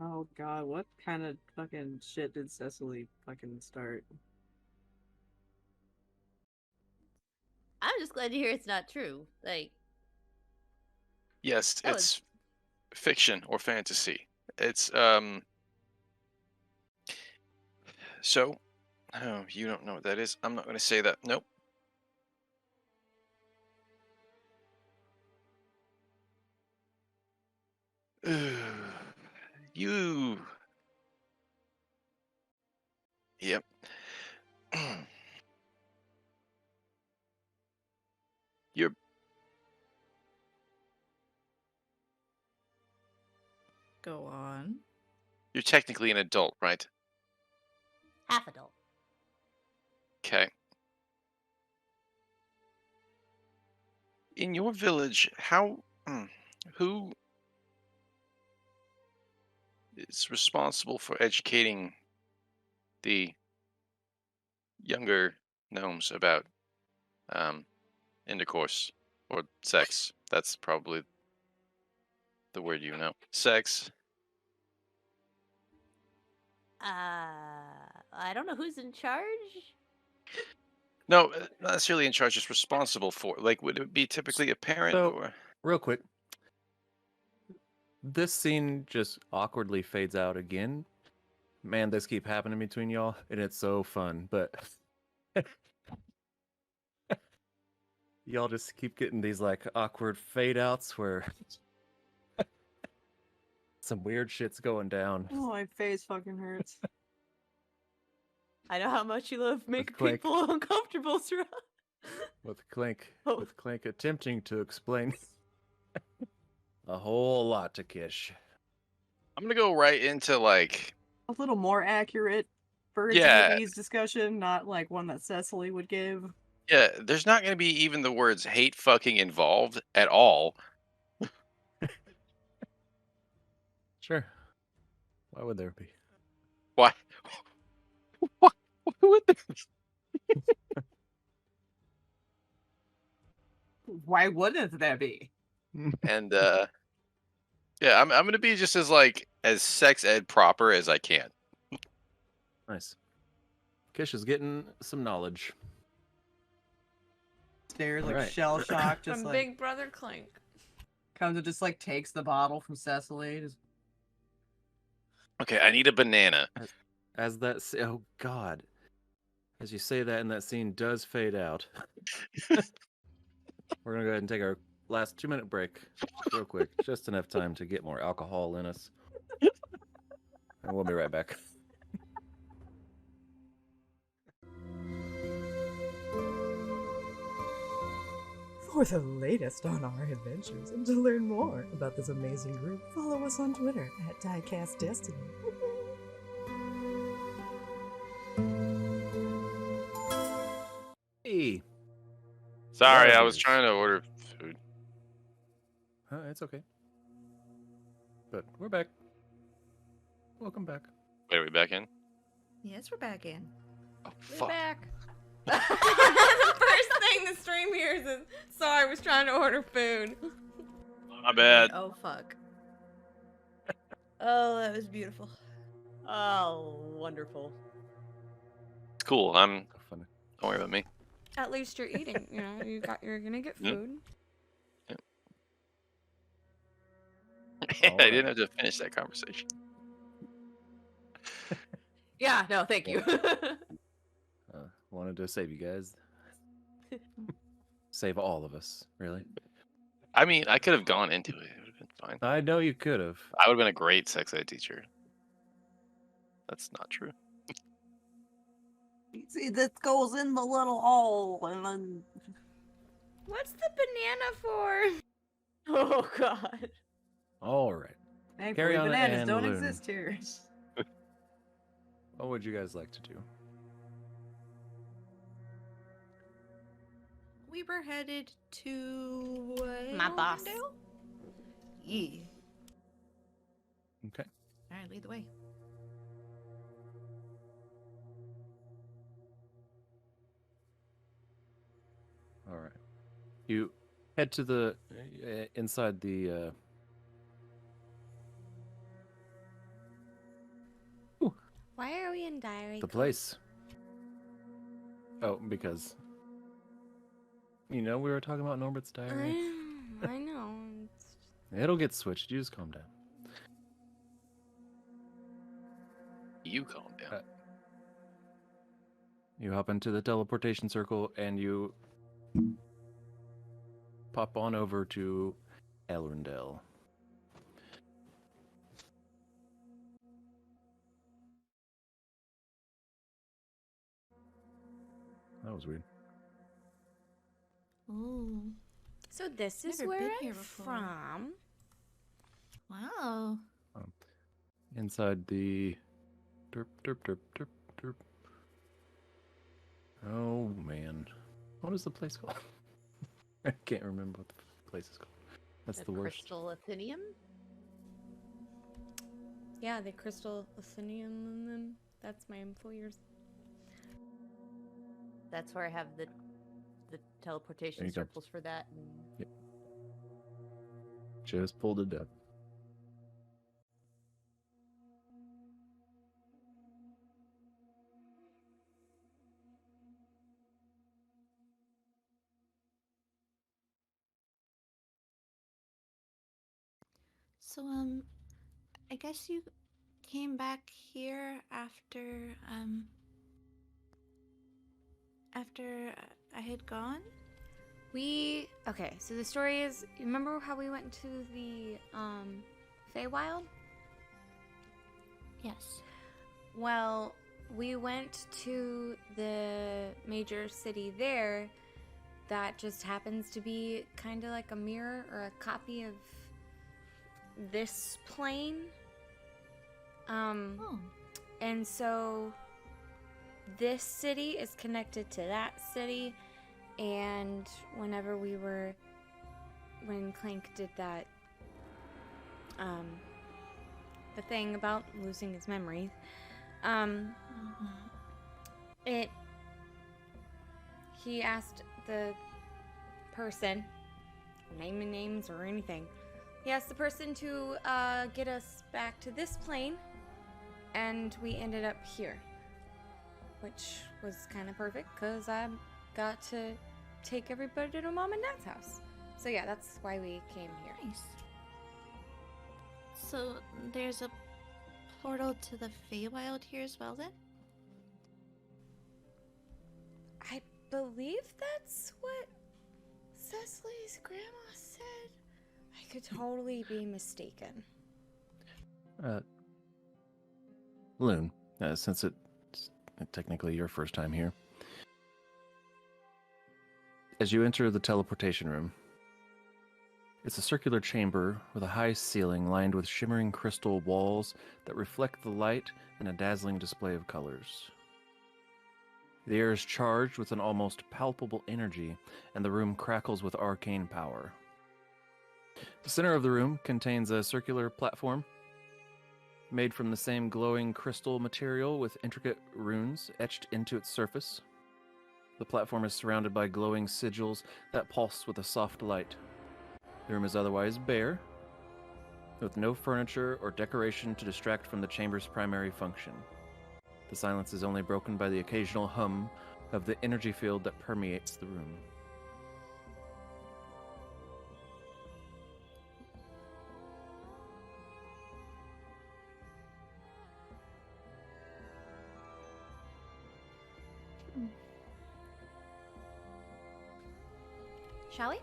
Oh god, what kind of fucking shit did Cecily fucking start? I'm just glad to hear it's not true. Like, Yes, That it's fiction or fantasy. It's so oh, you don't know what that is. I'm not going to say that. Nope. You. Yep. You're Go on. you're technically an adult, right? half adult. Okay. In your village, who is responsible for educating the younger gnomes about intercourse or sex? That's probably the word you know. Sex. I don't know who's in charge. No, not necessarily in charge, just responsible for. Like, would it be typically a parent So- or? Real quick. This scene just awkwardly fades out again. Man, this keep happening between y'all, and it's so fun. But y'all just keep getting these like awkward fade outs where some weird shit's going down. Oh, my face fucking hurts. I know how much you love making Clank. people uncomfortable, Sarah. With Clank, Oh. with Clank attempting to explain. a whole lot to Kish. I'm gonna go right into like, A little more accurate birds Yeah. and the bees discussion, not like one that Cecily would give. yeah, there's not gonna be even the words hate fucking involved at all. Sure. Why would there be? Why? Why would there? Why wouldn't there be? And yeah, I'm gonna be just as sex ed proper as I can. Nice. Kish is getting some knowledge. Stares like Alright. shell shocked, just From like Big Brother Clink. comes and just like takes the bottle from Cecily. Just... Okay, I need a banana. As that, oh God, as you say that, and that scene does fade out. We're gonna go ahead and take our last 2-minute break, real quick, just enough time to get more alcohol in us, and we'll be right back. For the latest on our adventures and to learn more about this amazing group, follow us on Twitter at DiecastDestiny. Hey, Sorry, I Well, was trying to order food. it's okay. But we're back. Welcome back. Wait, are we back in? Yes, we're back in. Oh, We're fuck. back. The first thing the stream hears is, sorry, I was trying to order food. My bad. Oh, fuck. Oh, that was beautiful. Oh, wonderful. It's cool. Funny. Don't worry about me. At least you're eating, you know, you're gonna get Yep. food. I didn't have to finish that conversation. Yeah, no, thank you. Wanted to save you guys. Save all of us, really. I mean, I could have gone into it. It would have been fine. I know you could have. I would have been a great sex ed teacher. That's not true. See, this goes in the little hole, and then What's the banana for? Oh, God. All right. Thankfully, on bananas and don't Loon. exist here. What would you guys like to do? We were headed to My boss. Arendelle? Yeah. Okay. All right, lead the way. All right. You head to the inside the. Why are we in diary? The place. Oh, because. You know, we were talking about Norbert's diary. I know. It'll get switched. You just calm down. You calm down. You hop into the teleportation circle and you pop on over to Elrondell. That was weird. Oh, So this is Never where been I'm here before. from. wow. Inside the derp derp derp derp derp. Oh man, what is the place called? I can't remember what the place is called. That's the worst. Crystal Athenium? Yeah, the crystal Athenium and them. That's my employers. That's where I have the There teleportation you go. circles for that. And... Just pulled it up. So, I guess you came back here after I had gone? Okay, so the story is, you remember how we went to the Feywild? Yes. Well, we went to the major city there that just happens to be kind of like a mirror or a copy of this plane. Oh. And so this city is connected to that city, and when Clank did that, the thing about losing his memories, he asked the person, naming names or anything, he asked the person to get us back to this plane, and we ended up here, which was kind of perfect because I got to take everybody to Mom and Dad's house. So yeah, that's why we came here. Nice. So there's a portal to the Feywild here as well, then? I believe that's what Cecily's grandma said. I could totally be mistaken. Loon, since it's technically your first time here, as you enter the teleportation room, it's a circular chamber with a high ceiling lined with shimmering crystal walls that reflect the light in a dazzling display of colors. The air is charged with an almost palpable energy, and the room crackles with arcane power. The center of the room contains a circular platform made from the same glowing crystal material with intricate runes etched into its surface. The platform is surrounded by glowing sigils that pulse with a soft light. The room is otherwise bare, with no furniture or decoration to distract from the chamber's primary function. The silence is only broken by the occasional hum of the energy field that permeates the room. Shall we?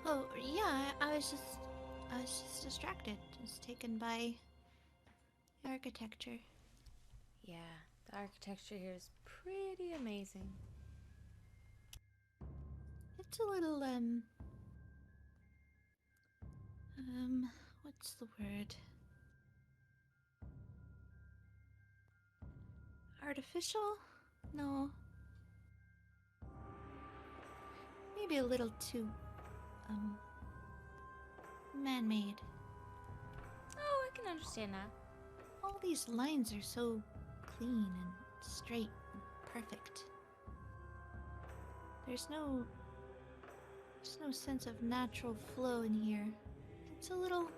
Oh, yeah, I was just distracted. Just taken by the architecture. Yeah, the architecture here is pretty amazing. It's a little, what's the word? Artificial? No. Maybe a little too, man-made. Oh, I can understand that. All these lines are so clean and straight and perfect. There's no sense of natural flow in here. It's a little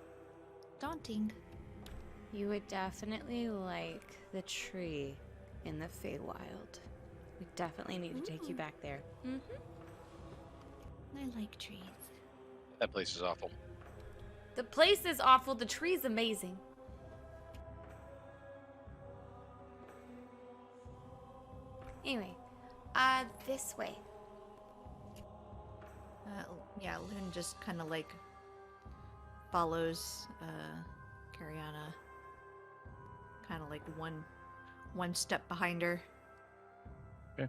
daunting. You would definitely like the tree in the Feywild. We definitely need to take you back there. I like trees. That place is awful. The place is awful. The tree's amazing. Anyway, this way. Yeah, Loon just kind of like follows Cariana, kind of like one step behind her. Okay.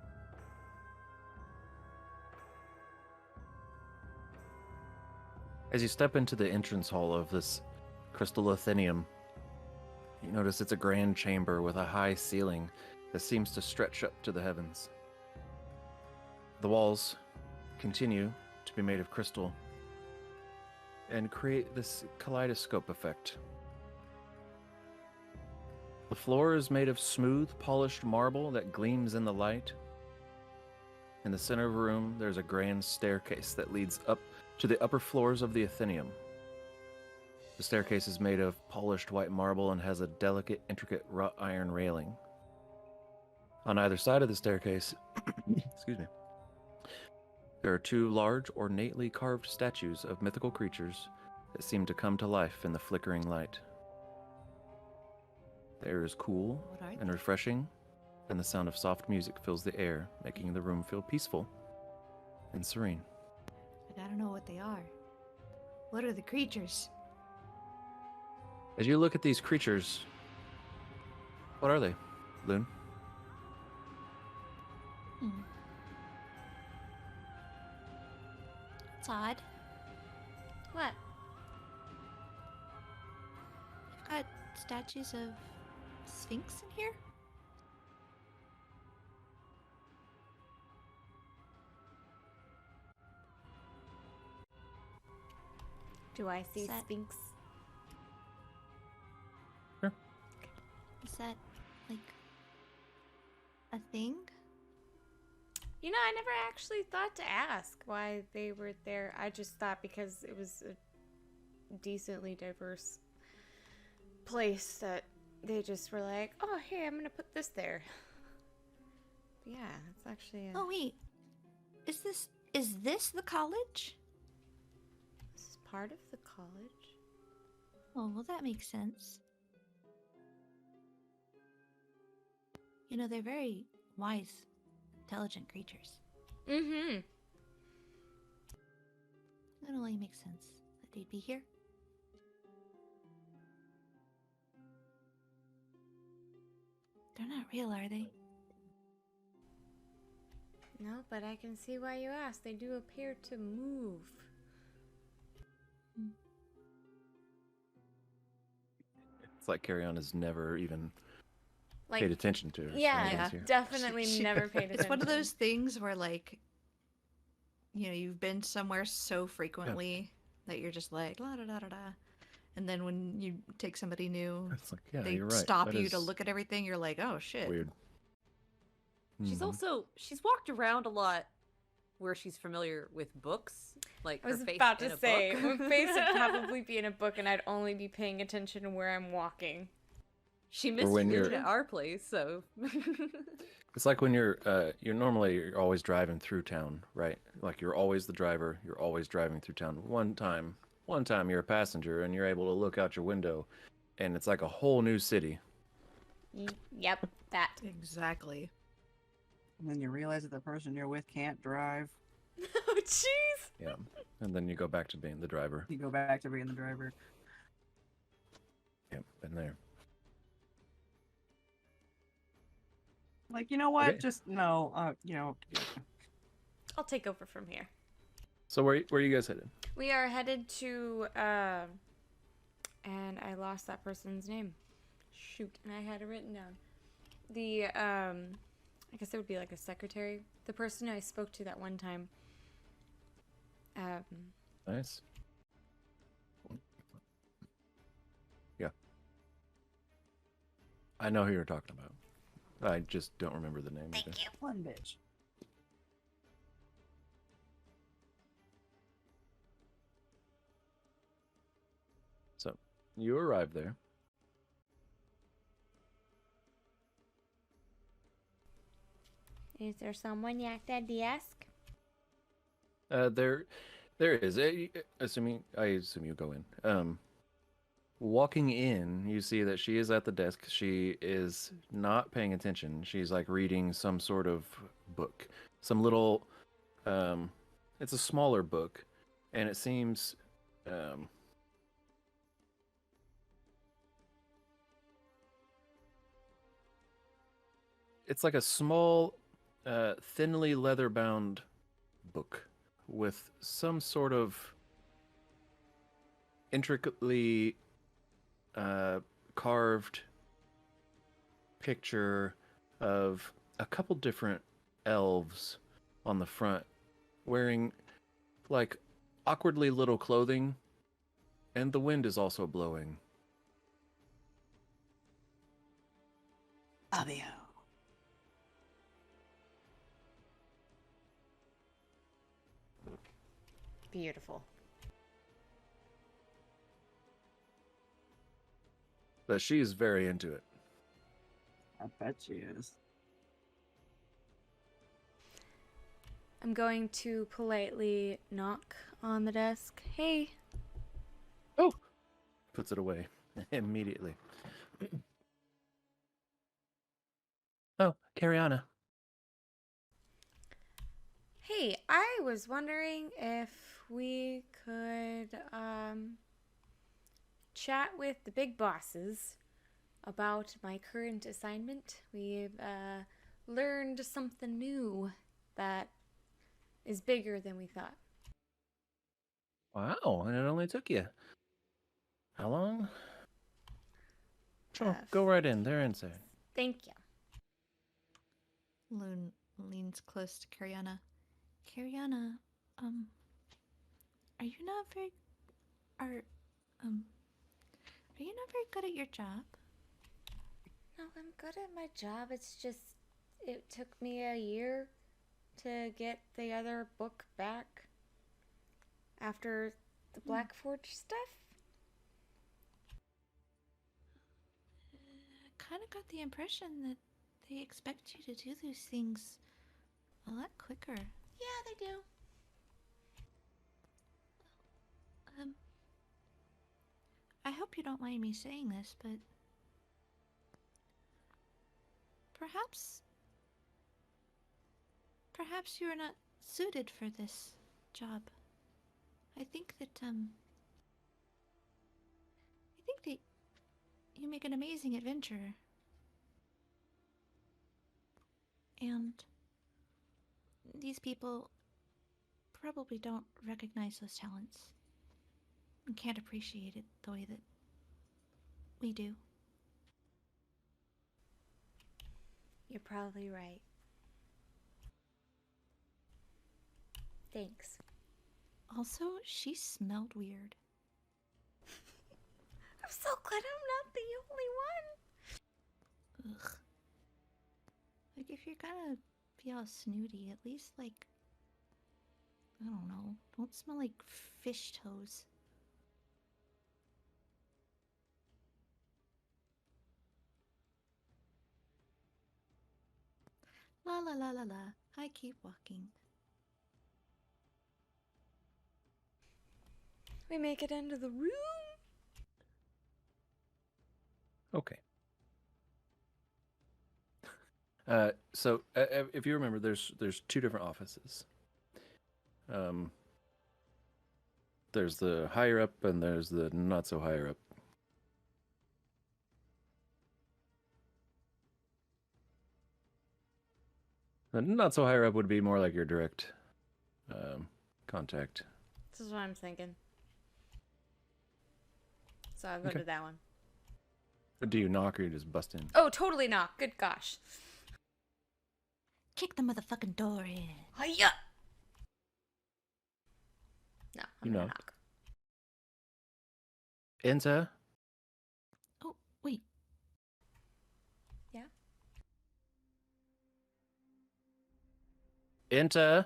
As you step into the entrance hall of this crystal Athenium, you notice it's a grand chamber with a high ceiling that seems to stretch up to the heavens. The walls continue to be made of crystal and create this kaleidoscope effect. The floor is made of smooth, polished marble that gleams in the light. In the center of the room, there's a grand staircase that leads up to the upper floors of the Athenium. The staircase is made of polished white marble and has a delicate, intricate wrought iron railing. On either side of the staircase, excuse me, there are two large, ornately carved statues of mythical creatures that seem to come to life in the flickering light. The air is cool and refreshing, and the sound of soft music fills the air, making the room feel peaceful and serene. I gotta know what they are. What are the creatures? As you look at these creatures, what are they, Loon? It's odd. What? statues of Sphinx in here? Do I see Set. Sphinx? Is that like a thing? You know, I never actually thought to ask why they were there. I just thought because it was a decently diverse place that they just were like, oh, hey, I'm gonna put this there. But yeah, it's actually Oh wait, is this the college? this is part of the college. Oh well, that makes sense. You know, they're very wise, intelligent creatures. Mm-hmm. It only makes sense that they'd be here. They're not real, are they? No, but I can see why you asked. They do appear to move. It's like Carry On has never even Like, paid attention to her. yeah, surroundings here. definitely never paid attention. It's one of those things where, like, you know, you've been somewhere so frequently that you're just like, la da da da da. And then when you take somebody new, It's like, yeah, they you're right. stop That you to is look at everything. You're like, oh shit. Weird. She's Mhm. she's walked around a lot where she's familiar with books. Like I was her face about in to a say, book. my face would probably be in a book, and I'd only be paying attention to where I'm walking. She Or missed when food you're- at our place, so It's like when you're you're always driving through town, right? Like you're always the driver, you're always driving through town. One time you're a passenger and you're able to look out your window and it's like a whole new city. Yep, that. Exactly. And then you realize that the person you're with can't drive. Oh, jeez. Yeah. And then you go back to being the driver. You go back to being the driver. Yep, been there. Like, you know what? Okay. Just no. You know. I'll take over from here. So where are you guys headed? We are headed to, and I lost that person's name. Shoot, and I had it written down. The, I guess it would be like a secretary. The person I spoke to that one time. Nice. Yeah. I know who you're talking about. I just don't remember the name. Thank either. you. One bitch. So you arrive there. Is there someone at that desk? There is. I assume you go in. Walking in, you see that she is at the desk. She is not paying attention. She's like reading some sort of book, some little. It's a smaller book, and it seems. It's like a small, thinly leather-bound book with some sort of intricately carved picture of a couple different elves on the front wearing like awkwardly little clothing, and the wind is also blowing. Abio. Beautiful. But she is very into it. I bet she is. I'm going to politely knock on the desk. Hey. Puts it away immediately. Oh, Cariana. Hey, I was wondering if we could chat with the big bosses about my current assignment. We've learned something new that is bigger than we thought. Wow, and it only took you how long? Sure, go right in. They're inside. Thank you. Loon leans close to Cariana. Cariana, are you not very are you not very good at your job? No, I'm good at my job. It's just it took me a year to get the other book back after the Black Forge stuff. I kind of got the impression that they expect you to do these things a lot quicker. Yeah, they do. I hope you don't mind me saying this, but perhaps you are not suited for this job. I think that you make an amazing adventurer. And these people probably don't recognize those talents and can't appreciate it the way that we do. You're probably right. Thanks. Also, she smelled weird. I'm so glad I'm not the only one. Ugh. Like, if you're gonna be all snooty, at least, like, I don't know, don't smell like fish toes. La la la la la. I keep walking. We make it into the room. Okay. So if you remember, there's two different offices. There's the higher up and there's the not so higher up. The not so higher up would be more like your direct contact. This is what I'm thinking. So I'll go to that one. But do you knock or you just bust in? Oh, totally knock. Good gosh. Kick the motherfucking door in. Hiya! No, I'm You gonna knock. knock. Enter. Oh, wait. Yeah? Enter.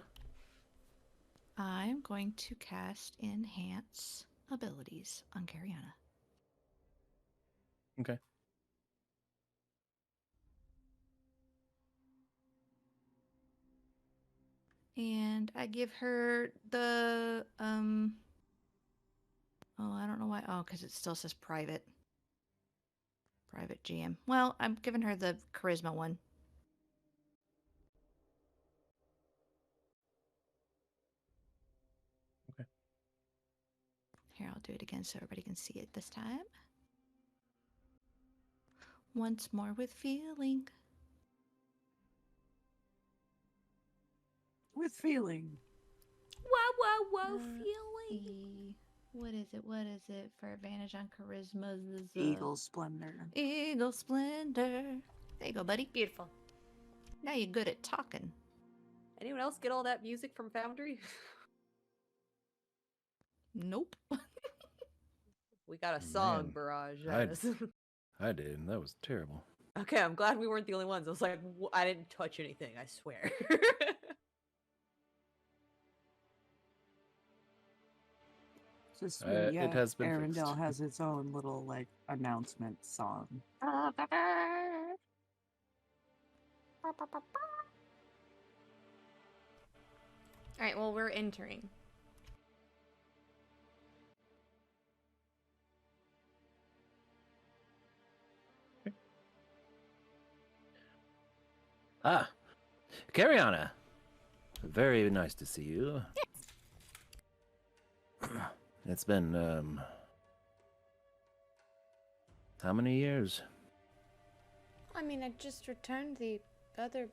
I'm going to cast Enhance Abilities on Cariana. Okay. And I give her the, oh, I don't know why. Oh, because it still says private. Private GM. Well, I'm giving her the charisma one. Okay. Here, I'll do it again so everybody can see it this time. Once more with feeling. With feeling. Whoa, feeling. What is it? What is it for advantage on charisma? Eagle Splendor. Eagle Splendor. There you go, buddy. Beautiful. Now you're good at talking. Anyone else get all that music from Foundry? Nope. We got a song Man, barrage. I did, and that was terrible. Okay, I'm glad we weren't the only ones. I was like, I didn't touch anything, I swear. Just it has been Arendelle fixed. has its own little like announcement song. Alright, well, we're entering. Ah, Cariana. Very nice to see you. It's been, how many years? I mean, I just returned the other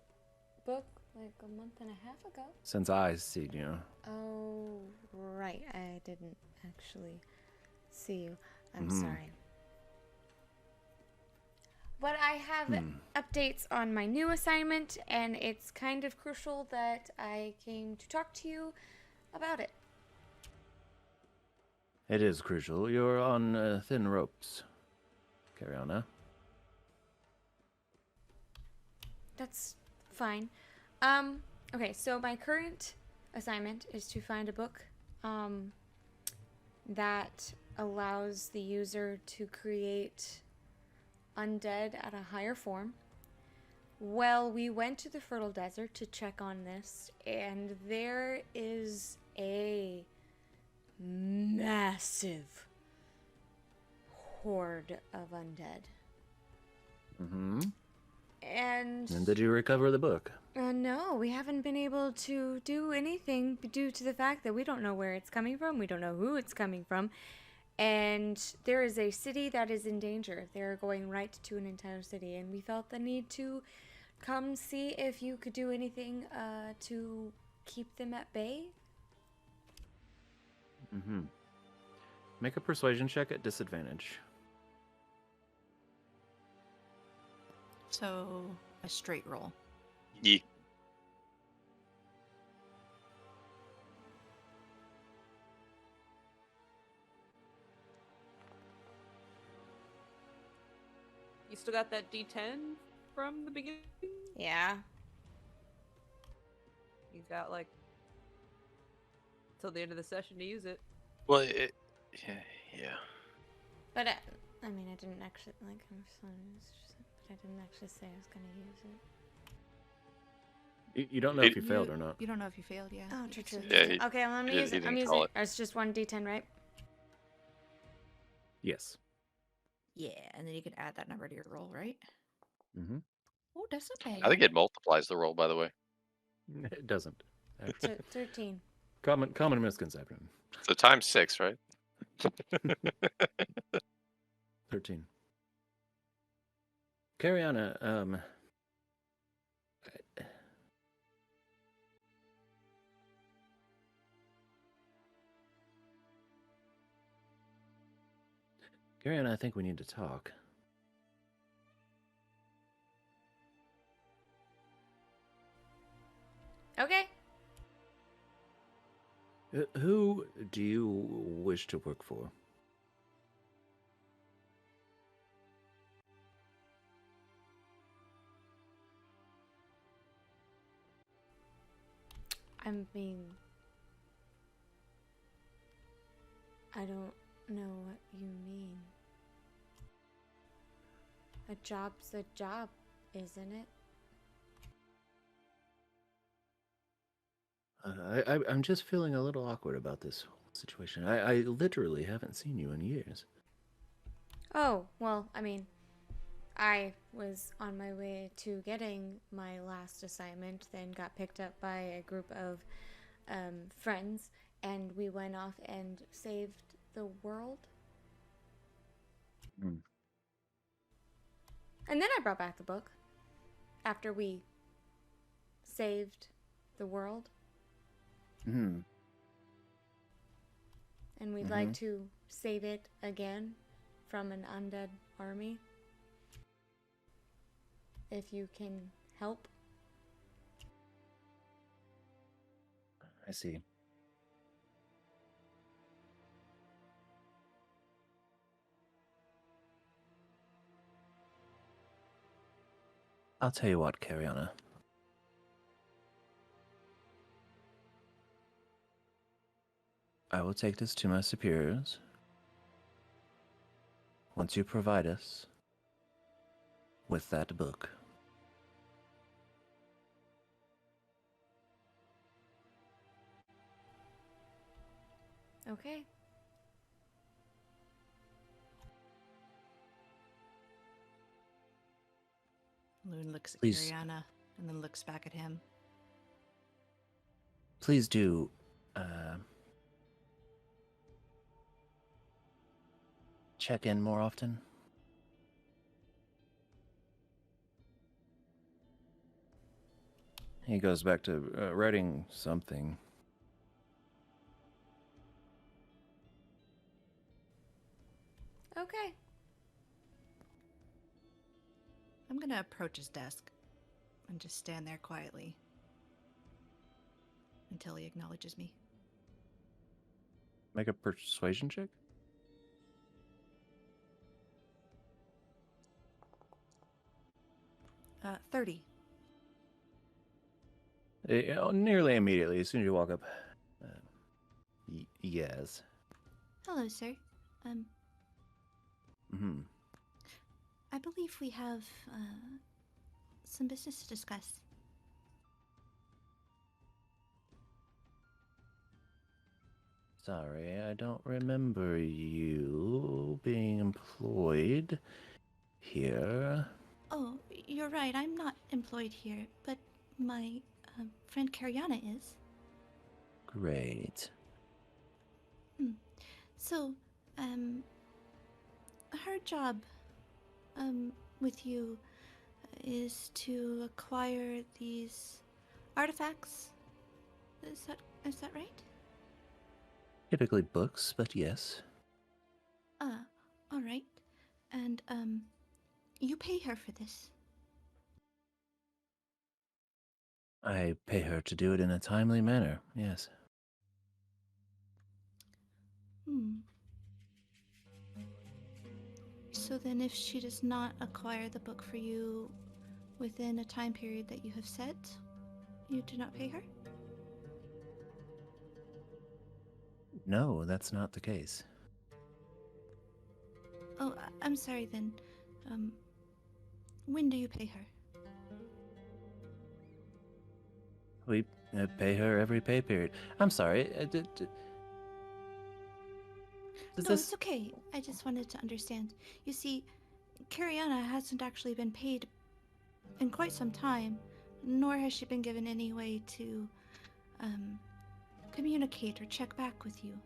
book like a month and a half ago. Since I seen you. Oh, right. I didn't actually see you. I'm sorry. But I have updates on my new assignment, and it's kind of crucial that I came to talk to you about it. It is crucial. You're on thin ropes. Carry on now. That's fine. Okay, so my current assignment is to find a book that allows the user to create undead at a higher form. Well, we went to the Fertile Desert to check on this, and there is a massive horde of undead. Mm-hmm. And did you recover the book? No, we haven't been able to do anything due to the fact that we don't know where it's coming from. We don't know who it's coming from. And there is a city that is in danger. They're going right to an entire city. And we felt the need to come see if you could do anything to keep them at bay. Mm-hmm. Make a persuasion check at disadvantage. So, a straight roll. Yeah. You still got that D10 from the beginning? Yeah. You've got like till the end of the session to use it. Well, yeah. But I mean, I didn't actually but I didn't actually say I was going to use it. You don't know if you failed or not. You don't know if you failed, yeah. Oh, true. Yeah, Okay, well, I'm going to use it. I'm using it. It's just 1d10, right? Yes. Yeah, and then you can add that number to your roll, right? Mm-hmm. Oh, that's okay. I think it multiplies the roll, by the way. It doesn't. 13. Common misconception. So times 6, right? 13. Cariana, Cariana, I think we need to talk. Okay. Who do you wish to work for? I mean, I don't know what you mean. A job's a job, isn't it? I'm just feeling a little awkward about this whole situation. I literally haven't seen you in years. Oh, well, I mean, I was on my way to getting my last assignment, then got picked up by a group of friends, and we went off and saved the world. Mm. And then I brought back the book after we saved the world. Hmm. And we'd like to save it again from an undead army. If you can help. I see. I'll tell you what, Cariana. I will take this to my superiors. Once you provide us with that book. Okay. Loon looks at Please. Ariana and then looks back at him. Please do, check in more often. He goes back to writing something. Okay. I'm gonna approach his desk and just stand there quietly until he acknowledges me. Make a persuasion check. 30. Nearly immediately, as soon as you walk up. Yes. Hello, sir. Hmm. I believe we have some business to discuss. Sorry, I don't remember you being employed here. Oh, you're right. I'm not employed here, but my friend Karyana is. Great. So, her job with you is to acquire these artifacts. Is that right? Typically books, but yes. All right. And you pay her for this. I pay her to do it in a timely manner, yes. So then if she does not acquire the book for you within a time period that you have set, you do not pay her? No, that's not the case. Oh, I'm sorry then. When do you pay her? We pay her every pay period. I'm sorry. No, it's okay. I just wanted to understand. You see, Karyana hasn't actually been paid in quite some time, nor has she been given any way to communicate or check back with you.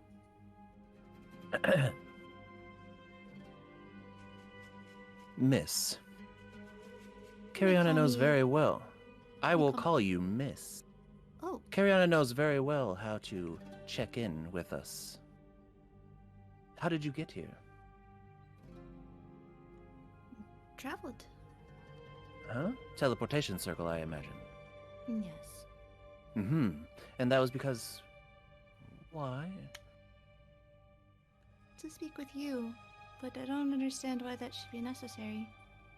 Miss. Karyana knows very well. I will call you Miss. Oh. Karyana knows very well how to check in with us. How did you get here? Traveled. Huh? Teleportation circle, I imagine. Yes. Mm-hmm. And that was because... Why? To speak with you, but I don't understand why that should be necessary.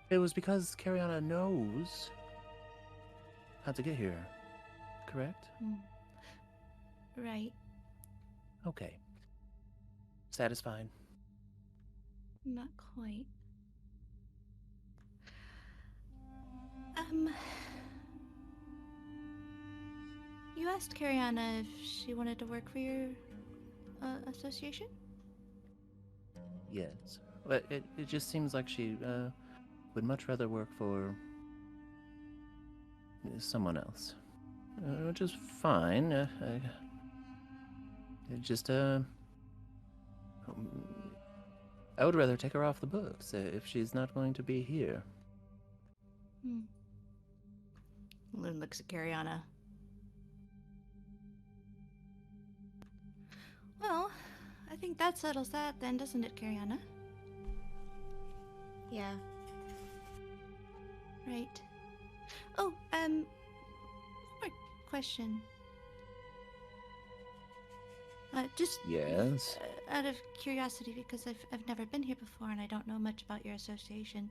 It was because Karyana knows how to get here, correct? Right. Okay. Satisfied? Not quite. You asked Karyana if she wanted to work for your association? Yes. But it just seems like she would much rather work for someone else. Which is fine. I would rather take her off the books if she's not going to be here. Loon looks at Karyana. Well, I think that settles that then, doesn't it, Karyana? Yeah. Right. Oh, more question. Just Yes. Out of curiosity, because I've never been here before and I don't know much about your association.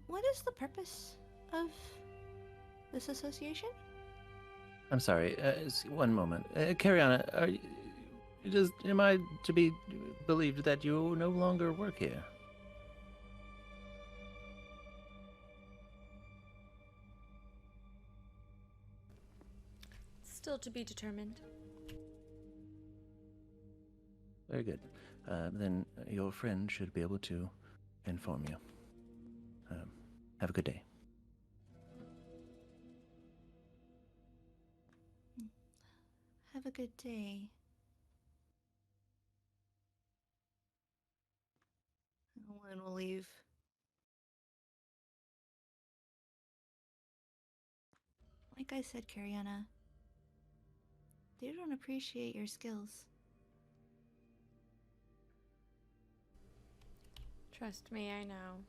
What is the purpose of this association? I'm sorry. One moment. Karyana, am I to be believed that you no longer work here? Still to be determined. Very good. Then your friend should be able to inform you. Have a good day. Have a good day. And we'll leave. Like I said, Karyana, they don't appreciate your skills. Trust me, I know.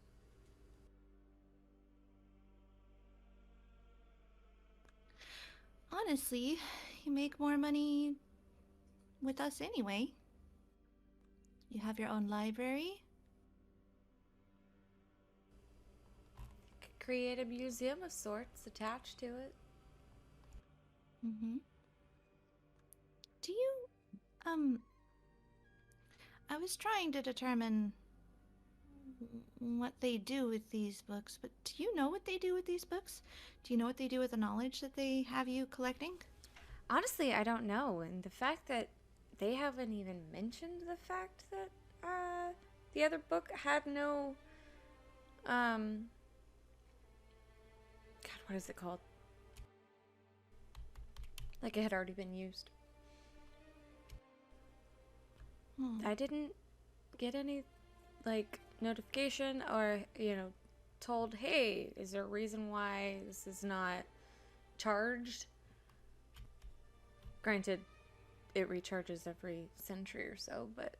Honestly, you make more money with us anyway. You have your own library. Could create a museum of sorts attached to it. Mm-hmm. Do you, I was trying to determine what they do with these books, but do you know what they do with these books? Do you know what they do with the knowledge that they have you collecting? Honestly, I don't know. And the fact that they haven't even mentioned the fact that the other book had no God, what is it called? Like it had already been used. I didn't get any like notification or, told, hey, is there a reason why this is not charged? Granted, it recharges every century or so, but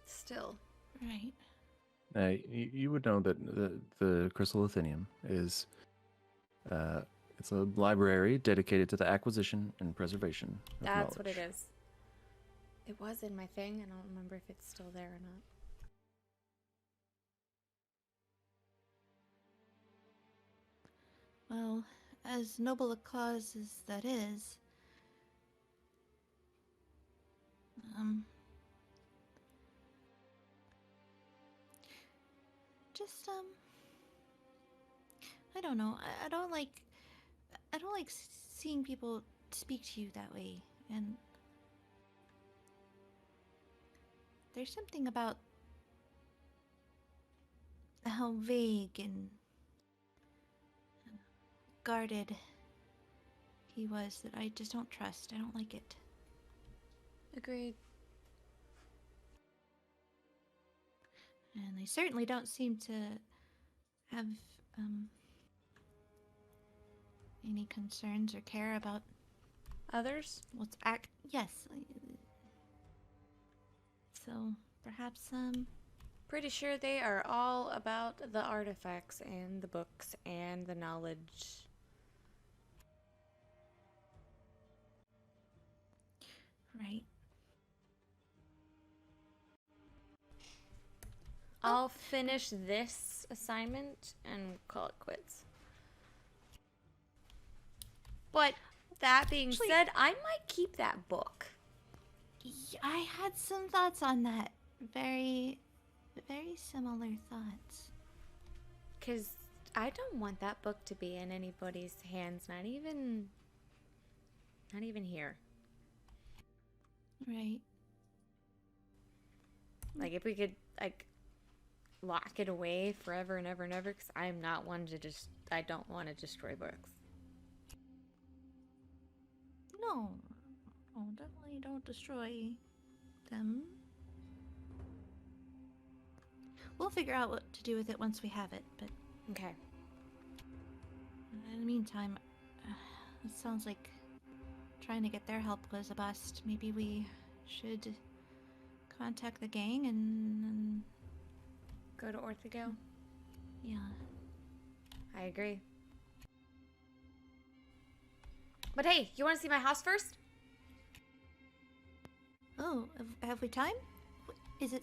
still. Right. You would know that the Crystal Athenium is it's a library dedicated to the acquisition and preservation of That's what it knowledge. is. It was in my thing. I don't remember if it's still there or not. Well, as noble a cause as that is, just, I don't know. I don't like seeing people speak to you that way, and there's something about how vague and guarded he was that I just don't trust. I don't like it. Agreed. And they certainly don't seem to have any concerns or care about others. Yes. So perhaps Pretty sure they are all about the artifacts and the books and the knowledge. Right. I'll finish this assignment and call it quits. But that being said, I might keep that book. I had some thoughts on that. Very similar thoughts. Because I don't want that book to be in anybody's hands, not even here. Right. Like, if we could, like, lock it away forever and ever and ever, because I am not one to I don't want to destroy books. No, definitely don't destroy them. We'll figure out what to do with it once we have it, but... Okay. In the meantime, it sounds like trying to get their help was a bust. Maybe we should contact the gang and go to Orthigo? Yeah. I agree. But hey, you want to see my house first? Oh, have we time? Is it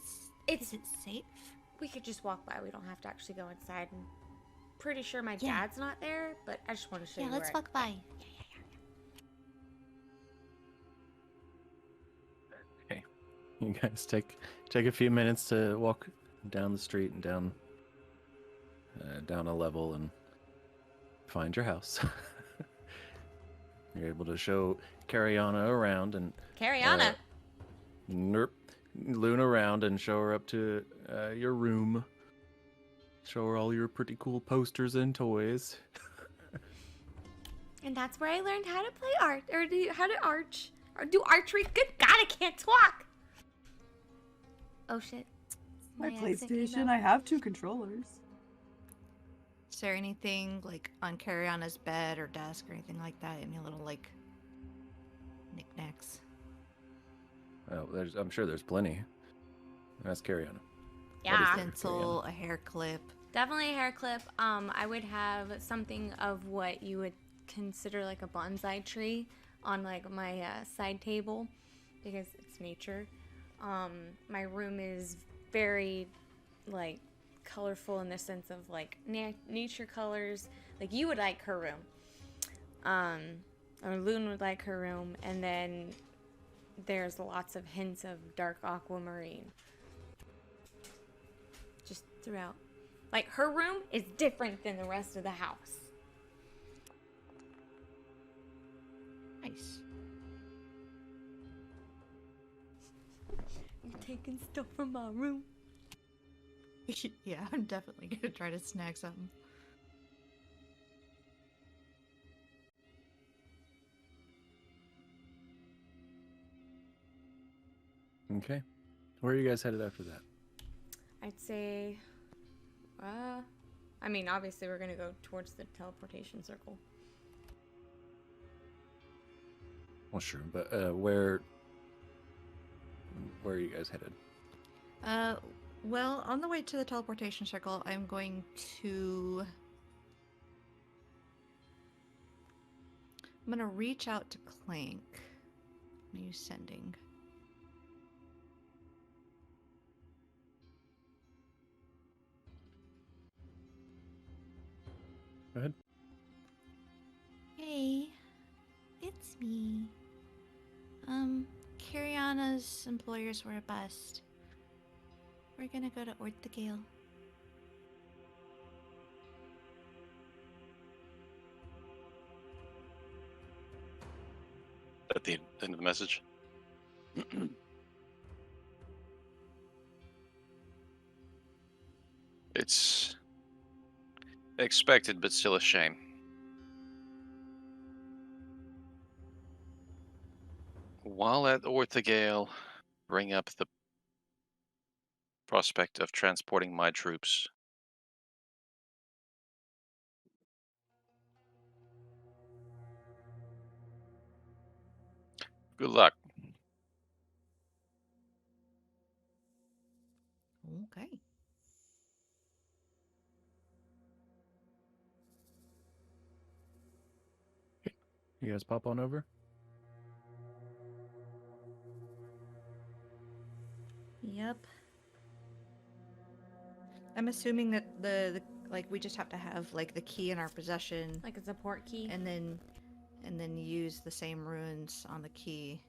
safe? We could just walk by. We don't have to actually go inside. And pretty sure my dad's not there, but I just want to show you. Yeah, let's walk by. Okay, you guys take a few minutes to walk down the street and down a level and find your house. You're able to show Cariana around and Cariana? Loon around and show her up to your room. Show her all your pretty cool posters and toys. And that's where I learned how to play art, or how to arch, or do archery. Good God, I can't talk. Oh shit. My accent came PlayStation, out. I have 2 controllers. Is there anything like on Cariana's bed or desk or anything like that? Any little like knickknacks? Oh, I'm sure there's plenty. That's Cariana. Yeah. A pencil, a hair clip. Definitely a hair clip. I would have something of what you would consider like a bonsai tree on like my side table because it's nature. My room is very like colorful in the sense of like nature colors. Like you would like her room, or Loon would like her room, and then there's lots of hints of dark aquamarine just throughout. Like her room is different than the rest of the house. Nice. You're taking stuff from my room. Yeah, I'm definitely gonna try to snag something. Okay. Where are you guys headed after that? I'd say, I mean, obviously we're gonna go towards the teleportation circle. Well, sure, but where are you guys headed? Well, on the way to the teleportation circle, I'm going to... I'm gonna reach out to Clank. I'm gonna use sending. Go ahead. Hey, it's me. Kiriana's employers were a bust. We're gonna go to Orthagale. At the end of the message. It's expected, but still a shame. While at Orthagale, bring up the prospect of transporting my troops. Good luck. Okay. You guys pop on over? Yep. I'm assuming that the like we just have to have like the key in our possession, Like a support key. and then use the same runes on the key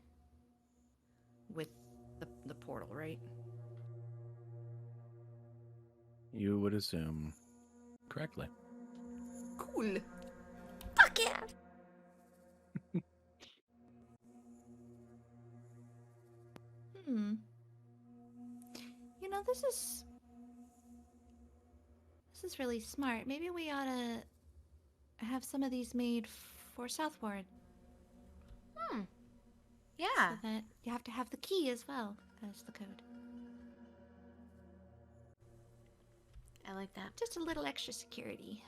with the portal, right? You would assume correctly. Cool. Fuck yeah! You know, this is really smart. Maybe we ought to have some of these made for Southward. Yeah. So that you have to have the key as well as the code. I like that. Just a little extra security.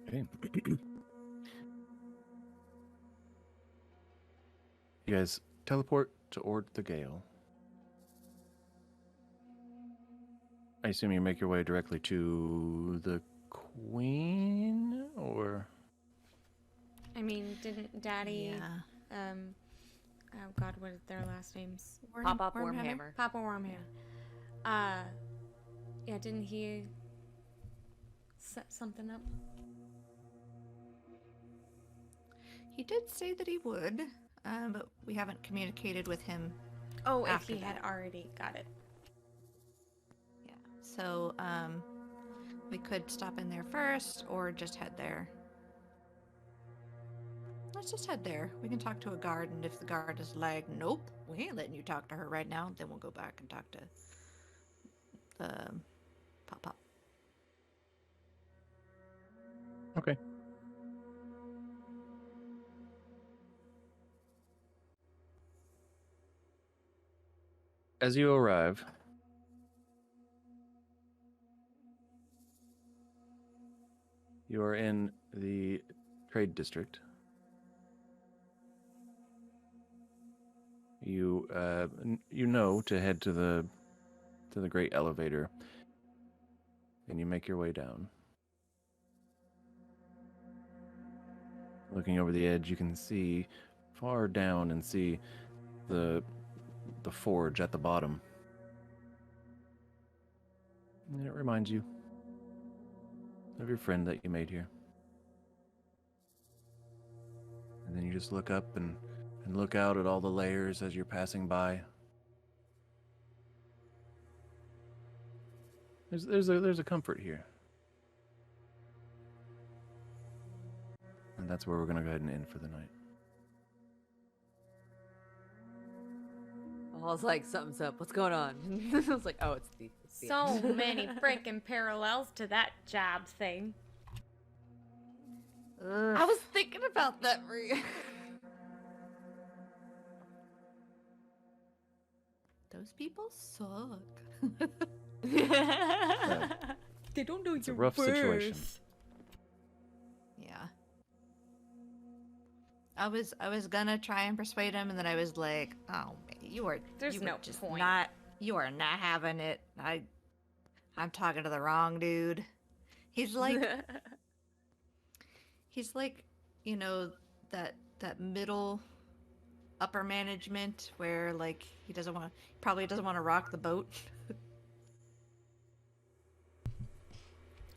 Okay. You guys teleport to Orthagale. I assume you make your way directly to the Queen, or? I mean, didn't Daddy, Yeah. oh God, what are their last names? Pop-Up Wormhammer. Papa Wormhammer. Yeah, didn't he set something up? He did say that he would, but we haven't communicated with him. Oh, if After he had that. already got it. Yeah. So, we could stop in there first, or just head there. Let's just head there. We can talk to a guard, and if the guard is like, nope, we ain't letting you talk to her right now, then we'll go back and talk to the Pop-Up. Okay. As you arrive, you are in the trade district. You know to head to the great elevator. and you make your way down. Looking over the edge, you can see far down and see the forge at the bottom. And it reminds you of your friend that you made here. And then you just look up and look out at all the layers as you're passing by. There's a comfort here. And that's where we're going to go ahead and end for the night. I was like, something's up. What's going on? I was like, oh, it's the So end. many freaking parallels to that job thing. I was thinking about that for you. Those people suck. They don't know It's a rough situation. Yeah. I was gonna try and persuade him, and then I was like, "Oh, you are No just point. not. You are not having it. I'm talking to the wrong dude. He's like, you know, that middle upper management where like he probably doesn't want to rock the boat."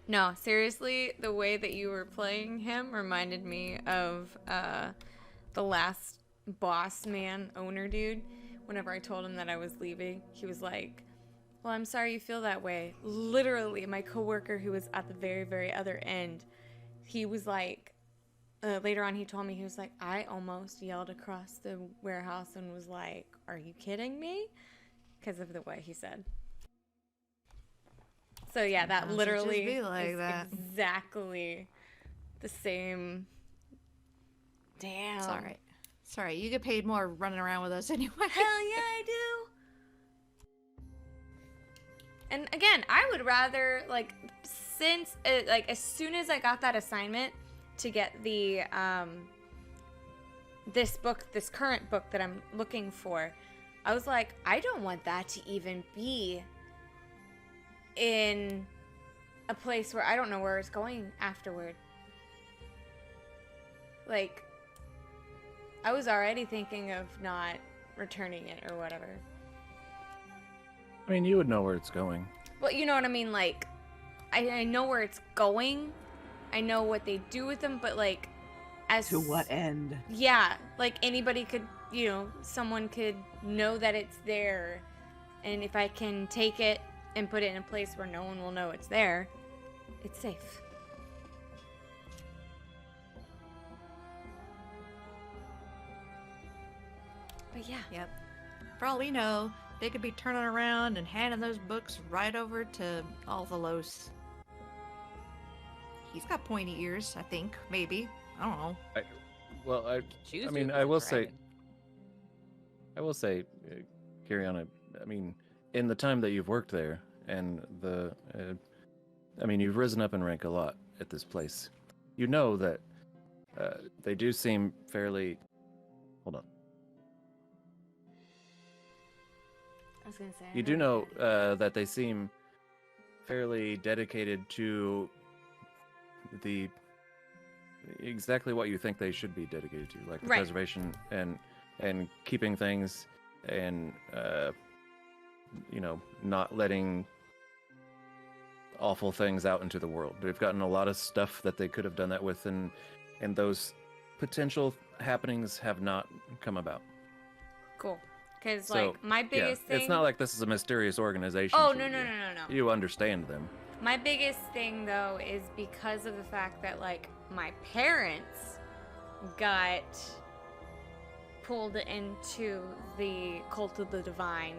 No, seriously, the way that you were playing him reminded me of the last boss man owner dude. Whenever I told him that I was leaving, he was like, "Well, I'm sorry you feel that way." Literally, my coworker who was at the very, very other end, he was like, later on he told me, he was like, "I almost yelled across the warehouse and was like, 'Are you kidding me?' Because of the way he said." So yeah, that Sometimes it just literally be like is that. exactly the same. Damn. It's all right. It's all right. You get paid more running around with us anyway. Hell yeah, I do. And again, I would rather since as soon as I got that assignment to get the this current book that I'm looking for, I was like, I don't want that to even be in a place where I don't know where it's going afterward. Like, I was already thinking of not returning it or whatever. I mean, you would know where it's going. Well, you know what I mean? Like, I know where it's going. I know what they do with them, but like, as To what end? Yeah, like anybody could, someone could know that it's there, and if I can take it and put it in a place where no one will know it's there, it's safe. But yeah. Yep. For all we know, they could be turning around and handing those books right over to Alphalos. He's got pointy ears, I think. Maybe. I don't know. Choose I mean, your I will dragon. say, Kiriana, I mean, in the time that you've worked there, and you've risen up in rank a lot at this place. You know that they do seem fairly. Hold on. I was gonna say. You do know that they seem fairly dedicated to exactly what you think they should be dedicated to, like the Right. preservation and keeping things, and not letting awful things out into the world. They've gotten a lot of stuff that they could have done that with, and those potential happenings have not come about. Cool. Because So, my biggest thing. It's not like this is a mysterious organization. Oh to no you. no no no no. You understand them. My biggest thing though is because of the fact that my parents got pulled into the cult of the divine.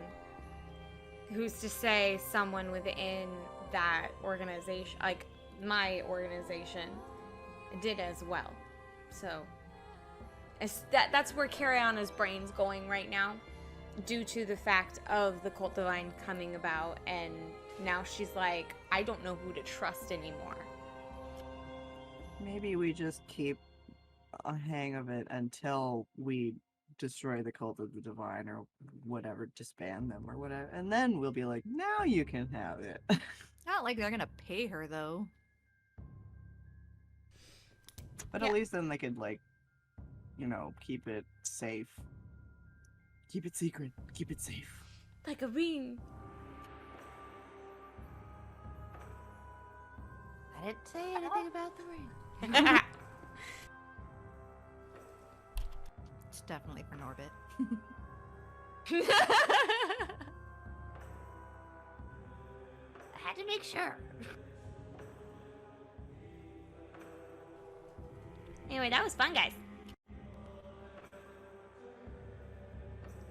Who's to say someone within that organization, like my organization, did as well. So that's where Cariana's brain's going right now, due to the fact of the cult divine coming about, and now she's like, I don't know who to trust anymore. Maybe we just keep a hang of it until we destroy the cult of the divine or whatever, disband them or whatever, and then we'll be like, now you can have it. Not like they're gonna pay her though. But at least then they could, like, you know, keep it safe. Keep it secret. Keep it safe. Like a ring. I didn't say anything about the ring. It's definitely for Norbit. I had to make sure. Anyway, that was fun, guys.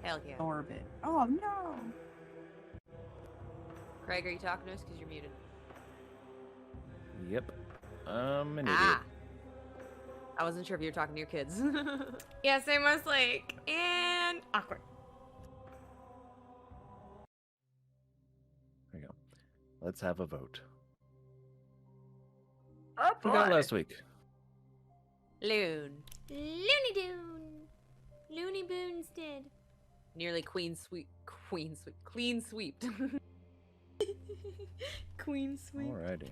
Hell yeah. Orbit. Oh no! Craig, are you talking to us? Because you're muted. Yep. I'm an Ah. idiot. I wasn't sure if you were talking to your kids. Yeah, same was like, and awkward. There you go. Let's have a vote. Oh Who got it last week? Loon. Looney Doon. Looney Boons did. Nearly clean sweeped. Queen sweeped. Queen sweep. Alrighty.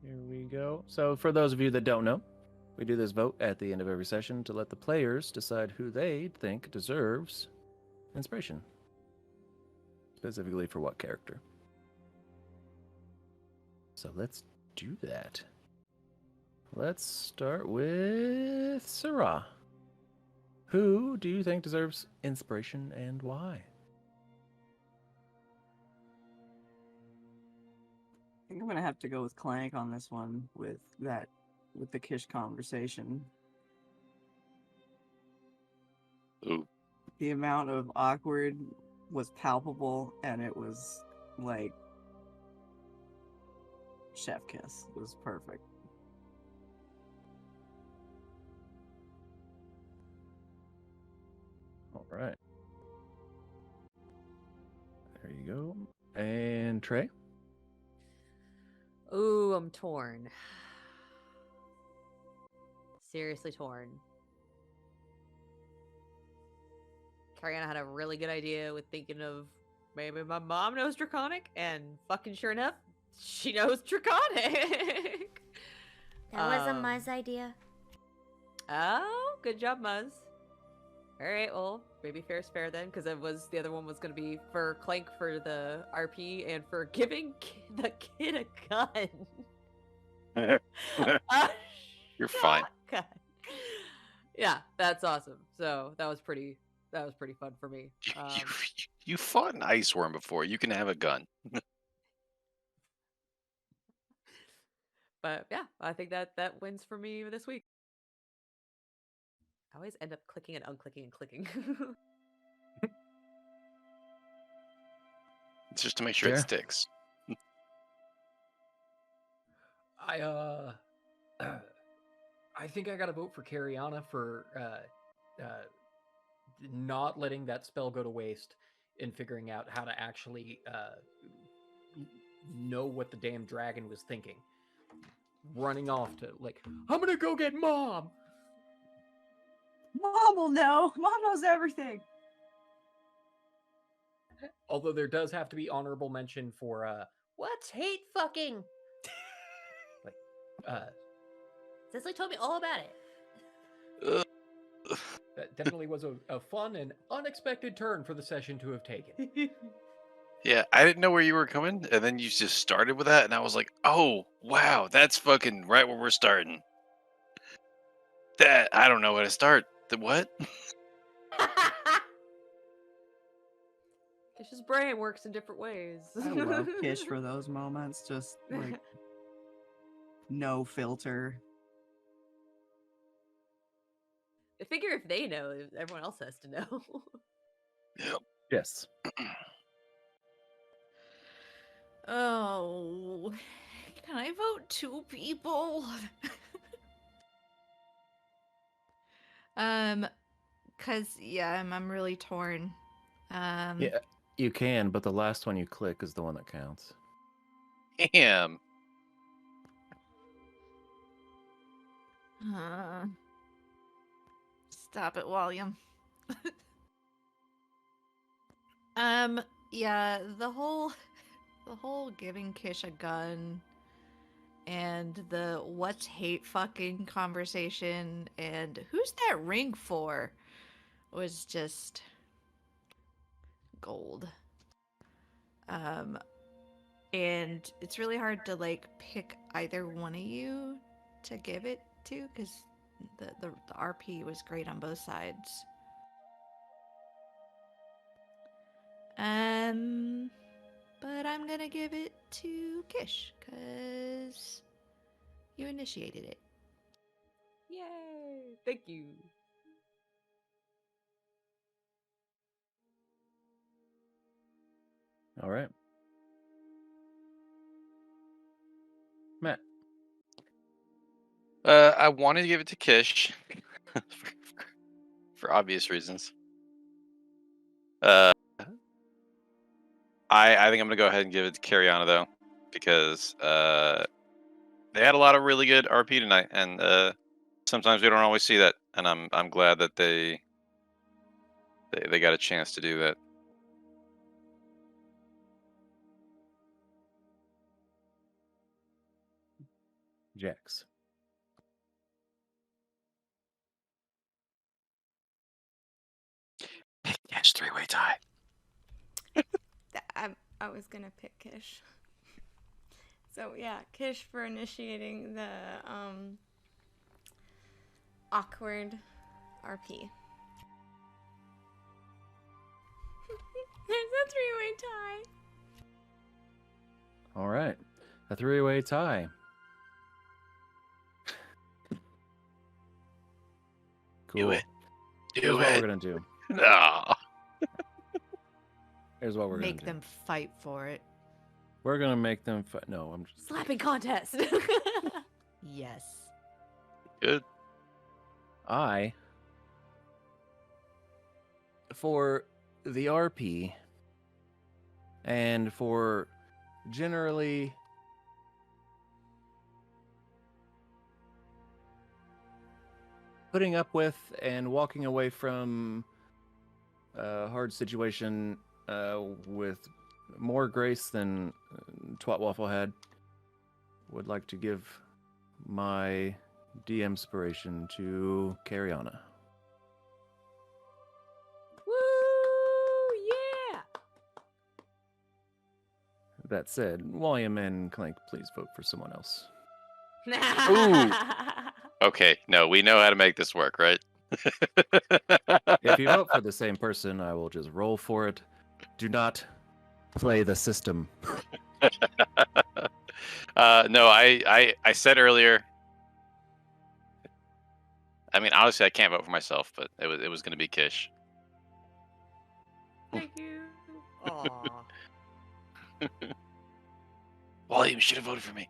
Here we go. So, for those of you that don't know, we do this vote at the end of every session to let the players decide who they think deserves inspiration. Specifically for what character. So, let's do that. Let's start with Sarah. Who do you think deserves inspiration and why? I think I'm gonna have to go with Clank on this one with the Kish conversation. Ooh. The amount of awkward was palpable, and it was like chef kiss. It was perfect. All right. There you go. And Trey? Ooh, I'm torn. Seriously torn. Cariana had a really good idea with thinking of maybe my mom knows Draconic, and fucking sure enough, she knows Draconic. That was a Muzz idea. Oh, good job, Muzz. All right, well, maybe fair's fair then, because the other one was going to be for Clank for the RP and for giving the kid a gun. You're fine. God. Yeah, that's awesome. So that was pretty fun for me. You fought an ice worm before. You can have a gun. But yeah, I think that wins for me this week. I always end up clicking and unclicking and clicking. It's just to make sure it sticks. I think I gotta vote for Cariana for not letting that spell go to waste in figuring out how to actually know what the damn dragon was thinking. Running off to, like, I'm gonna go get Mom! Mom will know. Mom knows everything. Although there does have to be honorable mention for, What's hate fucking? Cicely told me all about it. that definitely was a fun and unexpected turn for the session to have taken. Yeah, I didn't know where you were coming, and then you just started with that, and I was like, oh, wow, that's fucking right where we're starting. That, I don't know where to start. The what? Kish's brain works in different ways. I love Kish for those moments. Just like no filter. I figure if they know, everyone else has to know. Yep. Yes. Oh, can I vote 2 people? Cause yeah, I'm really torn. Yeah, you can, but the last one you click is the one that counts. Damn. Stop it, William. Yeah, the whole giving Kish a gun and the what's hate fucking conversation and who's that ring for was just gold. And it's really hard to like pick either one of you to give it to because the RP was great on both sides. But I'm gonna give it to Kish because you initiated it. Yay! Thank you. All right. Matt. I wanted to give it to Kish for obvious reasons. I think I'm gonna go ahead and give it to Cariana though, because they had a lot of really good RP tonight, and sometimes we don't always see that, and I'm glad that they got a chance to do that. Jax. Yes, 3-way tie. I was gonna pick Kish. So yeah, Kish for initiating the awkward RP. There's a 3-way tie. All right. A 3-way tie. Cool. Do it. Here's what we're gonna do. No. Here's what we're Make gonna do. them fight for it. We're gonna make them fight. No, I'm just Slapping contest. Yes. Good. For the RP and for generally putting up with and walking away from a hard situation with more grace than Twat Waffle had, would like to give my D-inspiration to Cariana. Woo! Yeah! That said, William and Clank, please vote for someone else. Ooh. Okay, no, we know how to make this work, right? If you vote for the same person, I will just roll for it. Do not play the system. No, I said earlier. I mean, honestly, I can't vote for myself, but it was going to be Kish. Thank you. Aw. William should have voted for me.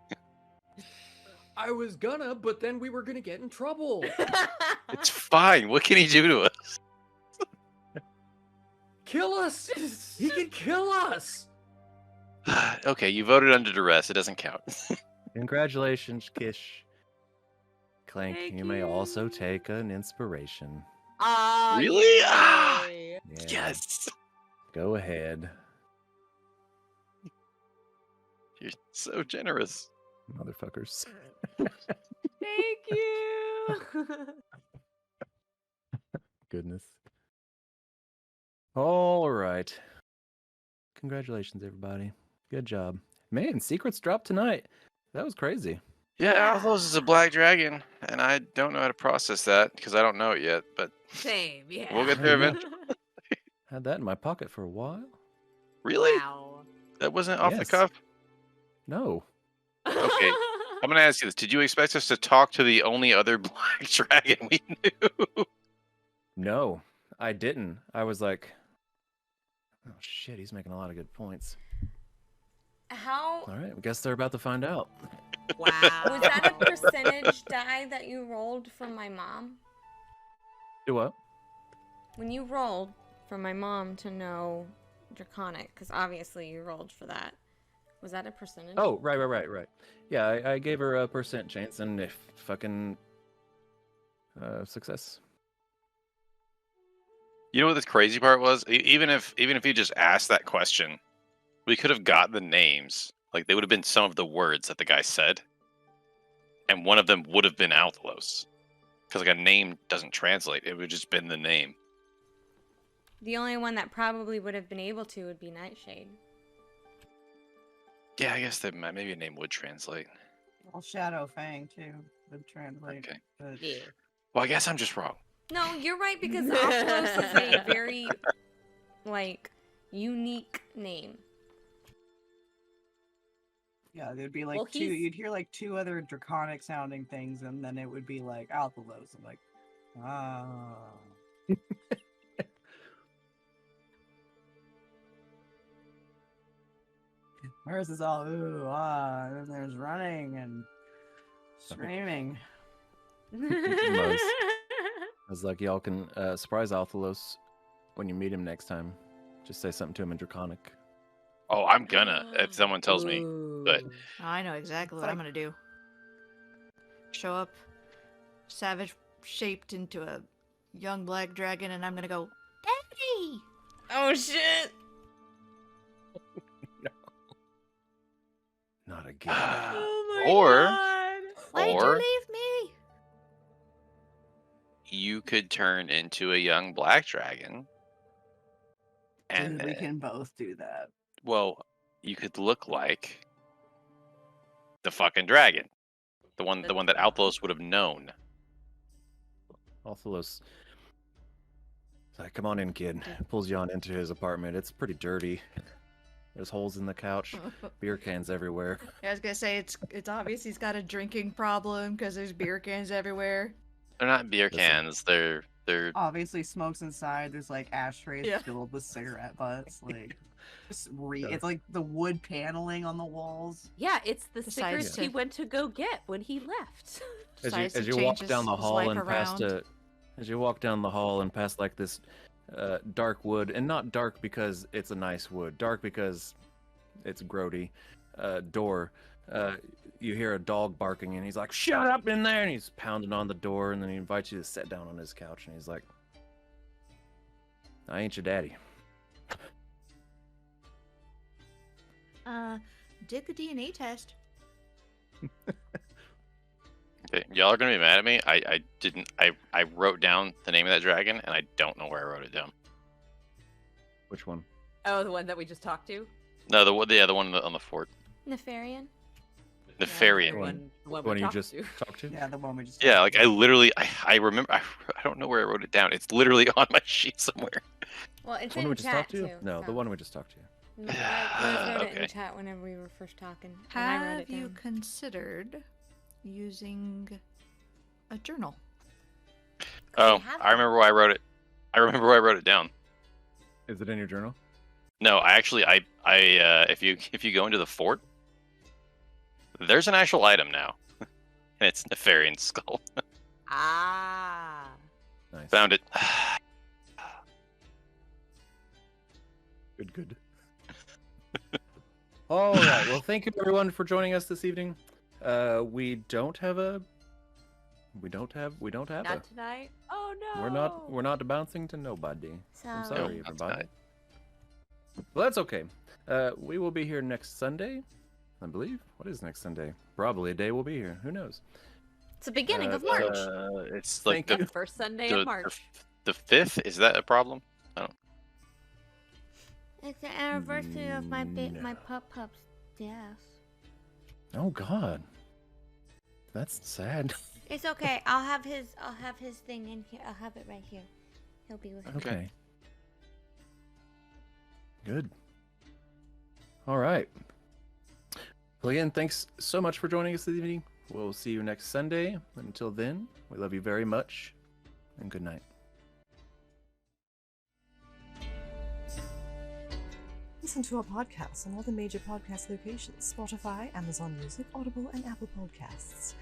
I was gonna, but then we were gonna get in trouble. It's fine. What can he do to us? Kill us! He can kill us! Okay, you voted under duress. It doesn't count. Congratulations, Kish. Clank, Thank you may also take an inspiration. Really? Ah, yay. Yeah, yes. go ahead, You're so generous. motherfuckers. Thank you. Goodness. All right. Congratulations, everybody. Good job. Man, secrets dropped tonight. That was crazy. Yeah, Althos is a black dragon, and I don't know how to process that because I don't know it yet, but Same, yeah. we'll get there eventually. Had that in my pocket for a while. Really? Wow. That wasn't off the Yes. cuff? No. Okay. I'm going to ask you this. Did you expect us to talk to the only other black dragon we knew? No, I didn't. I was like, oh shit, he's making a lot of good points. How All right, I guess they're about to find out. Wow. was that a percentage die that you rolled from my mom? Do what? When you rolled for my mom to know Draconic, because obviously you rolled for that. Was that a percentage? Oh, right. Yeah, I gave her a % chance, and if fucking success. You know what the crazy part was? Even if he just asked that question, we could have got the names. Like they would have been some of the words that the guy said, and one of them would have been Althlos. Because like a name doesn't translate; it would have just been the name. The only one that probably would have been able to would be Nightshade. Yeah, I guess that maybe a name would translate. Well, Shadow Fang too would translate. Okay. But... Yeah. Well, I guess I'm just wrong. No, you're right because Althlos is a very, like, unique name. Yeah, there'd be like Well, two. he's- You'd hear like two other draconic sounding things, and then it would be like Alphalos. I'm like, ah. Where's this all ooh ah? And then there's running and screaming. I was like, y'all can surprise Alphalos when you meet him next time. Just say something to him in Draconic. Oh, I'm gonna if someone tells me. But Ooh. I know exactly what I'm gonna do. Show up, savage shaped into a young black dragon, and I'm gonna go, Daddy! Oh shit! Not again. Oh my Or- god. Why'd you Or- leave me? you could turn into a young black dragon, and Dude, we then, can both do that. well, you could look like the fucking dragon, the one that Althlos would have known. Alphalos. It's like, come on in, kid. Pulls you on into his apartment. It's pretty dirty. There's holes in the couch, beer cans everywhere. I was gonna say it's obvious he's got a drinking problem because there's beer cans everywhere. They're not beer Listen. cans. They're Obviously, smokes inside. There's like ashtrays Yeah. filled with cigarette butts. Like, it's like the wood paneling on the walls. Yeah, it's the Decides cigarettes he to- went to go get when he left. Decides As to you walk change down the his hall life and past around. as you walk down the hall and past like this dark wood, and not dark because it's a nice wood, dark because it's grody door. You hear a dog barking, and he's like, "Shut up in there!" And he's pounding on the door, and then he invites you to sit down on his couch, and he's like, "I ain't your daddy." Did the DNA test. okay. Y'all are gonna be mad at me. I didn't. I wrote down the name of that dragon, and I don't know where I wrote it down. Which one? Oh, the one that we just talked to? No, the one on the fort. Nefarian? Nefarian. One The we one you talked just to. talked to? Yeah, the one we just. Yeah, talked like about. I literally, I remember. I don't know where I wrote it down. It's literally on my sheet somewhere. Well, it's The one in we just chat talked to? too. No, the so- one we just talked to. No, I wrote it in Okay. chat whenever we were first talking. and I wrote Have it you down. considered using a journal? Oh, have I remember why I wrote it. I remember why I wrote it down. Is it in your journal? No, I actually, if you go into the fort, there's an actual item now, and it's Nefarian skull. Ah. Nice. Found it. Good. All right. Well, thank you everyone for joining us this evening. We don't have a. Not tonight? Oh no. We're not bouncing to nobody. I'm So- sorry, No, not everybody. tonight. Well, that's okay. We will be here next Sunday, I believe. What is next Sunday? Probably a day we'll be here. Who knows? It's the beginning of so- March. It's like Thank you. First Sunday the, of March. the 5th. Is that a problem? It's the anniversary of my No. my pup's death. Oh God, that's sad. It's okay. I'll have his thing in here. I'll have it right here. He'll be with me. Okay. Good. All right. Well, again, thanks so much for joining us this evening. We'll see you next Sunday. Until then, we love you very much, and good night. Listen to our podcasts on all the major podcast locations: Spotify, Amazon Music, Audible, and Apple Podcasts.